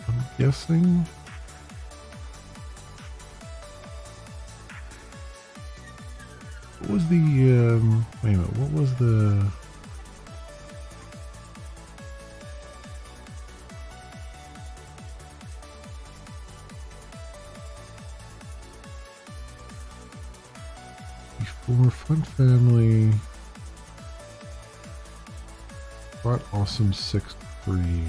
I'm guessing. What was the, wait a minute, what was the, before Font Family, Font Awesome 6.3.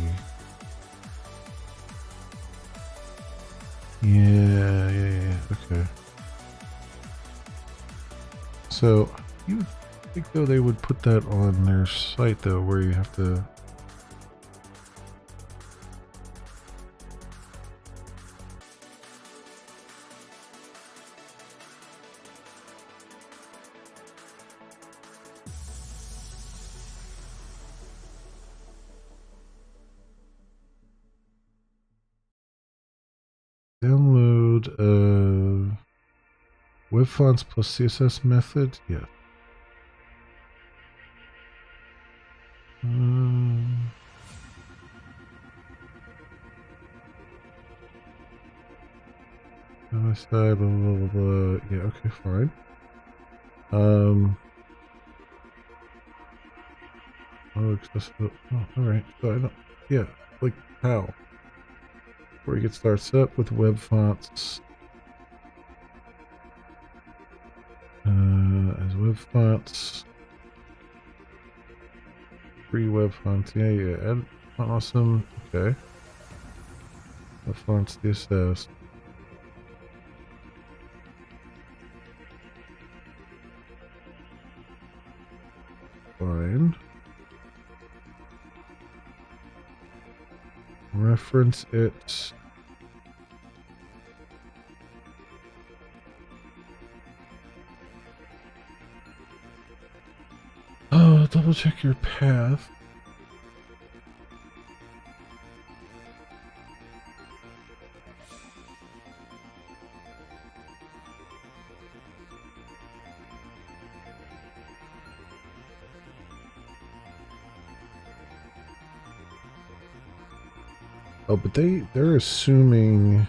Yeah, okay. So, you would think though they would put that on their site though, where you have to... Download web fonts plus CSS method, yeah. Blah, blah, blah, blah. Yeah, okay, fine. Oh, accessible. Oh, alright. So I don't, yeah, like how? Where you get starts up with web fonts. As web fonts. Free web fonts. Yeah. Awesome. Okay. Web fonts CSS. Fine. Reference it. Oh, double check your path. Oh, but they're assuming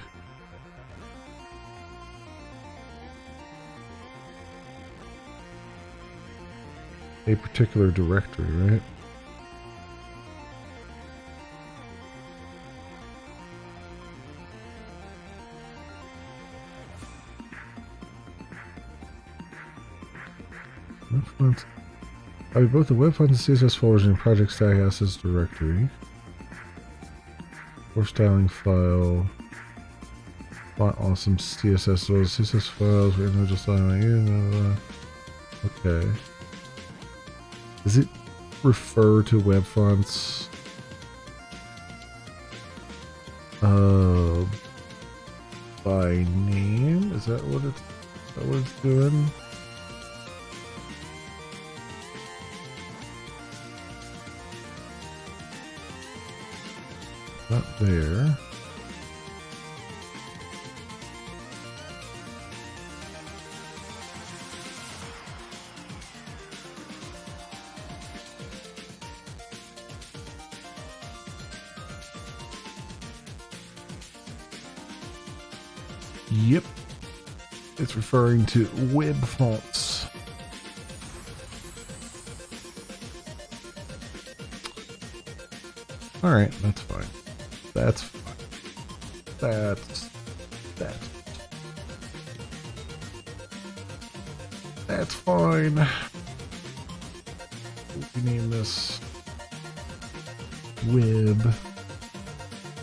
a particular directory, right? Both the web fonts and CSS folders in project stack assets directory. Or styling file. Font awesome CSS or CSS files for individual styling. Okay. Does it refer to web fonts? By name? Is that what it's doing? Not there. Yep. It's referring to web fonts. Alright, that's fine. That's fine. That's fine. We name this web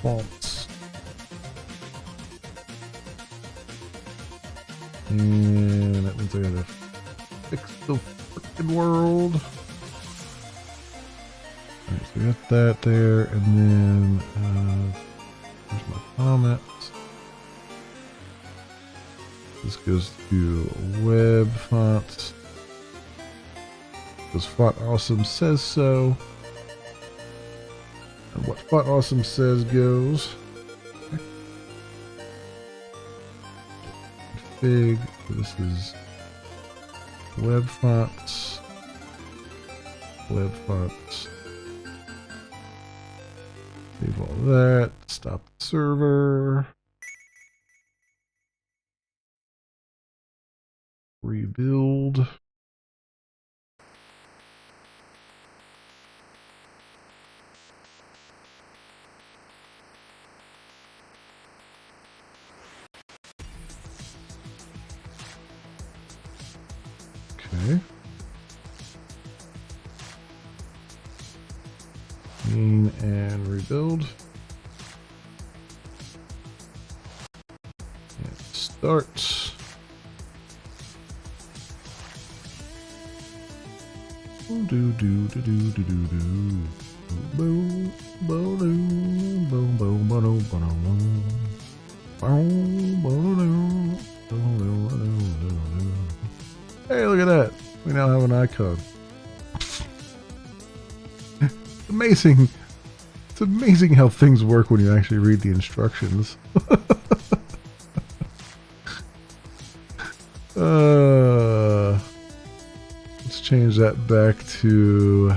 fonts. And that means I gotta fix the freaking world. Alright, so we got that there, and then there's my comments. This goes to web fonts. Because Font Awesome says so. And what Font Awesome says goes. Config. This is web fonts. Web fonts. Save all that. Stop the server. Rebuild. Okay. Clean and rebuild. And start. Do do do do do do do. Boom boom boom boom boom boom boom boom. Hey, look at that. We now have an icon. It's amazing. It's amazing how things work when you actually read the instructions. Let's change that back to...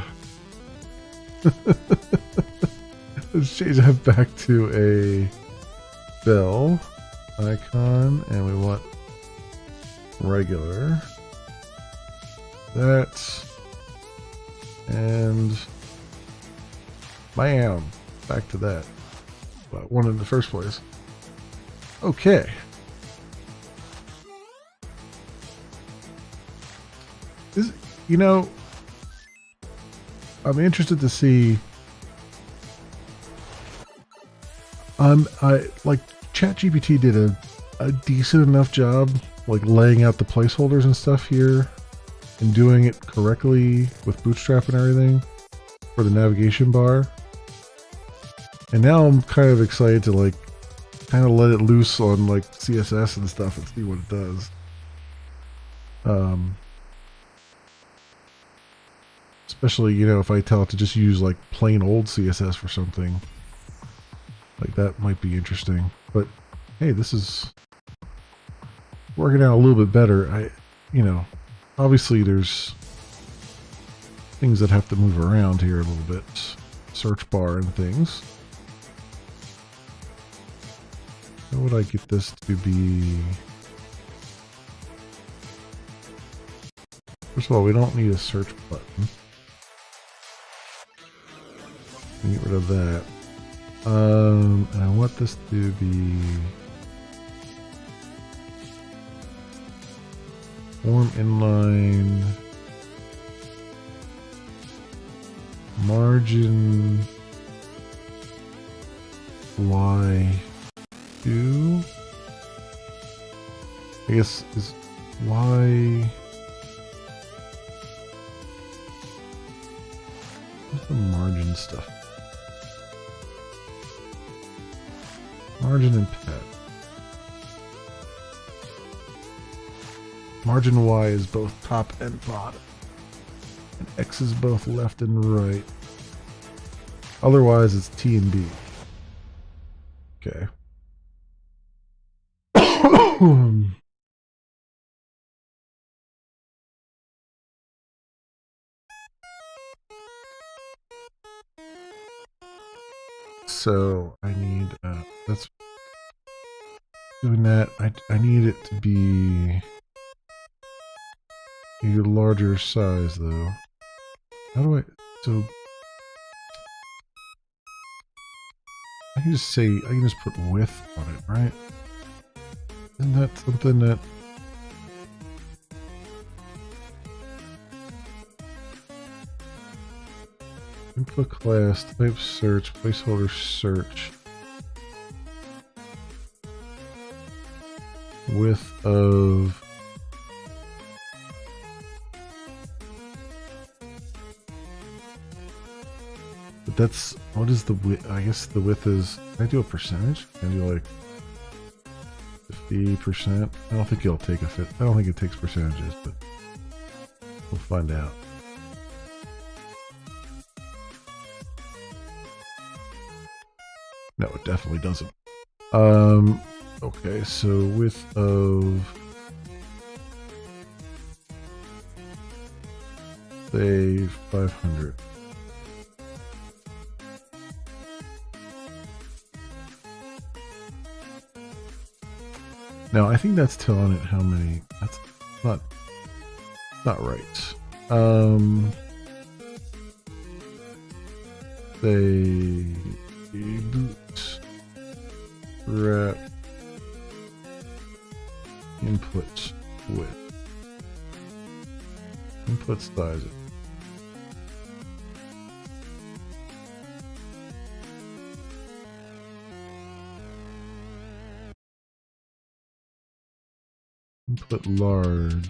Let's change that back to a bell icon, and we want regular. That, and bam, back to that. What I wanted in the first place. Okay. You know, I'm interested to see. I like ChatGPT did a decent enough job, like laying out the placeholders and stuff here, and doing it correctly with Bootstrap and everything for the navigation bar. And now I'm kind of excited to like kind of let it loose on like CSS and stuff and see what it does. Especially, you know, if I tell it to just use like plain old CSS for something, like that might be interesting. But hey, this is working out a little bit better. You know, obviously there's things that have to move around here a little bit, search bar and things. How would I get this to be? First of all, we don't need a search button. Get rid of that. And I want this to be form inline margin Y2. I guess is Y. What's the margin stuff? Margin and pet. Margin Y is both top and bottom. And X is both left and right. Otherwise, it's T and B. Okay. So I need that's doing that. I need it to be a larger size though. How do I so I can just say I can just put width on it, right? Isn't that something that input class, type search, placeholder search, width of but that's what is the width? I guess the width is, can I do a percentage? Can I do like 50%? I don't think it'll take a fit. I don't think it takes percentages, but we'll find out. No, it definitely doesn't. Okay, so width of say 500. Now I think that's telling it how many. That's not right. Say boot wrap input width, input size. Input large.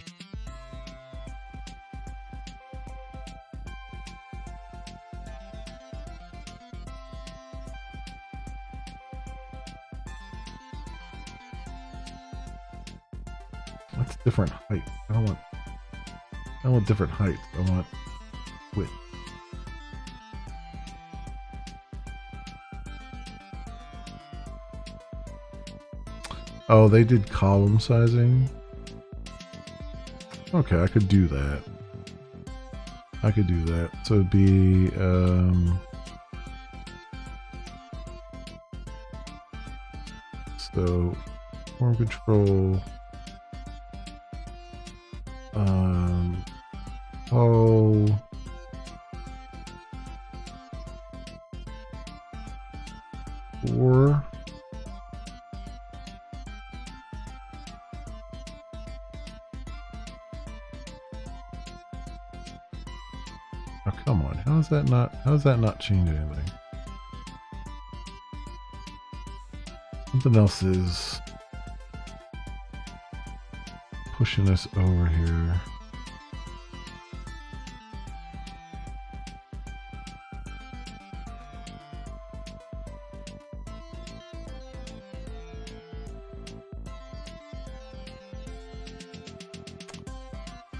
What's different height? I don't want different height. I want width. Oh, they did column sizing. Okay, I could do that. I could do that. So it'd be so form control all four Oh, come on. How does that not change anything? Something else is pushing us over here.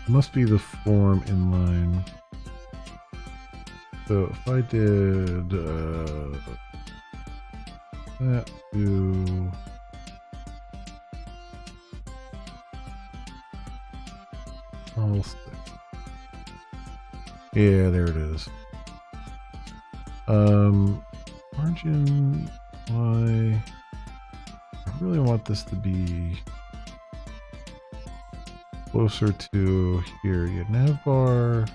Must be the form inline. So if I did that to all stick. Yeah, there it is. Margin Y. I really want this to be closer to here. Yeah, navbar.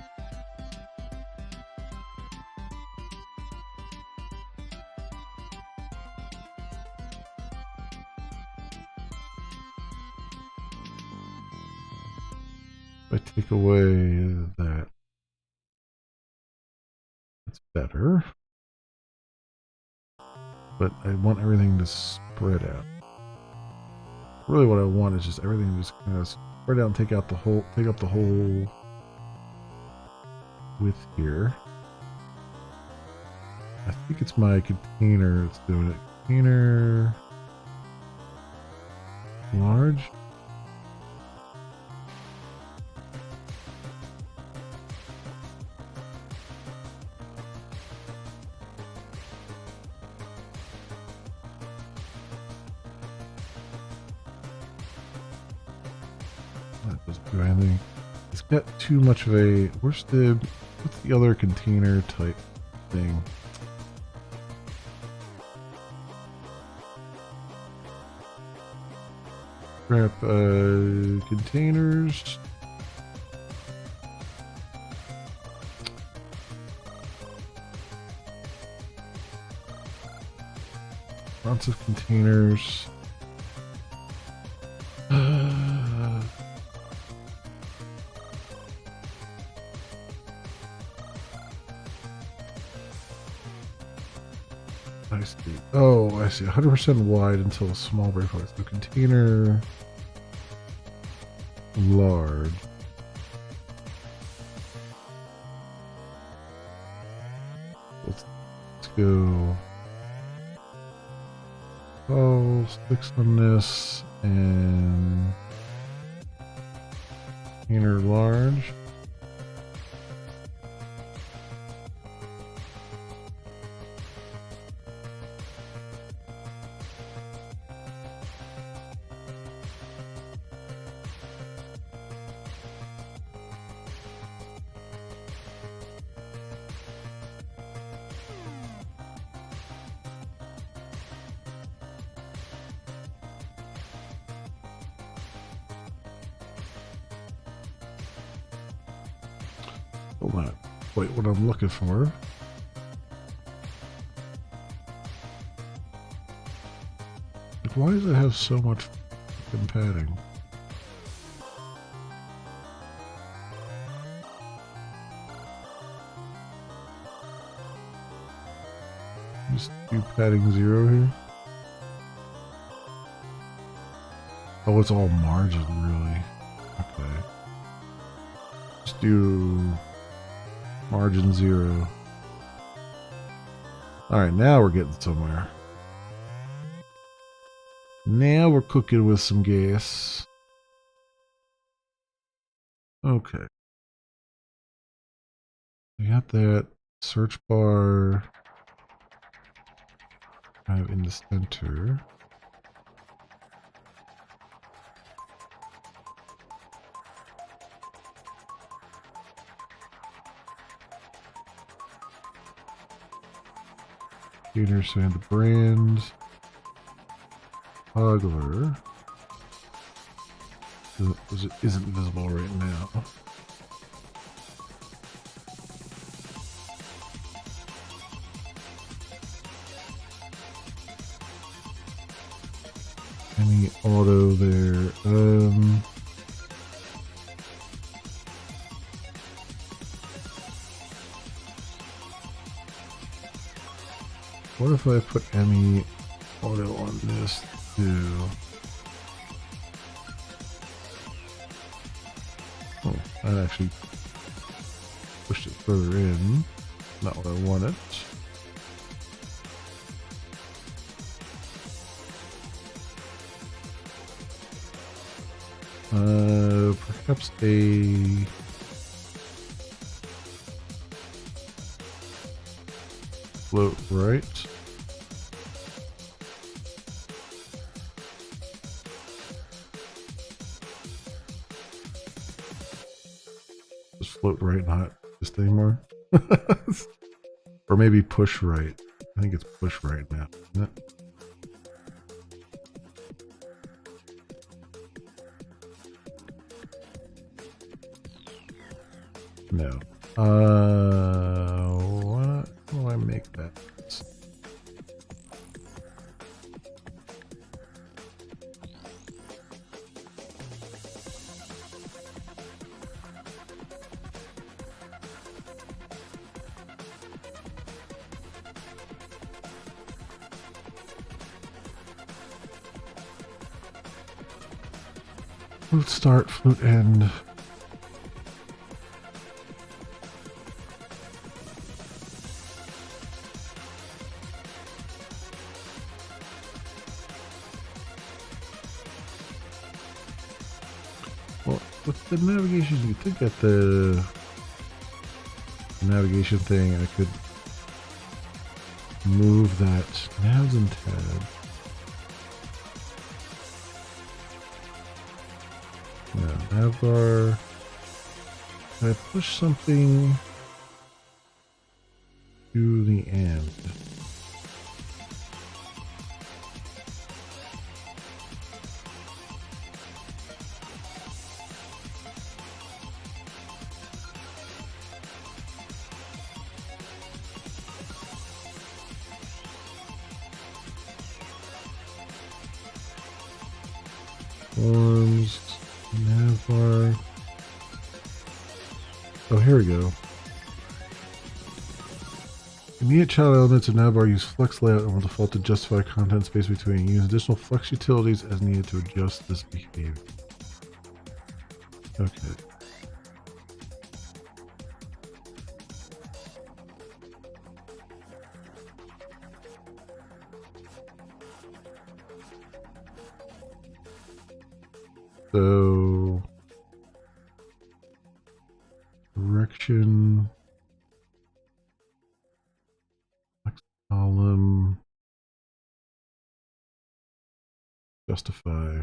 If I take away that, it's better. But I want everything to spread out. Really what I want is just everything to just kind of spread out and take up the whole width here. I think it's my container that's doing it. Container large. That doesn't do anything. It's got too much of a. What's the other container type thing? Grab containers. Lots of containers. I see. Oh, I see. 100% wide until a small breakpoint. So container large. Let's go. Oh, sticks on this and container large. Hold on. Wait, what I'm looking for. Like, why does it have so much fucking padding? Just do padding 0 here. Oh, it's all margin, really. Okay. Just do margin 0. Alright, now we're getting somewhere. Now we're cooking with some gas. Okay. We got that search bar kind of in the center. Computer, so we have the brand. Toggler. Isn't visible right now. Any auto there? What if I put ME auto on this too? Oh, that actually pushed it further in. Not what I wanted. Perhaps a float right. Just float right, not just anymore. Or maybe push right. I think it's push right now, isn't it? No. What do I make that? Float start, float end. Well, with the navigation, you could get the navigation thing. I could move that navs and tabs. Yeah, navbar. Can I push something to the end? Forms, navbar. Oh, here we go. Immediate child elements of navbar use flex layout and will default to justify content space between. Use additional flex utilities as needed to adjust this behavior. Okay. So direction, flex column, justify.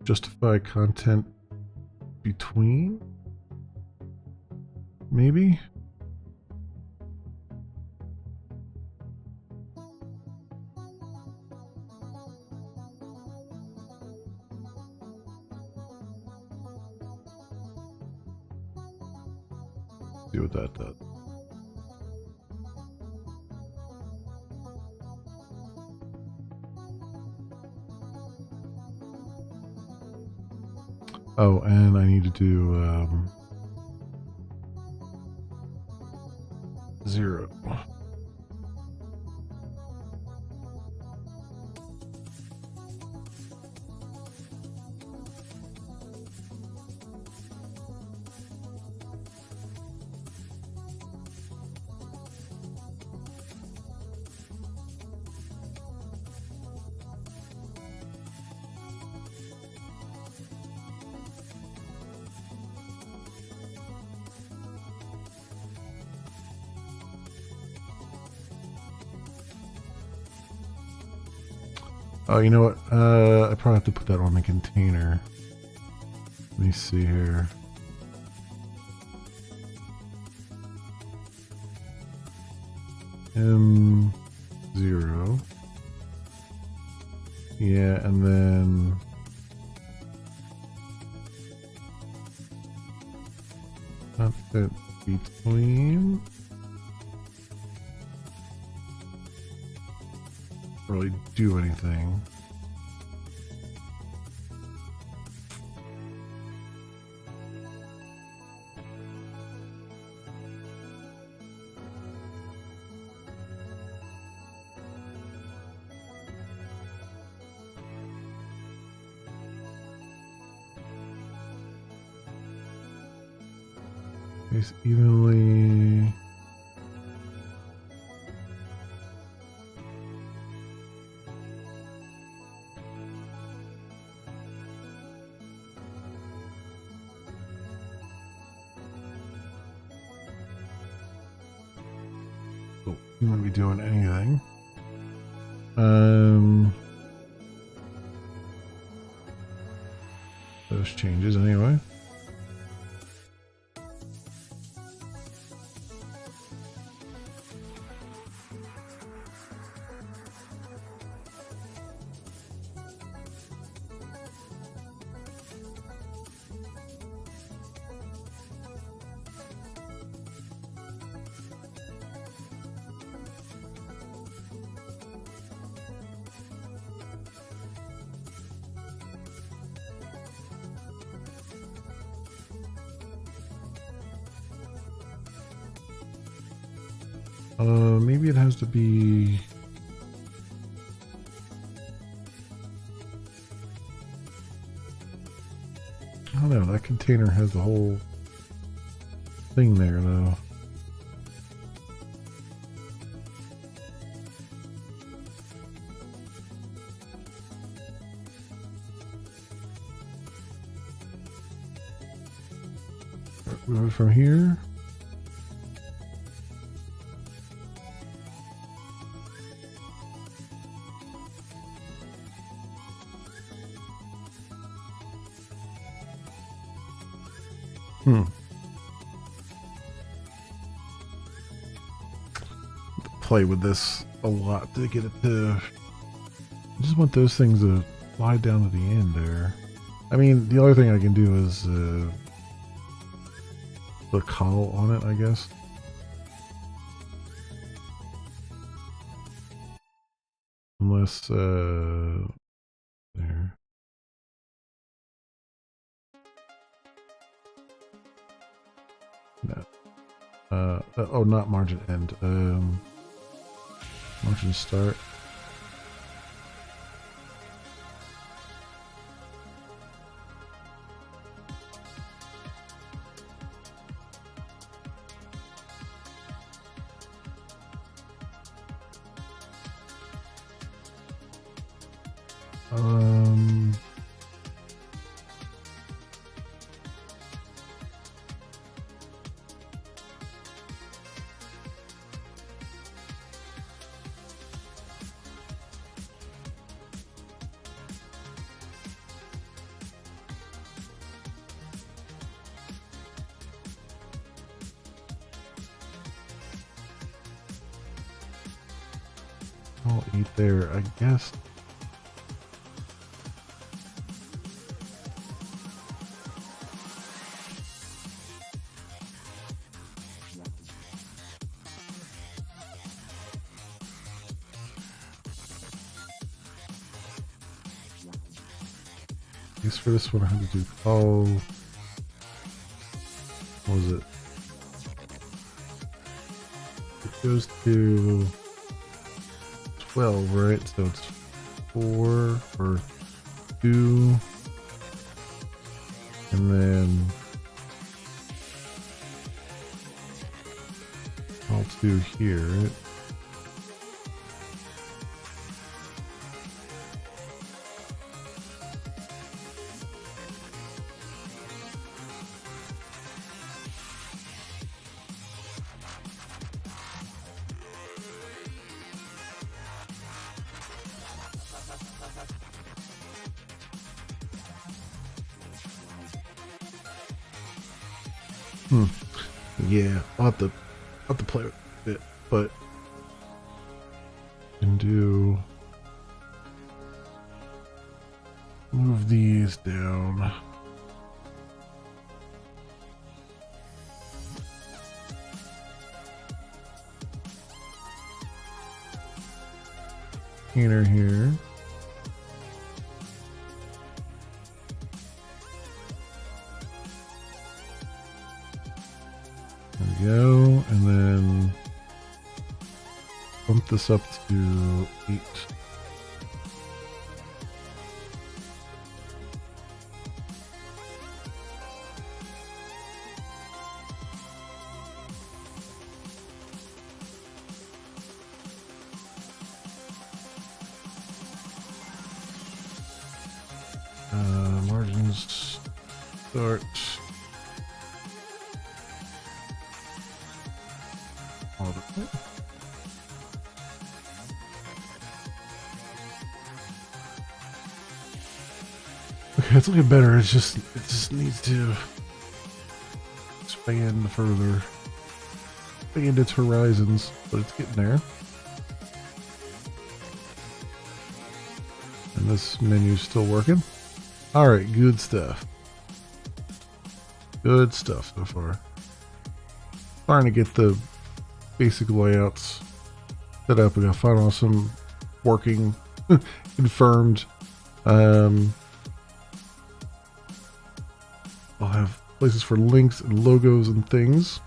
Justify content between, maybe? See what that does. Oh, and I need to do 0. Oh, you know what? I probably have to put that on the container. Let me see here. M0. Yeah, and then content between. Really do anything. Space evenly. Oh, you won't be doing anything. Those changes anyway. Maybe it has to be. I don't know. That container has the whole thing there, though. Move it from here. Play with this a lot to get it to. I just want those things to slide down to the end there. I mean, the other thing I can do is put a cowl on it, I guess. Unless there. No. Oh, not margin end. Margin start. I'll eat there, I guess. I guess for this one I have to do, oh, what was it? It goes to 12, right? So it's 4 or 2, and then I'll do here. Right? Yeah, I'll have to play with it, but I can do move these down. Container here. There we go, and then bump this up to 8. Margins start. Okay, it's looking better. It just needs to expand further, expand its horizons, but it's getting there. And this menu's still working. All right, good stuff. Good stuff so far. Trying to get the basic layouts set up. We got Fine Awesome working, confirmed. I'll have places for links and logos and things.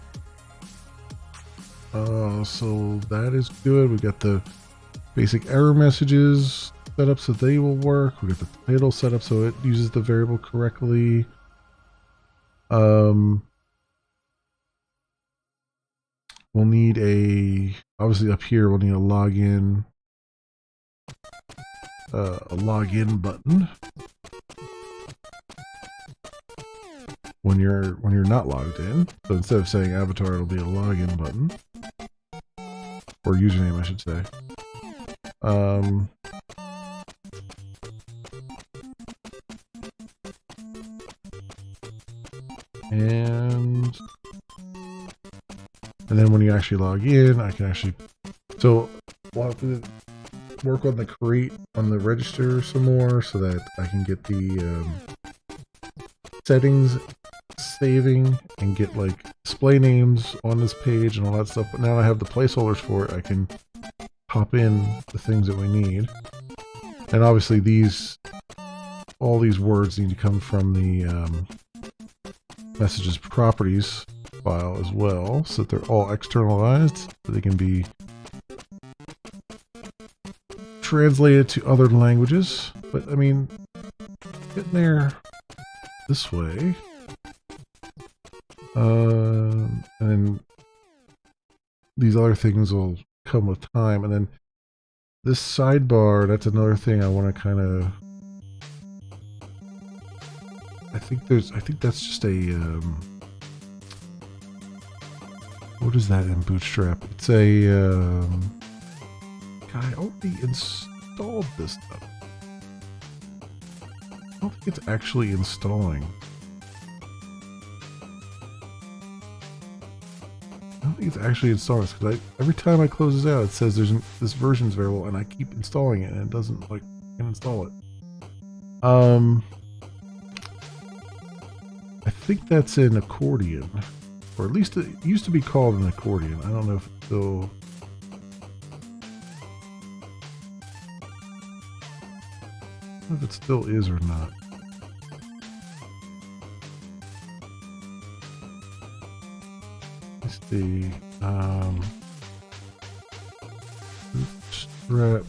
So that is good. We got the basic error messages set up so they will work. We got the title set up so it uses the variable correctly. We'll need obviously up here we'll need a login button when you're not logged in. So instead of saying avatar, it'll be a login button, or username I should say. And then when you actually log in, I can actually, so we'll have to work on the register some more so that I can get the settings saving and get like display names on this page and all that stuff. But now I have the placeholders for it. I can pop in the things that we need. And obviously all these words need to come from the messages properties file as well, so that they're all externalized, so they can be translated to other languages. But I mean, getting there this way, and then these other things will come with time. And then this sidebar, that's another thing I want to kind of, I think that's just a what is that in Bootstrap? It's a God, I already installed this stuff. I don't think it's actually installing. I don't think it's actually installing because every time I close this out, it says there's this version's variable, and I keep installing it, and it doesn't like can install it. I think that's an accordion, or at least it used to be called an accordion. I don't know if it's still. I don't know if it still is or not. Let's see. Bootstrap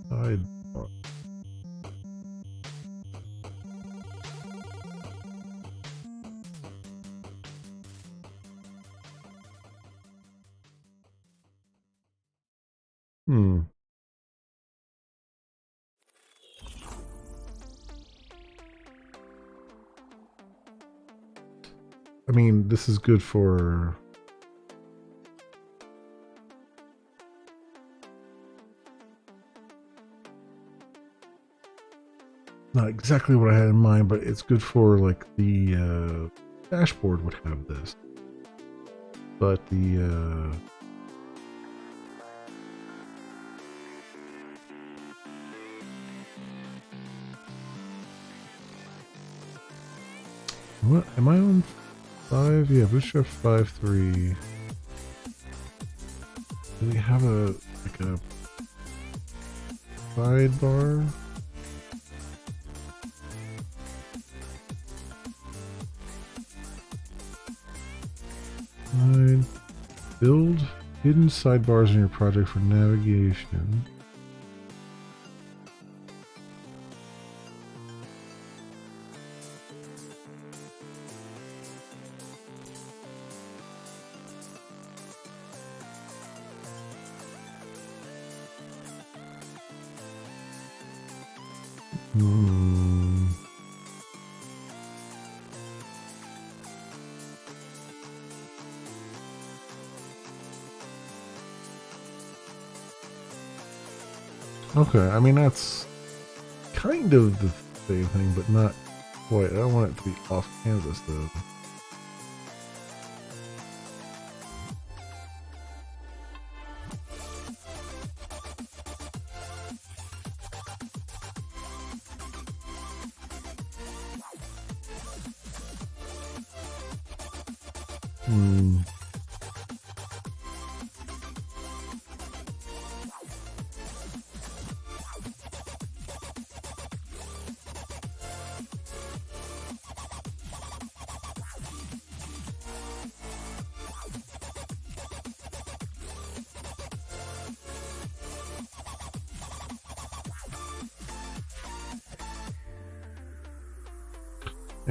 sidebar. I mean, this is good for not exactly what I had in mind, but it's good for like the dashboard would have this, but the what am I on 5? Yeah, Bootstrap 5.3. Do we have a sidebar? Build hidden sidebars in your project for navigation. Okay, I mean that's kind of the same thing, but not quite. I don't want it to be off canvas though. Hmm.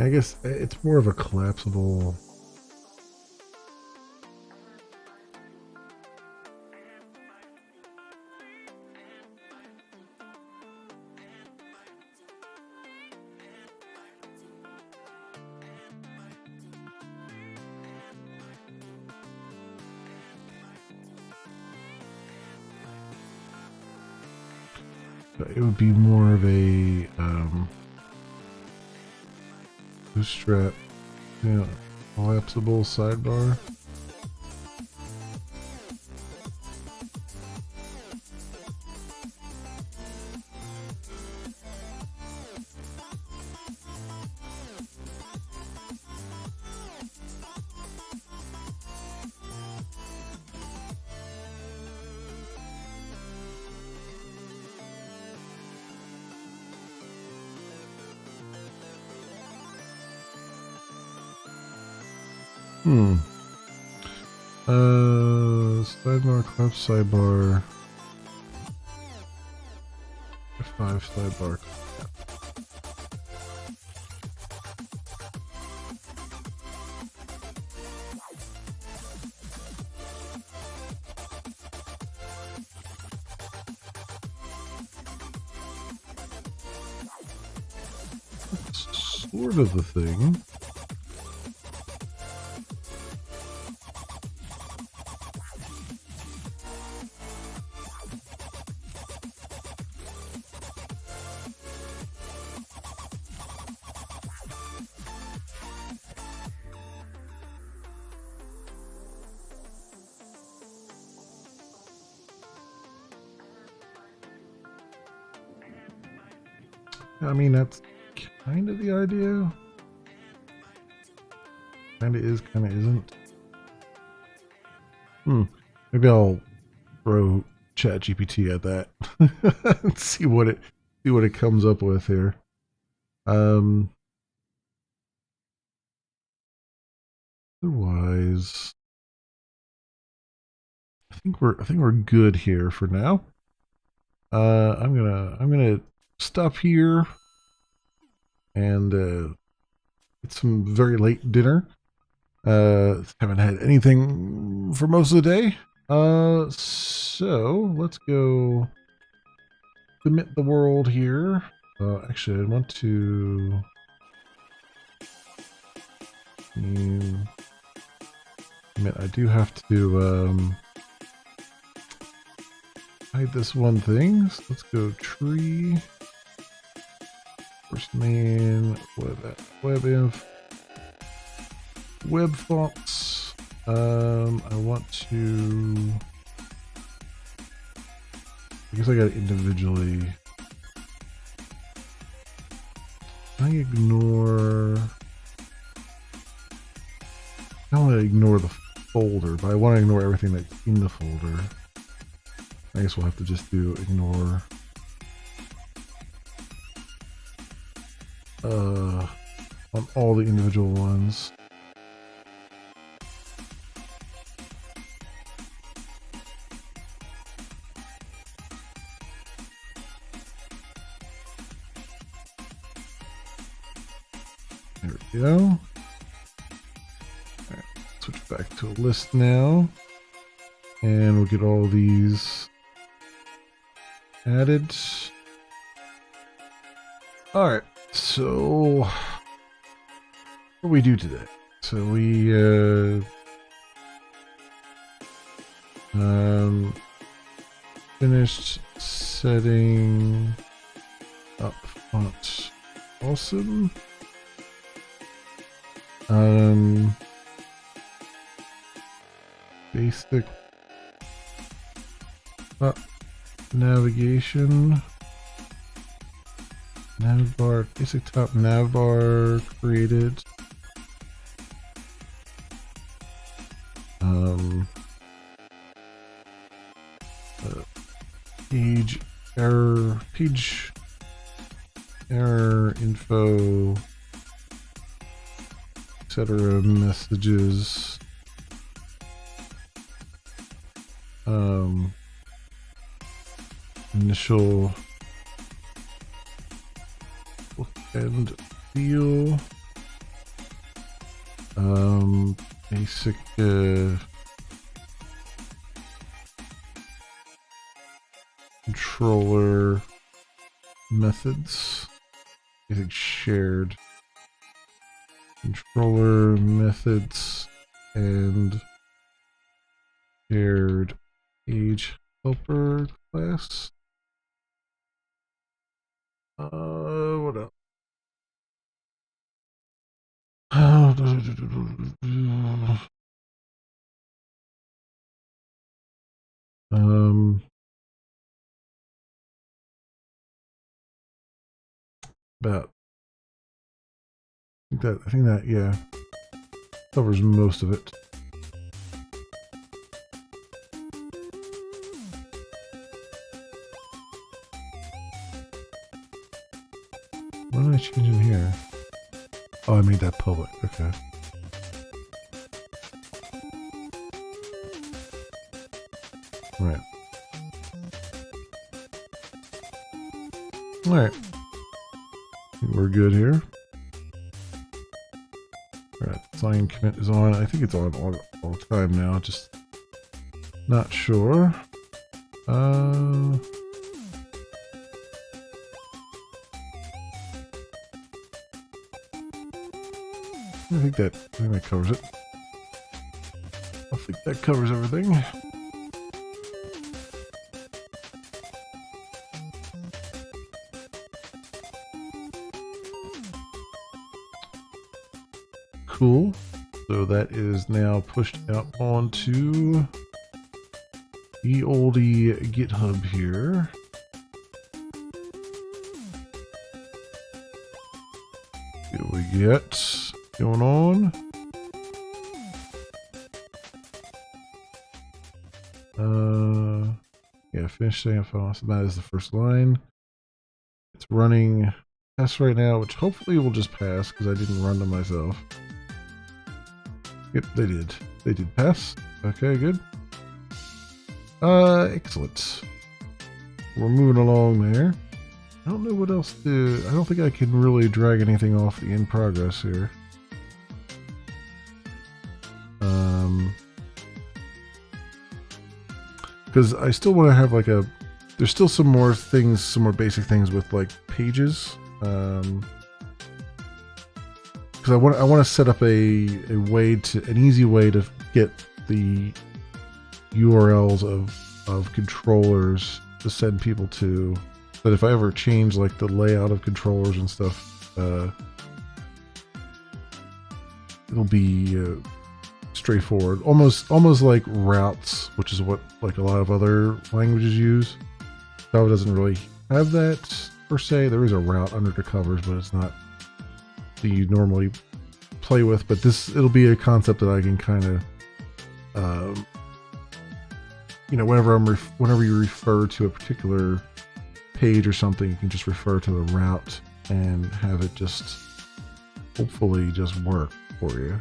I guess it's more of a collapsible. It would be more of a bootstrap, collapsible sidebar. Sidebar, collapse sidebar. F5 sidebar. That's sort of the thing. I mean, that's kind of the idea. Kind of is, kind of isn't. Maybe I'll throw ChatGPT at that and see what it comes up with here. Otherwise, I think we're good here for now. I'm gonna stop here and get some very late dinner. Haven't had anything for most of the day. So let's go submit the world here. Actually, I want to admit I do have to hide this one thing. So let's go tree. First main web fonts. I want to. I guess I gotta individually. I ignore. I don't want to ignore the folder, but I want to ignore everything that's in the folder. I guess we'll have to just do ignore. On all the individual ones. There we go. All right, switch back to a list now. And we'll get all these added. All right, so what do we do today? So we finished setting up font. Awesome. Basic navigation. Navbar, basic top navbar created. Page error info, etc. messages. Initial look and feel. Basic controller methods. Basic shared controller methods and shared page helper class. What else? About I think that yeah covers most of it. What did I change in here? Oh, I made that public. Okay. Right. All right. We're good here. Alright, sign commit is on. I think it's on all the time now, just not sure. I think that covers it. I think that covers everything. Cool. So that is now pushed out onto the oldie GitHub here. See what we get going on. Yeah, finish setting up file. So that is the first line. It's running tests right now, which hopefully will just pass because I didn't run them myself. Yep, they did. They did pass. Okay, good. Excellent. We're moving along there. I don't know what else to... I don't think I can really drag anything off the in progress here. Because I still want to have like a... There's still some more things, some more basic things with like pages. Because I want to set up a way to... An easy way to get the URLs of controllers to send people to, but if I ever change like the layout of controllers and stuff, it'll be straightforward, almost like routes, which is what like a lot of other languages use. Java doesn't really have that per se. There is a route under the covers, but it's not that you normally play with. But it'll be a concept that I can kind of you know, whenever you refer to a particular page or something, you can just refer to the route and have it just hopefully just work for you.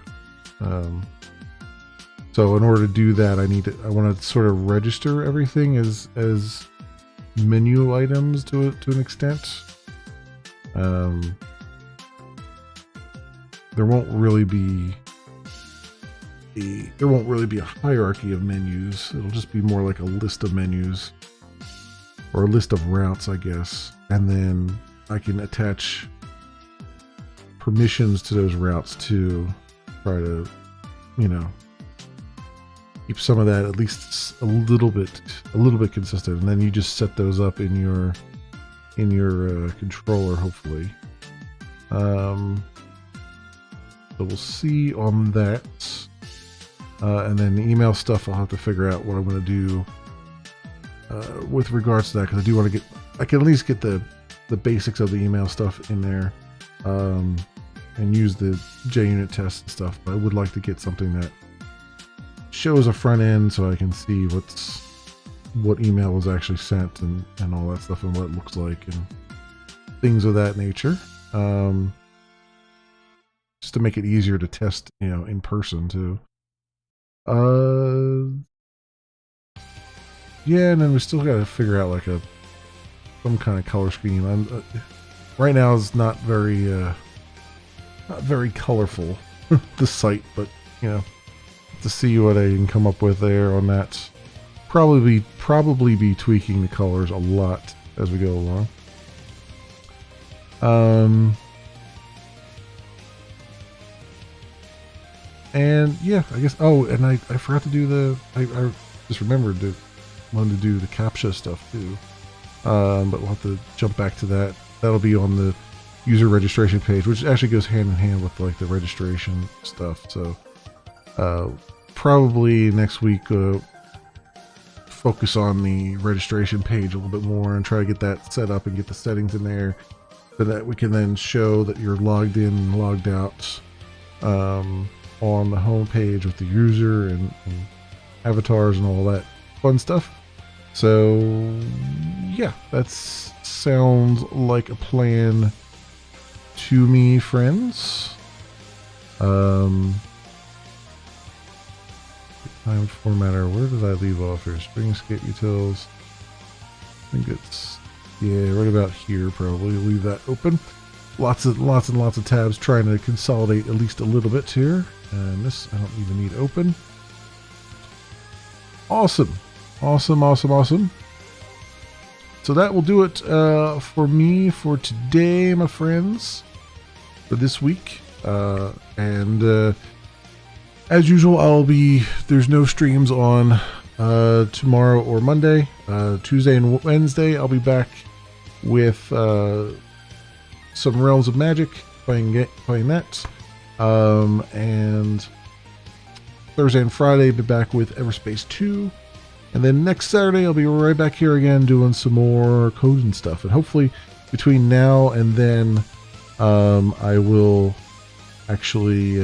So in order to do that, I want to sort of register everything as menu items to an extent. There won't really be a hierarchy of menus. It'll just be more like a list of menus or a list of routes, I guess. And then I can attach permissions to those routes to try to, you know, keep some of that at least a little bit consistent, and then you just set those up in your controller, hopefully. So we'll see on that, and then the email stuff, I'll have to figure out what I'm going to do with regards to that, because I do want to I can at least get the basics of the email stuff in there, and use the JUnit test and stuff. But I would like to get something that shows a front end so I can see what email was actually sent and all that stuff, and what it looks like and things of that nature. Just to make it easier to test, in person too. Yeah, and then we still got to figure out like some kind of color scheme. Right now it's not very colorful, the site, but to see what I can come up with there on that. Probably be tweaking the colors a lot as we go along. And yeah, I guess. Oh, and I forgot to do I just remembered to wanted to do the CAPTCHA stuff too. But we'll have to jump back to that. That'll be on the user registration page, which actually goes hand in hand with like the registration stuff. So probably next week focus on the registration page a little bit more and try to get that set up and get the settings in there so that we can then show that you're logged in and logged out on the home page with the user and avatars and all that fun stuff. So yeah, that sounds like a plan to me, friends. Time formatter, where did I leave off here? Springscape utils. I think it's, yeah, right about here probably. Leave that open. Lots and lots of tabs, trying to consolidate at least a little bit here. And this I don't even need open. Awesome. Awesome. So that will do it for me for today, my friends, for this week. And as usual, there's no streams on tomorrow or Monday. Tuesday and Wednesday, I'll be back with some Realms of Magic, playing that. And Thursday and Friday, be back with Everspace 2. And then next Saturday, I'll be right back here again doing some more code and stuff. And hopefully between now and then, I will actually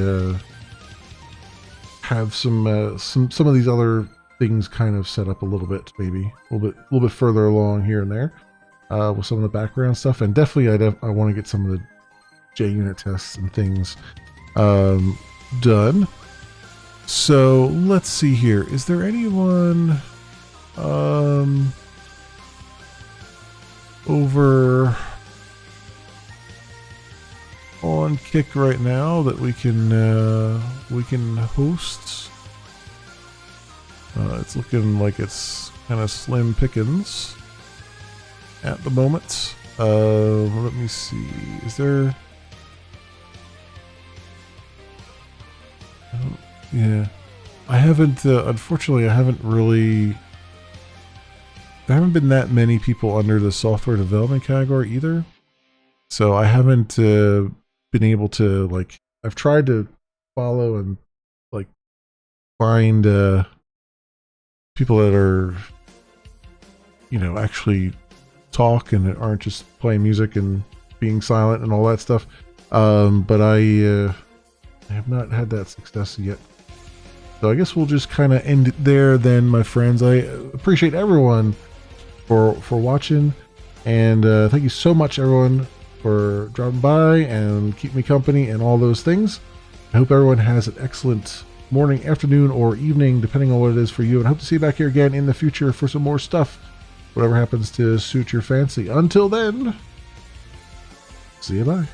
have some of these other things kind of set up a little bit, maybe a little bit further along here and there, with some of the background stuff. And definitely, I want to get some of the JUnit tests and things done. So let's see here. Is there anyone over on Kick right now that we can host? It's looking like it's kind of slim pickings at the moment. Let me see. Is there? Yeah, I haven't. Unfortunately, I haven't really. There haven't been that many people under the software development category either, so I haven't been able to, like. I've tried to follow and like find people that are, actually talk and aren't just playing music and being silent and all that stuff. But I have not had that success yet. So I guess we'll just kind of end it there then, my friends. I appreciate everyone for watching, and thank you so much, everyone, for dropping by and keep me company and all those things. I hope everyone has an excellent morning, afternoon, or evening, depending on what it is for you. And I hope to see you back here again in the future for some more stuff, whatever happens to suit your fancy. Until then, see you, bye.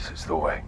This is the way.